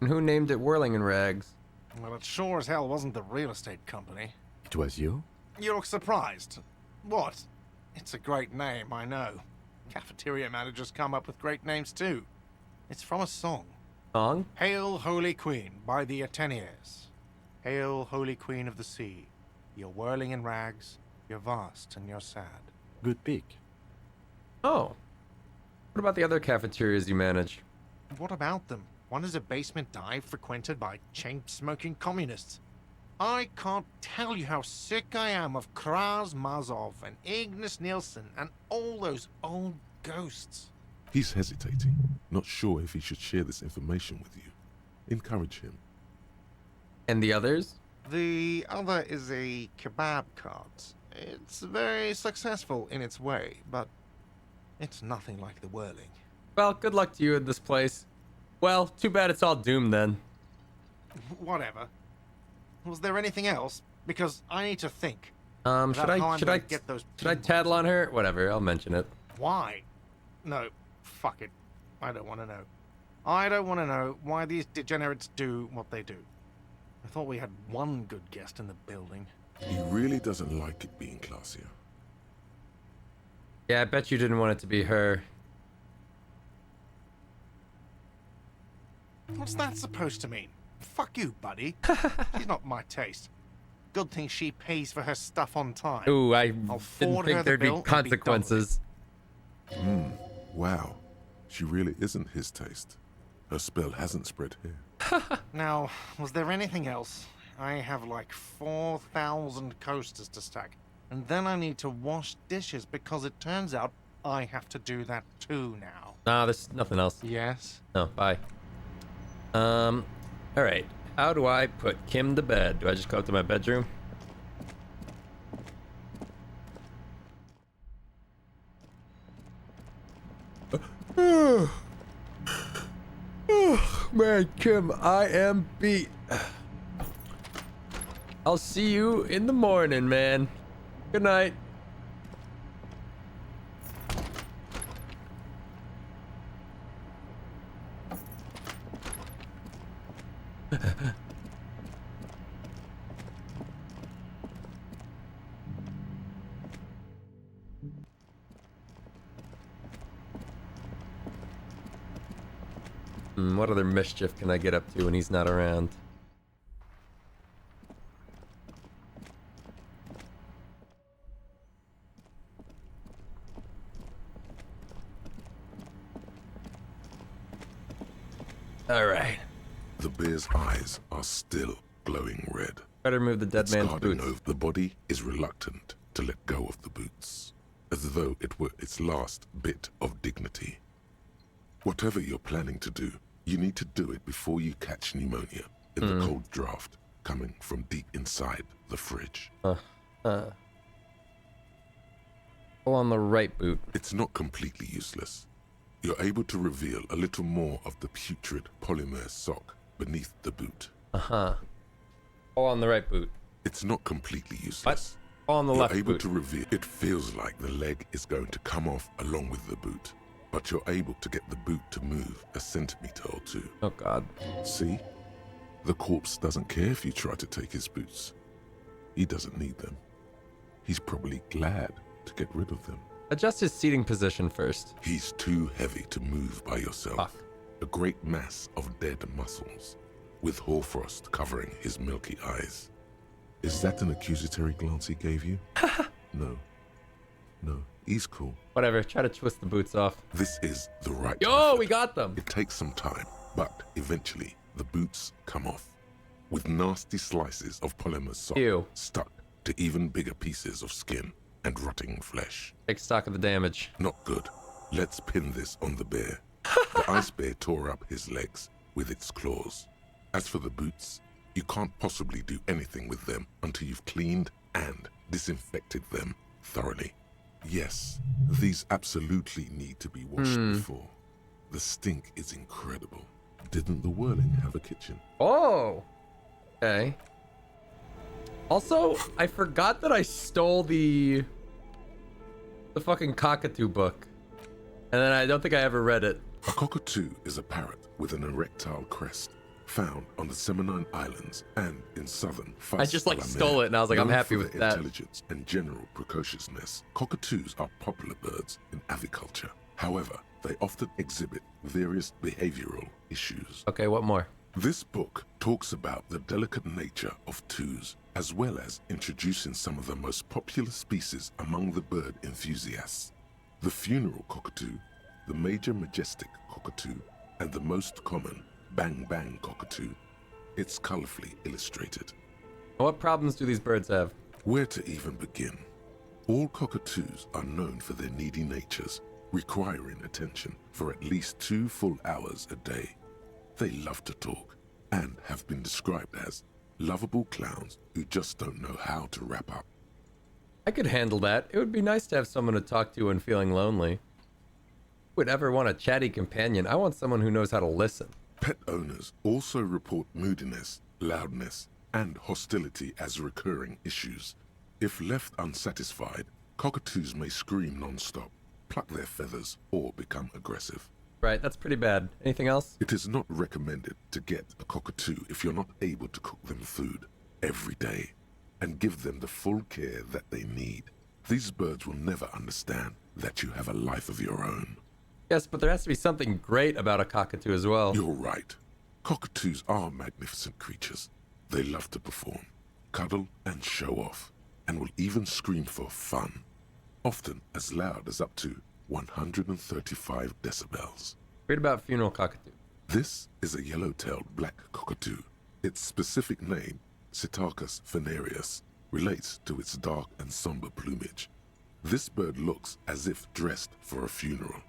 who named it Whirling in Rags? Well, it sure as hell wasn't the real estate company. It was you? You look surprised. What? It's a great name, I know. Cafeteria managers come up with great names too. It's from a song. Song? Hail, Holy Queen, by the Ateneers. Hail, Holy Queen of the Sea. You're whirling in rags, you're vast and you're sad. Good pick. Oh. What about the other cafeterias you manage? What about them? One is a basement dive frequented by chain-smoking communists. I can't tell you how sick I am of Kraz Mazov and Ignis Nielsen and all those old ghosts. He's hesitating, not sure if he should share this information with you. Encourage him. And the others? The other is a kebab cart. It's very successful in its way, but it's nothing like the whirling. Well, good luck to you in this place. Well, too bad it's all doomed then. Whatever. Was there anything else? Because I need to think. Should I tattle on her? Whatever, I'll mention it. Why? No, fuck it. I don't want to know. I don't want to know why these degenerates do what they do. I thought we had one good guest in the building. He really doesn't like it being classier. Yeah, I bet you didn't want it to be her. What's that supposed to mean? Fuck you, buddy. She's not my taste. Good thing she pays for her stuff on time. Ooh, I I'll didn't forward her think the there'd be bill and consequences. Wow. She really isn't his taste. Her spell hasn't spread here. Now, was there anything else? I have like 4,000 coasters to stack. And then I need to wash dishes because it turns out I have to do that too now. Nah, there's nothing else. Yes? No, bye. Alright. How do I put Kim to bed? Do I just go up to my bedroom? Man, Kim, I am beat. I'll see you in the morning, man. Good night. What other mischief can I get up to when he's not around? All right. The bear's eyes are still glowing red. Better move the dead man's boots. Over. The body is reluctant to let go of the boots, as though it were its last bit of dignity. Whatever you're planning to do, you need to do it before you catch pneumonia in the cold draft coming from deep inside the fridge. Pull on the right boot. It's not completely useless. You're able to reveal a little more of the putrid polymer sock beneath the boot. Pull on the right boot. It's not completely useless. What? Pull on the left boot. You're able to reveal. It feels like the leg is going to come off along with the boot, but you're able to get the boot to move a centimeter or two. Oh God. See? The corpse doesn't care if you try to take his boots. He doesn't need them. He's probably glad to get rid of them. Adjust his seating position first. He's too heavy to move by yourself. Fuck. A great mass of dead muscles, with hoarfrost covering his milky eyes. Is that an accusatory glance he gave you? No. No, he's cool. Whatever, try to twist the boots off. This is the right Yo, method. we got them! It takes some time, but eventually the boots come off, with nasty slices of polymer sock stuck to even bigger pieces of skin and rotting flesh. Take stock of the damage. Not good. Let's pin this on the bear. The ice bear tore up his legs with its claws. As for the boots, you can't possibly do anything with them until you've cleaned and disinfected them thoroughly. Yes, these absolutely need to be washed before. The stink is incredible. Didn't the Whirling have a kitchen? Oh! Okay. Also, I forgot that I stole the fucking cockatoo book. And then I don't think I ever read it. A cockatoo is a parrot with an erectile crest found on the Seminine Islands and in southern I just like stole it and I was like, I'm happy with that. Intelligence and general precociousness. Cockatoos are popular birds in aviculture. However, they often exhibit various behavioral issues. Okay, what more? This book talks about the delicate nature of toos, as well as introducing some of the most popular species among the bird enthusiasts. The funeral cockatoo, the major majestic cockatoo, and the most common bang bang cockatoo. It's colorfully illustrated. What problems do these birds have? Where to even begin? All cockatoos are known for their needy natures, requiring attention for at least 2 full hours a day. They love to talk and have been described as lovable clowns who just don't know how to wrap up. I could handle that. It would be nice to have someone to talk to when feeling lonely. Would ever want a chatty companion? I want someone who knows how to listen. Pet owners also report moodiness, loudness, and hostility as recurring issues. If left unsatisfied, cockatoos may scream non-stop, pluck their feathers, or become aggressive. Right, that's pretty bad. Anything else? It is not recommended to get a cockatoo if you're not able to cook them food every day and give them the full care that they need. These birds will never understand that you have a life of your own. Yes, but there has to be something great about a cockatoo as well. You're right. Cockatoos are magnificent creatures. They love to perform, cuddle and show off, and will even scream for fun, often as loud as up to 135 decibels. Read about funeral cockatoo. This is a yellow-tailed black cockatoo. Its specific name, Psittacus venereus, relates to its dark and somber plumage. This bird looks as if dressed for a funeral,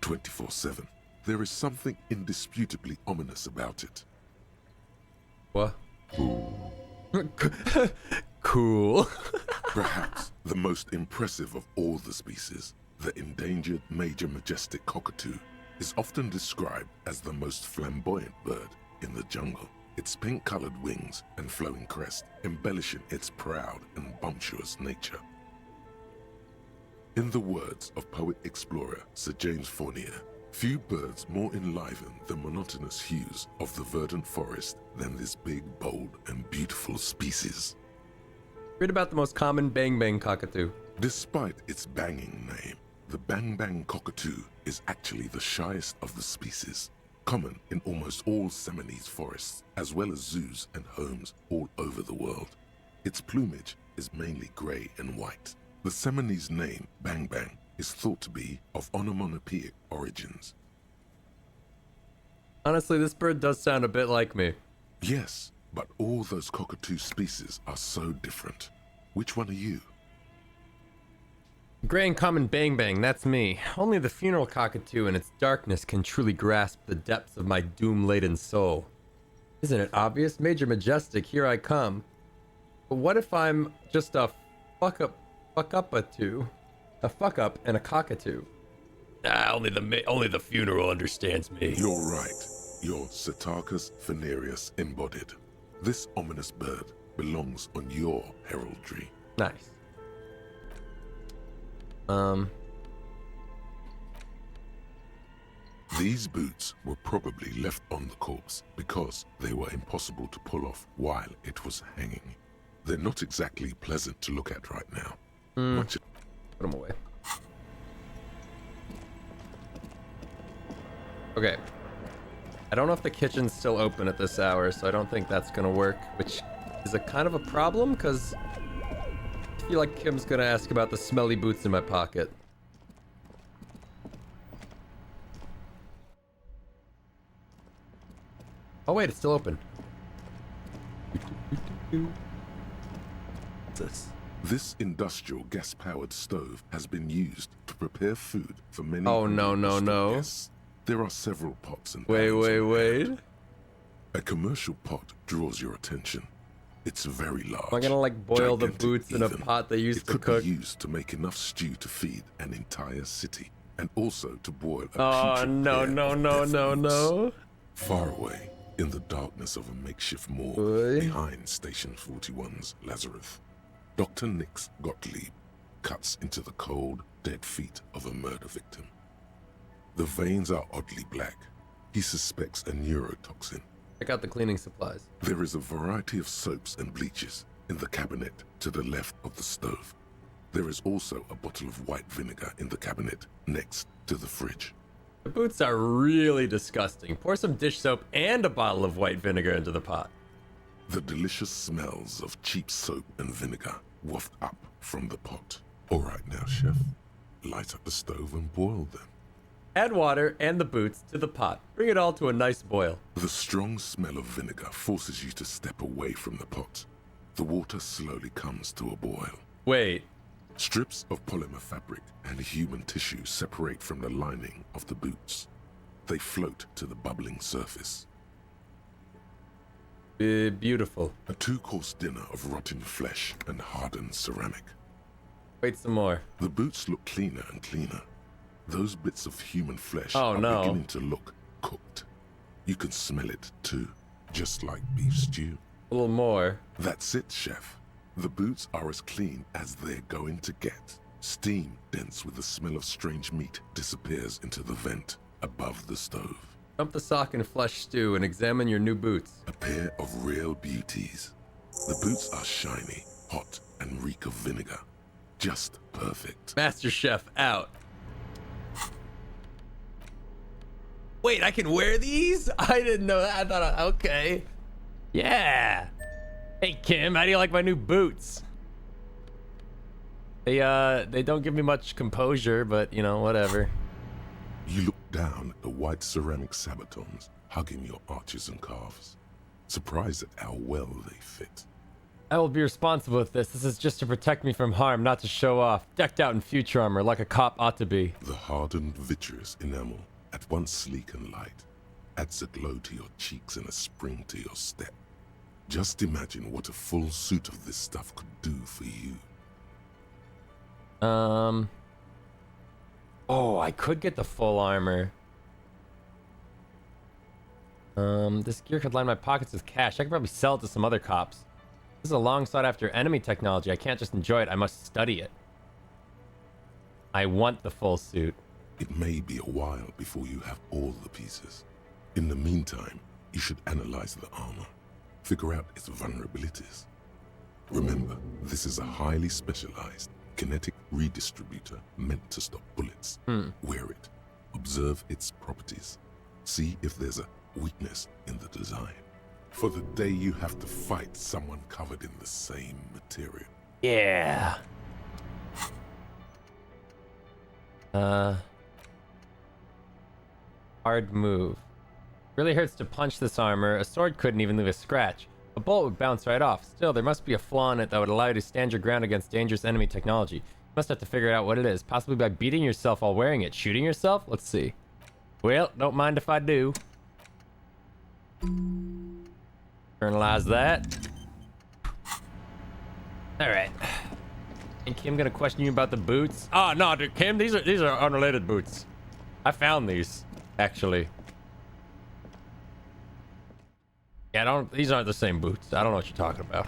24/7. There is something indisputably ominous about it. What? Cool. Perhaps the most impressive of all the species, the endangered major majestic cockatoo, is often described as the most flamboyant bird in the jungle. Its pink-colored wings and flowing crest embellishing its proud and bumptious nature. In the words of poet-explorer Sir James Fournier, few birds more enliven the monotonous hues of the verdant forest than this big, bold, and beautiful species. Read about the most common bang-bang cockatoo. Despite its banging name, the bang-bang cockatoo is actually the shyest of the species, common in almost all Seminoles forests, as well as zoos and homes all over the world. Its plumage is mainly gray and white. The Seminoles name, bang-bang, is thought to be of onomatopoeic origins. Honestly, this bird does sound a bit like me. Yes, but all those cockatoo species are so different. Which one are you? Gray and common bang-bang, that's me. Only the funeral cockatoo in its darkness can truly grasp the depths of my doom-laden soul. Isn't it obvious? Major majestic, here I come. But what if I'm just a fuck-up and a cockatoo? Only the funeral understands me. You're right. You're Psittacus venereus embodied. This ominous bird belongs on your heraldry. Nice. These boots were probably left on the corpse because they were impossible to pull off while it was hanging. They're not exactly pleasant to look at right now. Put them away. Okay. I don't know if the kitchen's still open at this hour, so I don't think that's gonna work, which is a kind of a problem, because I feel like Kim's gonna ask about the smelly boots in my pocket. Oh wait, it's still open. This industrial gas-powered stove has been used to prepare food for many. Oh no. Guests. There are several pots and Wait. A commercial pot draws your attention. It's very large. Am I gonna like boil the boots in a pot they used to cook? It could be used to make enough stew to feed an entire city, and also to boil a Oh no. Far away, in the darkness of a makeshift morgue behind Station 41's Lazarus, Dr. Nix Gottlieb cuts into the cold, dead feet of a murder victim. The veins are oddly black. He suspects a neurotoxin. Check out the cleaning supplies. There is a variety of soaps and bleaches in the cabinet to the left of the stove. There is also a bottle of white vinegar in the cabinet next to the fridge. The boots are really disgusting. Pour some dish soap and a bottle of white vinegar into the pot. The delicious smells of cheap soap and vinegar waft up from the pot. All right now, chef. Light up the stove and boil them. Add water and the boots to the pot. Bring it all to a nice boil. The strong smell of vinegar forces you to step away from the pot. The water slowly comes to a boil. Wait. Strips of polymer fabric and human tissue separate from the lining of the boots. They float to the bubbling surface. Beautiful. A 2-course dinner of rotten flesh and hardened ceramic. Wait some more. The boots look cleaner and cleaner. Those bits of human flesh are beginning to look cooked. You can smell it too, just like beef stew. A little more. That's it, chef. The boots are as clean as they're going to get. Steam, dense with the smell of strange meat, disappears into the vent. above the stove. Dump the sock in flesh stew and examine your new boots. A pair of real beauties. The boots are shiny, hot, and reek of vinegar. Just perfect. Master Chef out. Wait, I can wear these? I didn't know that. I thought, okay. Yeah. Hey, Kim, how do you like my new boots? They don't give me much composure, but, you know, whatever. You look down at the white ceramic sabatons hugging your arches and calves, surprised at how well they fit. I will be responsible with this. This is just to protect me from harm, not to show off. Decked out in future armor, like a cop ought to be. The hardened vitreous enamel, at once sleek and light, adds a glow to your cheeks and a spring to your step. Just imagine what a full suit of this stuff could do for you. Oh, I could get the full armor. This gear could line my pockets with cash. I could probably sell it to some other cops. This is a long sought after enemy technology. I can't just enjoy it. I must study it. I want the full suit. It may be a while before you have all the pieces. In the meantime, you should analyze the armor. Figure out its vulnerabilities. Remember, this is a highly specialized kinetic redistributor meant to stop bullets. Wear it. Observe its properties. See if there's a weakness in the design. For the day you have to fight someone covered in the same material. Yeah. Hard move. Really hurts to punch this armor. A sword couldn't even leave a scratch. A bullet would bounce right off. Still, there must be a flaw in it that would allow you to stand your ground against dangerous enemy technology. You must have to figure out what it is, possibly by beating yourself while wearing it. Shooting yourself? Let's see. Well, don't mind if I do. Internalize that. Alright. And Kim gonna question you about the boots? Oh no, dude, Kim, these are unrelated boots. I found these, actually. Yeah, these aren't the same boots. I don't know what you're talking about.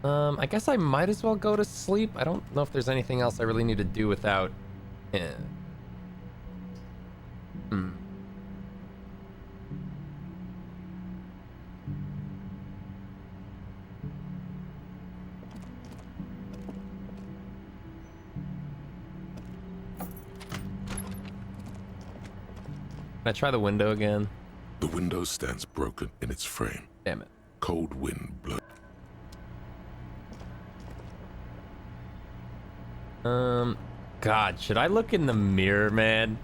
I guess I might as well go to sleep. I don't know if there's anything else I really need to do without... Can I try the window again? The window stands broken in its frame. Damn it. Cold wind blows. God, should I look in the mirror, man?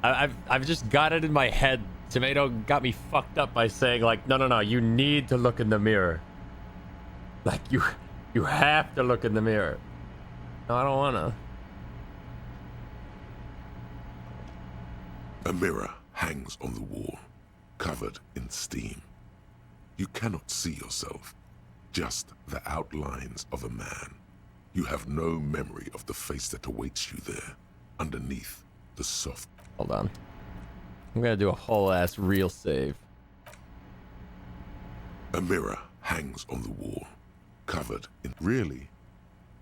I've just got it in my head. Tomato got me fucked up by saying, like, no, you need to look in the mirror. Like, you have to look in the mirror. No, I don't wanna. A mirror hangs on the wall, covered in steam. You cannot see yourself, just the outlines of a man. You have no memory of the face that awaits you there, underneath the soft... Hold on. I'm gonna do a whole ass real save. A mirror hangs on the wall, covered in... Really,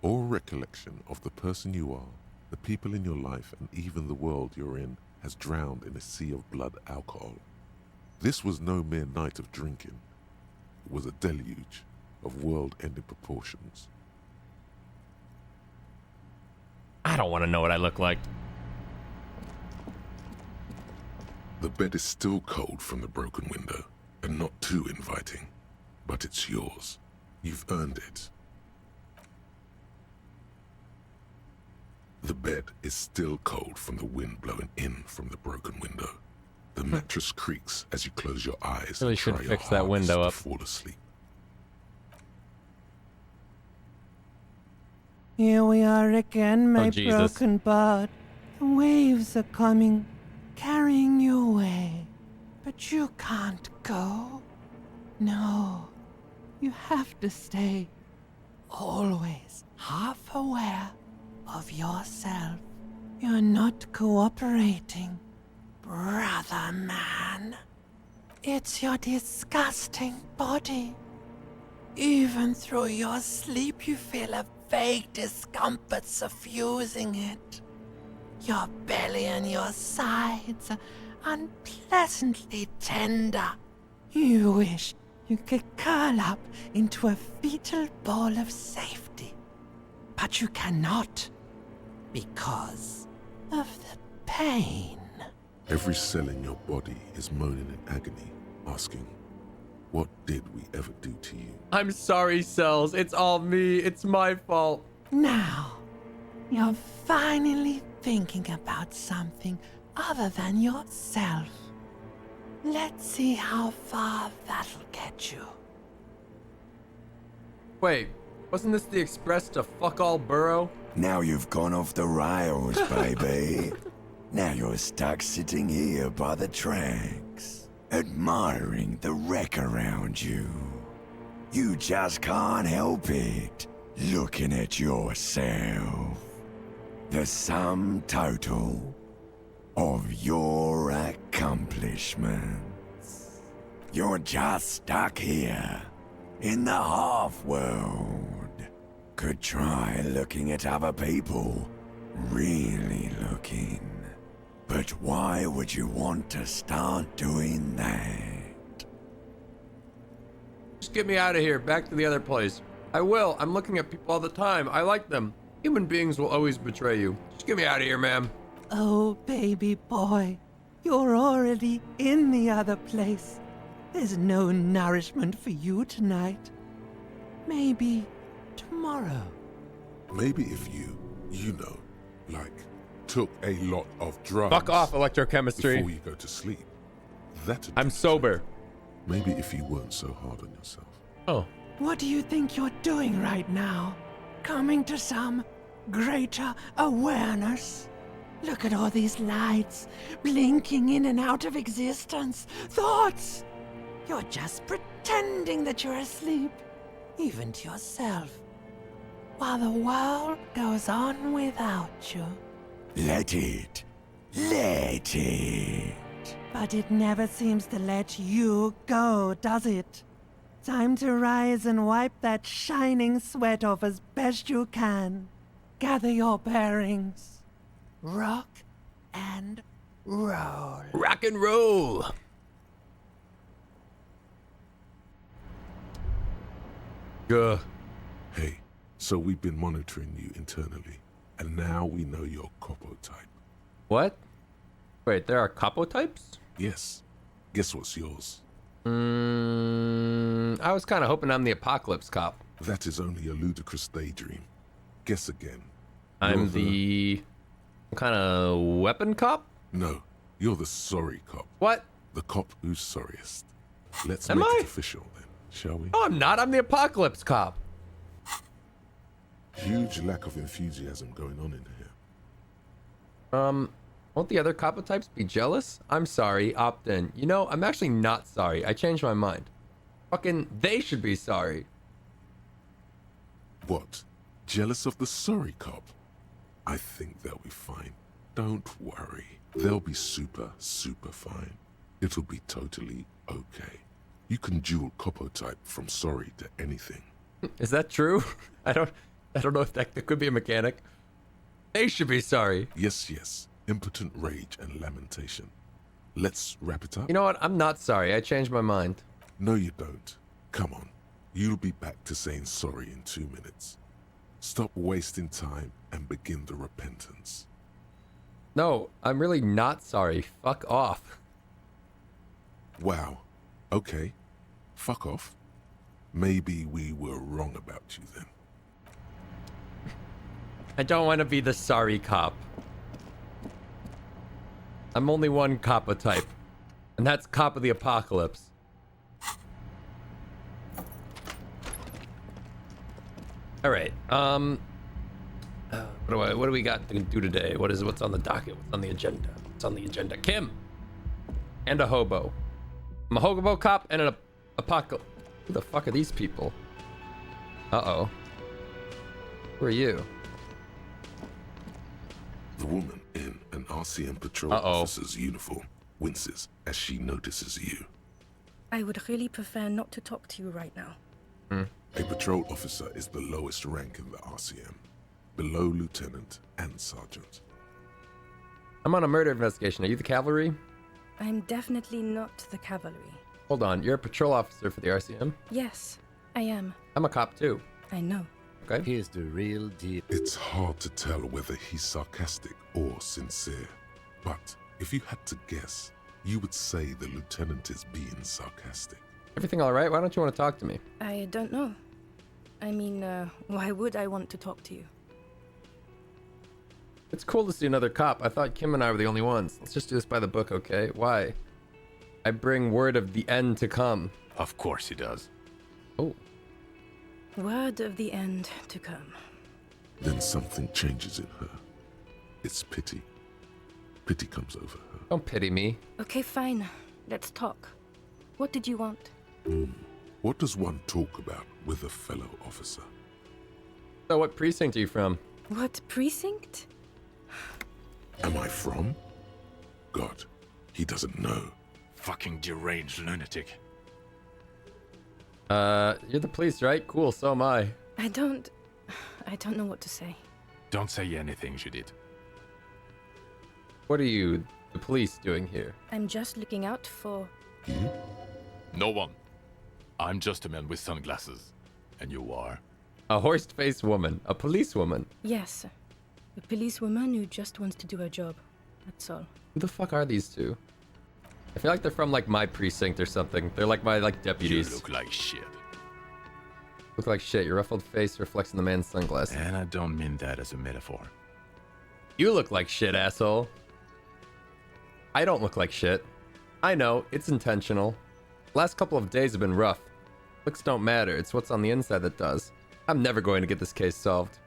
all recollection of the person you are, the people in your life, and even the world you're in, has drowned in a sea of blood alcohol. This was no mere night of drinking. It was a deluge of world-ending proportions. I don't want to know what I look like. The bed is still cold from the broken window, and not too inviting, but it's yours. You've earned it. The bed is still cold from the wind blowing in from the broken window. The mattress creaks as you close your eyes Really and try should your fix that window hardest up. to fall asleep. Here we are again, my Jesus. broken bud. The waves are coming, carrying you away. But you can't go. No, you have to stay. Always half aware of yourself. You're not cooperating, brother man. It's your disgusting body. Even through your sleep, you feel a vague discomfort suffusing it. Your belly and your sides are unpleasantly tender. You wish you could curl up into a fetal ball of safety. But you cannot, because of the pain. Every cell in your body is moaning in agony, asking, what did we ever do to you? I'm sorry, Cells. It's all me. It's my fault. Now, you're finally thinking about something other than yourself. Let's see how far that'll get you. Wait, wasn't this the express to fuck all Burrow? Now you've gone off the rails, baby. Now you're stuck sitting here by the tracks, admiring the wreck around you. You just can't help it, looking at yourself. The sum total of your accomplishments. You're just stuck here, in the half-world. Could try looking at other people, really looking. But why would you want to start doing that? Just get me out of here, back to the other place. I will. I'm looking at people all the time. I like them. Human beings will always betray you. Just get me out of here, ma'am. Oh, baby boy, you're already in the other place. There's no nourishment for you tonight. Maybe tomorrow. Maybe if you know, like, took a lot of drugs. Fuck off, electrochemistry. Before you go to sleep. I'm sober. Maybe if you weren't so hard on yourself. Oh. What do you think you're doing right now? Coming to some greater awareness? Look at all these lights, blinking in and out of existence. Thoughts! You're just pretending that you're asleep, even to yourself, while the world goes on without you. Let it. Let it. But it never seems to let you go, does it? Time to rise and wipe that shining sweat off as best you can. Gather your bearings. Rock and roll. Rock and roll. Gah. Hey, so we've been monitoring you internally, and now we know your Copo type. What? Wait, there are capo types? Yes. Guess what's yours? I was kind of hoping I'm the apocalypse cop. That is only a ludicrous daydream. Guess again. I'm the kind of weapon cop? No, you're the sorry cop. What? The cop who's sorriest. Let's Am make I? it official then, shall we? No, I'm not. I'm the apocalypse cop. Huge lack of enthusiasm going on in here. Won't the other capo types be jealous? I'm sorry, opt in. You know, I'm actually not sorry. I changed my mind. Fucking, they should be sorry. What? Jealous of the sorry cop? I think they'll be fine. Don't worry. They'll be super, super fine. It'll be totally okay. You can dual Copo type from sorry to anything. Is that true? I don't know if that could be a mechanic. They should be sorry. Yes, yes. Impotent rage and lamentation. Let's wrap it up. You know what? I'm not sorry. I changed my mind. No, you don't. Come on. You'll be back to saying sorry in 2 minutes. Stop wasting time and begin the repentance. No, I'm really not sorry. Fuck off. Wow. Okay. Fuck off. Maybe we were wrong about you then. I don't want to be the sorry cop. I'm only one capo type, and that's Cop of the Apocalypse. All right. What do we got to do today? What's on the docket? What's on the agenda? What's on the agenda? Kim and a hobo. I'm a hobo cop and an apocalypse. Who the fuck are these people? Uh-oh. Who are you? The woman in an RCM patrol officer's uniform winces as she notices you. I would really prefer not to talk to you right now. A patrol officer is the lowest rank in the RCM, below lieutenant and sergeant. I'm on a murder investigation. Are you the cavalry? I'm definitely not the cavalry. Hold on, you're a patrol officer for the RCM? Yes, I am. I'm a cop too. I know. Okay. Here's the real deal. It's hard to tell whether he's sarcastic or sincere. But if you had to guess, you would say the lieutenant is being sarcastic. Everything all right? Why don't you want to talk to me? I don't know. I mean, why would I want to talk to you? It's cool to see another cop. I thought Kim and I were the only ones. Let's just do this by the book, okay? Why? I bring word of the end to come. Of course he does. Oh. Word of the end to come. Then something changes in her. It's pity. Pity comes over her. Don't pity me. Okay, fine. Let's talk. What did you want? What does one talk about with a fellow officer? So what precinct are you from? What precinct? Am I from? God, he doesn't know. Fucking deranged lunatic. You're the police, right? Cool, so am I. I don't know what to say. Don't say anything, Judith. What are you, the police, doing here? I'm just looking out for... No one. I'm just a man with sunglasses. And you are? A horsed-faced woman. A policewoman. Yes. A policewoman who just wants to do her job. That's all. Who the fuck are these two? I feel like they're from, like, my precinct or something. They're like my, like, deputies. You look like shit. Look like shit. Your ruffled face reflects in the man's sunglasses. And I don't mean that as a metaphor. You look like shit, asshole. I don't look like shit. I know, it's intentional. Last couple of days have been rough. Looks don't matter, it's what's on the inside that does. I'm never going to get this case solved.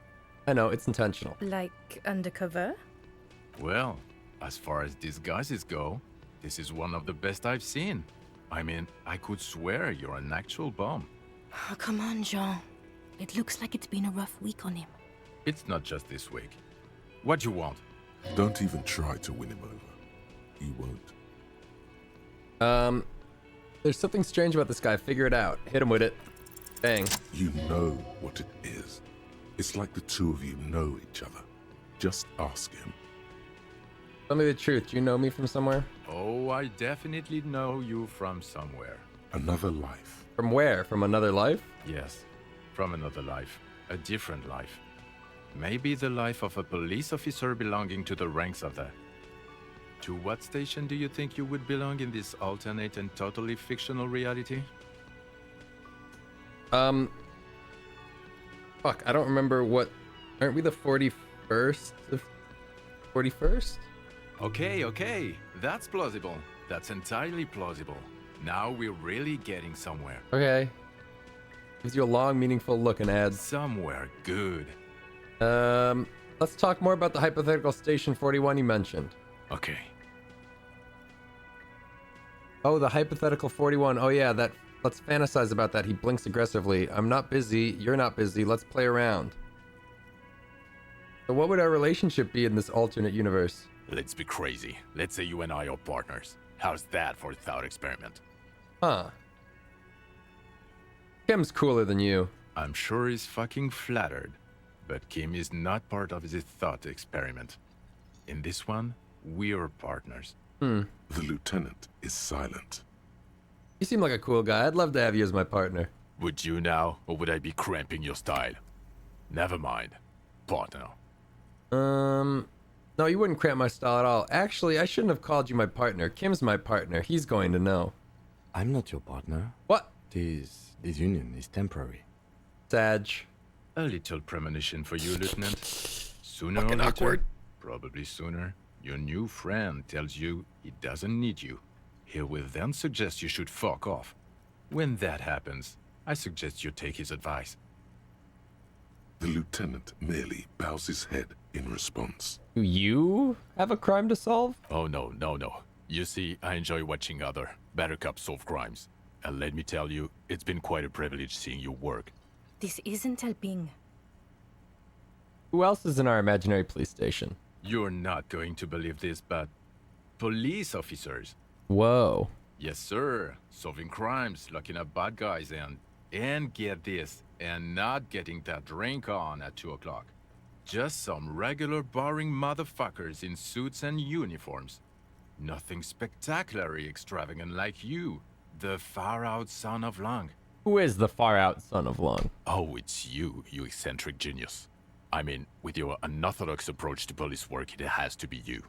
I know, it's intentional. Like undercover? Well, as far as disguises go, this is one of the best I've seen. I mean, I could swear you're an actual bomb. Oh, come on, Jean. It looks like it's been a rough week on him. It's not just this week. What do you want? Don't even try to win him over. He won't. There's something strange about this guy. Figure it out. Hit him with it. Bang. You know what it is. It's like the two of you know each other. Just ask him. Tell me the truth. Do you know me from somewhere? Oh, I definitely know you from somewhere. Another life. From where? From another life? Yes, from another life. A different life. Maybe the life of a police officer belonging to the ranks of the... To what station do you think you would belong in this alternate and totally fictional reality? Fuck, I don't remember what... Aren't we the 41st? The 41st? Okay. That's plausible. That's entirely plausible. Now we're really getting somewhere. Okay. Gives you a long, meaningful look and adds... Somewhere good. Let's talk more about the hypothetical Station 41 you mentioned. Okay. Oh, the hypothetical 41. Oh yeah, that... Let's fantasize about that. He blinks aggressively. I'm not busy. You're not busy. Let's play around. So what would our relationship be in this alternate universe? Let's be crazy. Let's say you and I are partners. How's that for a thought experiment? Huh. Kim's cooler than you. I'm sure he's fucking flattered. But Kim is not part of this thought experiment. In this one, we're partners. The lieutenant is silent. You seem like a cool guy. I'd love to have you as my partner. Would you now, or would I be cramping your style? Never mind. Partner. No, you wouldn't cramp my style at all. Actually, I shouldn't have called you my partner. Kim's my partner. He's going to know. I'm not your partner. What? This union is temporary. Sag. A little premonition for you, Lieutenant. Sooner Fucking or later, awkward. probably sooner, your new friend tells you he doesn't need you. He will then suggest you should fuck off. When that happens, I suggest you take his advice. The lieutenant merely bows his head in response. Do you have a crime to solve? Oh, no. You see, I enjoy watching other better cops solve crimes. And let me tell you, it's been quite a privilege seeing you work. This isn't helping. Who else is in our imaginary police station? You're not going to believe this, but police officers. Whoa. Yes, sir. Solving crimes, locking up bad guys, and get this, and not getting that drink on at 2 o'clock. Just some regular boring motherfuckers in suits and uniforms. Nothing spectacularly extravagant like you, the far-out son of Lang. Who is the far-out son of Lang? Oh, it's you, you eccentric genius. I mean, with your unorthodox approach to police work, it has to be you.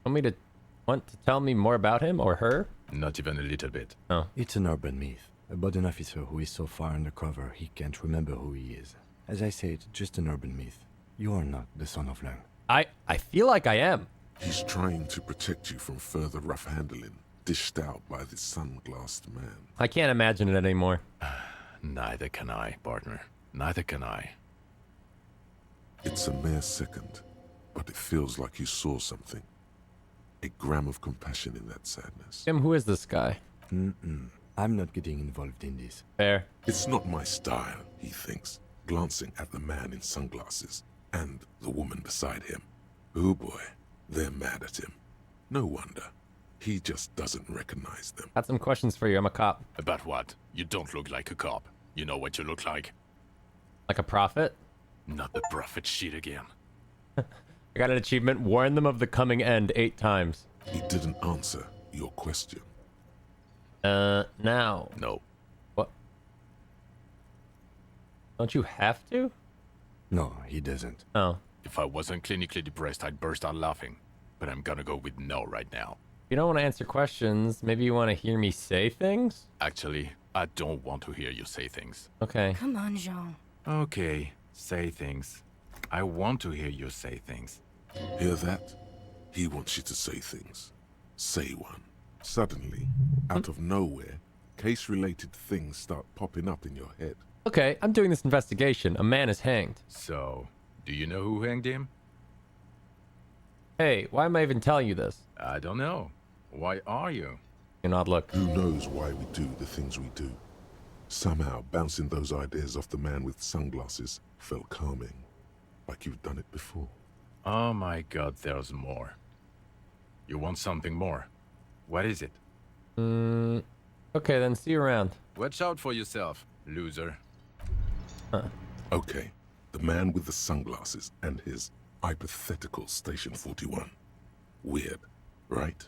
Want to tell me more about him or her? Not even a little bit. Oh. It's an urban myth about an officer who is so far undercover he can't remember who he is. As I said, just an urban myth. You are not the son of Lang. I feel like I am. He's trying to protect you from further rough handling, dished out by this sunglassed man. I can't imagine it anymore. Neither can I, partner. Neither can I. It's a mere second, but it feels like you saw something. A gram of compassion in that sadness. Tim, who is this guy? I'm not getting involved in this. Fair. It's not my style, he thinks, glancing at the man in sunglasses and the woman beside him. Oh boy, they're mad at him. No wonder. He just doesn't recognize them. Got some questions for you. I'm a cop. About what? You don't look like a cop. You know what you look like? Like a prophet? Not the prophet shit again. I got an achievement. Warn them of the coming end 8 times. He didn't answer your question. Now. No. What? Don't you have to? No, he doesn't. Oh. If I wasn't clinically depressed, I'd burst out laughing. But I'm gonna go with no right now. If you don't want to answer questions, maybe you want to hear me say things? Actually, I don't want to hear you say things. Okay. Come on, Jean. Okay, say things. I want to hear you say things. Hear that? He wants you to say things. Say one. Suddenly, out of nowhere, case-related things start popping up in your head. Okay, I'm doing this investigation. A man is hanged. So, do you know who hanged him? Hey, why am I even telling you this? I don't know. Why are you? An odd look. Who knows why we do the things we do? Somehow, bouncing those ideas off the man with sunglasses felt calming. Like you've done it before. Oh my god, there's more. You want something more? What is it? Okay, then see you around. Watch out for yourself, loser. Okay, the man with the sunglasses and his hypothetical Station 41. Weird, right?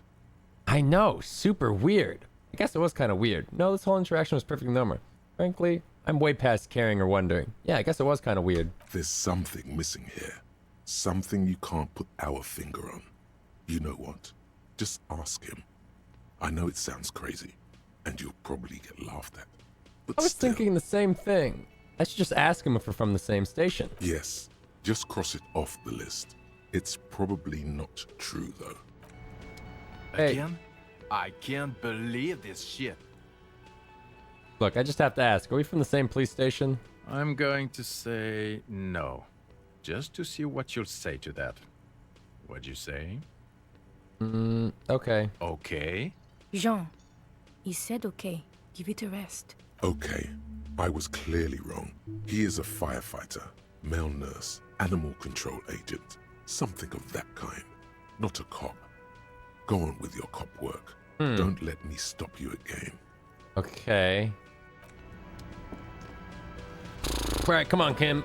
I know, super weird. I guess it was kind of weird. No, this whole interaction was perfectly normal. Frankly, I'm way past caring or wondering. Yeah, I guess it was kind of weird. There's something missing here. Something you can't put our finger on. You know what? Just ask him. I know it sounds crazy, and you'll probably get laughed at. But I was still, thinking the same thing. I should just ask him if we're from the same station. yes, just cross it off the list. It's probably not true, though. Hey. Again? I can't believe this shit. Look, I just have to ask. Are we from the same police station? I'm going to say no. Just to see what you'll say to that. What'd you say? Okay. Okay? Jean, he said okay. Give it a rest. Okay, I was clearly wrong. He is a firefighter, male nurse, animal control agent, something of that kind. Not a cop. Go on with your cop work. Don't let me stop you again. Okay. All right, come on, Kim.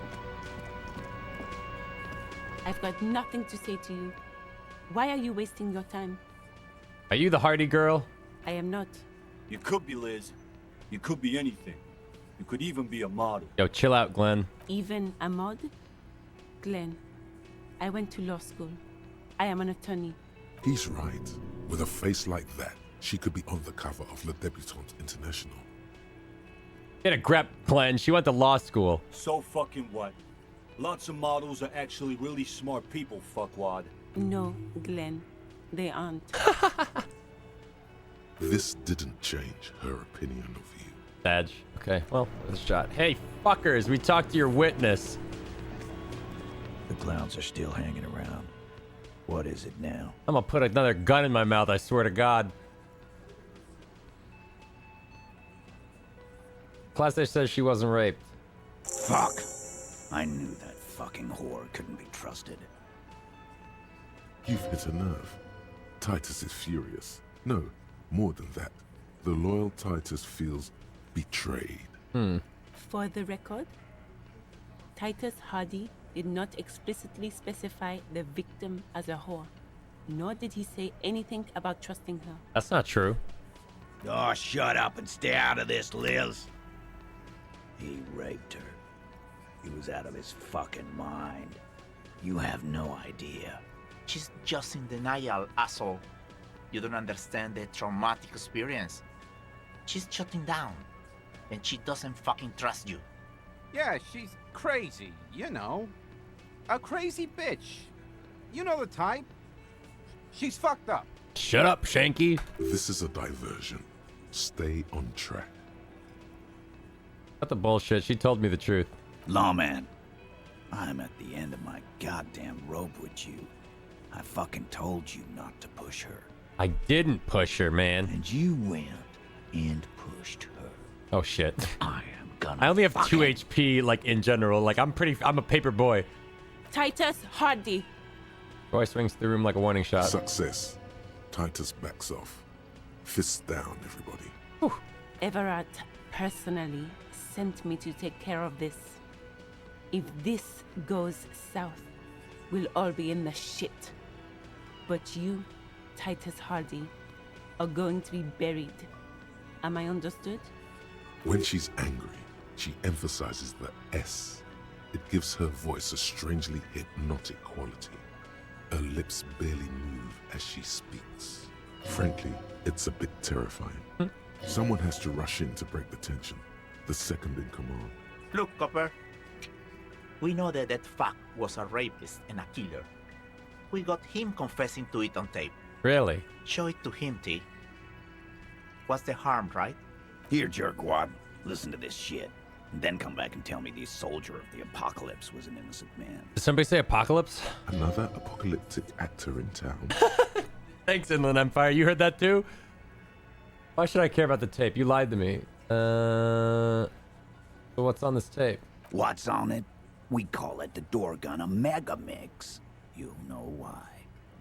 I've got nothing to say to you. Why are you wasting your time? Are you the Hardy girl? I am not. You could be Liz. You could be anything. You could even be a model. Yo, chill out, Glenn. Even a mod? Glenn, I went to law school. I am an attorney. He's right. With a face like that, she could be on the cover of Le Debutante International. Get a grip, Glenn. She went to law school. So fucking what? Lots of models are actually really smart people, fuckwad. No, Glenn, they aren't. This didn't change her opinion of you. Badge. Okay, well, with a shot. Hey, fuckers, we talked to your witness. The clowns are still hanging around. What is it now? I'm gonna put another gun in my mouth, I swear to God. Class A says she wasn't raped. Fuck! I knew that fucking whore couldn't be trusted. You've hit a nerve. Titus is furious. No, more than that. The loyal Titus feels betrayed. For the record, Titus Hardy did not explicitly specify the victim as a whore, nor did he say anything about trusting her. That's not true. Oh, shut up and stay out of this, Liz. He raped her. He was out of his fucking mind. You have no idea. She's just in denial, asshole. You don't understand the traumatic experience. She's shutting down, and she doesn't fucking trust you. Yeah, she's crazy, you know. A crazy bitch. You know the type. She's fucked up. Shut up, Shanky. This is a diversion. Stay on track. What the bullshit? She told me the truth. Lawman, I'm at the end of my goddamn rope with you. I fucking told you not to push her. I didn't push her, man. And you went and pushed her. Oh shit. I am gonna I only have 2 HP, like, in general. Like, I'm a paper boy. Titus Hardy. Roy swings through the room like a warning shot. Success. Titus backs off. Fists down, everybody. Whew. Everard personally sent me to take care of this. If this goes south, we'll all be in the shit. But you, Titus Hardy, are going to be buried. Am I understood? When she's angry, she emphasizes the S. It gives her voice a strangely hypnotic quality. Her lips barely move as she speaks. Frankly, it's a bit terrifying. Someone has to rush in to break the tension. The second in command. Look, Copper. We know that that fuck was a rapist and a killer. We got him confessing to it on tape. Really? Show it to him, T. What's the harm, right? Here, jerkwad. Listen to this shit. And then come back and tell me the soldier of the apocalypse was an innocent man. Did somebody say apocalypse? Another apocalyptic actor in town. Thanks, Inland Empire. You heard that too? Why should I care about the tape? You lied to me. So what's on this tape? What's on it? We call it the door gun a mega mix. You'll know why.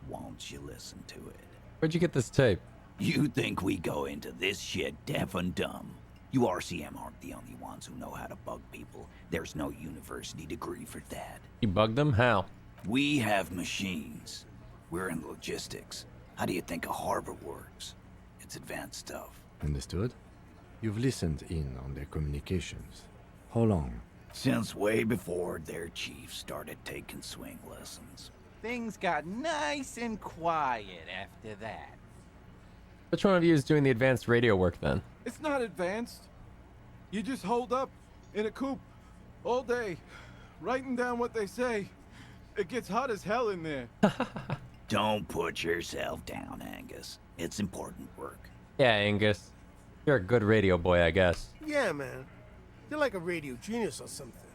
Won't you listen to it? Where'd you get this tape? You think we go into this shit deaf and dumb? You RCM aren't the only ones who know how to bug people. There's no university degree for that. You bugged them? How? We have machines. We're in logistics. How do you think a harbor works? It's advanced stuff. Understood. You've listened in on their communications. How long? Since way before their chief started taking swing lessons. Things got nice and quiet after that. Which one of you is doing the advanced radio work then? It's not advanced. You just hold up in a coop all day, writing down what they say. It gets hot as hell in there. Don't put yourself down, Angus. It's important work. Yeah, Angus. You're a good radio boy, I guess. Yeah, man. You're like a radio genius or something.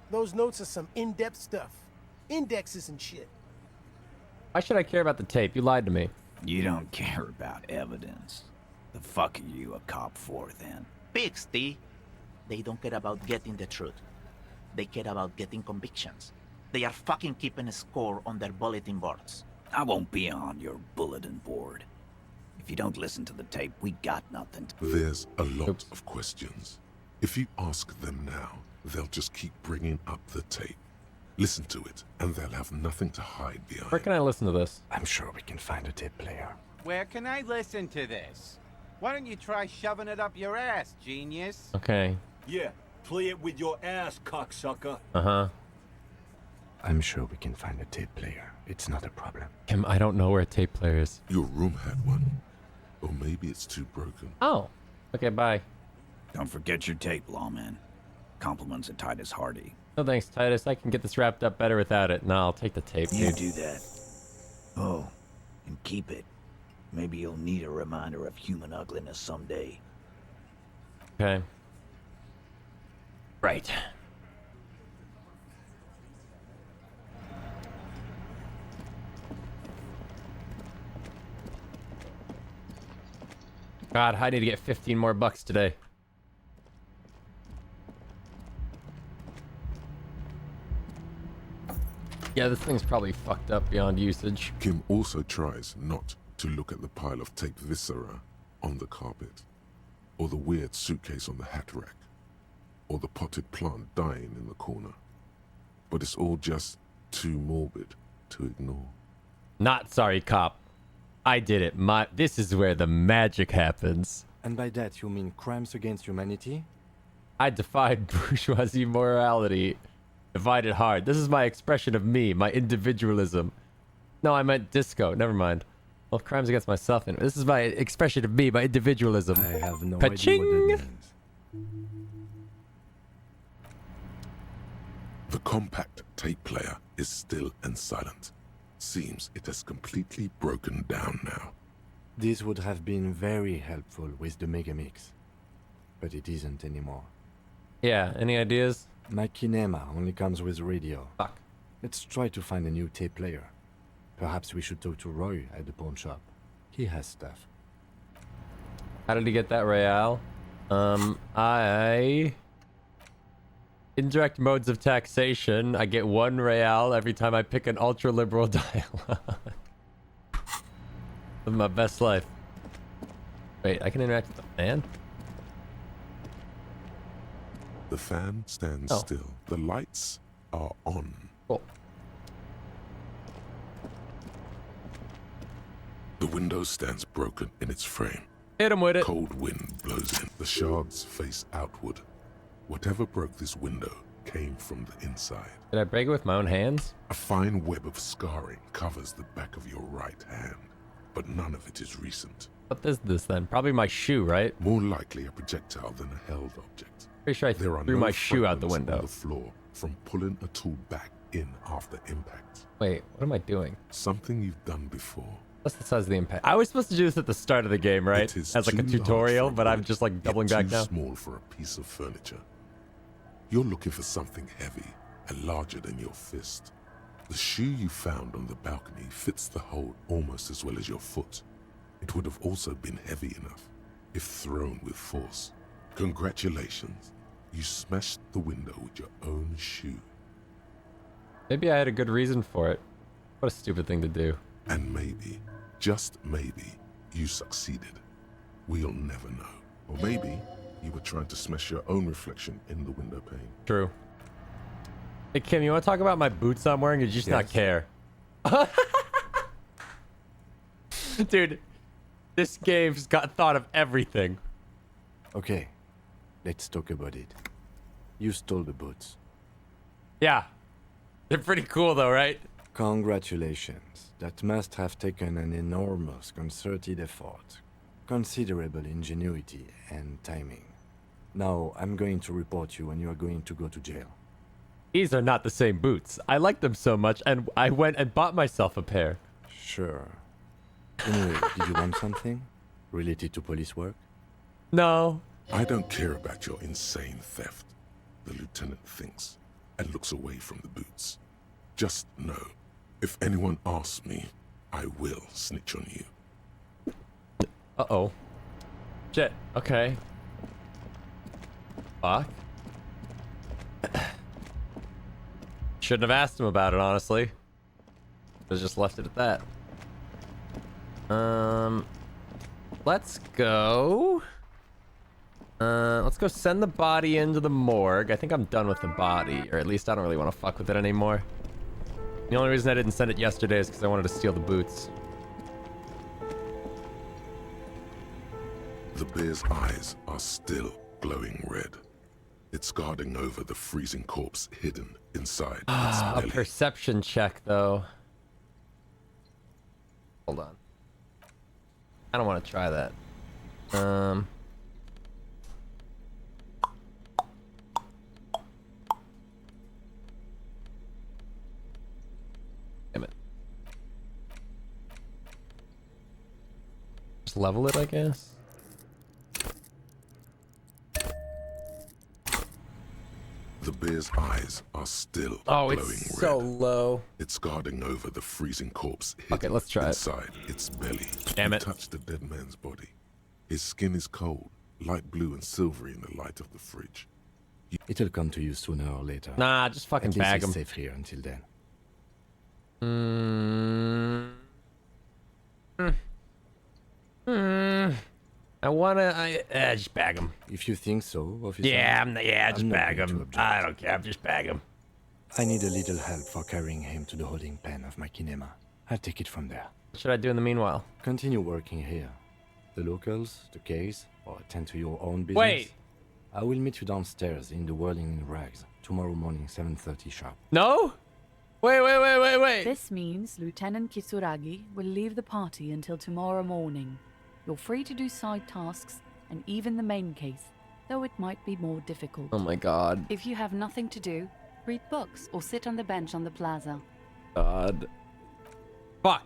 Those notes are some in-depth stuff. Indexes and shit. Why should I care about the tape? You lied to me. You don't care about evidence. The fuck are you a cop for, then? Pigs, T. They don't care about getting the truth. They care about getting convictions. They are fucking keeping a score on their bulletin boards. I won't be on your bulletin board. If you don't listen to the tape, we got nothing to... There's a lot of questions. If you ask them now, they'll just keep bringing up the tape. Listen to it, and they'll have nothing to hide behind. Where can I listen to this? I'm sure we can find a tape player. Where can I listen to this? Why don't you try shoving it up your ass, genius? Okay. Yeah, play it with your ass, cocksucker. Uh-huh. I'm sure we can find a tape player. It's not a problem. Kim, I don't know where a tape player is. Your room had one. Or maybe it's too broken. Oh. Okay, bye. Don't forget your tape, lawman. Compliments of Titus Hardy. No thanks, Titus. I can get this wrapped up better without it. No, I'll take the tape, You dude. do that. Oh, and keep it. Maybe you'll need a reminder of human ugliness someday. Okay. Right. God, I need to get 15 more bucks today. Yeah, this thing's probably fucked up beyond usage. Kim also tries not to look at the pile of taped viscera on the carpet, or the weird suitcase on the hat rack, or the potted plant dying in the corner. but it's all just too morbid to ignore. Not sorry, cop. I did it. This is where the magic happens. And by that, you mean crimes against humanity? I defied bourgeoisie morality. Divided hard. This is my expression of me, my individualism. No, I meant disco. Never mind. Well, crimes against myself. And this is my expression of me, my individualism. I have no Ka-ching! idea what that means. The compact tape player is still and silent. Seems it has completely broken down now. This would have been very helpful with the Megamix. But it isn't anymore. Yeah, any ideas? My Kinema only comes with radio. Fuck. Let's try to find a new tape player. Perhaps we should talk to Roy at the pawn shop. He has stuff. How did he get that Royale? Indirect modes of taxation. I get 1 Royale every time I pick an ultra-liberal dialogue. Live my best life. Wait, I can interact with the fan? The fan stands still. The lights are on. Cool. The window stands broken in its frame. Hit him with it. Cold wind blows in. The shards face outward. Whatever broke this window came from the inside. Did I break it with my own hands? A fine web of scarring covers the back of your right hand, but none of it is recent. What is this then? Probably my shoe, right? More likely a projectile than a held object. Pretty sure I threw my shoe out the window. On the floor from pulling a tool back in after impact. Wait, what am I doing? Something you've done before. That's the size of the impact. I was supposed to do this at the start of the game, right? As like a tutorial, but I'm just like doubling back now. Too small for a piece of furniture. You're looking for something heavy and larger than your fist. The shoe you found on the balcony fits the hold almost as well as your foot. It would have also been heavy enough if thrown with force. Congratulations. You smashed the window with your own shoe. Maybe I had a good reason for it. What a stupid thing to do. And maybe, just maybe, you succeeded. We'll never know. Or maybe you were trying to smash your own reflection in the window pane. True. Hey, Kim, you want to talk about my boots I'm wearing or you just not care? Dude, this game's got thought of everything. Okay, let's talk about it. You stole the boots. Yeah. They're pretty cool though, right? Congratulations. That must have taken an enormous concerted effort, considerable ingenuity and timing. Now, I'm going to report you and you are going to go to jail. These are not the same boots. I like them so much and I went and bought myself a pair. Sure. Anyway, did you want something related to police work? No. I don't care about your insane theft, the lieutenant thinks, and looks away from the boots. Just know, if anyone asks me, I will snitch on you. Uh-oh. Shit. Okay. Fuck. Shouldn't have asked him about it, honestly. Should've just left it at that. Let's go. Let's go send the body into the morgue. I think I'm done with the body, or at least I don't really want to fuck with it anymore. The only reason I didn't send it yesterday is because I wanted to steal the boots. The bear's eyes are still glowing red. It's guarding over the freezing corpse hidden inside its A belly. perception check, though. Hold on. I don't want to try that. Damn it. Just level it, I guess. The bear's eyes are still Oh, glowing it's red. so low. It's guarding over the freezing corpse hidden Okay, let's try it. inside its belly. Damn You it. touch the dead man's body. His skin is cold, light blue and silvery in the light of the fridge. It'll come to you sooner or later. Nah, just fucking At least bag he's him. safe here until then. I wanna. Just bag him. If you think so, officer. Yeah, just I'm not bag going to him. object. I don't care. Just bag him. I need a little help for carrying him to the holding pen of my kinema. I'll take it from there. What should I do in the meanwhile? Continue working here. The locals, the case, or attend to your own business. Wait! I will meet you downstairs in the Whirling in Rags tomorrow morning, 7:30 sharp. No? Wait. This means Lieutenant Kitsuragi will leave the party until tomorrow morning. You're free to do side tasks and even the main case, though it might be more difficult. Oh my god. If you have nothing to do, read books or sit on the bench on the plaza. God. Fuck.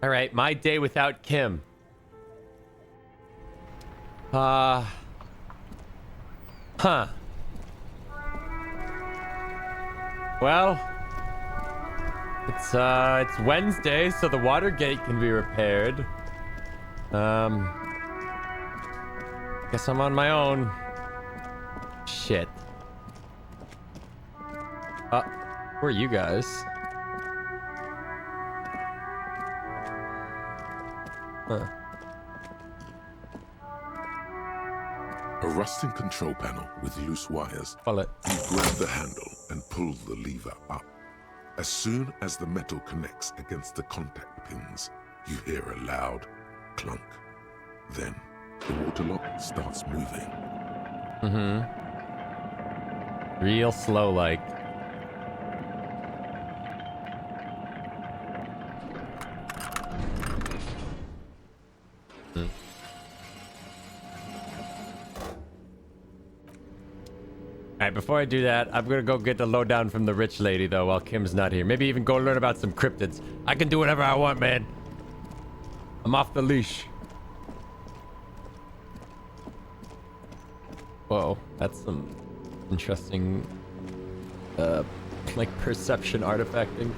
Alright, my day without Kim. Huh. Well, it's Wednesday, so the water gate can be repaired. Guess I'm on my own. Shit. Who are you guys? Huh. A rusting control panel with loose wires. Pull it. You grab the handle and pull the lever up. As soon as the metal connects against the contact pins, you hear a loud clunk. Then, the water lock starts moving. Real slow like. Alright, before I do that, I'm gonna go get the lowdown from the rich lady, though, while Kim's not here. Maybe even go learn about some cryptids. I can do whatever I want, man. I'm off the leash. Whoa, that's some interesting, like perception artifacting.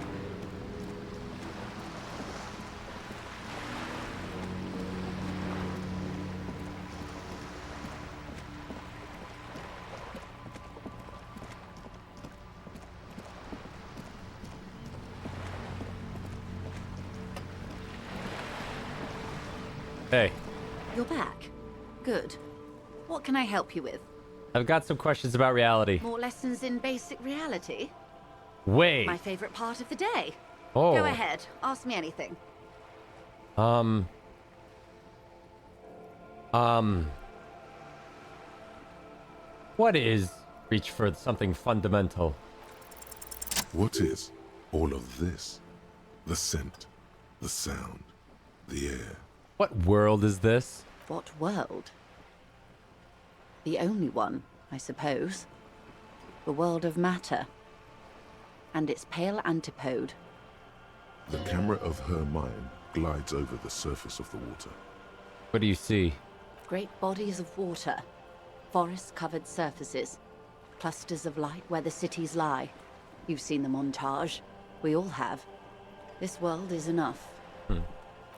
Hey. You're back. Good. What can I help you with? I've got some questions about reality. More lessons in basic reality? Wait. My favorite part of the day. Oh. Go ahead. Ask me anything. What is reach for something fundamental? What is all of this? The scent, the sound, the air. What world is this? What world? The only one, I suppose. The world of matter. And its pale antipode. The camera of her mind glides over the surface of the water. What do you see? Great bodies of water. Forest-covered surfaces. Clusters of light where the cities lie. You've seen the montage. We all have. This world is enough.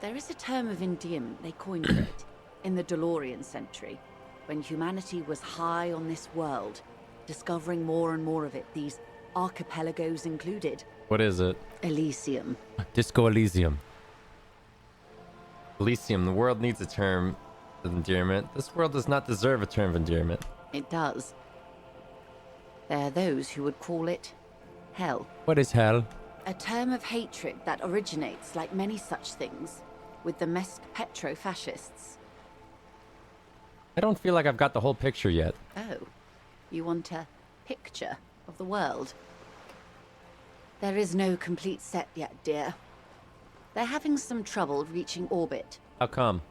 There is a term of endearment they coined for it in the DeLorean century, when humanity was high on this world, discovering more and more of it, these archipelagos included. What is it? Elysium. Disco Elysium. Elysium, the world needs a term of endearment. This world does not deserve a term of endearment. It does. There are those who would call it hell. What is hell? A term of hatred that originates, like many such things, with the Mesk petro-fascists. I don't feel like I've got the whole picture yet. Oh, you want a picture of the world? There is no complete set yet, dear. They're having some trouble reaching orbit. How come?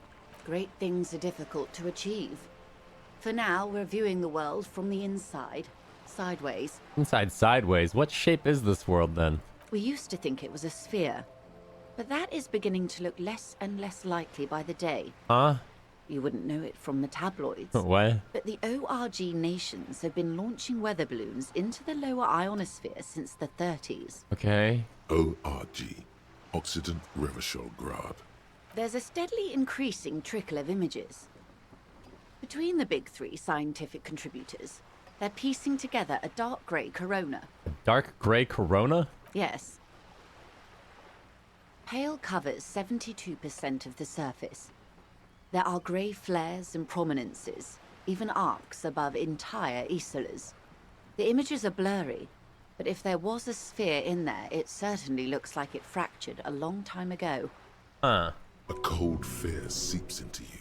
Great things are difficult to achieve. For now, we're viewing the world from the inside, sideways. Inside sideways? What shape is this world then? We used to think it was a sphere, but that is beginning to look less and less likely by the day. Huh? You wouldn't know it from the tabloids. What? But the ORG nations have been launching weather balloons into the lower ionosphere since the 30s. Okay. ORG, Occident Reverscholgrad. There's a steadily increasing trickle of images. Between the big three scientific contributors, they're piecing together a dark grey corona. A dark grey corona? Yes. Pale covers 72% of the surface. There are grey flares and prominences, even arcs above entire isolas. The images are blurry, But if there was a sphere in there, it certainly looks like it fractured a long time ago. Huh. A cold fear seeps into you.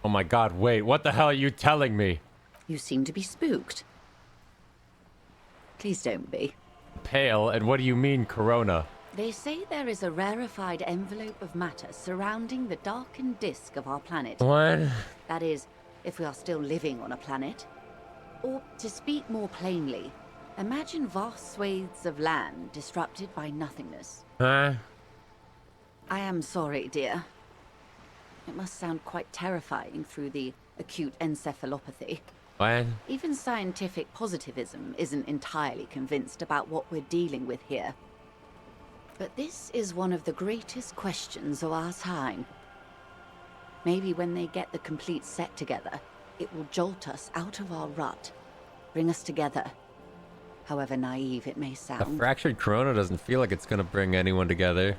Oh my god, wait, what the hell are you telling me? You seem to be spooked. Please don't be. Pale, and what do you mean, Corona? They say there is a rarefied envelope of matter surrounding the darkened disk of our planet. What? That is, if we are still living on a planet. Or, to speak more plainly, imagine vast swathes of land disrupted by nothingness. Huh? I am sorry, dear. It must sound quite terrifying through the acute encephalopathy. What? Even scientific positivism isn't entirely convinced about what we're dealing with here. But this is one of the greatest questions of our time. Maybe when they get the complete set together, it will jolt us out of our rut, bring us together, however naive it may A sound. fractured Corona doesn't feel like it's gonna bring anyone together.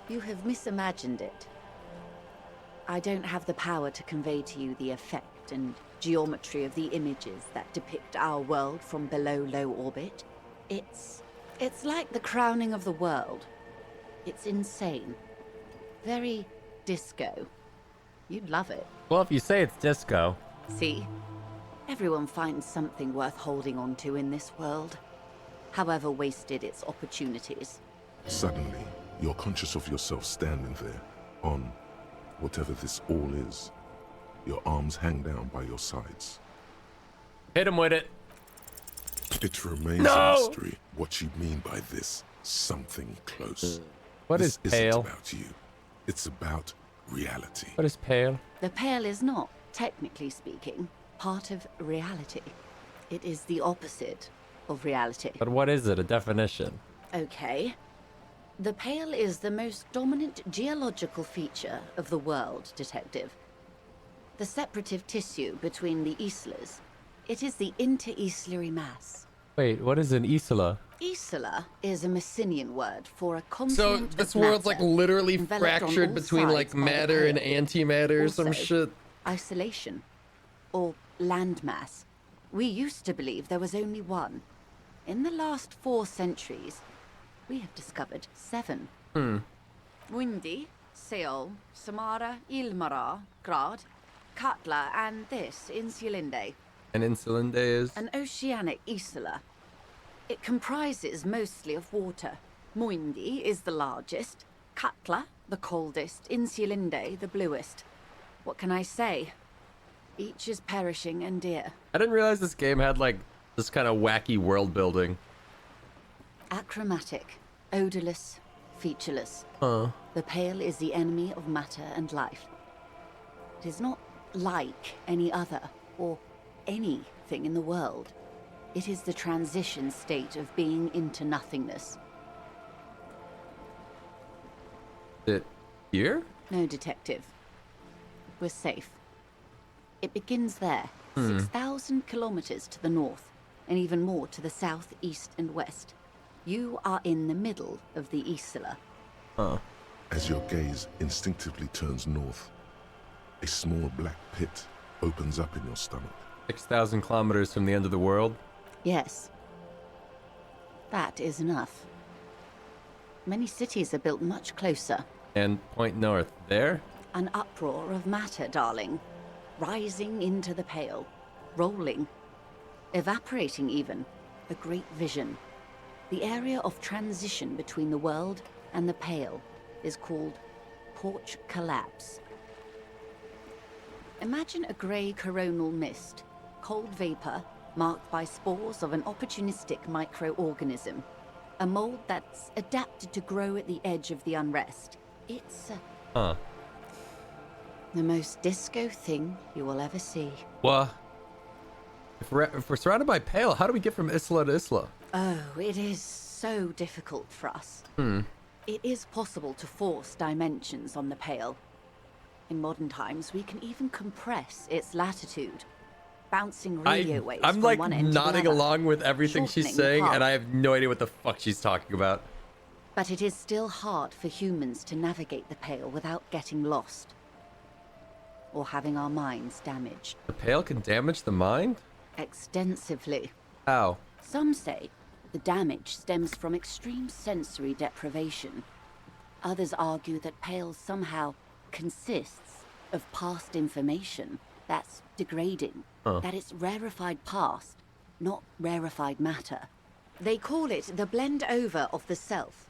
You have misimagined it. I don't have the power to convey to you the effect and geometry of the images that depict our world from below low orbit. It's like the crowning of the world. It's insane. Very disco. You'd love it. Well, if you say it's disco. See? Everyone finds something worth holding on to in this world, however wasted its opportunities. Suddenly, you're conscious of yourself standing there, on whatever this all is. Your arms hang down by your sides. Hit him with it. It remains No! a mystery what you mean by this something close. What This is pale? Isn't about you. It's about reality. What is pale? The pale is not, technically speaking, part of reality. It is the opposite of reality. But what is it? A definition? Okay. The pale is the most dominant geological feature of the world, Detective. The separative tissue between the islas. It is the inter-islary mass. Wait, what is an isla? Isla is a Messinian word for a So continent this of world's matter, like literally enveloped on fractured all between like sides by the matter and pale. antimatter or some Also, shit. Isolation, or landmass. We used to believe there was only one. In the last 4 centuries, we have discovered 7. Windy, Seol, Samara, Ilmara, Grad, Katla, and this, Insulinde. And Insulinde is? An oceanic isla. It comprises mostly of water. Muindi is the largest, Katla the coldest, Insulinde the bluest. What can I say? Each is perishing and dear. I didn't realize this game had like this kind of wacky world building. Achromatic, odorless, featureless. Huh. The pale is the enemy of matter and life. It is not like any other, or anything in the world. It is the transition state of being into nothingness. It here? No, Detective. We're safe. It begins there, 6,000 kilometers to the north, and even more to the south, east, and west. You are in the middle of the isla. Huh. As your gaze instinctively turns north, a small black pit opens up in your stomach. 6,000 kilometers from the end of the world? Yes. That is enough. Many cities are built much closer. And point north. There? An uproar of matter, darling. Rising into the pale. Rolling. Evaporating even. A great vision. The area of transition between the world and the pale is called porch collapse. Imagine a grey coronal mist. Cold vapor marked by spores of an opportunistic microorganism. A mold that's adapted to grow at the edge of the unrest. It's Huh. the most disco thing you will ever see. What? If we're surrounded by pale, how do we get from Isla to Isla? Oh, it is so difficult for us. It is possible to force dimensions on the pale. In modern times, we can even compress its latitude, bouncing radio waves I'm from like one end nodding to the other, along with everything she's shortening saying, path. and I have no idea what the fuck she's talking about. But it is still hard for humans to navigate the pale without getting lost. Or having our minds damaged. The pale can damage the mind? Extensively. How? Some say The damage stems from extreme sensory deprivation. Others argue that Pale somehow consists of past information that's degrading, that it's rarefied past, not rarefied matter. They call it the blend over of the self.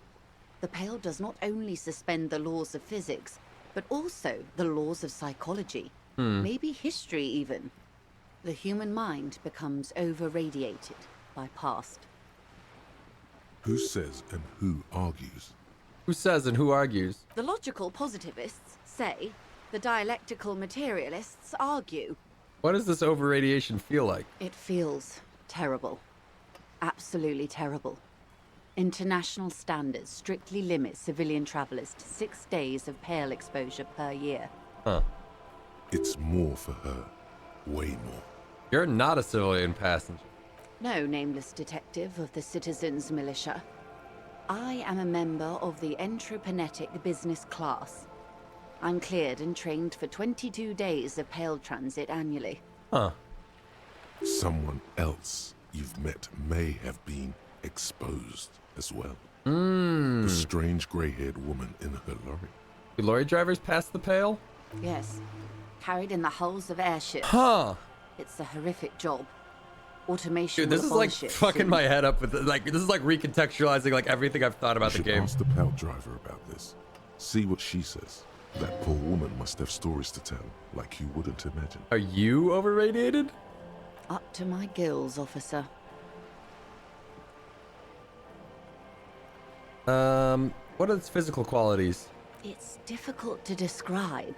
The Pale does not only suspend the laws of physics, but also the laws of psychology, maybe history even. The human mind becomes over-radiated by past. Who says and who argues? Who says and who argues? The logical positivists say, the dialectical materialists argue. What does this over-radiation feel like? It feels terrible. Absolutely terrible. International standards strictly limit civilian travelers to 6 days of Pale exposure per year. Huh. It's more for her. Way more. You're not a civilian passenger. No, nameless detective of the Citizens Militia. I am a member of the Entropanetic Business Class. I'm cleared and trained for 22 days of Pale transit annually. Huh. Someone else you've met may have been exposed as well. The strange grey-haired woman in her lorry. Do lorry drivers pass the Pale? Yes. Carried in the hulls of airships. Huh. It's a horrific job. Automation. Dude, this will is like abolish it fucking soon. my head up with like this is like recontextualizing like everything I've thought about the should game. ask the Pal driver about this. See what she says. That poor woman must have stories to tell, like you wouldn't imagine. Are you overradiated? Up to my gills, officer. What are its physical qualities? It's difficult to describe,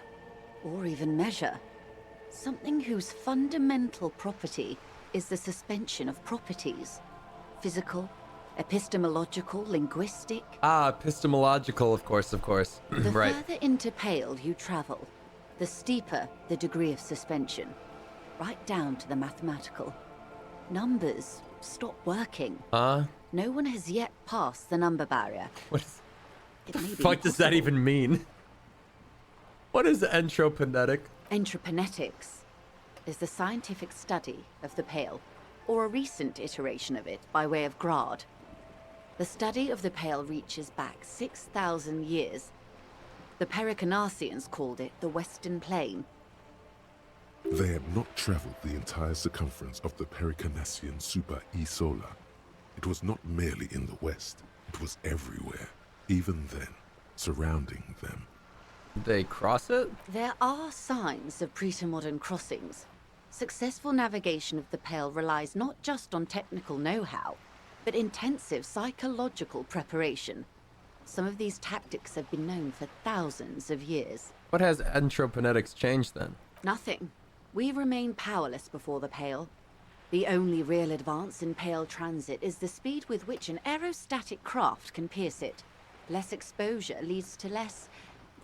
or even measure. Something whose fundamental property is the suspension of properties. Physical, epistemological, linguistic. Ah, epistemological, of course, The right. further into Pale you travel, the steeper the degree of suspension. Right down to the mathematical. Numbers stop working. Huh? No one has yet passed the number barrier. What is... It may be fuck does that impossible. even mean? What is entropanetic? Entropanetics is the scientific study of the Pale, or a recent iteration of it by way of Grad. The study of the Pale reaches back 6,000 years. The Pericarnassians called it the Western Plain. They had not traveled the entire circumference of the Pericarnassian Super E Solar. It was not merely in the west, it was everywhere, even then, surrounding them. They cross it? There are signs of pretermodern crossings. Successful navigation of the Pale relies not just on technical know-how, but intensive psychological preparation. Some of these tactics have been known for thousands of years. What has entropanetics changed then? Nothing. We remain powerless before the Pale. The only real advance in Pale transit is the speed with which an aerostatic craft can pierce it. Less exposure leads to less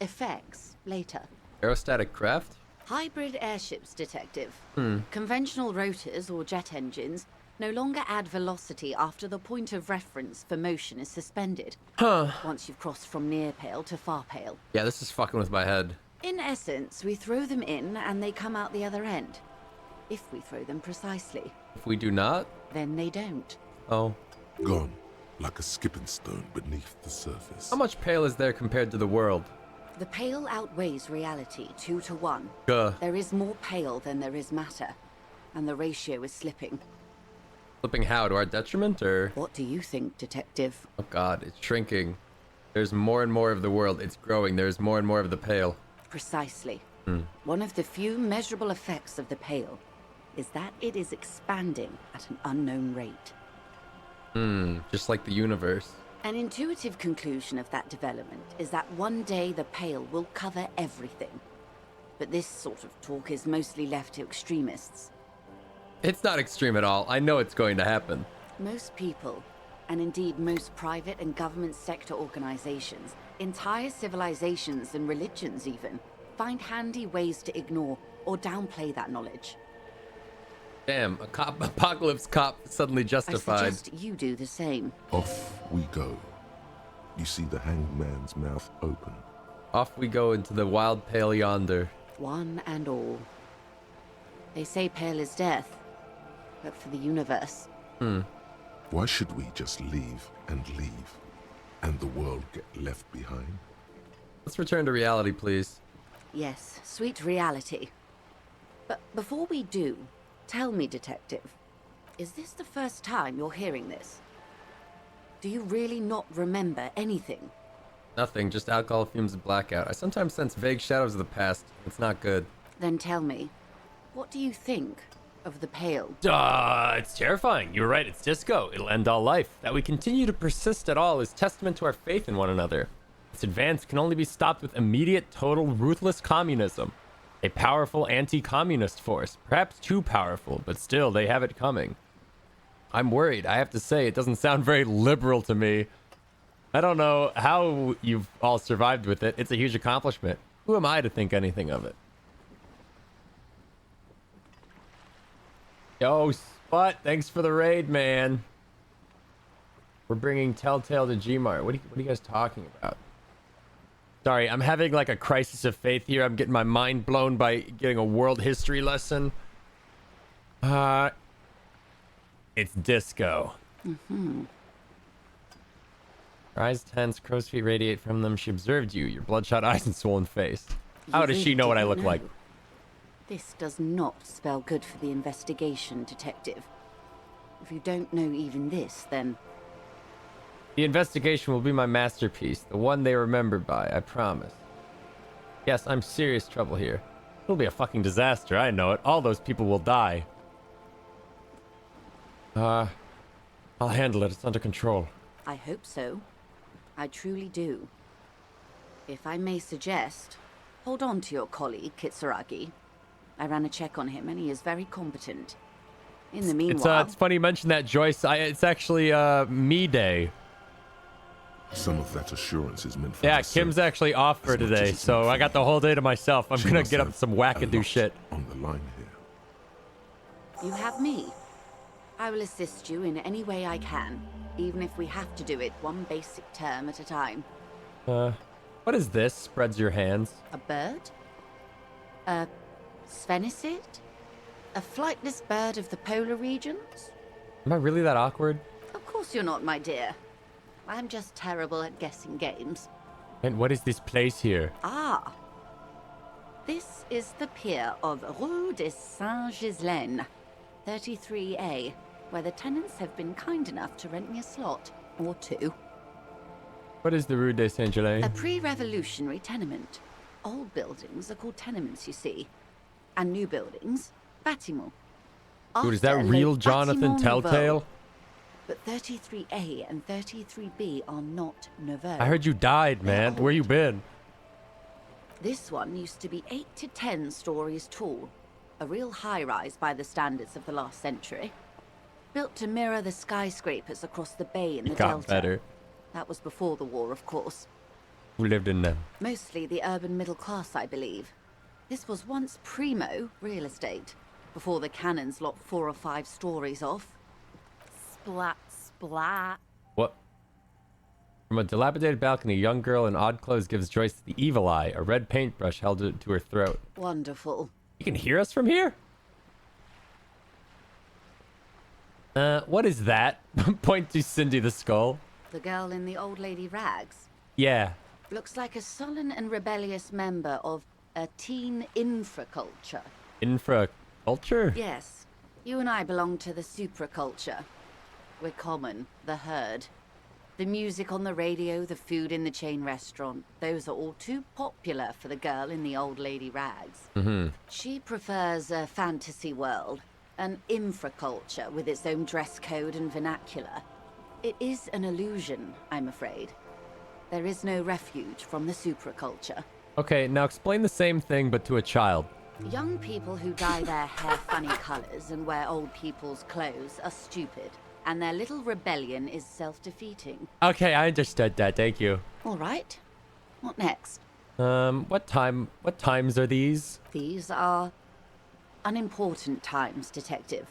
effects later. Aerostatic craft? Hybrid airships, detective. Hmm. Conventional rotors or jet engines no longer add velocity after the point of reference for motion is suspended. Huh. Once you've crossed from near Pale to far Pale. Yeah, this is fucking with my head. In essence, we throw them in and they come out the other end. If we throw them precisely. If we do not? Then they don't. Oh. Gone, like a skipping stone beneath the surface. How much Pale is there compared to the world? The Pale outweighs reality 2 to 1. Duh. There is more Pale than there is matter. And the ratio is slipping. Slipping how? To our detriment, or? What do you think, detective? Oh god, it's shrinking. There's more and more of the world. It's growing. There's more and more of the Pale. Precisely. Hmm. One of the few measurable effects of the Pale is that it is expanding at an unknown rate. Just like the universe. An intuitive conclusion of that development is that one day the Pale will cover everything. But this sort of talk is mostly left to extremists. It's not extreme at all. I know it's going to happen. Most people, and indeed most private and government sector organizations, entire civilizations and religions even, find handy ways to ignore or downplay that knowledge. Damn, apocalypse cop suddenly I justified. suggest you do the same. Off we go. You see the hanged man's mouth open. Off we go into the wild Pale yonder. One and all. They say Pale is death, but for the universe. Why should we just leave, and the world get left behind? Let's return to reality, please. Yes, sweet reality. But before we do, tell me, Detective, is this the first time you're hearing this? Do you really not remember anything? Nothing, just alcohol fumes and blackout. I sometimes sense vague shadows of the past. It's not good. Then tell me, what do you think of the Pale? It's terrifying. You're right, it's disco. It'll end all life. That we continue to persist at all is testament to our faith in one another. Its advance can only be stopped with immediate, total, ruthless communism. A powerful anti-communist force. Perhaps too powerful, but still, they have it coming. I'm worried. I have to say, it doesn't sound very liberal to me. I don't know how you've all survived with it. It's a huge accomplishment. Who am I to think anything of it? Yo, Sput, thanks for the raid, man. We're bringing Telltale to Gmart. What are you guys talking about? Sorry, I'm having like a crisis of faith here. I'm getting my mind blown by getting a world history lesson. It's disco. Mm-hmm. Her eyes tense, crow's feet radiate from them. She observed you, your bloodshot eyes and swollen face. How does she know what I look like? This does not spell good for the investigation, Detective. If you don't know even this, then... The investigation will be my masterpiece, the one they remember by, I promise. Yes, I'm serious trouble here. It'll be a fucking disaster, I know it. All those people will die. I'll handle it. It's under control. I hope so. I truly do. If I may suggest, hold on to your colleague, Kitsuragi. I ran a check on him, and he is very competent. In the meanwhile... It's funny you mention that, Joyce. It's actually, me day. Some of that assurance is meant for Yeah, myself, Kim's actually off for today, so I got the whole day to myself. I'm gonna get up to some wackadoo shit. on the line here. You have me. I will assist you in any way I can, even if we have to do it one basic term at a time. What is this? Spreads your hands. A bird? A sphenicid? A flightless bird of the polar regions? Am I really that awkward? Of course you're not, my dear. I'm just terrible at guessing games. And what is this place here? Ah. This is the pier of Rue de Saint-Ghislain, 33A, where the tenants have been kind enough to rent me a slot, or two. What is the Rue de Saint-Ghislain? A pre-revolutionary tenement. Old buildings are called tenements, you see. And new buildings, bâtiments. Dude, is that real Jonathan Telltale? But 33A and 33B are not nouveau. I heard you died, man. Where you been? This one used to be 8 to 10 stories tall. A real high-rise by the standards of the last century. Built to mirror the skyscrapers across the bay in the Got Delta. better. That was before the war, of course. Who lived in them? Mostly the urban middle class, I believe. This was once primo real estate, before the cannons lopped 4 or 5 stories off. Splat, splat. What? From a dilapidated balcony, a young girl in odd clothes gives Joyce the evil eye, a red paintbrush held to her throat. Wonderful. You can hear us from here? What is that? Point to Cindy the Skull. The girl in the old lady rags. Yeah. Looks like a sullen and rebellious member of a teen infraculture. Infraculture? Yes. You and I belong to the supraculture. We're common, the herd. The music on the radio, the food in the chain restaurant, those are all too popular for the girl in the old lady rags. Mm-hmm. She prefers a fantasy world, an infraculture with its own dress code and vernacular. It is an illusion, I'm afraid. There is no refuge from the supraculture. Okay, now explain the same thing but to a child. Young people who dye their hair funny colors and wear old people's clothes are stupid, and their little rebellion is self-defeating. Okay, I understood that. Thank you. All right. What next? What times are these? These are unimportant times, Detective.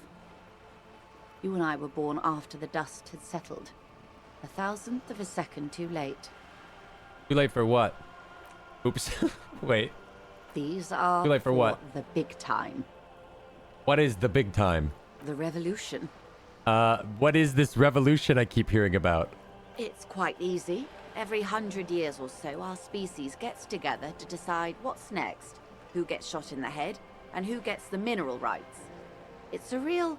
You and I were born after the dust had settled. 1,000th of a second too late. Too late for what? Oops. Wait. These are Too late for what? the big time. What is the big time? The revolution. What is this revolution I keep hearing about? It's quite easy. Every 100 years or so, our species gets together to decide what's next, who gets shot in the head, and who gets the mineral rights. It's a real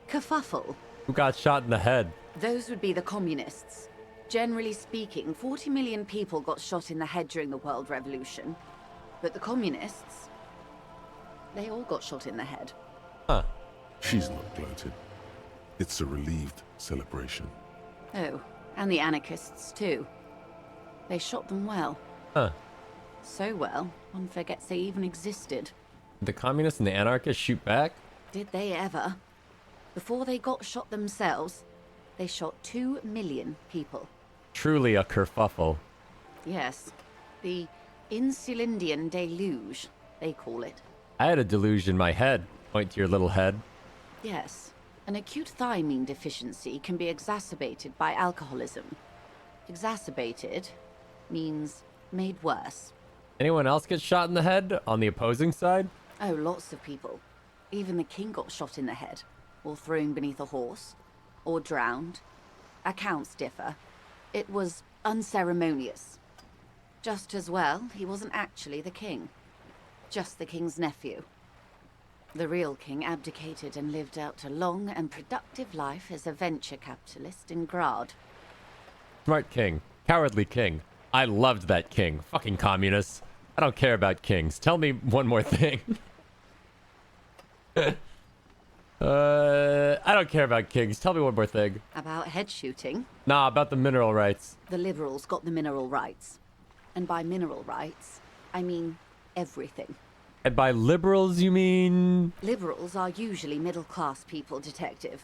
kerfuffle. Who got shot in the head? Those would be the communists. Generally speaking, 40 million people got shot in the head during the World Revolution. But the communists, they all got shot in the head. Huh. She's not gloated. It's a relieved celebration. Oh, and the anarchists too. They shot them well. Huh. So well, one forgets they even existed. The communists and the anarchists shoot back? Did they ever? Before they got shot themselves, they shot 2 million people. Truly a kerfuffle. Yes, the Insulindian deluge, they call it. I had a deluge in my head. Point to your little head. Yes, an acute thiamine deficiency can be exacerbated by alcoholism. Exacerbated means made worse. Anyone else get shot in the head on the opposing side? Oh, lots of people. Even the king got shot in the head, or thrown beneath a horse, or drowned. Accounts differ. It was unceremonious. Just as well, he wasn't actually the king. Just the king's nephew. The real king abdicated and lived out a long and productive life as a venture capitalist in Grad. Smart king. Cowardly king. I loved that king. Fucking communists. I don't care about kings. Tell me one more thing. I don't care about kings. Tell me one more thing. About head shooting? Nah, about the mineral rights. The liberals got the mineral rights. And by mineral rights, I mean everything. And by liberals, you mean? Liberals are usually middle-class people, Detective.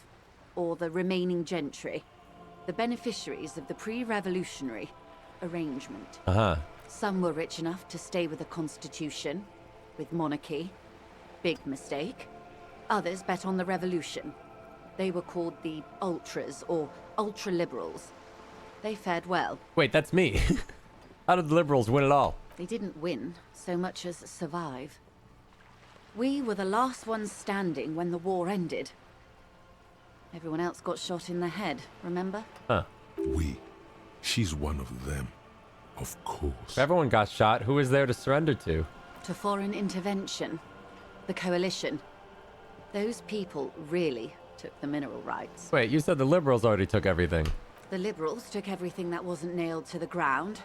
Or the remaining gentry. The beneficiaries of the pre-revolutionary arrangement. Uh-huh. Some were rich enough to stay with the Constitution, with monarchy. Big mistake. Others bet on the revolution. They were called the ultras, or ultra-liberals. They fared well. Wait, that's me. How did the liberals win it all? They didn't win so much as survive. We were the last ones standing when the war ended. Everyone else got shot in the head, remember? Huh. We. She's one of them. Of course. If everyone got shot, who was there to surrender to? To foreign intervention. The coalition. Those people really took the mineral rights. Wait, you said the liberals already took everything. The liberals took everything that wasn't nailed to the ground.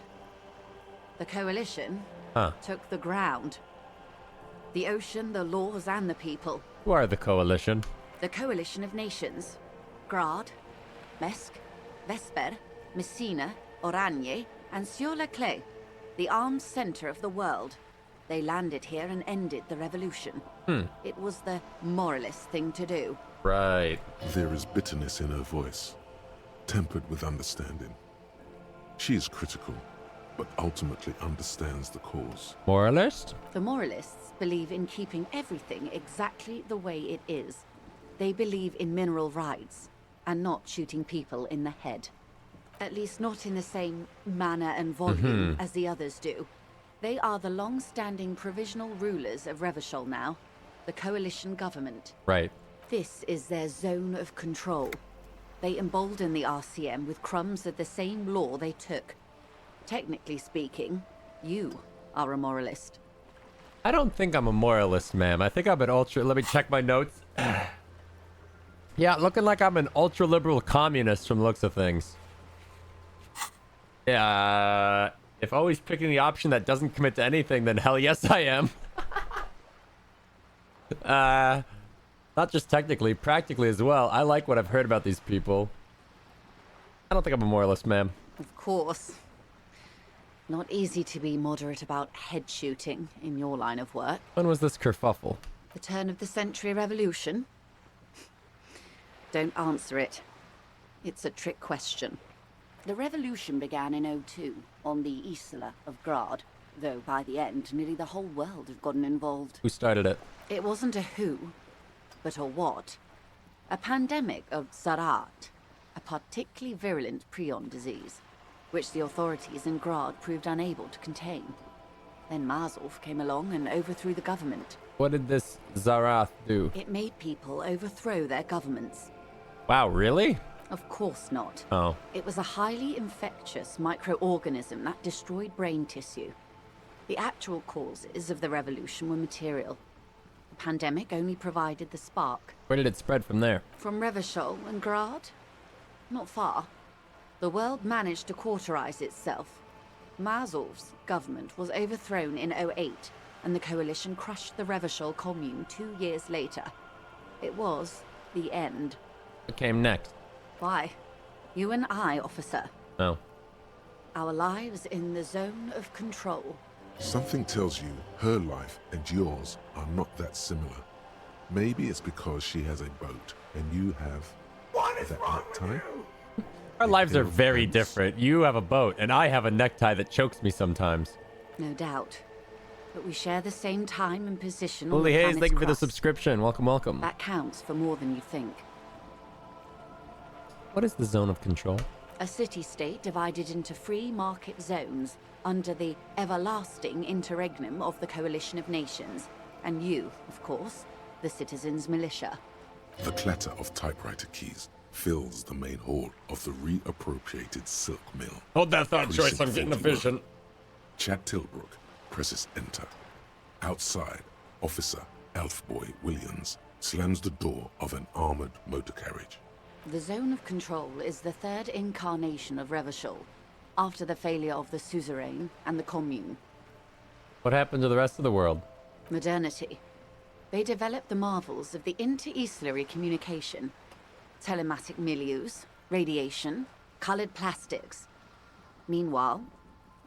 The coalition took the ground. The ocean, the laws, and the people. Who are the coalition? The coalition of nations. Grad, Mesk, Vesper, Messina, Oranje, and Sur-le-Clay. The armed center of the world. They landed here and ended the revolution. It was the moralist thing to do. Right. There is bitterness in her voice, tempered with understanding. She is critical, but ultimately understands the cause. Moralist? The moralists believe in keeping everything exactly the way it is. They believe in mineral rights, and not shooting people in the head. At least not in the same manner and volume as the others do. They are the long-standing provisional rulers of Revachol now, the coalition government. Right. This is their zone of control. They embolden the RCM with crumbs of the same law they took. Technically speaking, you are a moralist. I don't think I'm a moralist, ma'am. I think I'm an ultra... Let me check my notes. Yeah, looking like I'm an ultra-liberal communist from the looks of things. Yeah, if always picking the option that doesn't commit to anything, then hell yes I am. Not just technically, practically as well. I like what I've heard about these people. I don't think I'm a moralist, ma'am. Of course. Not easy to be moderate about head shooting in your line of work. When was this kerfuffle? The turn of the century revolution? Don't answer it. It's a trick question. The revolution began in '02 on the Isla of Grad, though by the end, nearly the whole world had gotten involved. Who started it? It wasn't a who, but a what. A pandemic of Zarat, a particularly virulent prion disease, which the authorities in Grad proved unable to contain. Then Mazov came along and overthrew the government. What did this Zarath do? It made people overthrow their governments. Wow, really? Of course not. Oh. It was a highly infectious microorganism that destroyed brain tissue. The actual causes of the revolution were material. The pandemic only provided the spark. Where did it spread from there? From Revachol and Grad? Not far. The world managed to cauterize itself. Mazov's government was overthrown in 08, and the coalition crushed the Revachol commune 2 years later. It was the end. What came next? Why? You and I, officer. Oh. Our lives in the zone of control. Something tells you her life and yours are not that similar. Maybe it's because she has a boat and you have that necktie. Our lives are very different. You have a boat, and I have a necktie that chokes me sometimes. No doubt. But we share the same time and position on Lily the Hayes, planet's thank you for the crust. subscription. Welcome, welcome. That counts for more than you think. What is the zone of control? A city-state divided into free market zones under the everlasting interregnum of the Coalition of Nations. And you, of course, the Citizens' Militia. The clatter of typewriter keys fills the main hall of the reappropriated silk mill. Hold that thought choice, I'm Precinct getting a 41. vision. Chad Tilbrook presses enter. Outside, Officer Elfboy Williams slams the door of an armored motor carriage. The Zone of Control is the third incarnation of Revachol, after the failure of the Suzerain and the Commune. What happened to the rest of the world? Modernity. They developed the marvels of the inter-eastlery communication. Telematic milieus, radiation, colored plastics. Meanwhile,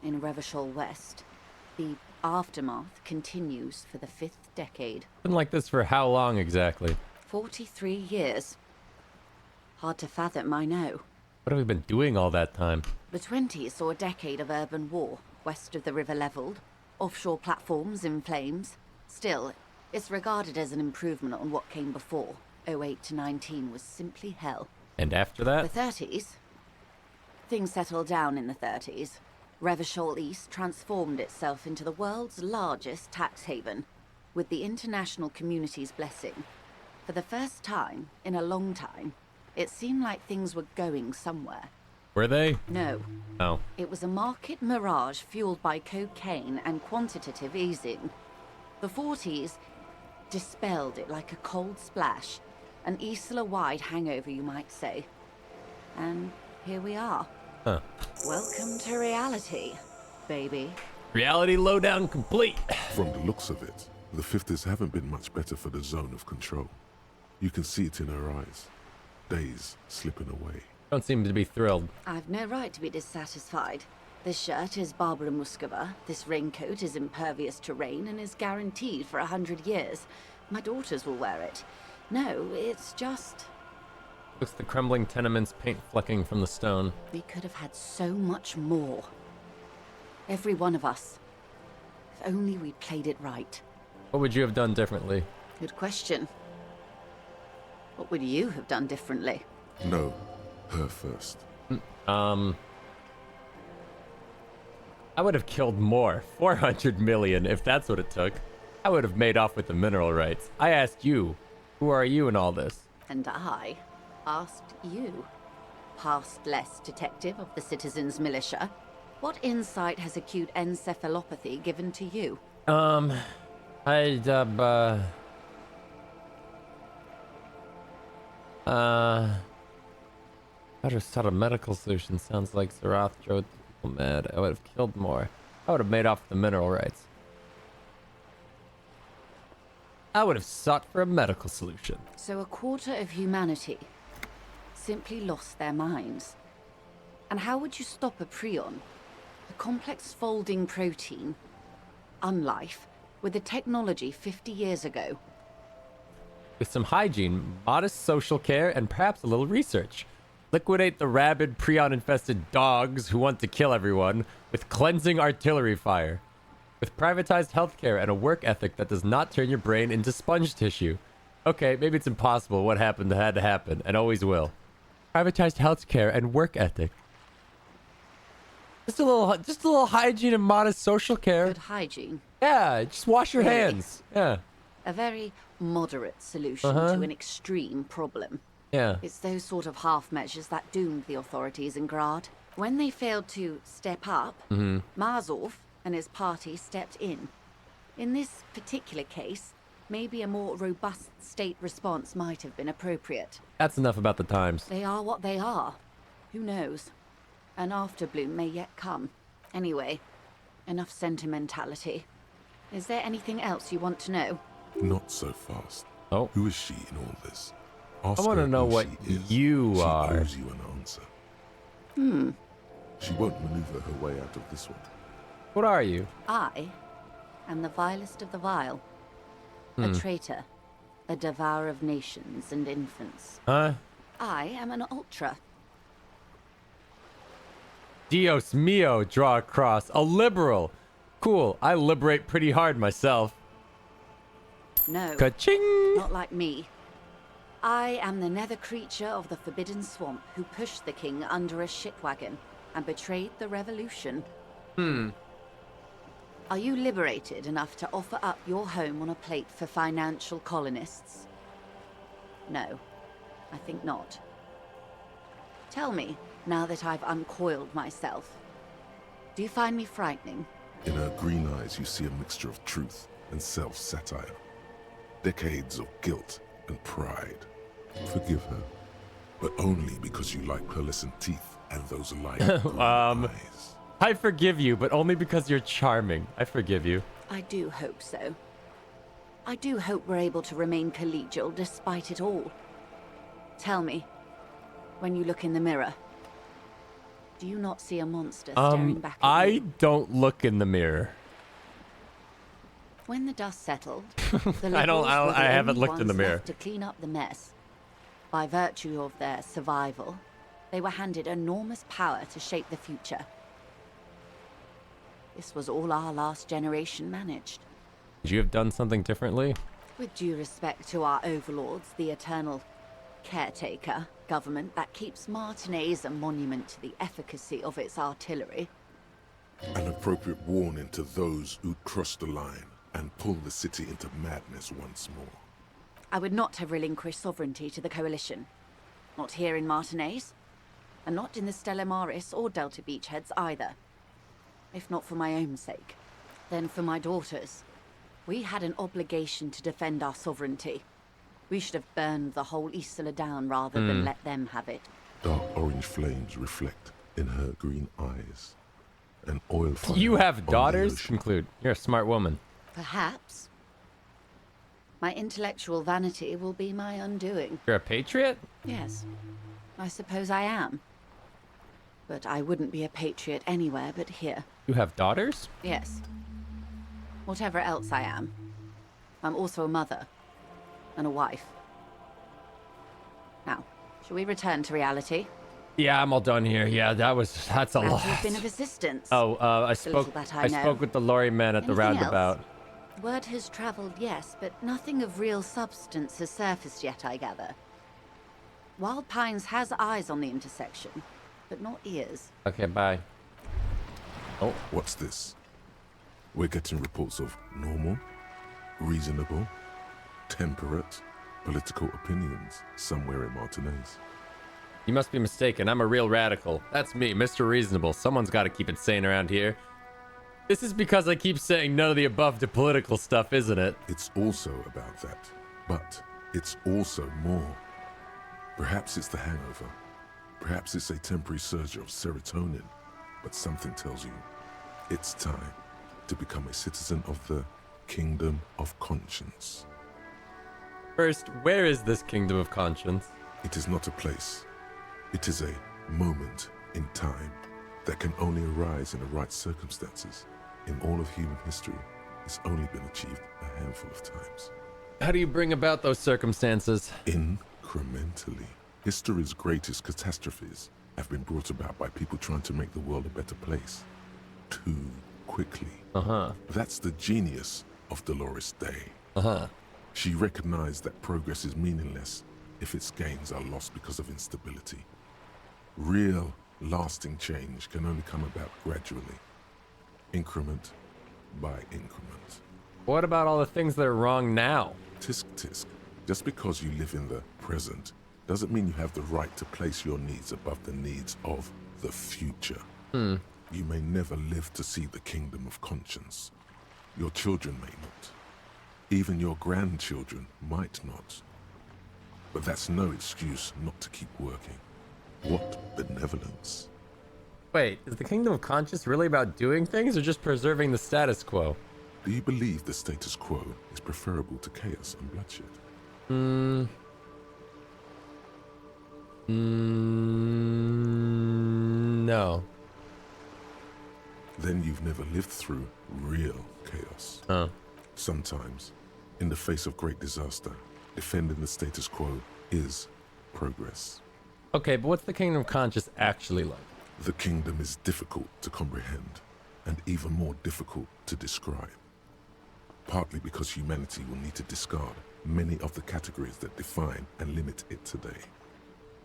in Revachol West, the aftermath continues for the 5th decade. Been like this for how long exactly? 43 years. Hard to fathom, I know. What have we been doing all that time? The 20s saw a decade of urban war, west of the river leveled, offshore platforms in flames. Still, it's regarded as an improvement on what came before. 08 to 19 was simply hell. And after that? The 30s? Things settled down in the 30s. Revachol East transformed itself into the world's largest tax haven, with the international community's blessing. For the first time in a long time, it seemed like things were going somewhere. Were they? No. Oh. It was a market mirage fueled by cocaine and quantitative easing. The 40s dispelled it like a cold splash, an Isla-wide hangover, you might say. And here we are. Huh. Welcome to reality, baby. Reality lowdown complete. From the looks of it, the 50s haven't been much better for the zone of control. You can see it in her eyes. Days slipping away. Don't seem to be thrilled. I've no right to be dissatisfied. This shirt is Barbara Muscova, this raincoat is impervious to rain and is guaranteed for 100 years. My daughters will wear it. No, it's just... Looks the crumbling tenements paint flecking from the stone. We could have had so much more. Every one of us. If only we'd played it right. What would you have done differently? Good question. What would you have done differently? No, her first. I would have killed more. 400 million, if that's what it took. I would have made off with the mineral rights. I asked you, who are you in all this? And I asked you, past-less detective of the Citizens' Militia, what insight has acute encephalopathy given to you? I just thought a medical solution sounds like Sarath drove people mad. I would have killed more. I would have made off with the mineral rights. I would have sought for a medical solution. So a quarter of humanity simply lost their minds. And how would you stop a prion, a complex folding protein, unlife, with the technology 50 years ago? With some hygiene, modest social care, and perhaps a little research. Liquidate the rabid, prion-infested dogs who want to kill everyone with cleansing artillery fire. With privatized healthcare and a work ethic that does not turn your brain into sponge tissue. Okay, maybe it's impossible. What happened had to happen, and always will. Privatized healthcare and work ethic. Just a little hygiene and modest social care. Good hygiene. Yeah, just wash your Really? hands. Yeah. A very moderate solution Uh-huh. to an extreme problem. Yeah. It's those sort of half measures that doomed the authorities in Grad. When they failed to step up, Marzov and his party stepped in. In this particular case, maybe a more robust state response might have been appropriate. That's enough about the times. They are what they are. Who knows? An afterbloom may yet come. Anyway, enough sentimentality. Is there anything else you want to know? Not so fast. Oh. Who is she in all this? I Ask want to her know who what she is. you She are. owes you an answer. She won't maneuver her way out of this one. What are you? I am the vilest of the vile. A traitor. A devourer of nations and infants. Huh? I am an ultra. Dios mio, draw across. A liberal. Cool. I liberate pretty hard myself. No. Ka-ching! Not like me. I am the nether creature of the Forbidden Swamp who pushed the king under a shitwagon and betrayed the revolution. Are you liberated enough to offer up your home on a plate for financial colonists? No, I think not. Tell me, now that I've uncoiled myself, do you find me frightening? In her green eyes, you see a mixture of truth and self-satire. Decades of guilt and pride. Forgive her, but only because you like pearlescent teeth and those light green eyes. I forgive you, but only because you're charming. I forgive you. I do hope so. I do hope we're able to remain collegial despite it all. Tell me, when you look in the mirror, do you not see a monster staring back at I you? don't look in the mirror. When the dust settled, the I Liberals were the haven't only looked in the ones mirror. left to clean up the mess. By virtue of their survival, they were handed enormous power to shape the future. This was all our last generation managed. Could you have done something differently? With due respect to our overlords, the eternal caretaker government that keeps Martinez a monument to the efficacy of its artillery. An appropriate warning to those who cross the line and pull the city into madness once more. I would not have relinquished sovereignty to the Coalition. Not here in Martinez, and not in the Stella Maris or Delta Beachheads either. If not for my own sake, then for my daughters. We had an obligation to defend our sovereignty. We should have burned the whole Isla down rather than let them have it. Dark orange flames reflect in her green eyes. An oil fire You have on the daughters? ocean. Conclude. You're a smart woman. Perhaps. My intellectual vanity will be my undoing. You're a patriot? Yes, I suppose I am. But I wouldn't be a patriot anywhere but here. You have daughters? Yes. Whatever else I am, I'm also a mother and a wife. Now, shall we return to reality? Yeah, I'm all done here. Yeah, that's a Glad lot. to have been of assistance. Oh, I The spoke. little that I I know. spoke with the lorry man at the Anything roundabout. else? Word has traveled, yes, but nothing of real substance has surfaced yet, I gather. Wild Pines has eyes on the intersection, but not ears. Okay, bye. Oh, what's this? We're getting reports of normal, reasonable, temperate political opinions somewhere in Martinez. You must be mistaken. I'm a real radical. That's me, Mr. Reasonable. Someone's got to keep it sane around here. This is because I keep saying none of the above to political stuff, isn't it? It's also about that, but it's also more. Perhaps it's the hangover. Perhaps it's a temporary surge of serotonin, but something tells you it's time to become a citizen of the Kingdom of Conscience. First, where is this Kingdom of Conscience? It is not a place. It is a moment in time that can only arise in the right circumstances. In all of human history, it's only been achieved a handful of times. How do you bring about those circumstances? Incrementally. History's greatest catastrophes have been brought about by people trying to make the world a better place. Too quickly. That's the genius of Dolores Day. She recognized that progress is meaningless if its gains are lost because of instability. Real, lasting change can only come about gradually, increment by increment. What about all the things that are wrong now? Tisk tisk. Just because you live in the present doesn't mean you have the right to place your needs above the needs of the future. You may never live to see the kingdom of conscience. Your children may not. Even your grandchildren might not. But that's no excuse not to keep working. What benevolence. Wait, is the kingdom of conscience really about doing things or just preserving the status quo? Do you believe the status quo is preferable to chaos and bloodshed? No. Then you've never lived through real chaos. Oh. Sometimes, in the face of great disaster, defending the status quo is progress. Okay, but what's the kingdom of conscience actually like? The kingdom is difficult to comprehend, and even more difficult to describe. Partly because humanity will need to discard many of the categories that define and limit it today.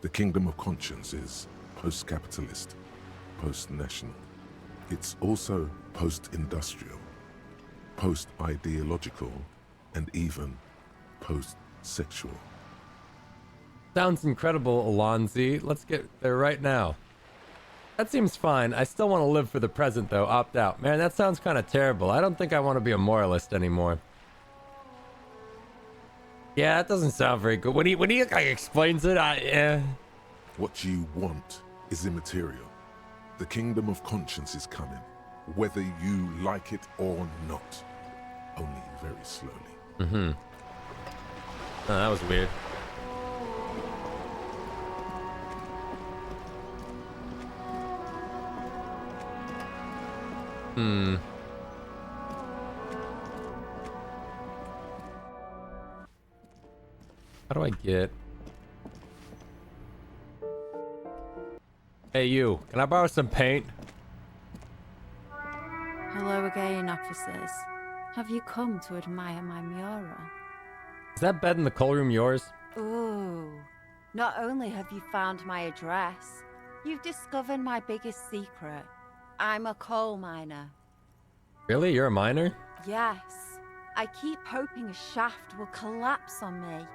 The kingdom of conscience is post-capitalist, post-national. It's also post-industrial, post-ideological, and even post-sexual. Sounds incredible, Alonzi. Let's get there right now. That seems fine. I still want to live for the present, though. Opt out. Man, that sounds kind of terrible. I don't think I want to be a moralist anymore. Yeah, that doesn't sound very good. When he like, explains it, What you want is immaterial. The kingdom of conscience is coming, whether you like it or not. Only very slowly. Oh, that was weird. How do I get... Hey, you. Can I borrow some paint? Hello again, officers. Have you come to admire my mural? Is that bed in the coal room yours? Ooh. Not only have you found my address, you've discovered my biggest secret. I'm a coal miner. Really? You're a miner? Yes. I keep hoping a shaft will collapse on me,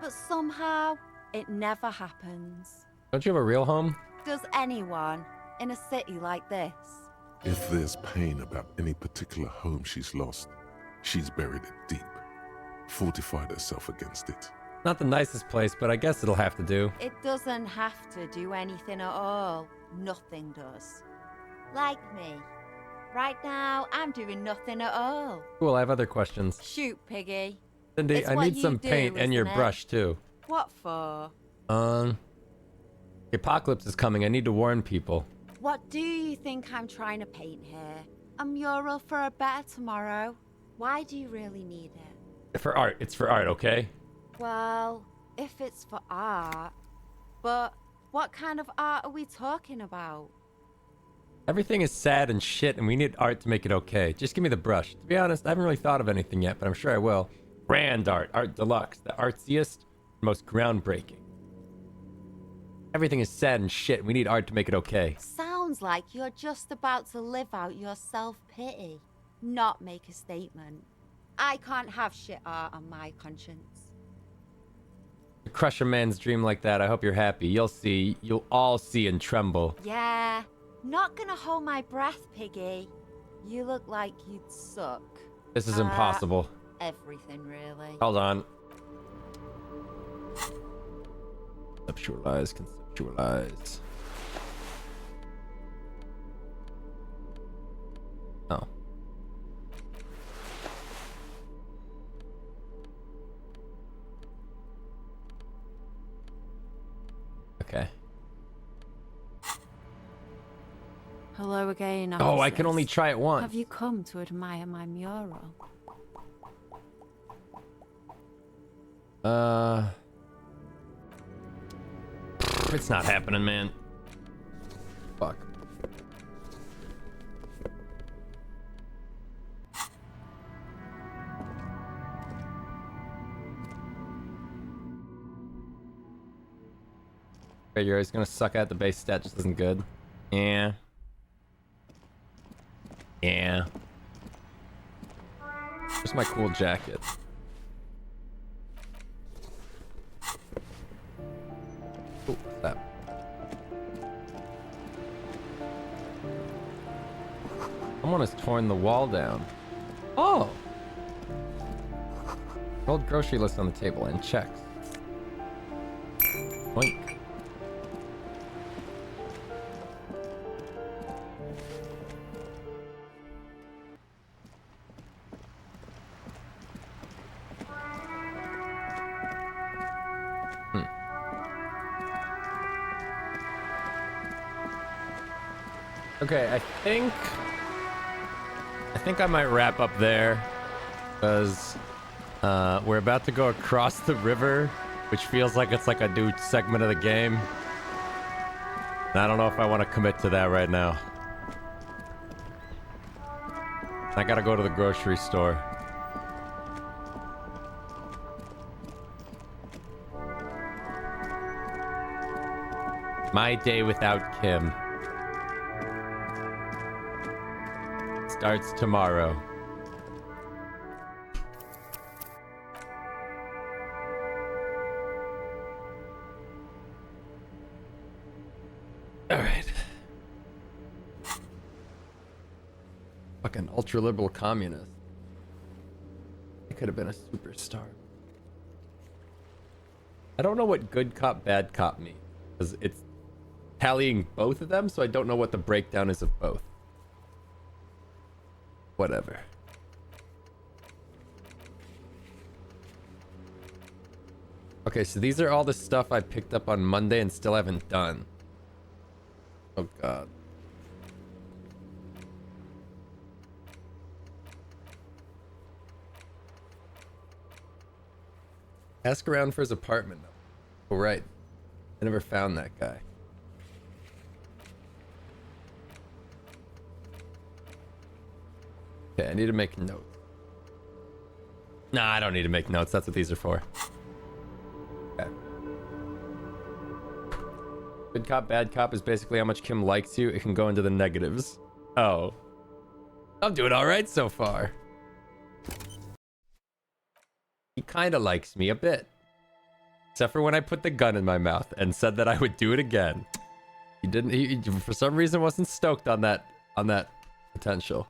but somehow it never happens. Don't you have a real home? Does anyone in a city like this? If there's pain about any particular home she's lost, she's buried it deep, fortified herself against it. Not the nicest place, but I guess it'll have to do. It doesn't have to do anything at all. Nothing does. Like me. Right now, I'm doing nothing at all. Cool, I have other questions. Shoot, Piggy. Cindy, It's I what need you some do, paint and your isn't it? brush, too. What for? The apocalypse is coming. I need to warn people. What do you think I'm trying to paint here? A mural for a better tomorrow? Why do you really need it? For art. It's for art, okay? Well, if it's for art... But what kind of art are we talking about? Everything is sad and shit, and we need art to make it okay. Just give me the brush. To be honest, I haven't really thought of anything yet, but I'm sure I will. Grand art. Art deluxe. The artsiest, most groundbreaking. Everything is sad and shit. We need art to make it okay. Sounds like you're just about to live out your self-pity, not make a statement. I can't have shit art on my conscience. To crush a man's dream like that, I hope you're happy. You'll see. You'll all see and tremble. Yeah, not gonna hold my breath, Piggy. You look like you'd suck. This is impossible. Everything, really. Hold on. Conceptualize, conceptualize. Oh. Okay. Hello again, Oh, I officers. can only try it once. Have you come to admire my mural? It's not happening, man. Fuck. Okay, you're always gonna suck at the base stat just isn't good. Yeah. Yeah. Where's my cool jacket? Oh, what's that? Someone has torn the wall down. Oh! Old grocery list on the table and checks. Boink. Okay, I think I might wrap up there, because we're about to go across the river, which feels like it's like a new segment of the game. And I don't know if I want to commit to that right now. I gotta go to the grocery store. My day without Kim starts tomorrow. All right. Fucking ultra-liberal communist. I could have been a superstar. I don't know what good cop, bad cop means, because it's tallying both of them, so I don't know what the breakdown is of both. Whatever. Okay, so these are all the stuff I picked up on Monday and still haven't done. Oh god. Ask around for his apartment. Oh right. I never found that guy. Okay, I need to make notes. Nah, I don't need to make notes. That's what these are for. Okay. Good cop, bad cop is basically how much Kim likes you. It can go into the negatives. Oh. I'm doing alright so far. He kinda likes me a bit. Except for when I put the gun in my mouth and said that I would do it again. He didn't, he for some reason wasn't stoked on that potential.